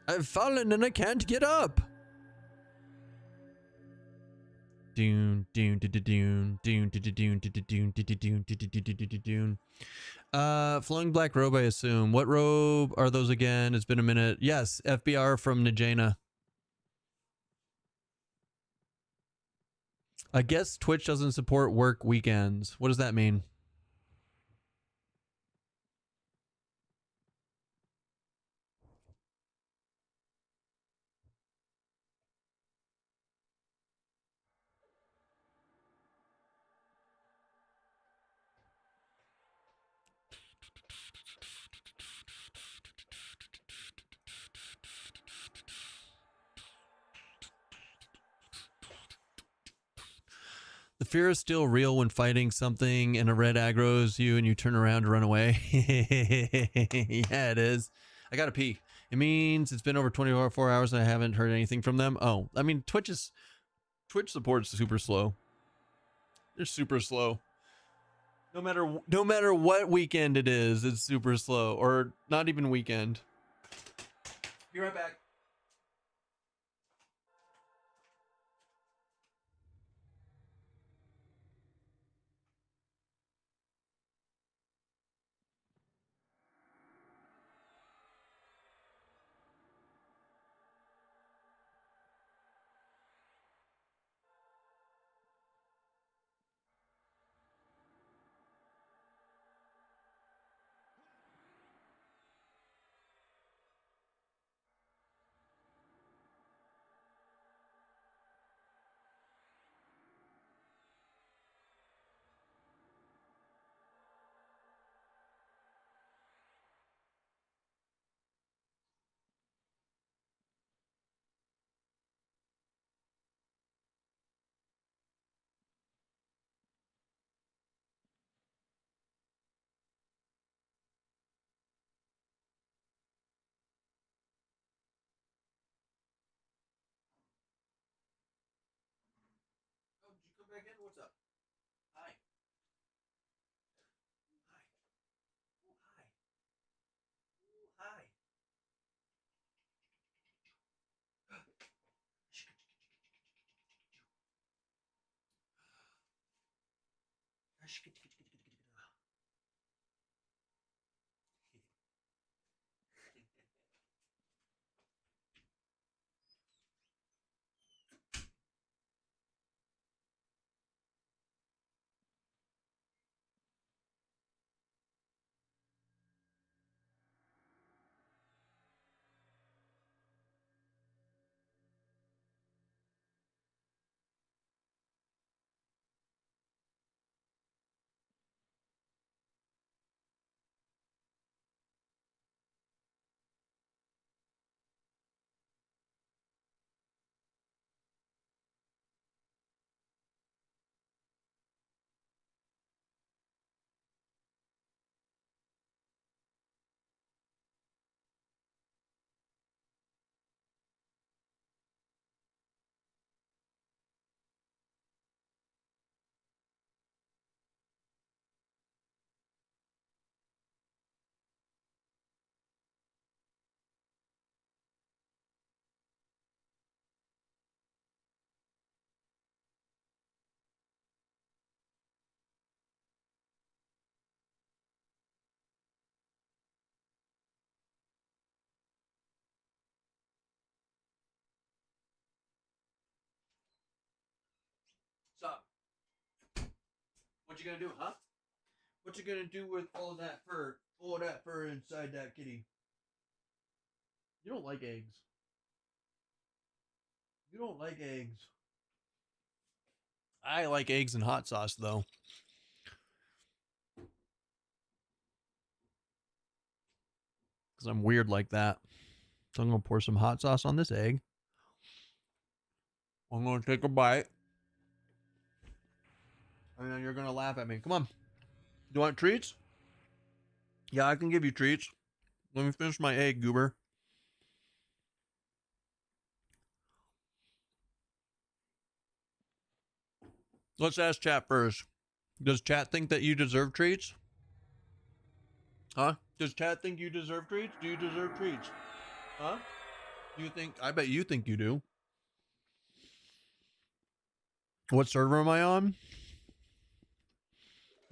I've fallen and I can't get up. Flowing black robe, I assume. What robe are those again? It's been a minute. Yes, FBR from Najena. I guess Twitch doesn't support work weekends. What does that mean? The fear is still real when fighting something and a red aggroes you and you turn around to run away. Yeah, it is. I gotta pee. It means it's been over 24 hours and I haven't heard anything from them. Oh, I mean, Twitch support's super slow. They're super slow. No matter what weekend it is, it's super slow. Or not even weekend. Be right back. what's up? Hi. Hi. Oh, hi. Oh, hi. What's up? What you gonna do, huh? What you gonna do with all that fur? All that fur inside that kitty? You don't like eggs. You don't like eggs. I like eggs and hot sauce, though. Because I'm weird like that. So I'm going to pour some hot sauce on this egg. I'm going to take a bite. And then you're going to laugh at me. Come on. Do you want treats? Yeah, I can give you treats. Let me finish my egg, goober. Let's ask chat first. Does chat think that you deserve treats? Huh? Does chat think you deserve treats? Do you deserve treats? Huh? Do you think? I bet you think you do. What server am I on?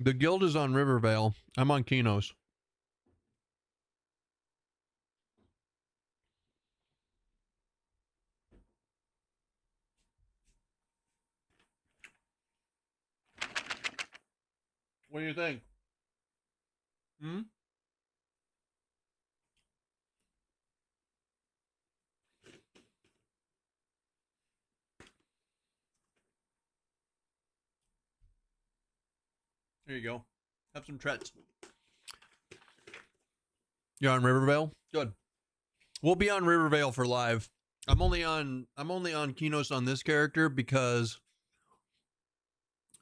The guild is on Rivervale. I'm on Kinos. What do you think? Hmm? Here you go. Have some treats. You're on Rivervale? Good. We'll be on Rivervale for live. I'm only on Kinos on this character because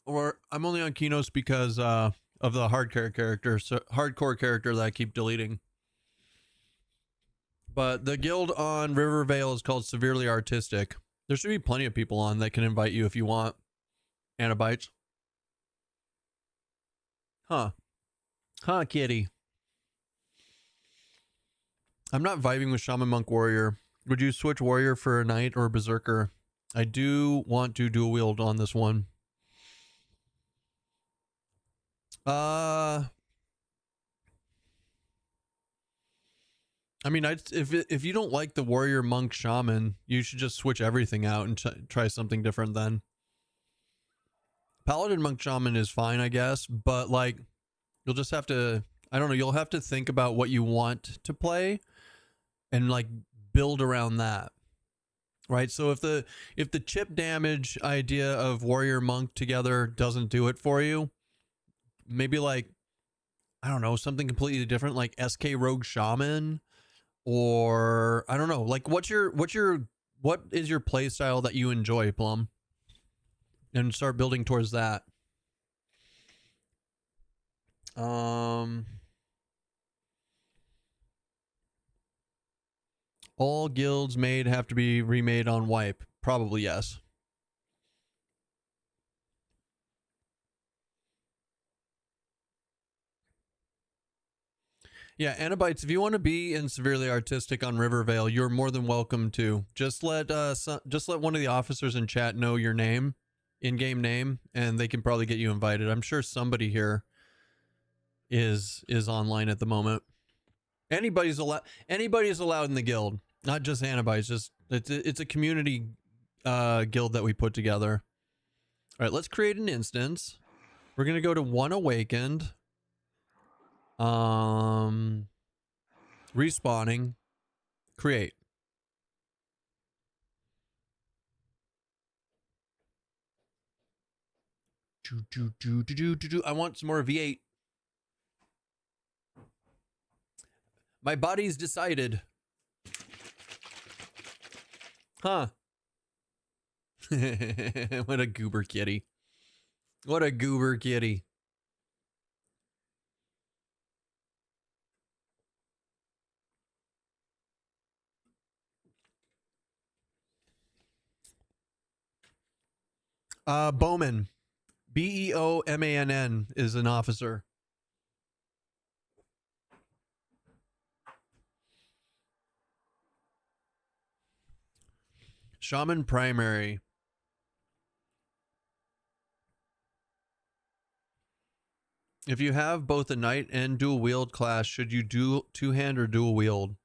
I'm only on Kinos because of the hardcore character that I keep deleting. But the guild on Rivervale is called Severely Artistic. There should be plenty of people on that can invite you if you want. Anabites. Huh. Huh, kitty. I'm not vibing with Shaman Monk Warrior. Would you switch Warrior for a Knight or a Berserker? I do want to dual wield on this one. I mean, if you don't like the Warrior Monk Shaman, you should just switch everything out and try something different then. Paladin Monk Shaman is fine, I guess, but like you'll just have to, I don't know, you'll have to think about what you want to play and like build around that. Right? So if the chip damage idea of Warrior Monk together doesn't do it for you, maybe like I don't know, something completely different like SK Rogue Shaman, or I don't know, like what is your play style that you enjoy, Plum? And start building towards that. All guilds made have to be remade on wipe. Probably yes. Yeah, Anabites, if you want to be in Severely Artistic on Rivervale, you're more than welcome to. Just let one of the officers in chat know your name, in-game name, and they can probably get you invited. I'm sure somebody here is online at the moment. Anybody's allowed in the guild, not just Anabites. Just it's a community guild that we put together. All right, let's create an instance. We're gonna go to One Awakened. Respawning, create. I want some more V8. My body's decided. Huh. What a goober kitty. What a goober kitty. Bowman. Beomann is an officer. Shaman primary. If you have both a knight and dual wield class, should you do two-hand or dual wield?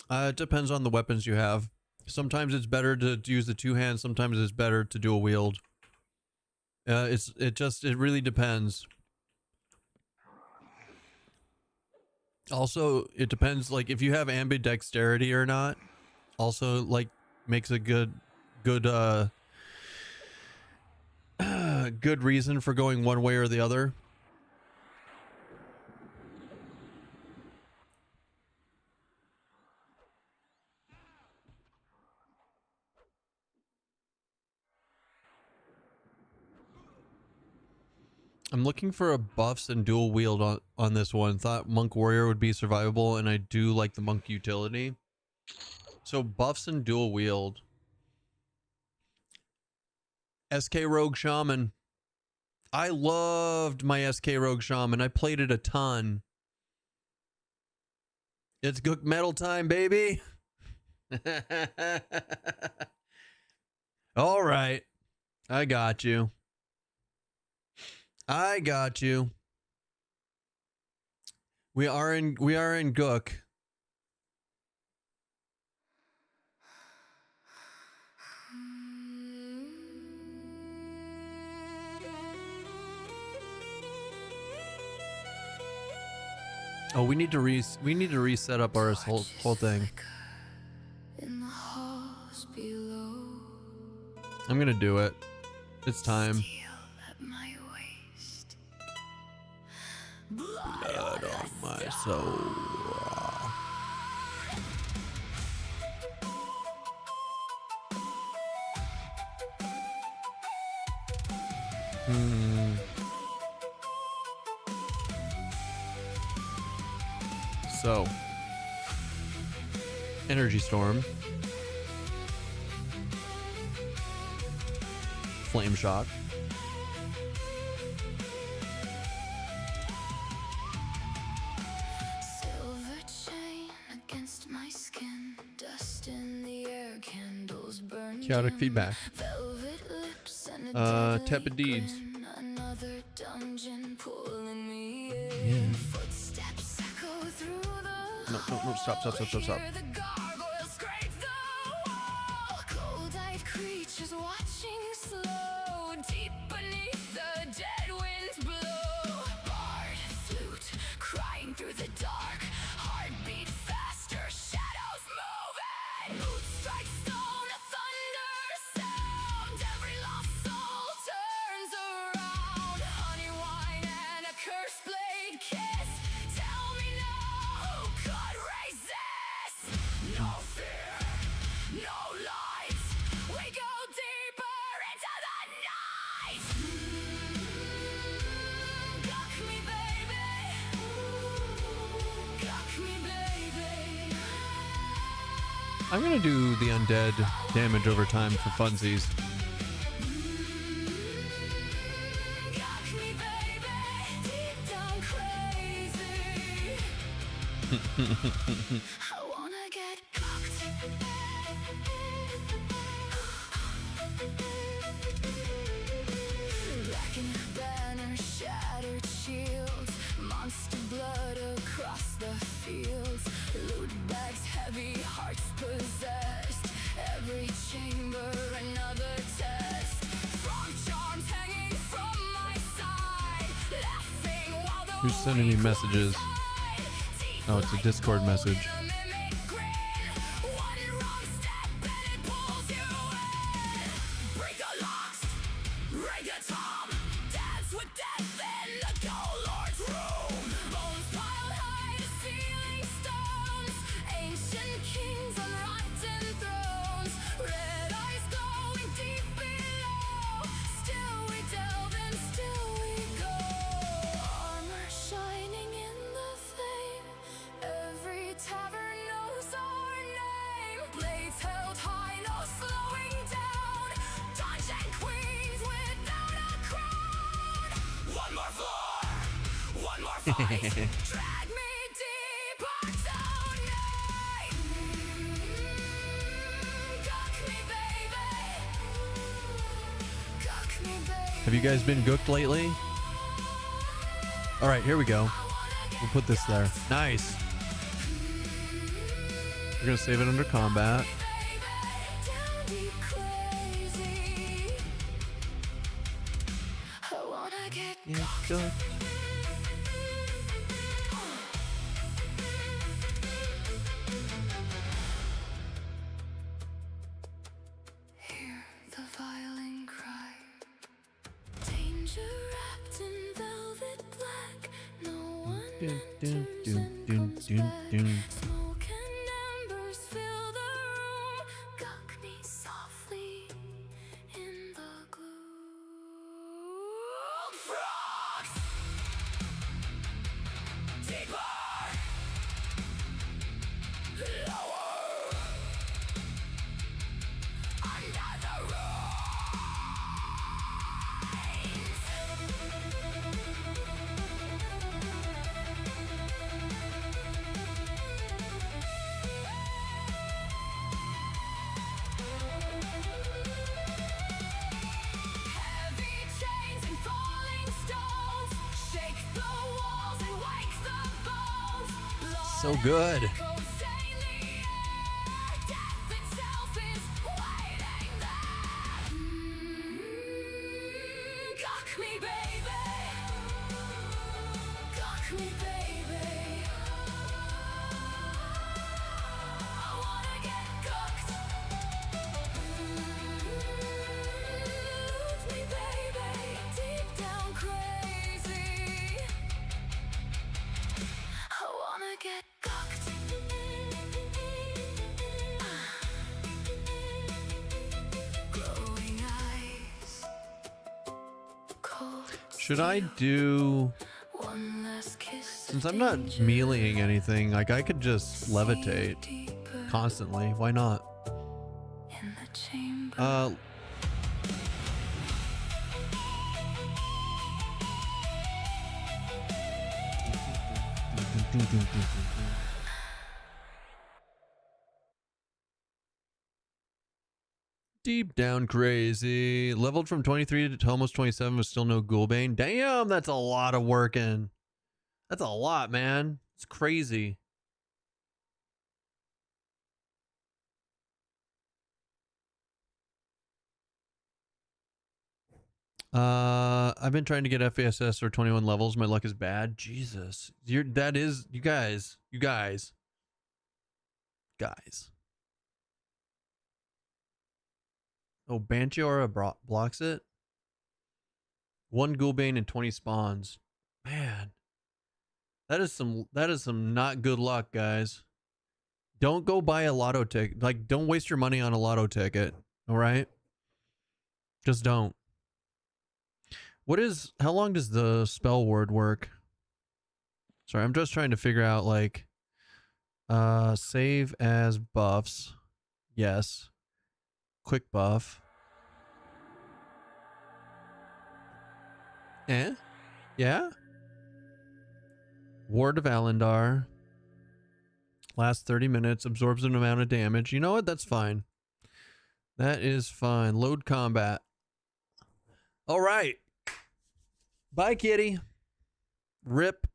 It depends on the weapons you have. Sometimes it's better to use the two hands. Sometimes it's better to dual wield. It really depends. Also, it depends, like, if you have ambidexterity or not. Also, like, makes a good reason for going one way or the other. I'm looking for a buffs and dual wield on this one. Thought Monk Warrior would be survivable, and I do like the Monk utility. So buffs and dual wield. SK Rogue Shaman. I loved my SK Rogue Shaman. I played it a ton. It's Gook Metal time, baby. All right. I got you. I got you. We are in Gook. Oh, we need to reset up our whole thing. I'm gonna do it. It's time. Blood on my soul. So, Energy Storm, Flame Shock, Silver chain against my skin, dust in the air, candles burn Chaotic dim. Feedback, Velvet lips and a Tepid deadly Deeds. grin. Another dungeon pulling me in. Yeah. Footsteps echo through the No, stop. hear the gargoyles scrape the wall. Cold-eyed creatures watching slow, deep beneath the dead winds blow. Bard flute crying through the dark, heartbeat faster, shadows moving. Boots strike stone, a thunder sound. Every lost soul turns around. Honey wine and a curse blade kiss. Tell me now, who could resist? No fear, no lies. We go deeper into the night. Gawk me, baby. Gawk me, baby. I'm gonna do the undead damage over time for funsies. Gawk me, baby. Deep down crazy. wanna get cooked. Blackened banner, shattered shields, monster blood across the fields. Loot bags heavy, hearts possessed. Every chamber another test. From charms hanging from my side, laughing while the Who's sending me messages? Oh, it's a Discord message. Drag me deeper tonight. Cook me, baby. Cook me, baby. Have you guys been gooked lately? All right, here we go. We'll put this there. Nice. We're gonna save it under combat. Don't be crazy. I wanna get Yeah, gooked. Hear the violin cry. Danger wrapped in velvet black. No one Dun, enters dun, and dun, comes dun, back. dun. Smoke and embers fill the room. Gug me softly in the gloom. Frogs! Deeper! Lower! Under the Heavy chains and falling stones shake the walls and wake the bones. So good. Blood stain the air. Death itself is waiting there. Cock me, baby. Cock me, baby. I wanna get cooked. Lose me, baby, deep down crazy. I wanna get cooked. Glowing eyes, cold. Should I do? One last kiss. Since I'm not meleeing anything, like I could just levitate Deeper constantly. Why not? in the chamber. Deep down crazy. Leveled from 23 to almost 27 with still no Ghoulbane. Damn, that's a lot of working. That's a lot, man. It's crazy. I've been trying to get FASS or 21 levels. My luck is bad. Jesus. You guys. Oh, Banchiora blocks it. 1 Ghoulbane and 20 spawns. Man. That is some not good luck, guys. Don't go buy a lotto ticket. Like, don't waste your money on a lotto ticket. All right? Just don't. How long does the spell word work? Sorry, I'm just trying to figure out, like, save as buffs. Yes. Quick buff. Yeah? Ward of Alendar. Last 30 minutes, absorbs an amount of damage. You know what? That's fine. That is fine. Load combat. All right. Bye, kitty. Rip.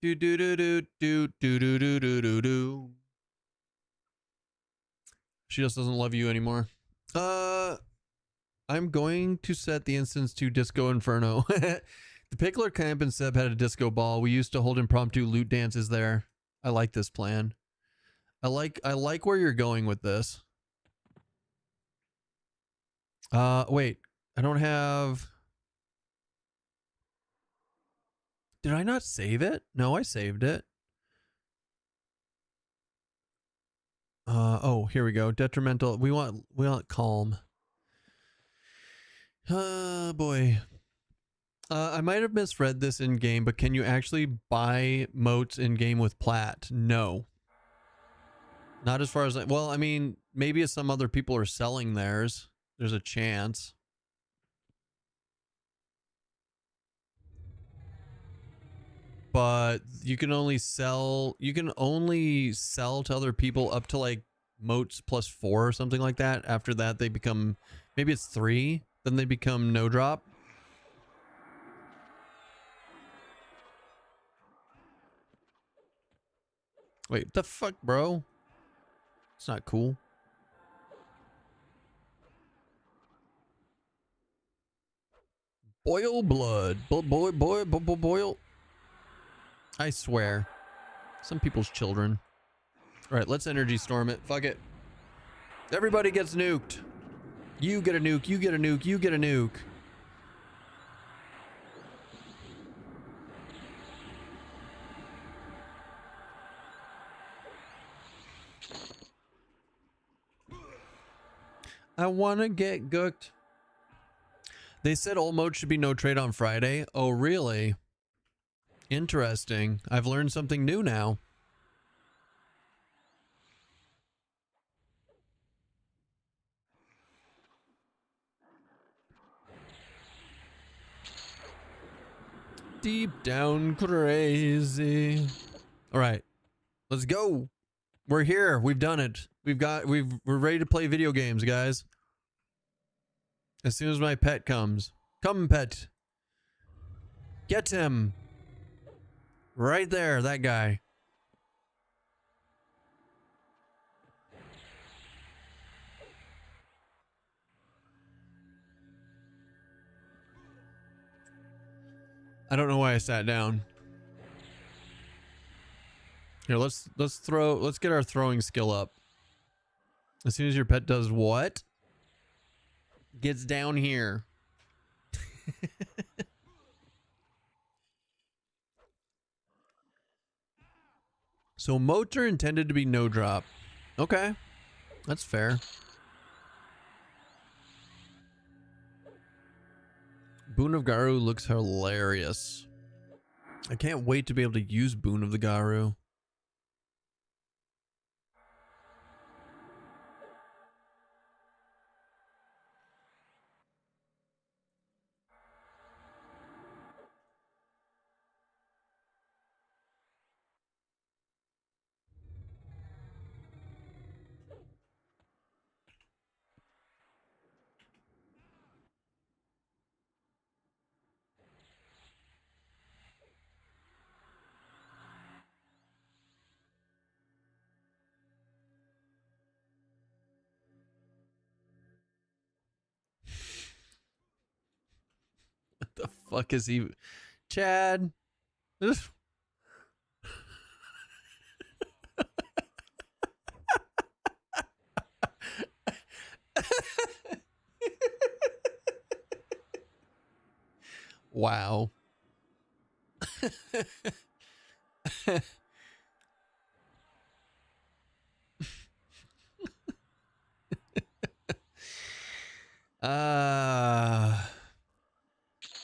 Do do do do do do do do do do do. She just doesn't love you anymore. I'm going to set the instance to Disco Inferno. The Pickler Camp in Seb had a disco ball. We used to hold impromptu loot dances there. I like this plan. I like where you're going with this. Wait. I don't have... Did I not save it? No, I saved it. Oh, here we go. Detrimental. We want calm. Boy. I might have misread this in game, but can you actually buy moats in game with plat? No. Not as far as well, I mean, maybe if some other people are selling theirs, there's a chance. But you can only sell to other people up to like moats +4 or something like that. After that, they become, maybe it's 3, then they become no drop. Wait, the fuck, bro? It's not cool. Boil blood. Boil. I swear. Some people's children. All right, let's energy storm it. Fuck it. Everybody gets nuked. You get a nuke. You get a nuke. You get a nuke. I want to get gooked. They said all modes should be no trade on Friday. Oh, really? Interesting. I've learned something new now. Deep down crazy. All right. Let's go. We're here. We've done it. We're ready to play video games, guys. As soon as my pet comes. Come, pet. Get him. Right there, that guy. I don't know why I sat down. Here, let's get our throwing skill up. As soon as your pet does what? Gets down here. So moats are intended to be no drop. Okay. That's fair. Boon of Garu looks hilarious. I can't wait to be able to use Boon of the Garu. The fuck is he? Chad. Wow.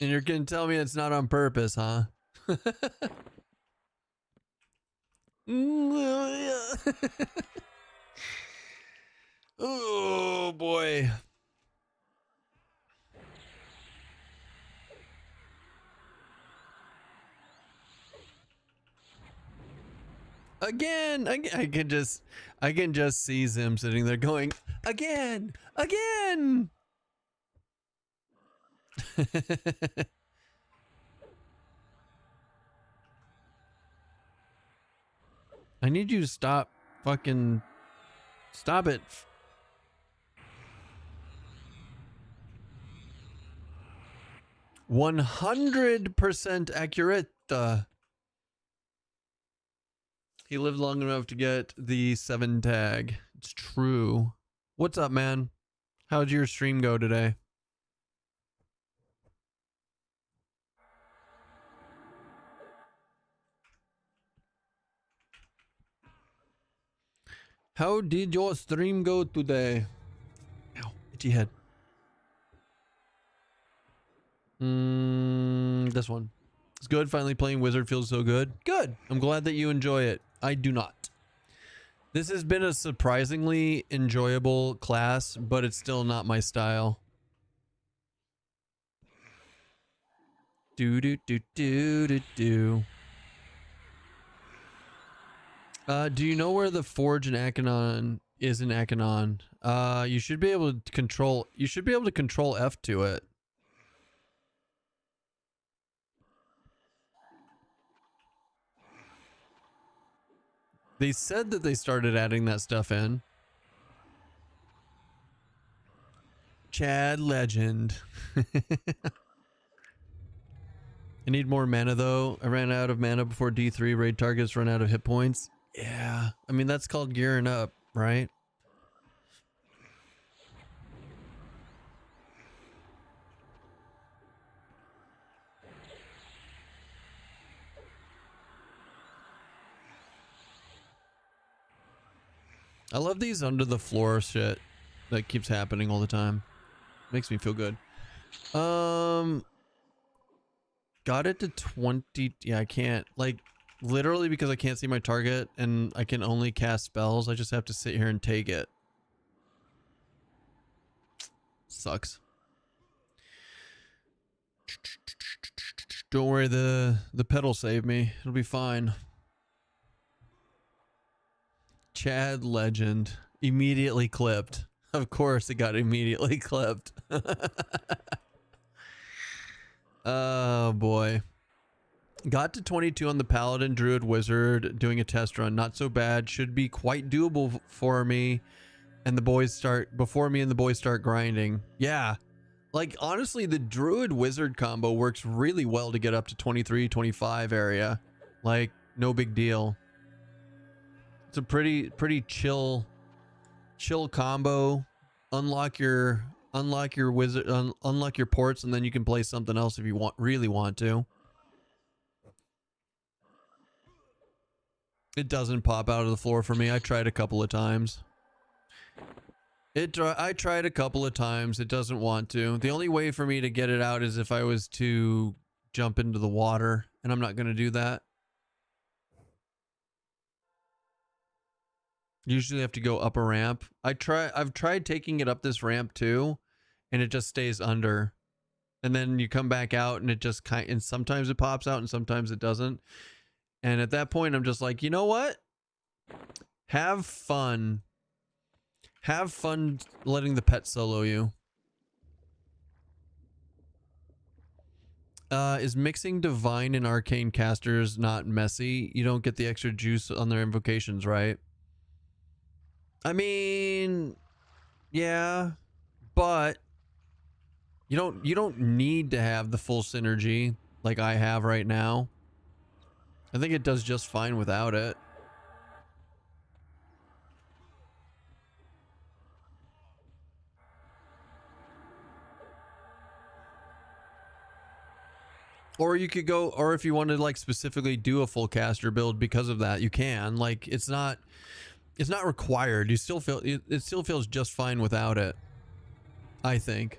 And you're gonna tell me it's not on purpose, huh? Oh boy. Again, I can just see Zim sitting there going, again, again. I need you to stop fucking stop it. 100% accurate. He lived long enough to get the 7 tag. It's true. What's up, man? How'd your stream go today? How did your stream go today? Ow, itchy head. This one. It's good. Finally playing Wizard feels so good. Good. I'm glad that you enjoy it. I do not. This has been a surprisingly enjoyable class, but it's still not my style. Do. Do you know where the forge in Akanon is in Akanon? You should be able to control F to it. They said that they started adding that stuff in. Chad Legend. I need more mana though. I ran out of mana before D3. Raid targets run out of hit points. Yeah. I mean, that's called gearing up, right? I love these under the floor shit that keeps happening all the time. Makes me feel good. Got it to 20. Yeah, I can't, like, literally because I can't see my target and I can only cast spells. I just have to sit here and take it. Sucks. Don't worry, the pedal saved me. It'll be fine. Chad Legend. Immediately clipped. Of course it got immediately clipped. Oh boy. Got to 22 on the Paladin, Druid, Wizard, doing a test run. Not so bad. Should be quite doable for me. And the boys start, before me and the boys start grinding. Yeah. Like, honestly, the Druid Wizard combo works really well to get up to 23, 25 area. Like, no big deal. It's a pretty chill combo. Unlock your wizard, unlock your ports, and then you can play something else if you really want to. It doesn't pop out of the floor for me. I tried a couple of times. I tried a couple of times. It doesn't want to. The only way for me to get it out is if I was to jump into the water, and I'm not going to do that. Usually I have to go up a ramp. I've tried taking it up this ramp too, and it just stays under. And then you come back out and it just and sometimes it pops out and sometimes it doesn't. And at that point I'm just like, you know what? Have fun. Have fun letting the pet solo you. Is mixing divine and arcane casters not messy? You don't get the extra juice on their invocations, right? I mean, yeah, but you don't need to have the full synergy like I have right now. I think it does just fine without it. Or you could go, or if you want to like specifically do a full caster build because of that, you can. Like, it's not required. You still feel it still feels just fine without it, I think.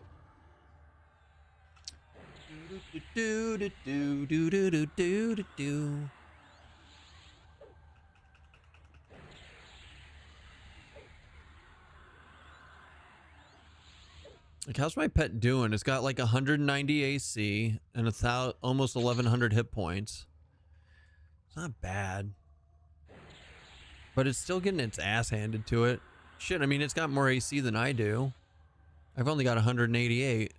Like, how's my pet doing? It's got like 190 AC and almost 1100 hit points. It's not bad. But it's still getting its ass handed to it. Shit, I mean, it's got more AC than I do. I've only got 188.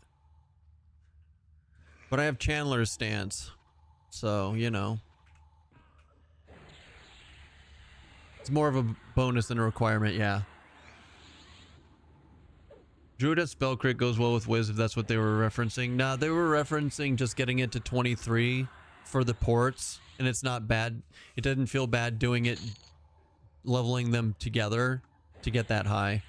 But I have Chandler's stance. So, you know. It's more of a bonus than a requirement, yeah. Druid at spell crit goes well with WIZ if that's what they were referencing. Nah, they were referencing just getting it to 23 for the ports. And it's not bad. It doesn't feel bad doing it, leveling them together to get that high.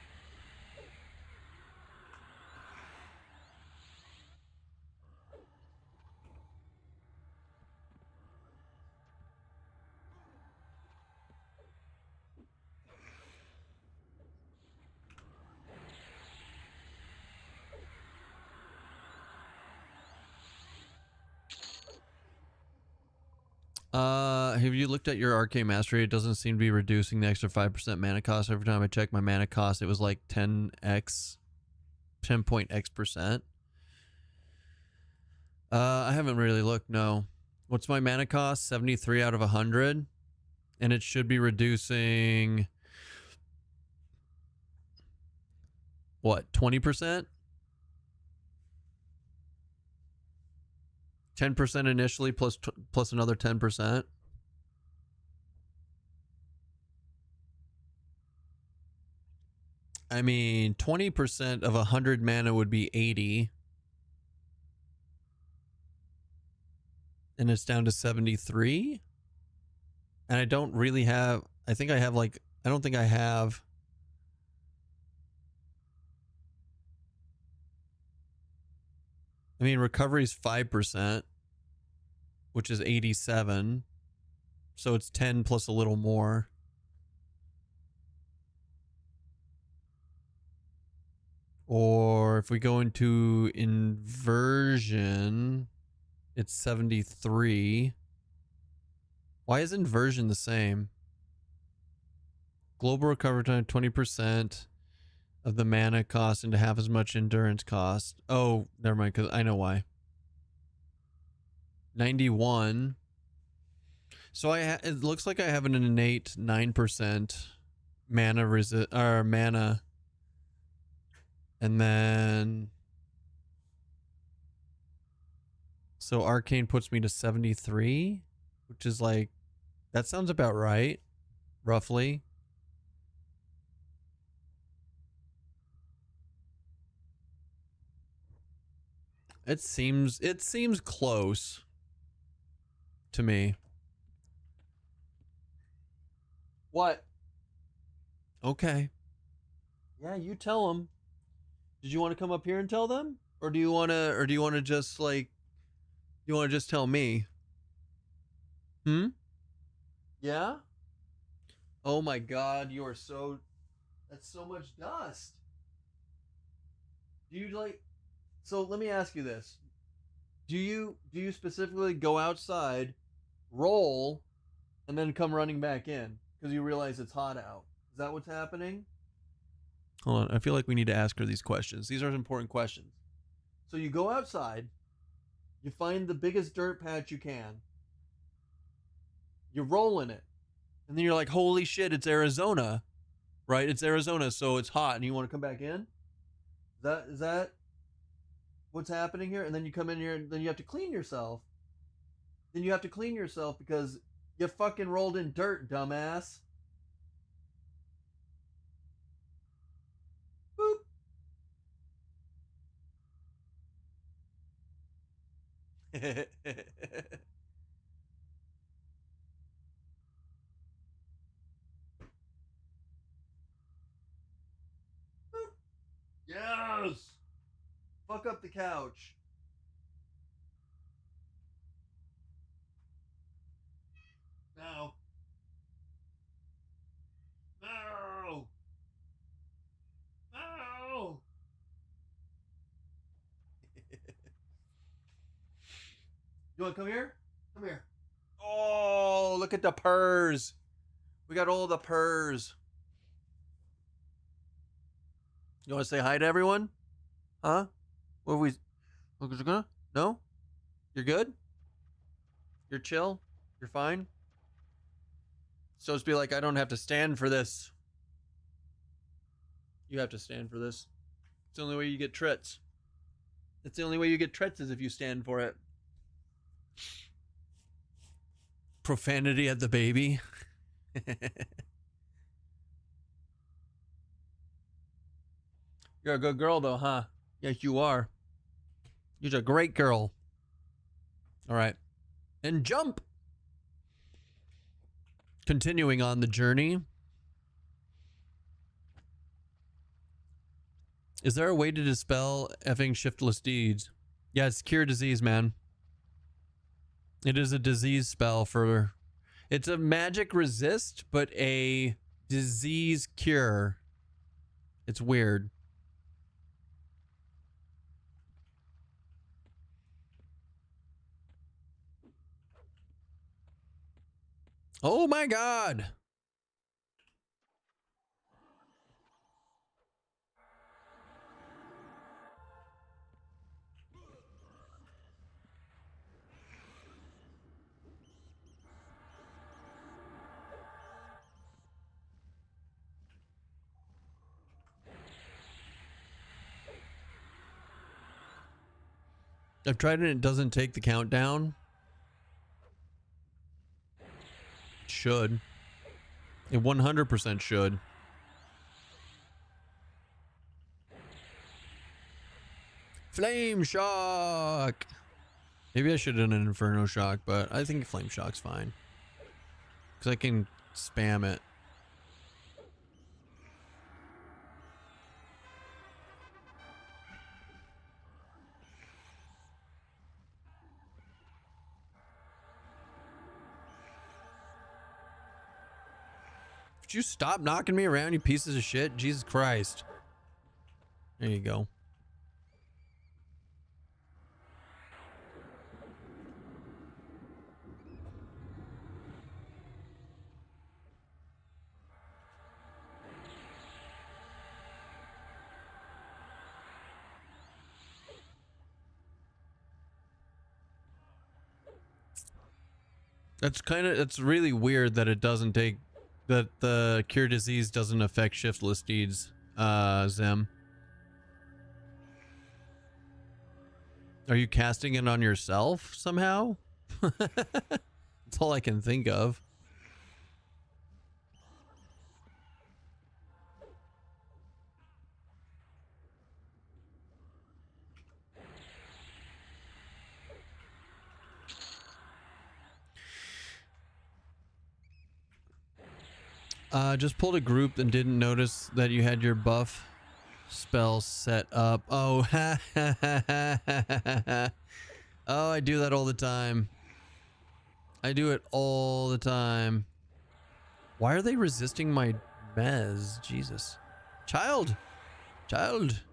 Have you looked at your arcane mastery? It doesn't seem to be reducing the extra 5% mana cost. Every time I checked my mana cost, it was like 10x, 10.x%. I haven't really looked, no. What's my mana cost? 73 out of 100. And it should be reducing... what, 20%? 10% initially plus another 10%. I mean, 20% of 100 mana would be 80. And it's down to 73. And I don't really have, I think I have like, I don't think I have. I mean, recovery is 5%, which is 87. So it's 10 plus a little more. Or if we go into inversion, it's 73. Why is inversion the same? Global recovery time 20% of the mana cost into half as much endurance cost. Oh, never mind, because I know why. 91. So it looks like I have an innate 9% mana and then so arcane puts me to 73, which is like, that sounds about right, roughly. It seems close to me. What? Okay. Yeah, you tell them. Did you want to come up here and tell them? Or do you want to just like, you want to just tell me? Yeah? Oh my God, you are so, that's so much dust. Do you like, so let me ask you this. Do you specifically go outside, roll, and then come running back in because you realize it's hot out? Is that what's happening? Hold on, I feel like we need to ask her these questions. These are important questions. So you go outside, you find the biggest dirt patch you can, you roll in it, and then you're like, holy shit, it's Arizona, right? It's Arizona, so it's hot, and you want to come back in? Is that what's happening here? And then you come in here, and then you have to clean yourself. Then you have to clean yourself because you fucking rolled in dirt, dumbass. Boop. Yes! Fuck up the couch. No. No! No! You want to come here? Come here. Oh, look at the purrs. We got all the purrs. You want to say hi to everyone? Huh? What are we? No? You're good? You're chill? You're fine? So it's be like, I don't have to stand for this. You have to stand for this. It's the only way you get trits. It's the only way you get trits is if you stand for it. Profanity at the baby. You're a good girl though, huh? Yes, you are. You're a great girl. All right. And jump. Continuing on the journey. Is there a way to dispel effing shiftless deeds? Yeah, it's cure disease, man. It is a disease spell for... It's a magic resist, but a disease cure. It's weird. Oh my god! I've tried it and it doesn't take the countdown. It should. It 100% should. Flame shock! Maybe I should have done an inferno shock, but I think flame shock's fine. Because I can spam it. Would you stop knocking me around, you pieces of shit? Jesus Christ. There you go. It's really weird that it doesn't take, that the cure disease doesn't affect shiftless deeds, Zem. Are you casting it on yourself somehow? That's all I can think of. Just pulled a group and didn't notice that you had your buff spell set up. Oh, oh, I do that all the time. I do it all the time. Why are they resisting my mez? Jesus. Child. Child.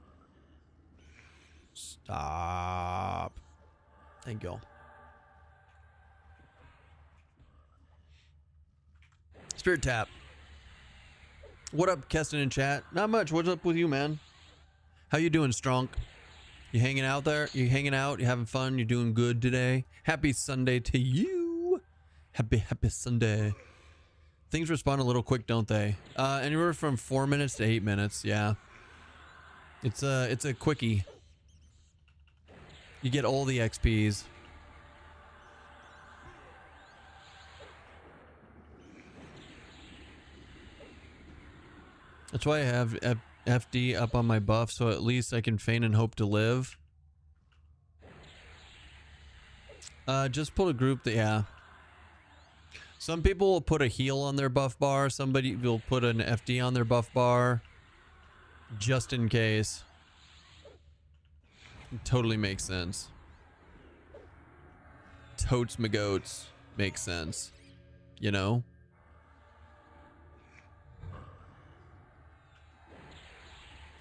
Stop. Thank you. Spirit tap. What up, Keston in chat? Not much. What's up with you, man? How you doing, Strunk? You hanging out there? You hanging out? You having fun? You doing good today? Happy Sunday to you. Happy Sunday. Things respond a little quick, don't they? Anywhere from 4 minutes to 8 minutes. Yeah. It's a quickie. You get all the XPs. That's why I have FD up on my buff, so at least I can feign and hope to live. Just pull a group that, yeah. Some people will put a heal on their buff bar. Somebody will put an FD on their buff bar. Just in case. It totally makes sense. Totes my goats. Makes sense. You know?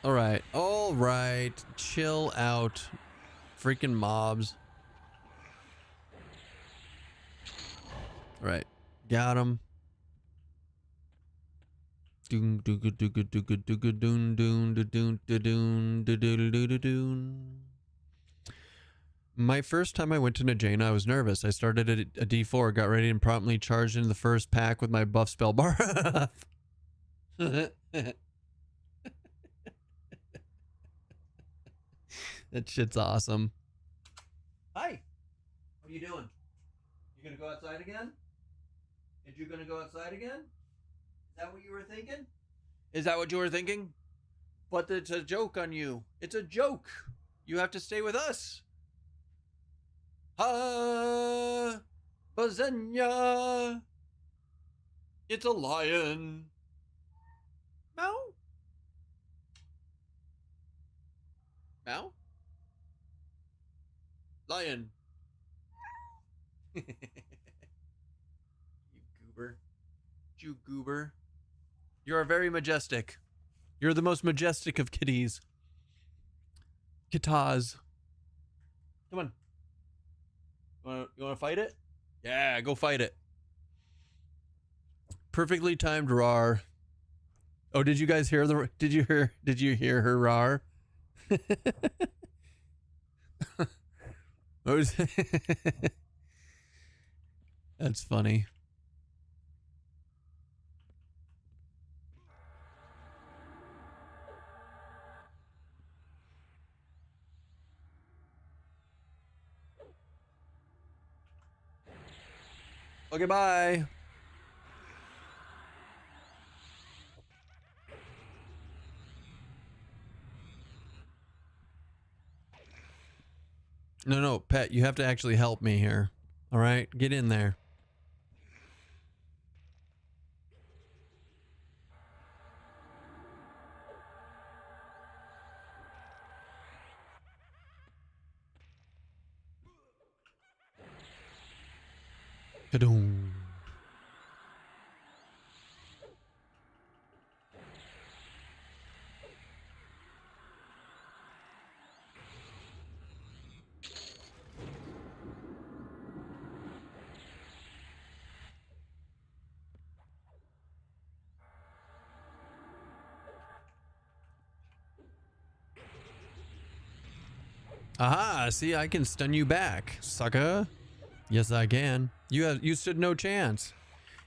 Alright. Alright. Chill out. Freaking mobs. Alright. Got him. My first time I went to Najena, I was nervous. I started at a D4, got ready, and promptly charged into the first pack with my buff spell bar. That shit's awesome. Hi. What are you doing? You gonna go outside again? Is you gonna go outside again? Is that what you were thinking? Is that what you were thinking? But it's a joke on you. It's a joke. You have to stay with us. Ha! Bazenya! It's a lion. Meow? Meow? Lion. You goober. You goober. You are very majestic. You're the most majestic of kitties. Kittahs. Come on. You want to fight it? Yeah, go fight it. Perfectly timed roar. Oh, did you guys hear the? Did you hear her roar? What was That's funny. Okay, bye. No, Pet, you have to actually help me here. All right, get in there. Kadoom. Aha, see, I can stun you back, sucker. Yes, I can. You stood no chance.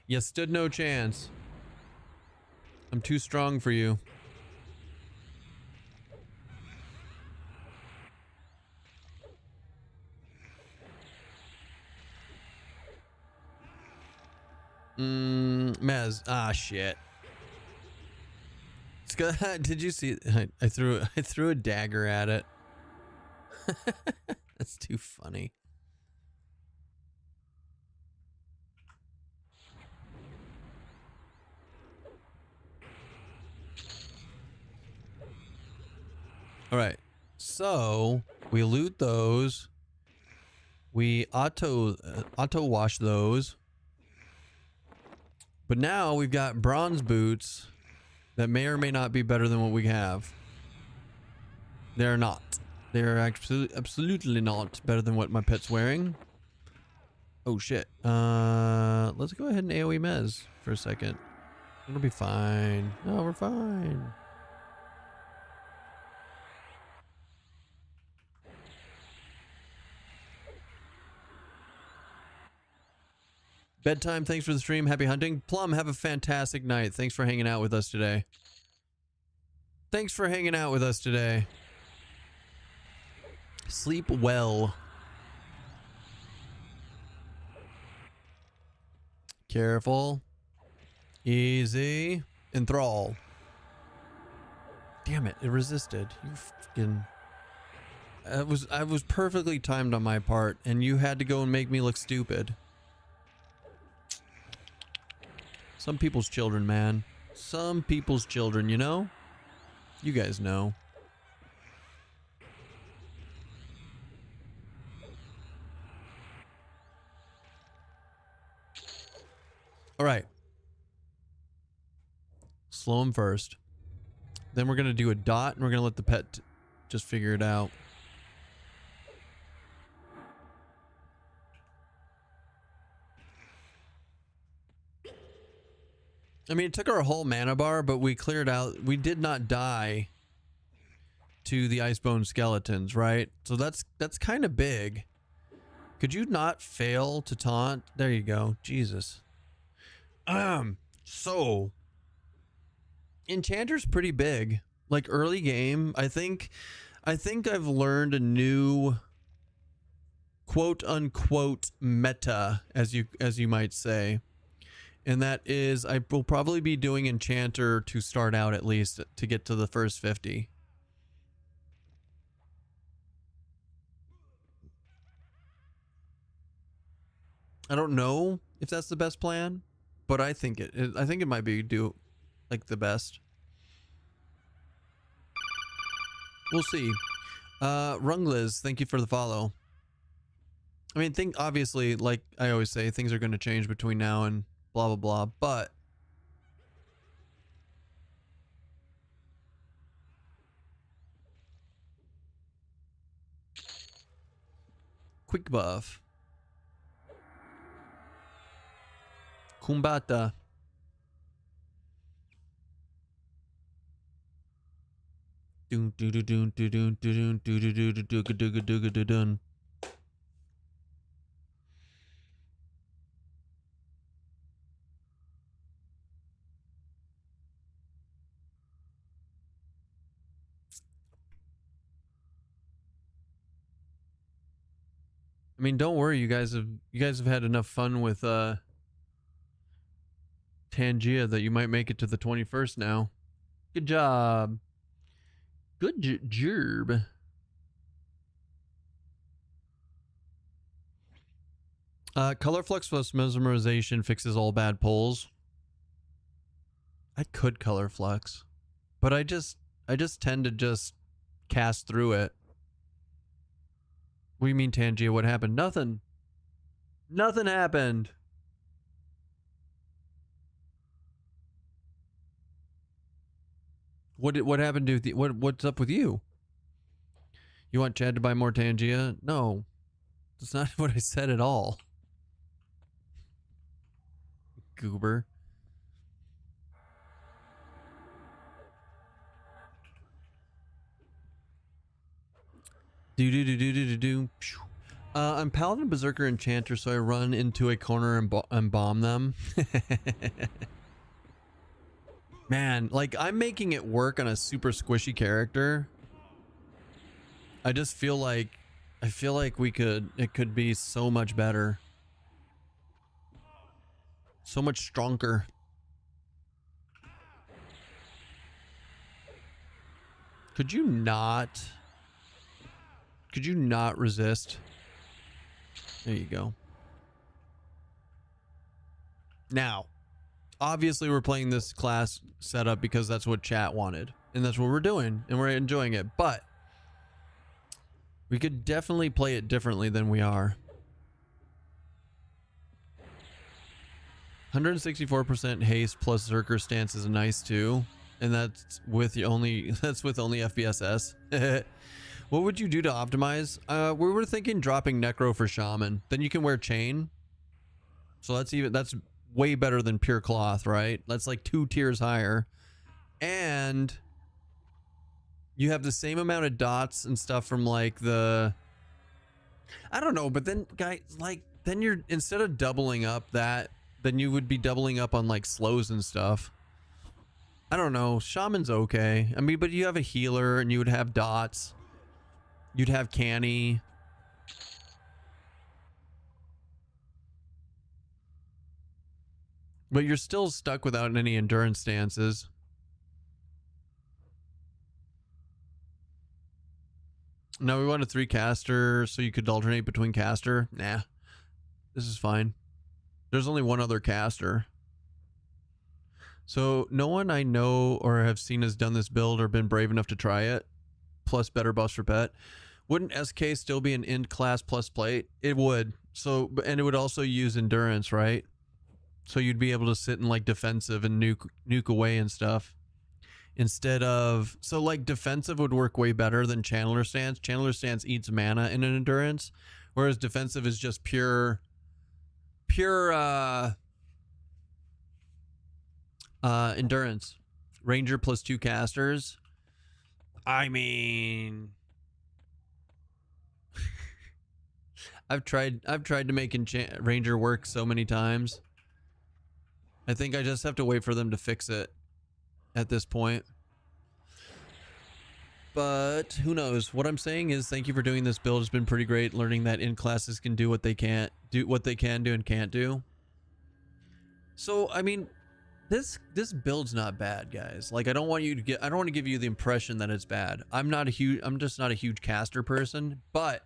You stood no chance. I'm too strong for you. Mez. Ah, shit. Did you see? I threw a dagger at it. That's too funny. All right. So we loot those. We auto wash those. But now we've got bronze boots that may or may not be better than what we have. They're not. They're absolutely not better than what my pet's wearing. Oh shit. Let's go ahead and AoE Mez for a second. It'll be fine. No, we're fine. Bedtime, thanks for the stream. Happy hunting. Plum, have a fantastic night. Thanks for hanging out with us today. Thanks for hanging out with us today. Sleep well. Careful. Easy. Enthrall. Damn it, it resisted. You fucking... I was perfectly timed on my part, and you had to go and make me look stupid. Some people's children, man. Some people's children, you know? You guys know. All right. Slow him first. Then we're going to do a dot, and we're going to let the pet just figure it out. I mean, it took our whole mana bar, but we cleared out. We did not die to the Icebone skeletons, right? So that's kind of big. Could you not fail to taunt? There you go. Jesus. So Enchanter's pretty big. Like early game, I think I've learned a new quote unquote meta, as you might say. And that is I will probably be doing Enchanter to start out, at least to get to the first 50. I don't know if that's the best plan, but I think it might be like the best. We'll see. Rungliz, thank you for the follow. I mean, obviously, like I always say, things are going to change between now and blah blah blah, but quick buff. Kumbata. Doon doon doon doon doon doon doon doon doon doon doon. I mean, don't worry, you guys have had enough fun with Tangia that you might make it to the 21st now. Good job. Good job. Color flux plus mesmerization fixes all bad pulls. I could color flux, but I just tend to just cast through it. What do you mean, Tangia? What happened? Nothing. Nothing happened. What happened to the what's up with you? You want Chad to buy more Tangia? No. That's not what I said at all. Goober. I'm Paladin, Berserker, Enchanter, so I run into a corner and bomb them. Man, like I'm making it work on a super squishy character. I just feel like it could be so much better. So much stronger. Could you not resist? There you go. Now, obviously we're playing this class setup because that's what chat wanted, and that's what we're doing, and we're enjoying it, but we could definitely play it differently than we are. 164% haste plus Zerker stance is nice too, and that's with only FBSS. What would you do to optimize? We were thinking dropping Necro for Shaman. Then you can wear Chain. So that's way better than Pure Cloth, right? That's like 2 tiers higher. And you have the same amount of dots and stuff from like I don't know, but then guys, like then you're instead of doubling up that, then you would be doubling up on like slows and stuff. I don't know. Shaman's okay. I mean, but you have a healer and you would have dots. You'd have canny. But you're still stuck without any endurance stances. No, we want a 3 caster so you could alternate between caster. Nah. This is fine. There's only one other caster. So no one I know or have seen has done this build or been brave enough to try it. Plus better buffs for pet. Wouldn't SK still be an int class plus plate? It would. So, and it would also use endurance, right? So you'd be able to sit in like defensive and nuke away and stuff. Instead of, so like defensive would work way better than Channeler Stance. Channeler Stance eats mana in an endurance, whereas defensive is just pure endurance. Ranger plus 2 casters. I mean, I've tried to make Ranger work so many times. I think I just have to wait for them to fix it at this point. But who knows? What I'm saying is thank you for doing this build. It's been pretty great learning that in classes can do what they can do and can't do. So, I mean, this build's not bad, guys. Like, I don't want to give you the impression that it's bad. I'm just not a huge caster person, but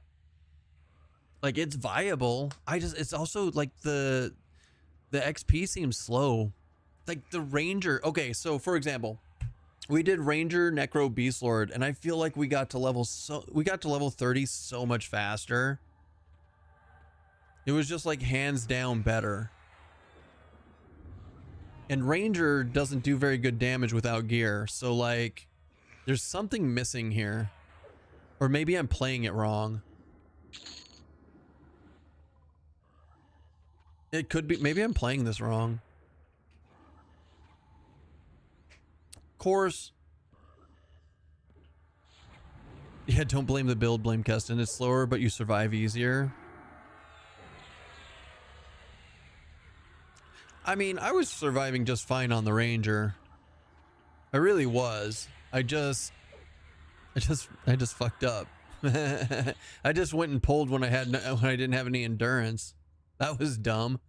like it's viable. It's also like the XP seems slow. Like the Ranger. Okay, so for example, we did Ranger Necro Beastlord, and I feel like we got to level 30 so much faster. It was just like hands down better. And Ranger doesn't do very good damage without gear, so like there's something missing here. Or maybe I'm playing it wrong. It could be, maybe I'm playing this wrong. Course. Yeah, don't blame the build, blame Keston. It's slower, but you survive easier. I mean, I was surviving just fine on the Ranger. I really was. I just fucked up. I just went and pulled when I didn't have any endurance. That was dumb.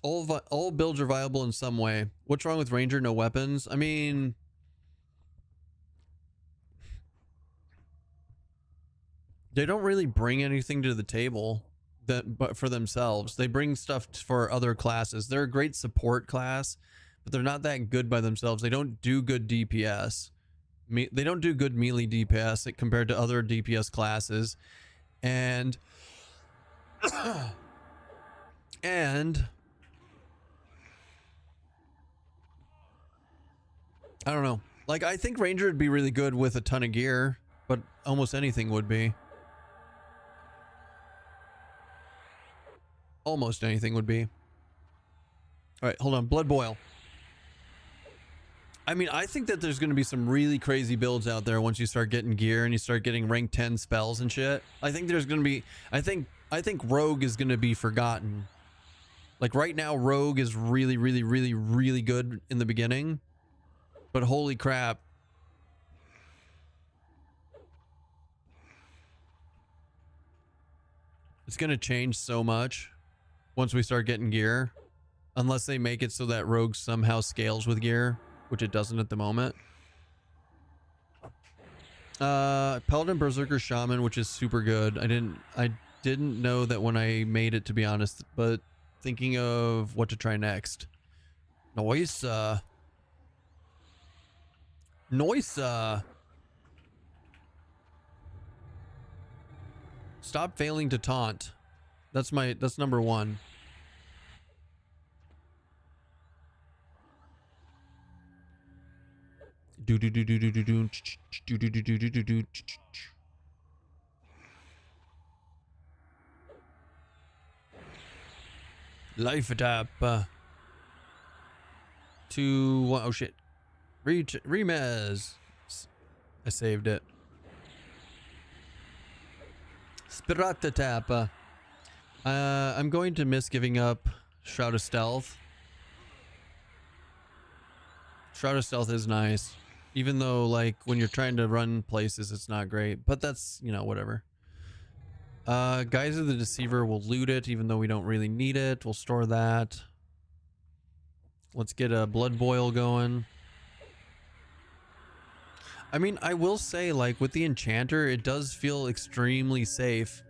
All builds are viable in some way. What's wrong with Ranger? No weapons? I mean, they don't really bring anything to the table but for themselves. They bring stuff for other classes. They're a great support class, but they're not that good by themselves. They don't do good DPS. They don't do good melee DPS compared to other DPS classes. And I don't know. Like, I think Ranger would be really good with a ton of gear, but almost anything would be. Almost anything would be. All right, hold on. Blood Boil. I mean, I think that there's going to be some really crazy builds out there once you start getting gear and you start getting rank 10 spells and shit. I think there's going to be, I think Rogue is going to be forgotten. Like right now, Rogue is really, really, really, really good in the beginning. But holy crap. It's going to change so much once we start getting gear. Unless they make it so that Rogue somehow scales with gear, which it doesn't at the moment. Paladin, Berserker, Shaman, which is super good. I didn't know that when I made it, to be honest, but thinking of what to try next. Noise. Stop failing to taunt. That's number one. Life tap. Oh shit. Remez. I saved it. Spirata tap. I'm going to miss giving up Shroud of Stealth. Shroud of Stealth is nice. Even though, like, when you're trying to run places, it's not great. But that's, you know, whatever. Geyser the Deceiver, will loot it, even though we don't really need it. We'll store that. Let's get a Blood Boil going. I mean, I will say, like, with the Enchanter, it does feel extremely safe.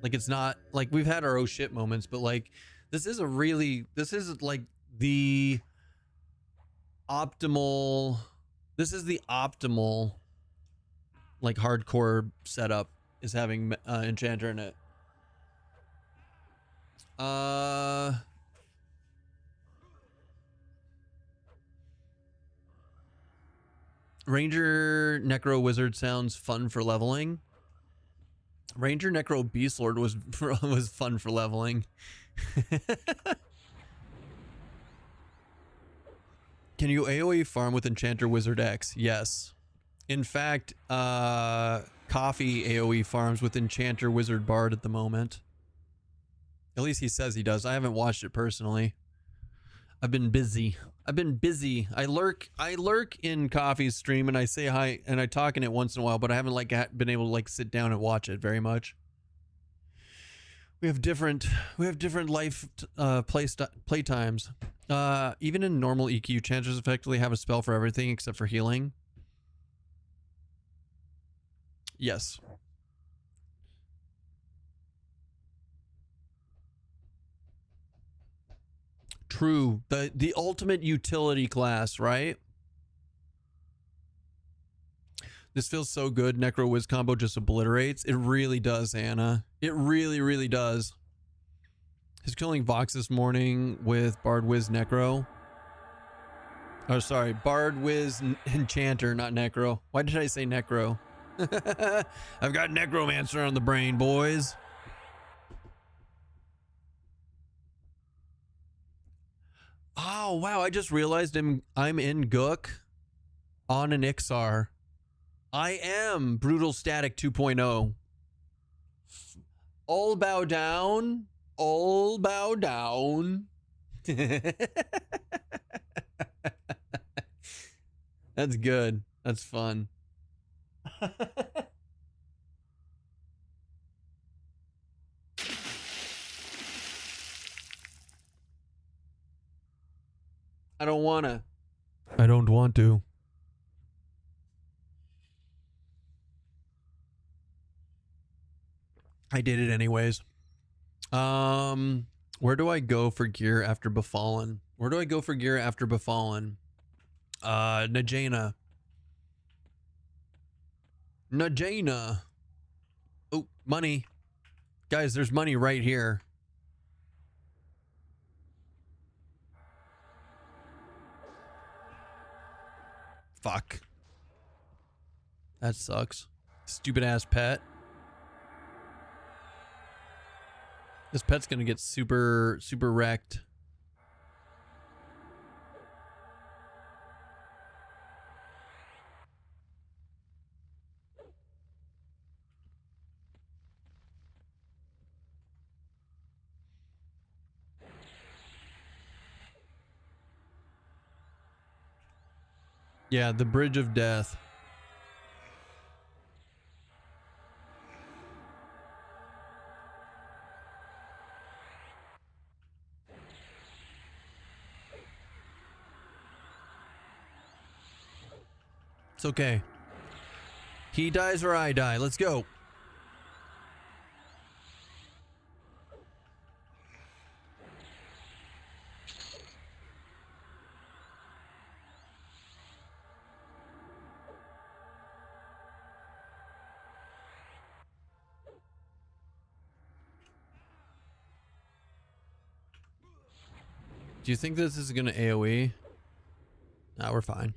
Like, it's not, like, we've had our oh shit moments, but, like, this is like, the optimal... This is the optimal, like, hardcore setup, is having Enchanter in it. Ranger Necro Wizard sounds fun for leveling. Ranger Necro Beastlord was fun for leveling. Can you AoE farm with Enchanter Wizard X? Yes. In fact, Coffee AoE farms with Enchanter Wizard Bard at the moment. At least he says he does. I haven't watched it personally. I've been busy. I lurk in Coffee's stream and I say hi and I talk in it once in a while, but I haven't like been able to like sit down and watch it very much. We have different life play times. Even in normal EQ, Enchanters effectively have a spell for everything except for healing. Yes. True. The ultimate utility class, right? This feels so good. Necro WIZ combo just obliterates. It really does, Anna. It really, really does. He's killing Vox this morning with Bard WIZ Necro. Oh, sorry. Bard WIZ Enchanter, not Necro. Why did I say Necro? I've got Necromancer on the brain, boys. Oh, wow. I just realized I'm in Gook on an Ixar. I am Brutal Static 2.0. All bow down. All bow down. That's good. That's fun. I don't wanna. I don't want to. I did it anyways. Where do I go for gear after Befallen? Where do I go for gear after Befallen? Najena. Najena. Oh, money. Guys, there's money right here. Fuck. That sucks. Stupid ass pet. This pet's gonna get super wrecked. Yeah, the Bridge of Death. It's okay. He dies or I die. Let's go. Do you think this is gonna AoE? Nah, we're fine.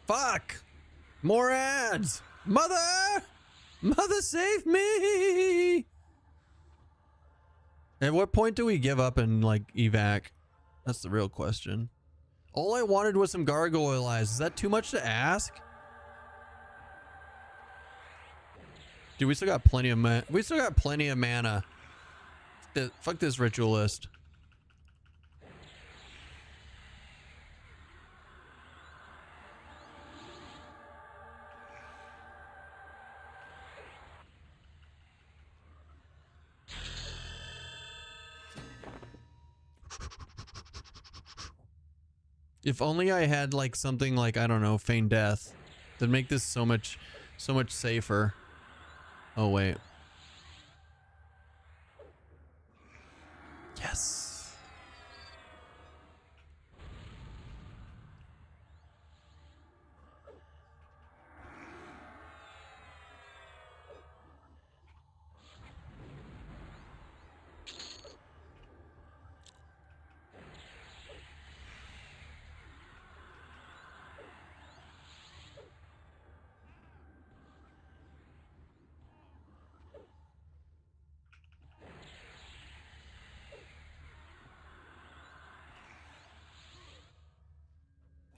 Fuck! More ads! Mother! Mother, save me! At what point do we give up and, like, evac? That's the real question. All I wanted was some gargoyle eyes. Is that too much to ask? Dude, we still got plenty of mana. Fuck this ritualist. If only I had like something like, I don't know, feign death. That'd make this so much safer. Oh wait. Yes.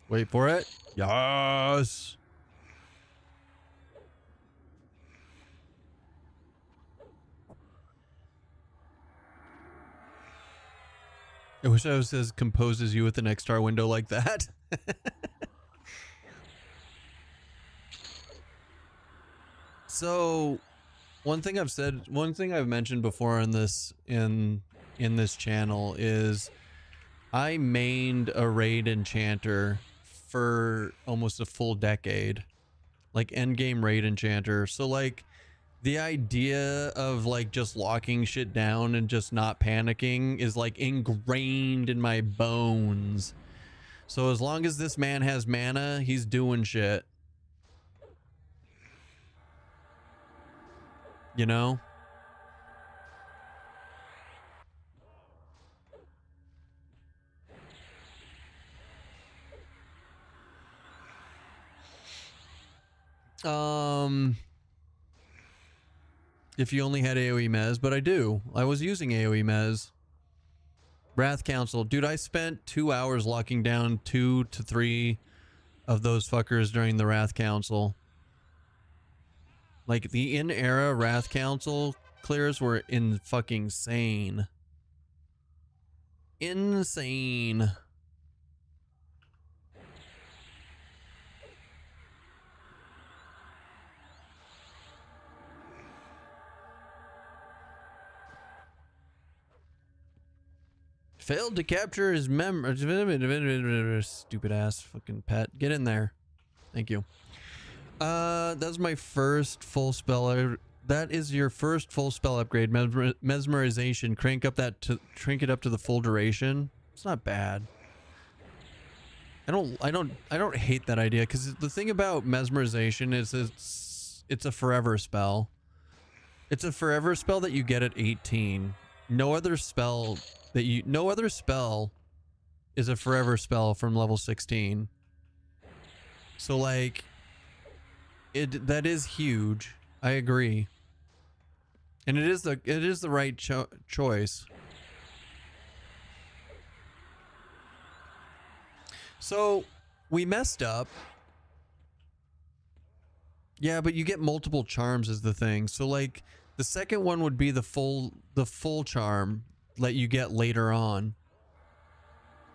Wait for it. Yes. I wish I was as composed as you with the next star window like that. So, one thing I've mentioned before in this channel is I mained a raid Enchanter for almost a full decade. Like endgame raid Enchanter. So like the idea of like just locking shit down and just not panicking is like ingrained in my bones. So as long as this man has mana, he's doing shit. You know? If you only had AoE Mez, but I do. I was using AoE Mez. Wrath Council. Dude, I spent 2 hours locking down 2 to 3 of those fuckers during the Wrath Council. Like, the in-era Wrath Council clears were fucking insane. Insane. Failed to capture his stupid ass fucking pet. Get in there. Thank you. That's my first full spell. That is your first full spell upgrade. Mesmerization. Crank it up to the full duration. It's not bad. I don't hate that idea, because the thing about mesmerization is it's a forever spell. It's a forever spell that you get at 18. No other spell is a forever spell from level 16. So like that is huge. I agree. And it is the right choice. So we messed up. Yeah, but you get multiple charms is the thing. So like the second one would be the full charm that you get later on.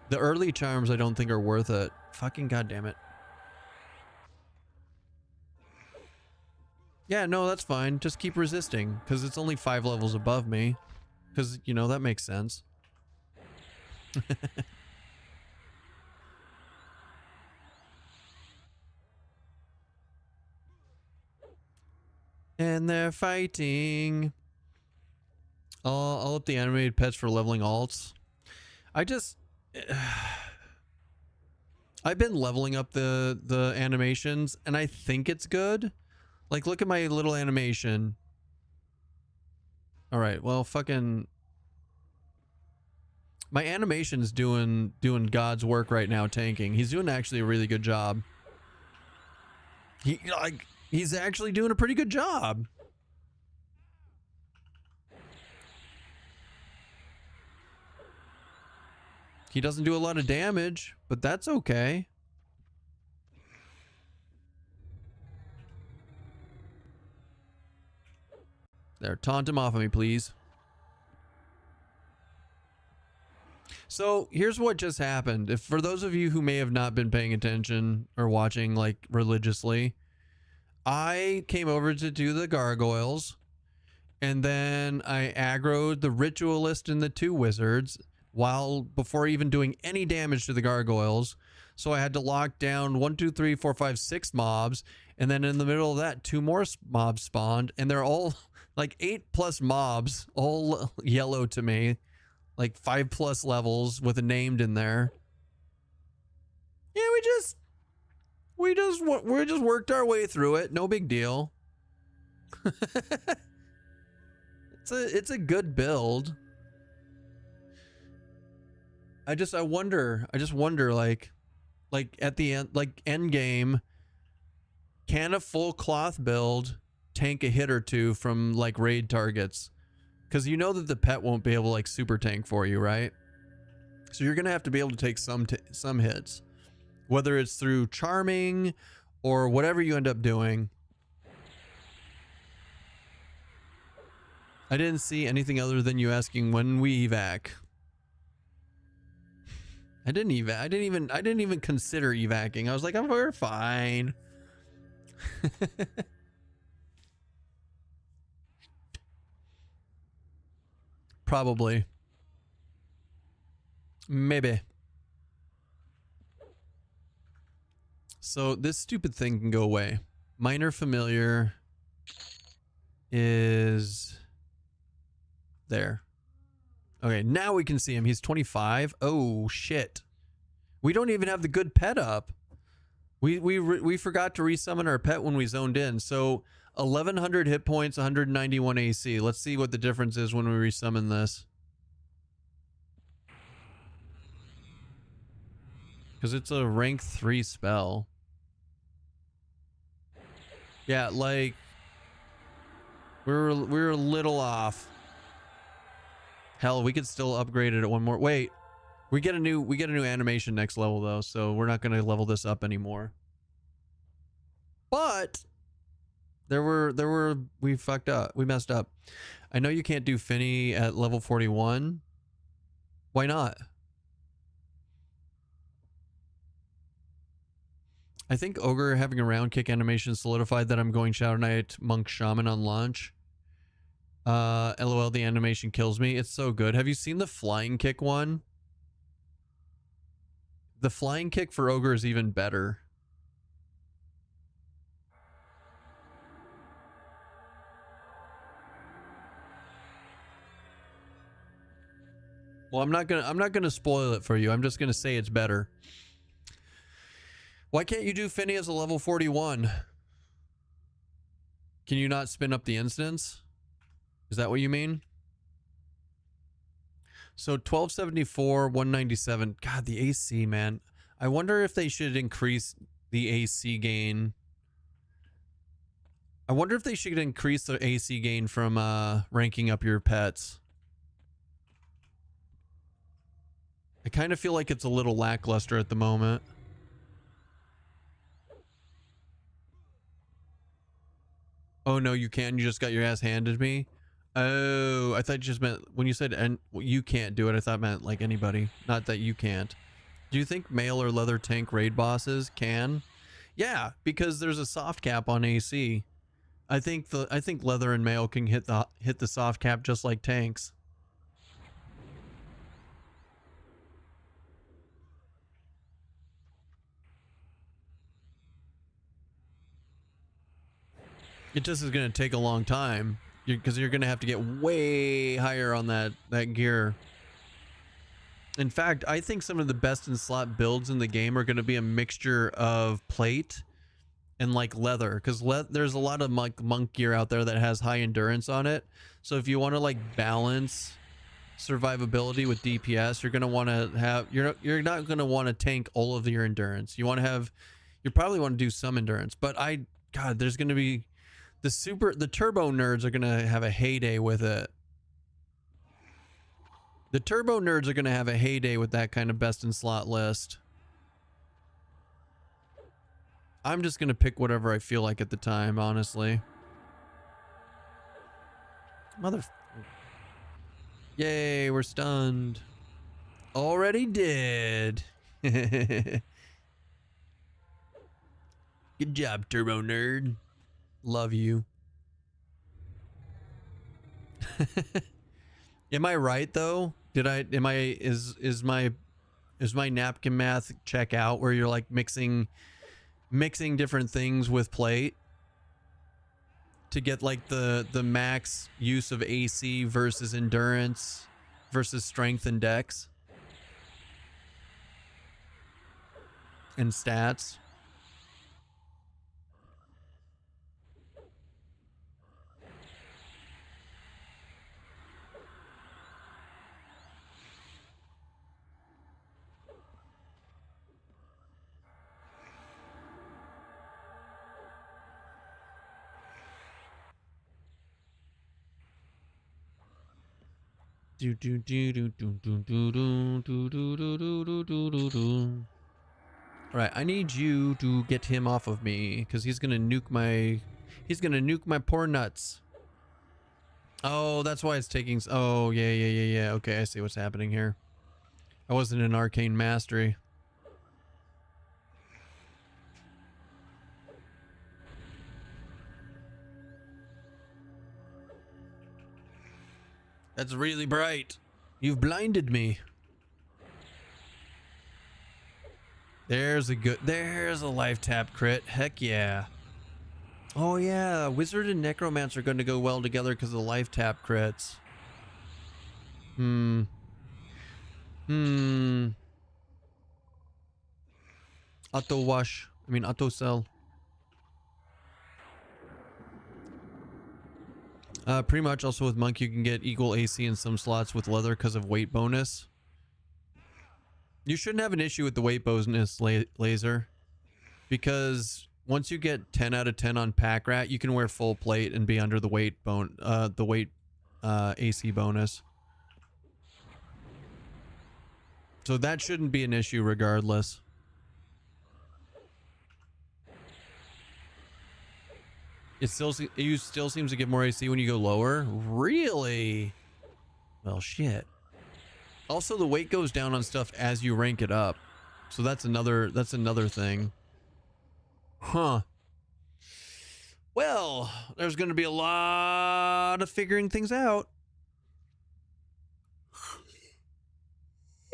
The early charms I don't think are worth it. Fucking goddamn it. Yeah, no, that's fine. Just keep resisting, because it's only 5 levels above me. Because, you know, that makes sense. And they're fighting. I'll up the animated pets for leveling alts. I've been leveling up the animations, and I think it's good. Like, look at my little animation. All right, well, fucking my animation's doing God's work right now, tanking. He's doing actually a really good job. He's actually doing a pretty good job. He doesn't do a lot of damage, but that's okay. There, taunt him off of me, please. So here's what just happened. If for those of you who may have not been paying attention or watching like religiously, I came over to do the gargoyles, and then I aggroed the ritualist and the 2 wizards before even doing any damage to the gargoyles. So I had to lock down 1, 2, 3, 4, 5, 6 mobs, and then in the middle of that 2 more mobs spawned, and they're all like 8+ mobs, all yellow to me, like 5+ levels with a named in there. Yeah, we just worked our way through it. No big deal. It's a good build. I just wonder like at the end, like end game, can a full cloth build tank a hit or 2 from like raid targets? Because you know that the pet won't be able to like super tank for you, right? So you're gonna have to be able to take some hits. whether it's through charming or whatever you end up doing. I didn't see anything other than you asking when we evac. I didn't even consider evacing. I was like, oh, we're fine. Probably. Maybe. So this stupid thing can go away. Minor familiar is there. Okay, now we can see him. He's 25. Oh shit. We don't even have the good pet up. We forgot to resummon our pet when we zoned in. So 1100 hit points, 191 AC. Let's see what the difference is when we resummon this. Because it's a rank 3 spell. Yeah, like we're a little off. Hell, we could still upgrade it at one more. Wait, we get a new animation next level though, so we're not gonna level this up anymore. But we fucked up. We messed up. I know you can't do Finny at level 41. Why not? I think Ogre having a round kick animation solidified that I'm going Shadow Knight Monk Shaman on launch. LOL, the animation kills me. It's so good. Have you seen the flying kick one? The flying kick for Ogre is even better. Well, I'm not gonna spoil it for you. I'm just gonna say it's better. Why can't you do Finny as a level 41? Can you not spin up the instance? Is that what you mean? So 1274, 197. God, the AC, man. I wonder if they should increase the AC gain. I wonder if they should increase the AC gain from ranking up your pets. I kind of feel like it's a little lackluster at the moment. Oh no, you can't. You just got your ass handed me. Oh, I thought you just meant when you said and you can't do it. I thought it meant like anybody, not that you can't. Do you think male or leather tank raid bosses can? Yeah, because there's a soft cap on AC. I think leather and male can hit the soft cap just like tanks. It just is going to take a long time because you're going to have to get way higher on that gear. In fact, I think some of the best in slot builds in the game are going to be a mixture of plate and like leather, because there's a lot of monk gear out there that has high endurance on it. So if you want to like balance survivability with DPS, you're going to want to have you're not going to want to tank all of your endurance. You probably want to do some endurance, but God, there's going to be the turbo nerds are going to have a heyday with it. The turbo nerds are going to have a heyday with that kind of best in slot list. I'm just going to pick whatever I feel like at the time, honestly. Yay, we're stunned. Already did. Good job, turbo nerd. Love you. Am I right though? Is my napkin math check out where you're like mixing different things with plate to get like the max use of AC versus endurance versus strength and dex and stats? All right, I need you to get him off of me because he's gonna nuke my poor nuts. Oh, that's why it's taking. Oh, yeah. Okay, I see what's happening here. I wasn't in arcane mastery. That's really bright. You've blinded me. There's a life tap crit. Heck yeah. Oh yeah, Wizard and Necromancer are going to go well together because of the life tap crits. Auto sell. Pretty much. Also with Monk, you can get equal AC in some slots with Leather because of weight bonus. You shouldn't have an issue with the weight bonus, Laser, because once you get 10 out of 10 on Pack Rat, you can wear full plate and be under the weight AC bonus. So that shouldn't be an issue regardless. You still seems to get more AC when you go lower. Really? Well, shit. Also, the weight goes down on stuff as you rank it up. So that's another thing. Huh. Well, there's going to be a lot of figuring things out.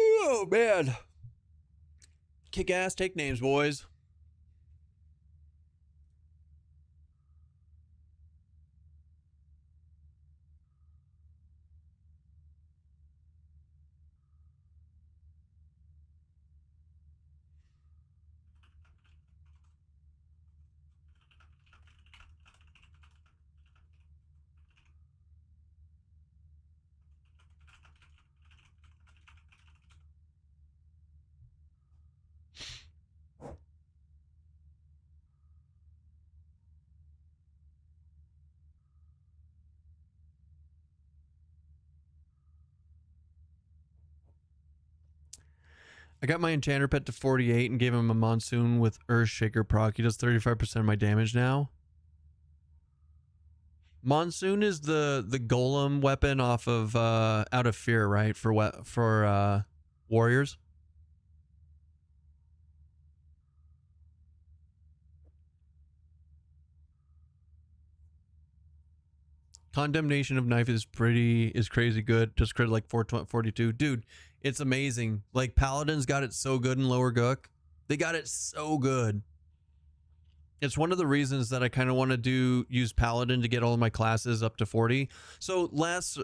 Oh, man. Kick ass, take names, boys. I got my Enchanter pet to 48 and gave him a Monsoon with Earthshaker proc. He does 35% of my damage now. Monsoon is the golem weapon off of Out of Fear, right? For warriors. Condemnation of Knife is crazy good. Just crit like 442. Dude, it's amazing. Like Paladins got it so good in Lower Gook. They got it so good. It's one of the reasons that I kind of want to use Paladin to get all of my classes up to 40. So last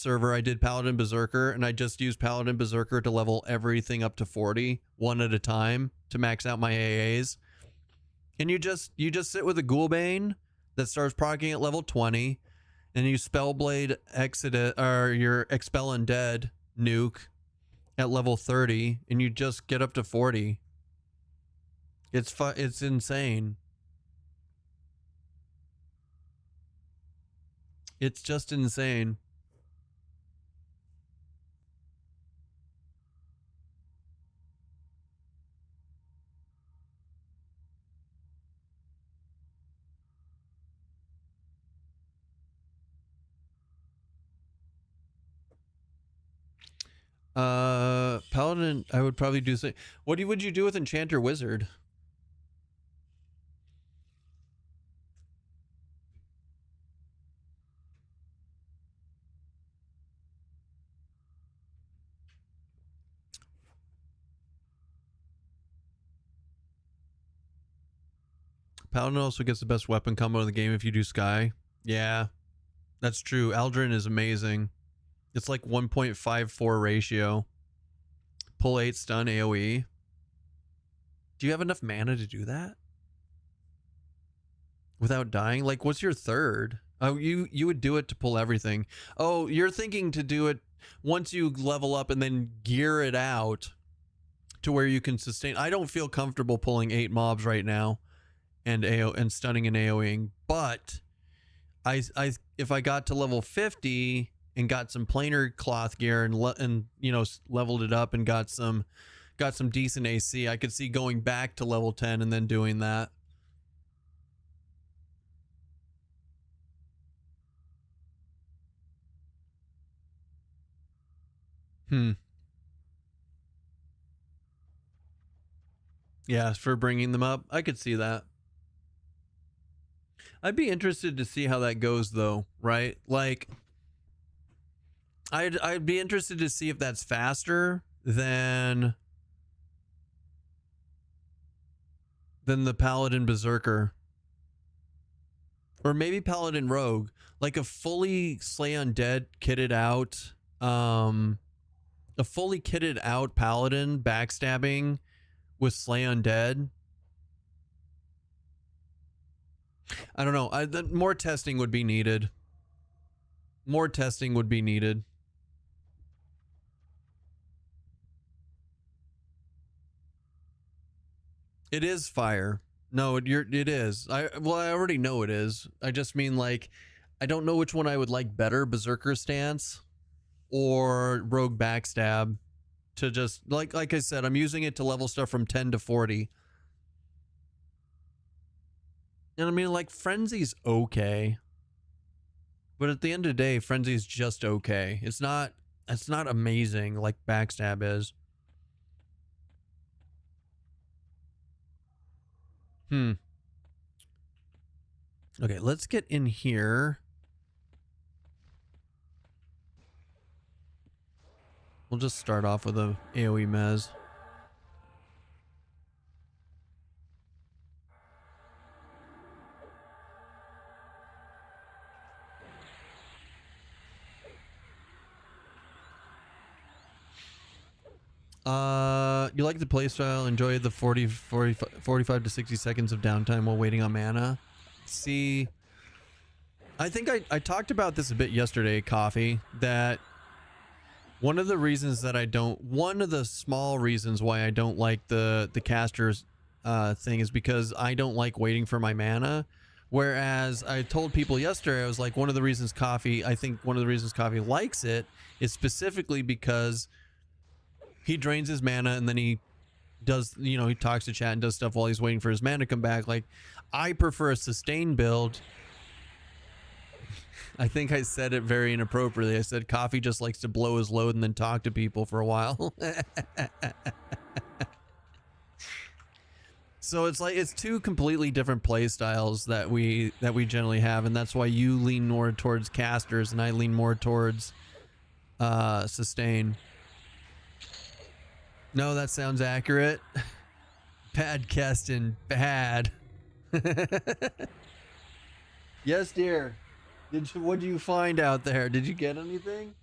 server I did Paladin Berserker, and I just used Paladin Berserker to level everything up to 40 one at a time to max out my AAs. And you just sit with a Ghoulbane that starts proccing at level 20, and you Spellblade Exodus or your Expel Undead nuke at level 30, and you just get up to 40. It's insane. It's just insane. Paladin, I would probably do say. What would you do with Enchanter Wizard? Paladin also gets the best weapon combo in the game if you do Sky. Yeah, that's true. Aldrin is amazing. It's like 1.54 ratio. Pull 8, stun, AoE. Do you have enough mana to do that? Without dying? Like, what's your third? Oh, you would do it to pull everything. Oh, you're thinking to do it once you level up and then gear it out to where you can sustain. I don't feel comfortable pulling 8 mobs right now and stunning and AoEing, but if I got to level 50 and got some planar cloth gear and you know, leveled it up and got some got some decent AC, I could see going back to level 10 and then doing that. Yeah, for bringing them up, I could see that. I'd be interested to see how that goes, though, right? Like, I'd be interested to see if that's faster than the Paladin Berserker. Or maybe Paladin Rogue. Like a fully Slay Undead kitted out, a fully kitted out Paladin backstabbing with Slay Undead. I don't know. More testing would be needed. More testing would be needed. It is fire. No, it is. I already know it is. I just mean, like, I don't know which one I would like better, Berserker Stance or Rogue Backstab. To just, like I said, I'm using it to level stuff from 10 to 40. And I mean, like, Frenzy's okay. But at the end of the day, Frenzy's just okay. It's not amazing like Backstab is. Okay, let's get in here. We'll just start off with a AoE mez. You like the playstyle, enjoy the 45 to 60 seconds of downtime while waiting on mana. See, I think I talked about this a bit yesterday, Coffee, that one of the reasons that one of the small reasons why I don't like the casters thing is because I don't like waiting for my mana. Whereas I told people yesterday, I was like, one of the reasons Coffee likes it is specifically because he drains his mana and then he does, you know, he talks to chat and does stuff while he's waiting for his mana to come back. Like, I prefer a sustain build. I think I said it very inappropriately. I said Coffee just likes to blow his load and then talk to people for a while. So it's like, it's two completely different play styles that we generally have, and that's why you lean more towards casters and I lean more towards sustain. No, that sounds accurate. Bad Keston, bad. Yes, dear. What did you find out there? Did you get anything?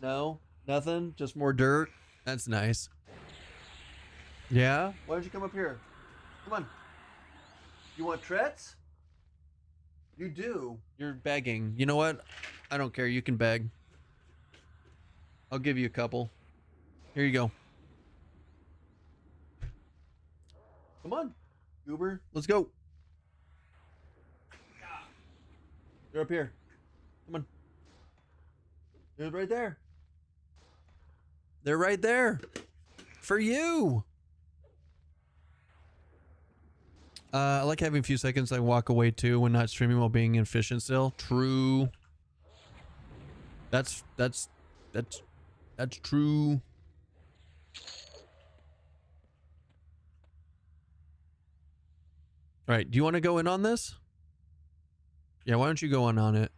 No? Nothing? Just more dirt? That's nice. Yeah? Why don't you come up here? Come on. You want treats? You do. You're begging. You know what? I don't care. You can beg. I'll give you a couple. Here you go. Come on, Goober. Let's go. They're up here. Come on. They're right there. They're right there. For you. I like having a few seconds I walk away too when not streaming while being efficient still. True. That's true. All right, do you want to go in on this? Yeah, why don't you go on it?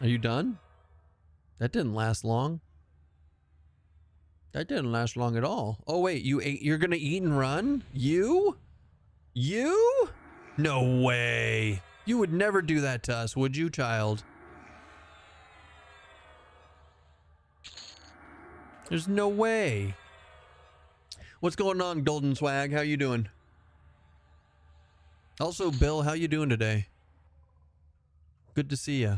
Are you done? That didn't last long. That didn't last long at all. Oh wait, you're gonna eat and run? You? You? No way. You would never do that to us, would you, child? There's no way. What's going on, Golden Swag? How you doing? Also, Bill, how you doing today? Good to see ya.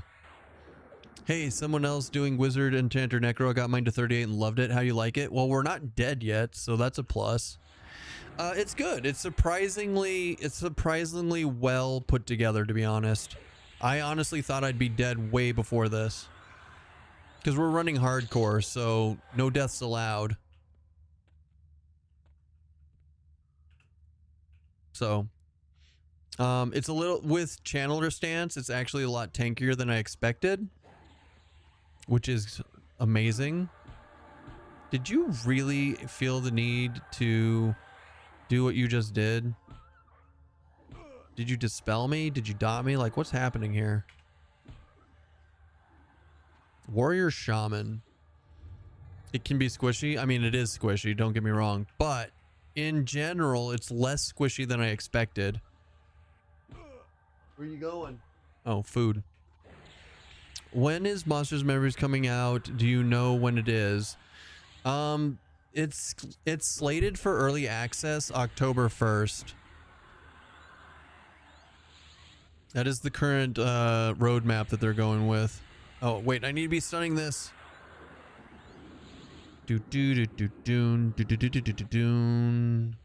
Hey, someone else doing Wizard, Enchanter, Necro. I got mine to 38 and loved it. How you like it? Well, we're not dead yet, so that's a plus. It's good. It's surprisingly well put together, to be honest. I honestly thought I'd be dead way before this. Because we're running hardcore, so no deaths allowed. So, it's a little, with Channeler stance, it's actually a lot tankier than I expected, which is amazing. Did you really feel the need to do what you just did? Did you dispel me? Did you dot me? Like, what's happening here? Warrior Shaman. It can be squishy. I mean, it is squishy, don't get me wrong. But in general, it's less squishy than I expected. Where you going? Oh, food. When is Monsters Memories coming out? Do you know when it is? It's slated for early access October 1st. That is the current roadmap that they're going with. Oh, wait, I need to be stunning this. Do do do do doon do do do do do do doon.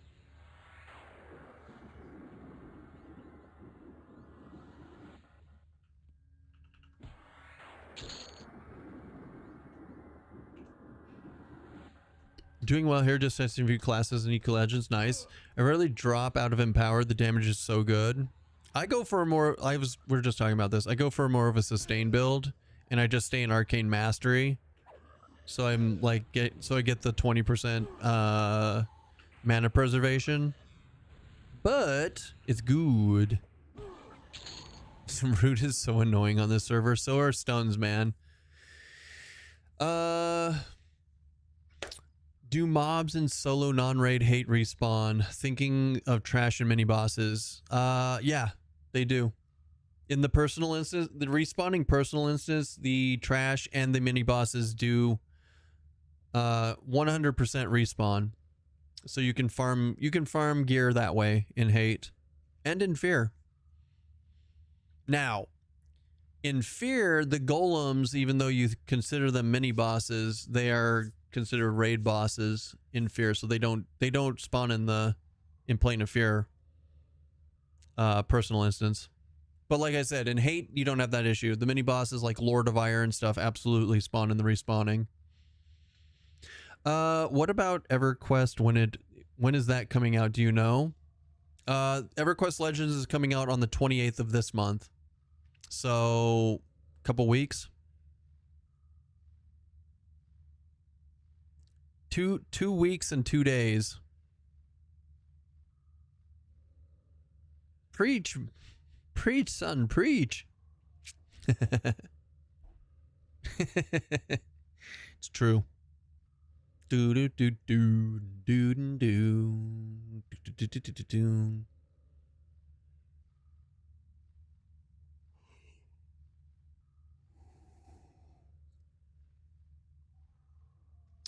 Doing well here, just testing a few classes in EverQuest Legends. Nice. I rarely drop out of Empowered. The damage is so good. I go for a more, we're just talking about this. I go for more of a sustain build, and I just stay in Arcane Mastery. So I'm like, I get the 20% mana preservation. But it's good. Root is so annoying on this server. So are stuns, man. Do mobs in solo non-raid hate respawn? Thinking of trash and mini bosses. Yeah, they do. In the personal instance, the respawning personal instance, the trash and the mini bosses do 100% respawn. So you can farm gear that way in hate and in fear. Now, in fear, the golems, even though you consider them mini bosses, they are considered raid bosses in fear, so they don't spawn in plane of fear personal instance. But like I said, in hate you don't have that issue. The mini bosses like Lord of Iron and stuff absolutely spawn in the respawning. What about EverQuest? When is that coming out? Do you know? EverQuest Legends is coming out on the 28th of this month, so a couple weeks. Two weeks and 2 days. Preach, son, preach. It's true. Do do do do do do do do do do.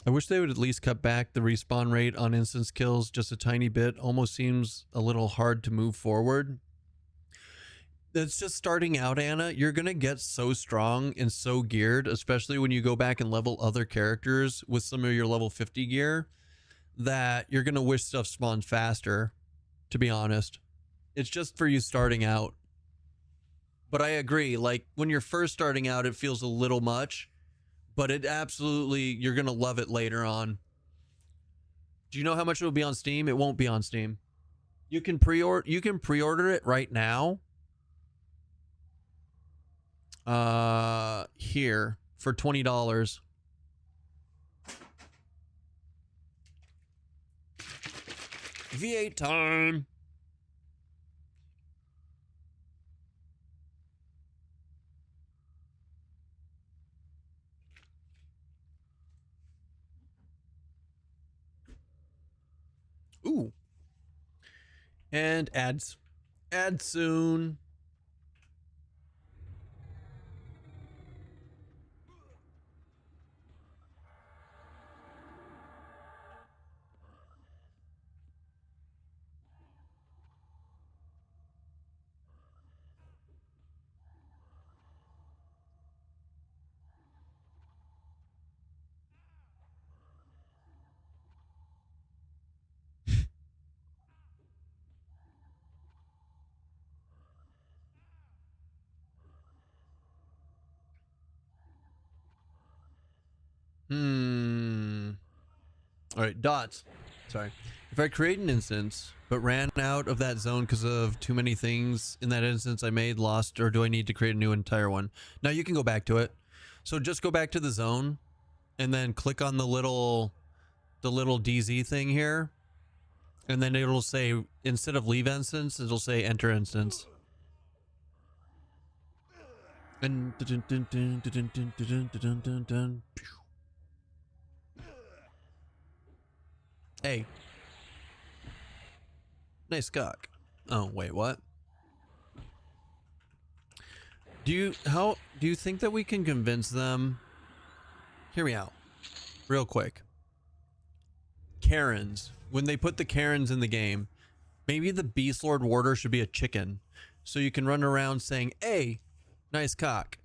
I wish they would at least cut back the respawn rate on instance kills just a tiny bit. Almost seems a little hard to move forward. It's just starting out, Anna. You're going to get so strong and so geared, especially when you go back and level other characters with some of your level 50 gear, that you're going to wish stuff spawns faster, to be honest. It's just for you starting out. But I agree, like when you're first starting out, it feels a little much. But it absolutely, you're going to love it later on. Do you know how much it will be on Steam? It won't be on Steam. You can pre-order it right now. Here for $20. V8 time. Ooh. And ads. Ads soon. All right, dots. Sorry. If I create an instance, but ran out of that zone because of too many things in that instance I made, lost, or do I need to create a new entire one? Now you can go back to it. So just go back to the zone and then click on the little DZ thing here. And then it'll say, instead of leave instance, it'll say enter instance. And hey. Nice cock. Oh, wait, what? Do you think that we can convince them? Hear me out. Real quick. Karens. When they put the Karens in the game, maybe the Beast Lord Warder should be a chicken. So you can run around saying, hey, nice cock.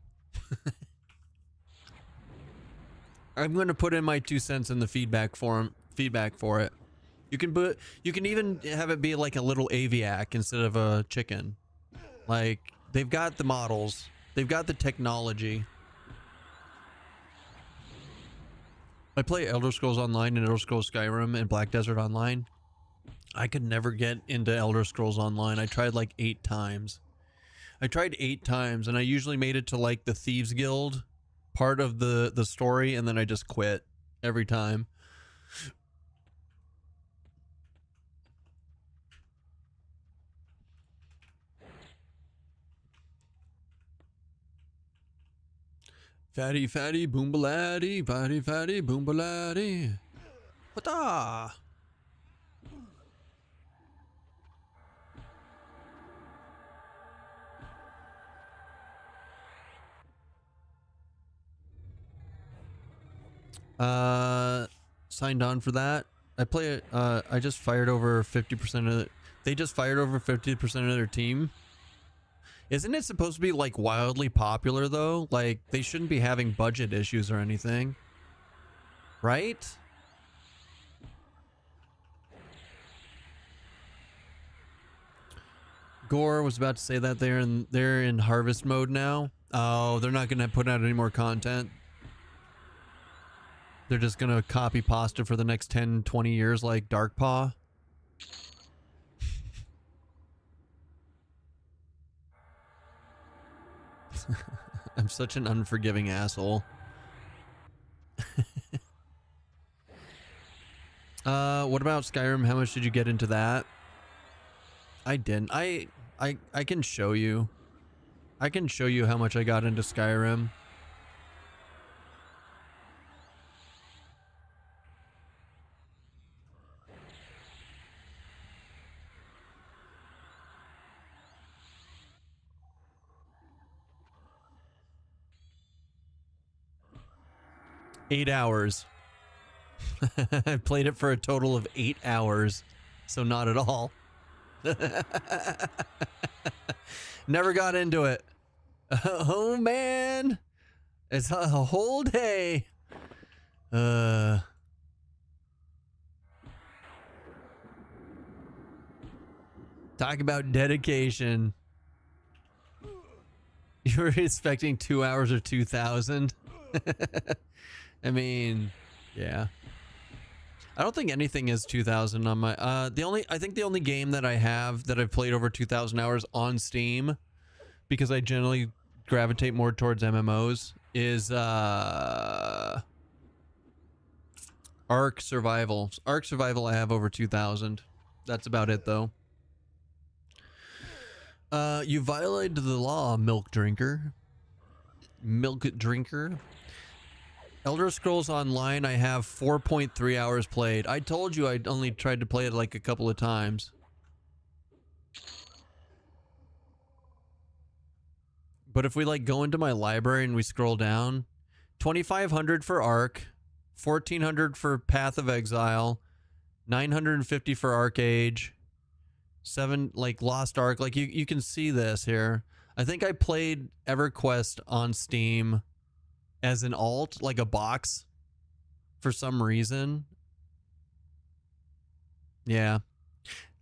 I'm going to put in my 2 cents in the feedback for it. You can even have it be like a little aviac instead of a chicken. Like, they've got the models. They've got the technology. I play Elder Scrolls Online and Elder Scrolls Skyrim and Black Desert Online. I could never get into Elder Scrolls Online. I tried like 8 times. I tried 8 times and I usually made it to like the Thieves Guild part of the story, and then I just quit every time. Fatty, fatty, boombalatti, fatty, fatty, boombalatti. What-da? Signed on for that. I play it. I just fired over 50% of it. They just fired over 50% of their team. Isn't it supposed to be like wildly popular though? Like they shouldn't be having budget issues or anything, right? Gore was about to say that they're in harvest mode now. Oh, they're not gonna put out any more content. They're just gonna copy pasta for the next 10, 20 years like Darkpaw. I'm such an unforgiving asshole. What about Skyrim? How much did you get into that? I didn't. I can show you. I can show you how much I got into Skyrim. Eight hours. I played it for a total of 8 hours, so not at all. Never got into it. Oh man, it's a whole day. Talk about dedication. You were expecting 2 hours or 2,000. I mean, yeah. I don't think anything is 2,000 on my I think the only game that I have that I've played over 2,000 hours on Steam, because I generally gravitate more towards MMOs, is Ark Survival. Ark Survival I have over 2,000. That's about it though. You violated the law, milk drinker. Milk drinker. Elder Scrolls Online, I have 4.3 hours played. I told you I'd only tried to play it like a couple of times. But if we like go into my library and we scroll down, 2,500 for Ark, 1,400 for Path of Exile, 950 for Arcade, 7 like Lost Ark. Like you can see this here. I think I played EverQuest on Steam as an alt, like a box, for some reason. Yeah.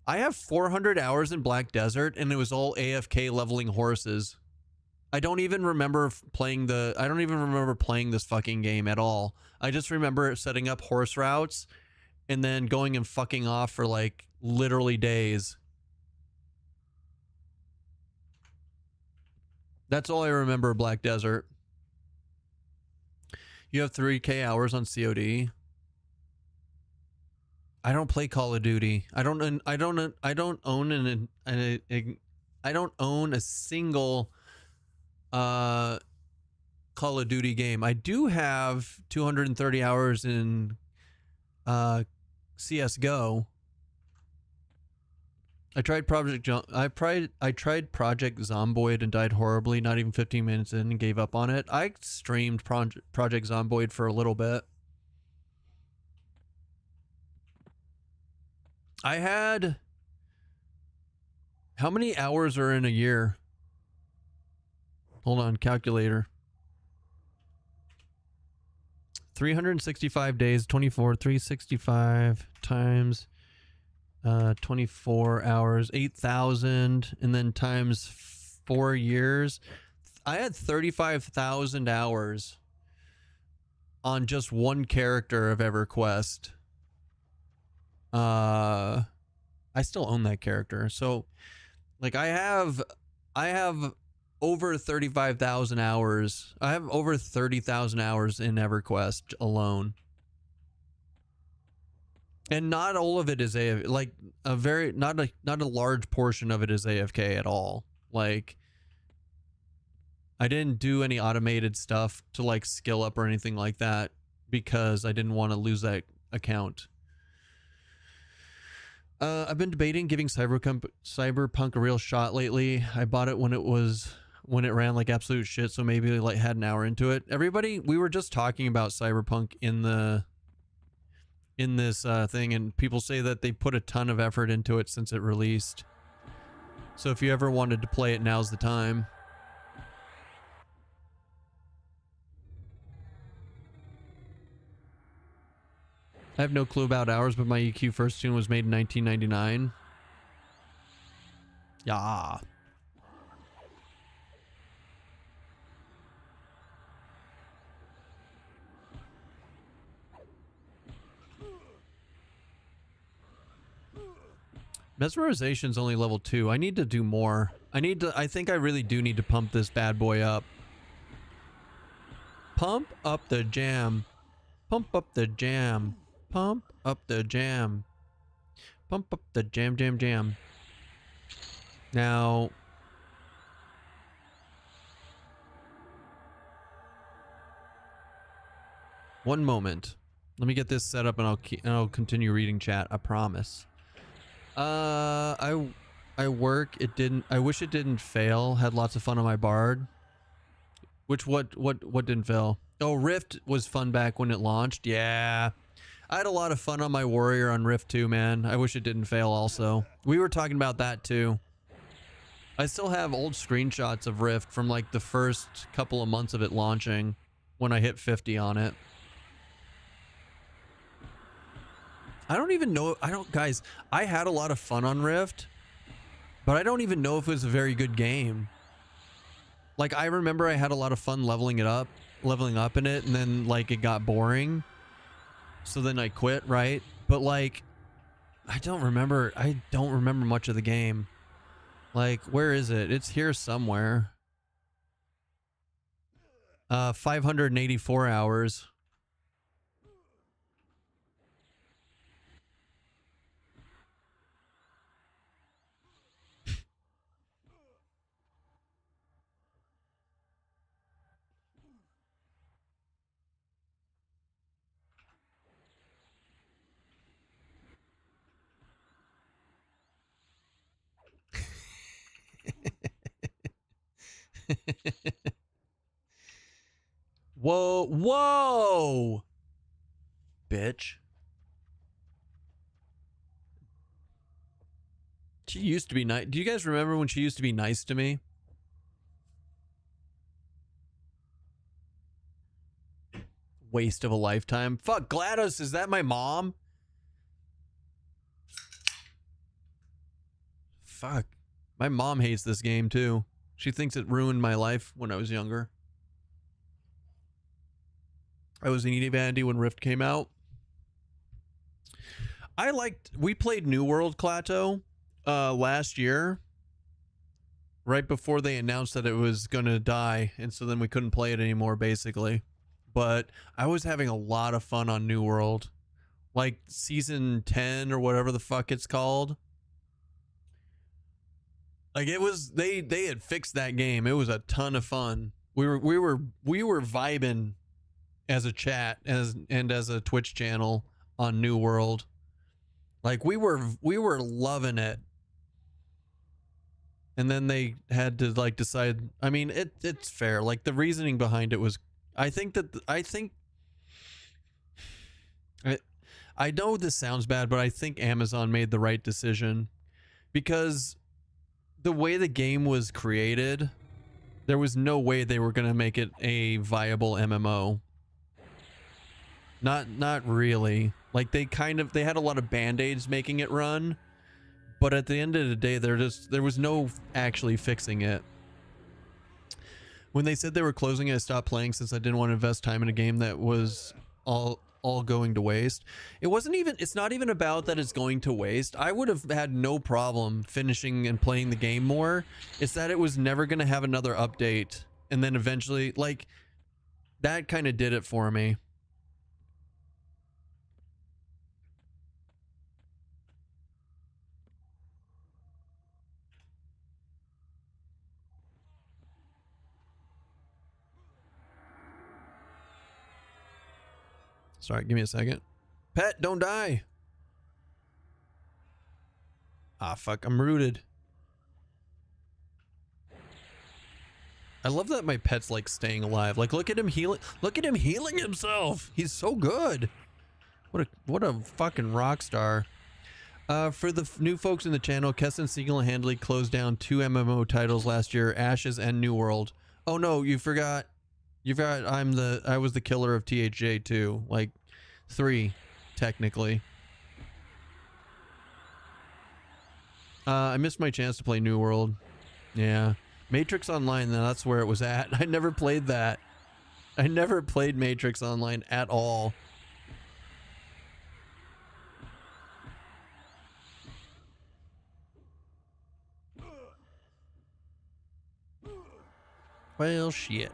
I have 400 hours in Black Desert, and it was all AFK leveling horses. I don't even remember playing this fucking game at all. I just remember setting up horse routes and then going and fucking off for like literally days. That's all I remember of Black Desert. You have 3K hours on COD. I don't play Call of Duty. I don't own a single Call of Duty game. I do have 230 hours in CS:GO. I tried Project Zomboid and died horribly. Not even 15 minutes in and gave up on it. I streamed Project Zomboid for a little bit. I had... How many hours are in a year? Hold on, calculator. 365 days, 365 times 24 hours, 8,000, and then times 4 years. I had 35,000 hours on just one character of EverQuest. I still own that character, so like I have over 35,000 hours. I have over 30,000 hours in EverQuest alone. And not all of it is not a large portion of it is AFK at all. Like I didn't do any automated stuff to like skill up or anything like that because I didn't want to lose that account. I've been debating giving Cyberpunk a real shot lately. I bought it when it ran like absolute shit, so maybe like had an hour into it. Everybody, we were just talking about Cyberpunk in this thing, and people say that they put a ton of effort into it since it released. So if you ever wanted to play it, now's the time. I have no clue about hours, but my EQ first tune was made in 1999. Yeah. Mesmerization's only level 2. I need to do more. I think I really do need to pump this bad boy up. Pump up the jam. Pump up the jam. Pump up the jam. Pump up the jam, jam, jam. Now, one moment. Let me get this set up, and I'll continue reading chat. I promise. I work. I wish it didn't fail. Had lots of fun on my Bard. What didn't fail? Oh, Rift was fun back when it launched. Yeah. I had a lot of fun on my Warrior on Rift too, man. I wish it didn't fail also. We were talking about that too. I still have old screenshots of Rift from like the first couple of months of it launching when I hit 50 on it. I don't even know. Guys, I had a lot of fun on Rift, but I don't even know if it was a very good game. Like, I remember I had a lot of fun leveling up in it, and then like it got boring. So then I quit, right? But like, I don't remember much of the game. Like, where is it? It's here somewhere. 584 hours. Whoa, bitch. She used to be nice. Do you guys remember when she used to be nice to me? Waste of a lifetime. Fuck, GLaDOS, is that my mom? Fuck. My mom hates this game too. She thinks it ruined my life when I was younger. I was an Vandy when Rift came out. We played New World Clato last year, right before they announced that it was gonna die, and so then we couldn't play it anymore, basically. But I was having a lot of fun on New World, like season 10 or whatever the fuck it's called. Like it was, they had fixed that game. It was a ton of fun. We were vibing as a chat and as a Twitch channel on New World. Like we were loving it. And then they had to like decide. I mean, it's fair. Like the reasoning behind it was, I know this sounds bad, but I think Amazon made the right decision, because the way the game was created, there was no way they were going to make it a viable MMO. Not really. Like they had a lot of band-aids making it run, but at the end of the day, there was no actually fixing it. When they said they were closing it, I stopped playing since I didn't want to invest time in a game that was all going to waste. It's not even about that it's going to waste. I would have had no problem finishing and playing the game more. It's that it was never going to have another update, and then eventually, like, that kind of did it for me. Sorry, give me a second. Pet, don't die. Ah, fuck, I'm rooted. I love that my pet's like staying alive. Like, look at him healing. Look at him healing himself. He's so good. What a fucking rock star. For the new folks in the channel, Keston single-handedly closed down 2 MMO titles last year, Ashes and New World. Oh no, you forgot. I was the killer of THJ too. Like 3, technically. I missed my chance to play New World. Yeah. Matrix Online, that's where it was at. I never played that. I never played Matrix Online at all. Well, shit.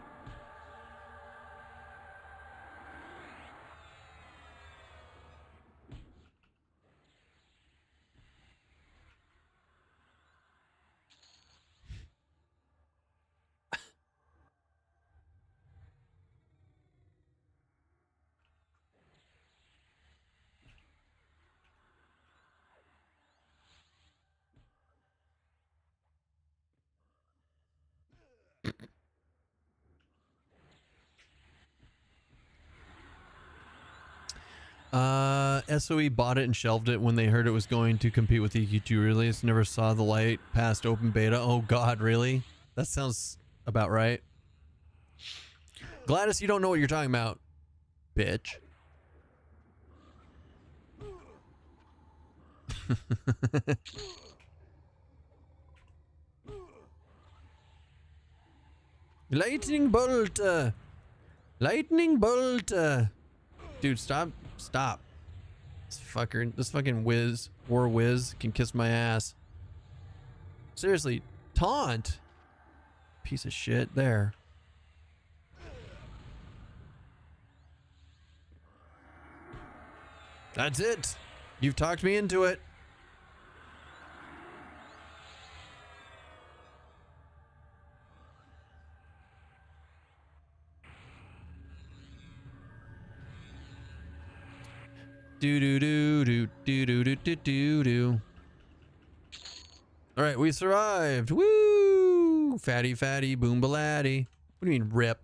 SOE bought it and shelved it when they heard it was going to compete with EQ2 release. Never saw the light past open beta. Oh god, really? That sounds about right. Gladys, you don't know what you're talking about, bitch. Lightning bolt. Lightning bolt. Dude, stop. This fucking WIZ, WIZ can kiss my ass. Seriously, taunt. Piece of shit there. That's it. You've talked me into it. Do do do do do do do do do do. All right, we survived. Woo! Fatty, boom, baladdy. What do you mean, rip?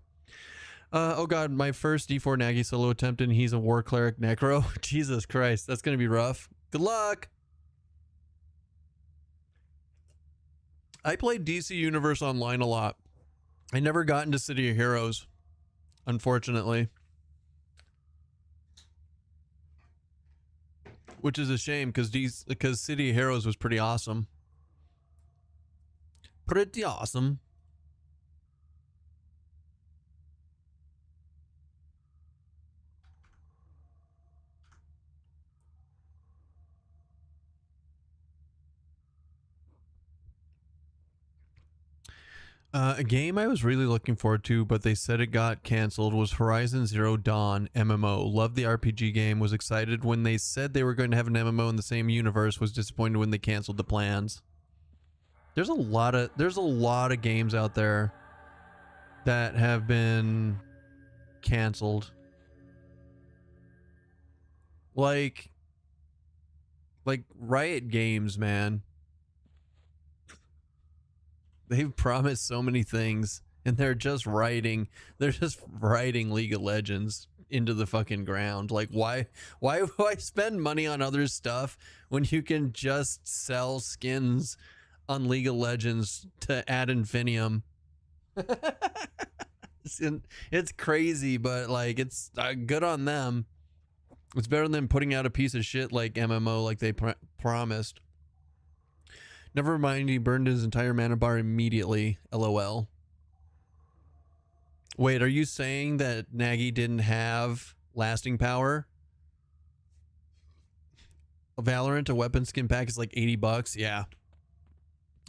Oh god, my first D4 Nagy solo attempt, and he's a war cleric necro. Jesus Christ, that's gonna be rough. Good luck. I played DC Universe Online a lot. I never got into City of Heroes, unfortunately. Which is a shame, because City of Heroes was pretty awesome. Pretty awesome. A game I was really looking forward to, but they said it got canceled, was Horizon Zero Dawn MMO. Loved the RPG game, was excited when they said they were going to have an MMO in the same universe, was disappointed when they canceled the plans. There's a lot of games out there that have been canceled. Like Riot Games, man. They've promised so many things, and they're just writing League of Legends into the fucking ground. Like, why do I spend money on other stuff when you can just sell skins on League of Legends to ad infinitum? It's crazy, but like, it's good on them. It's better than putting out a piece of shit like MMO like they promised. Never mind, he burned his entire mana bar immediately. LOL. Wait, are you saying that Nagy didn't have lasting power? Valorant, a weapon skin pack is like $80. Yeah.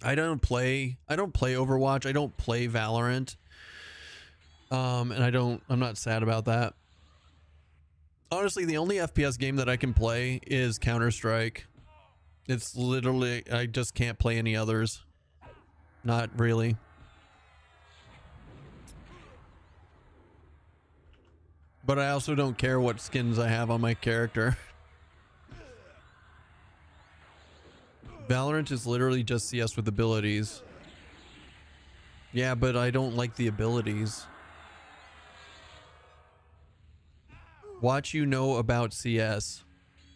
I don't play Overwatch. I don't play Valorant. And I'm not sad about that. Honestly, the only FPS game that I can play is Counter-Strike. It's literally, I just can't play any others. Not really. But I also don't care what skins I have on my character. Valorant is literally just CS with abilities. Yeah, but I don't like the abilities. Watch you know about CS.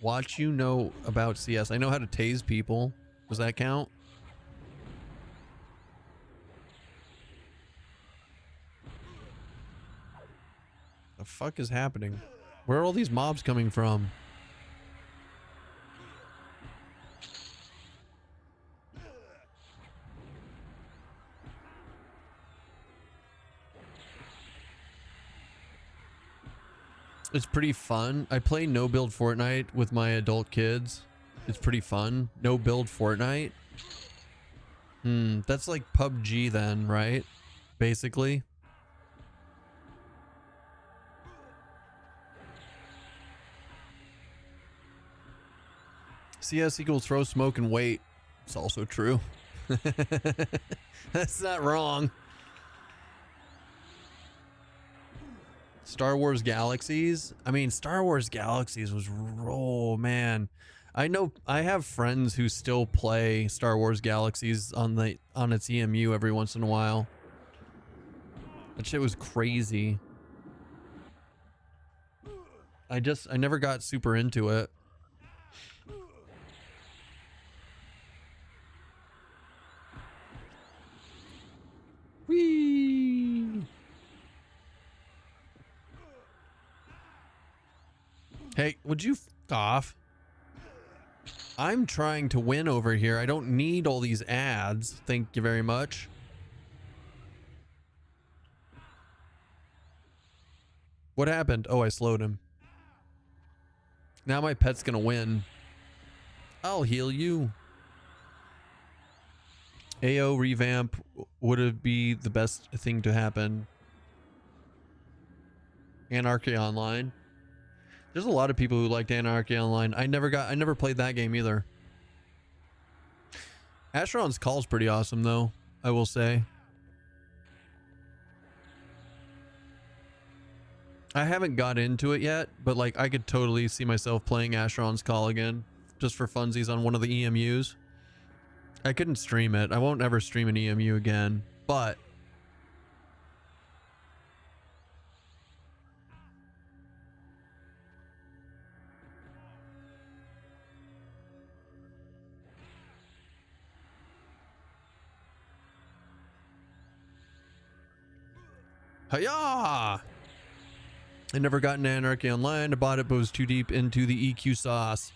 Watch you know about CS. I know how to tase people. Does that count? The fuck is happening? Where are all these mobs coming from? It's pretty fun. I play no build Fortnite with my adult kids. It's pretty fun. No build Fortnite. That's like PUBG then, right? Basically. CS equals throw smoke and wait. It's also true. That's not wrong. Star Wars Galaxies. I mean, Star Wars Galaxies was, oh man. I know I have friends who still play Star Wars Galaxies on its EMU every once in a while. That shit was crazy. I never got super into it. Whee! Hey, would you f off? I'm trying to win over here. I don't need all these ads. Thank you very much. What happened? Oh, I slowed him. Now my pet's gonna win. I'll heal you. AO revamp would it be the best thing to happen? Anarchy Online. There's a lot of people who liked Anarchy Online. I never played that game either. Asheron's Call's pretty awesome though, I will say. I haven't got into it yet, but like I could totally see myself playing Asheron's Call again, just for funsies on one of the EMUs. I couldn't stream it. I won't ever stream an EMU again, but Hiya! I never got into Anarchy Online. I bought it, but was too deep into the EQ sauce.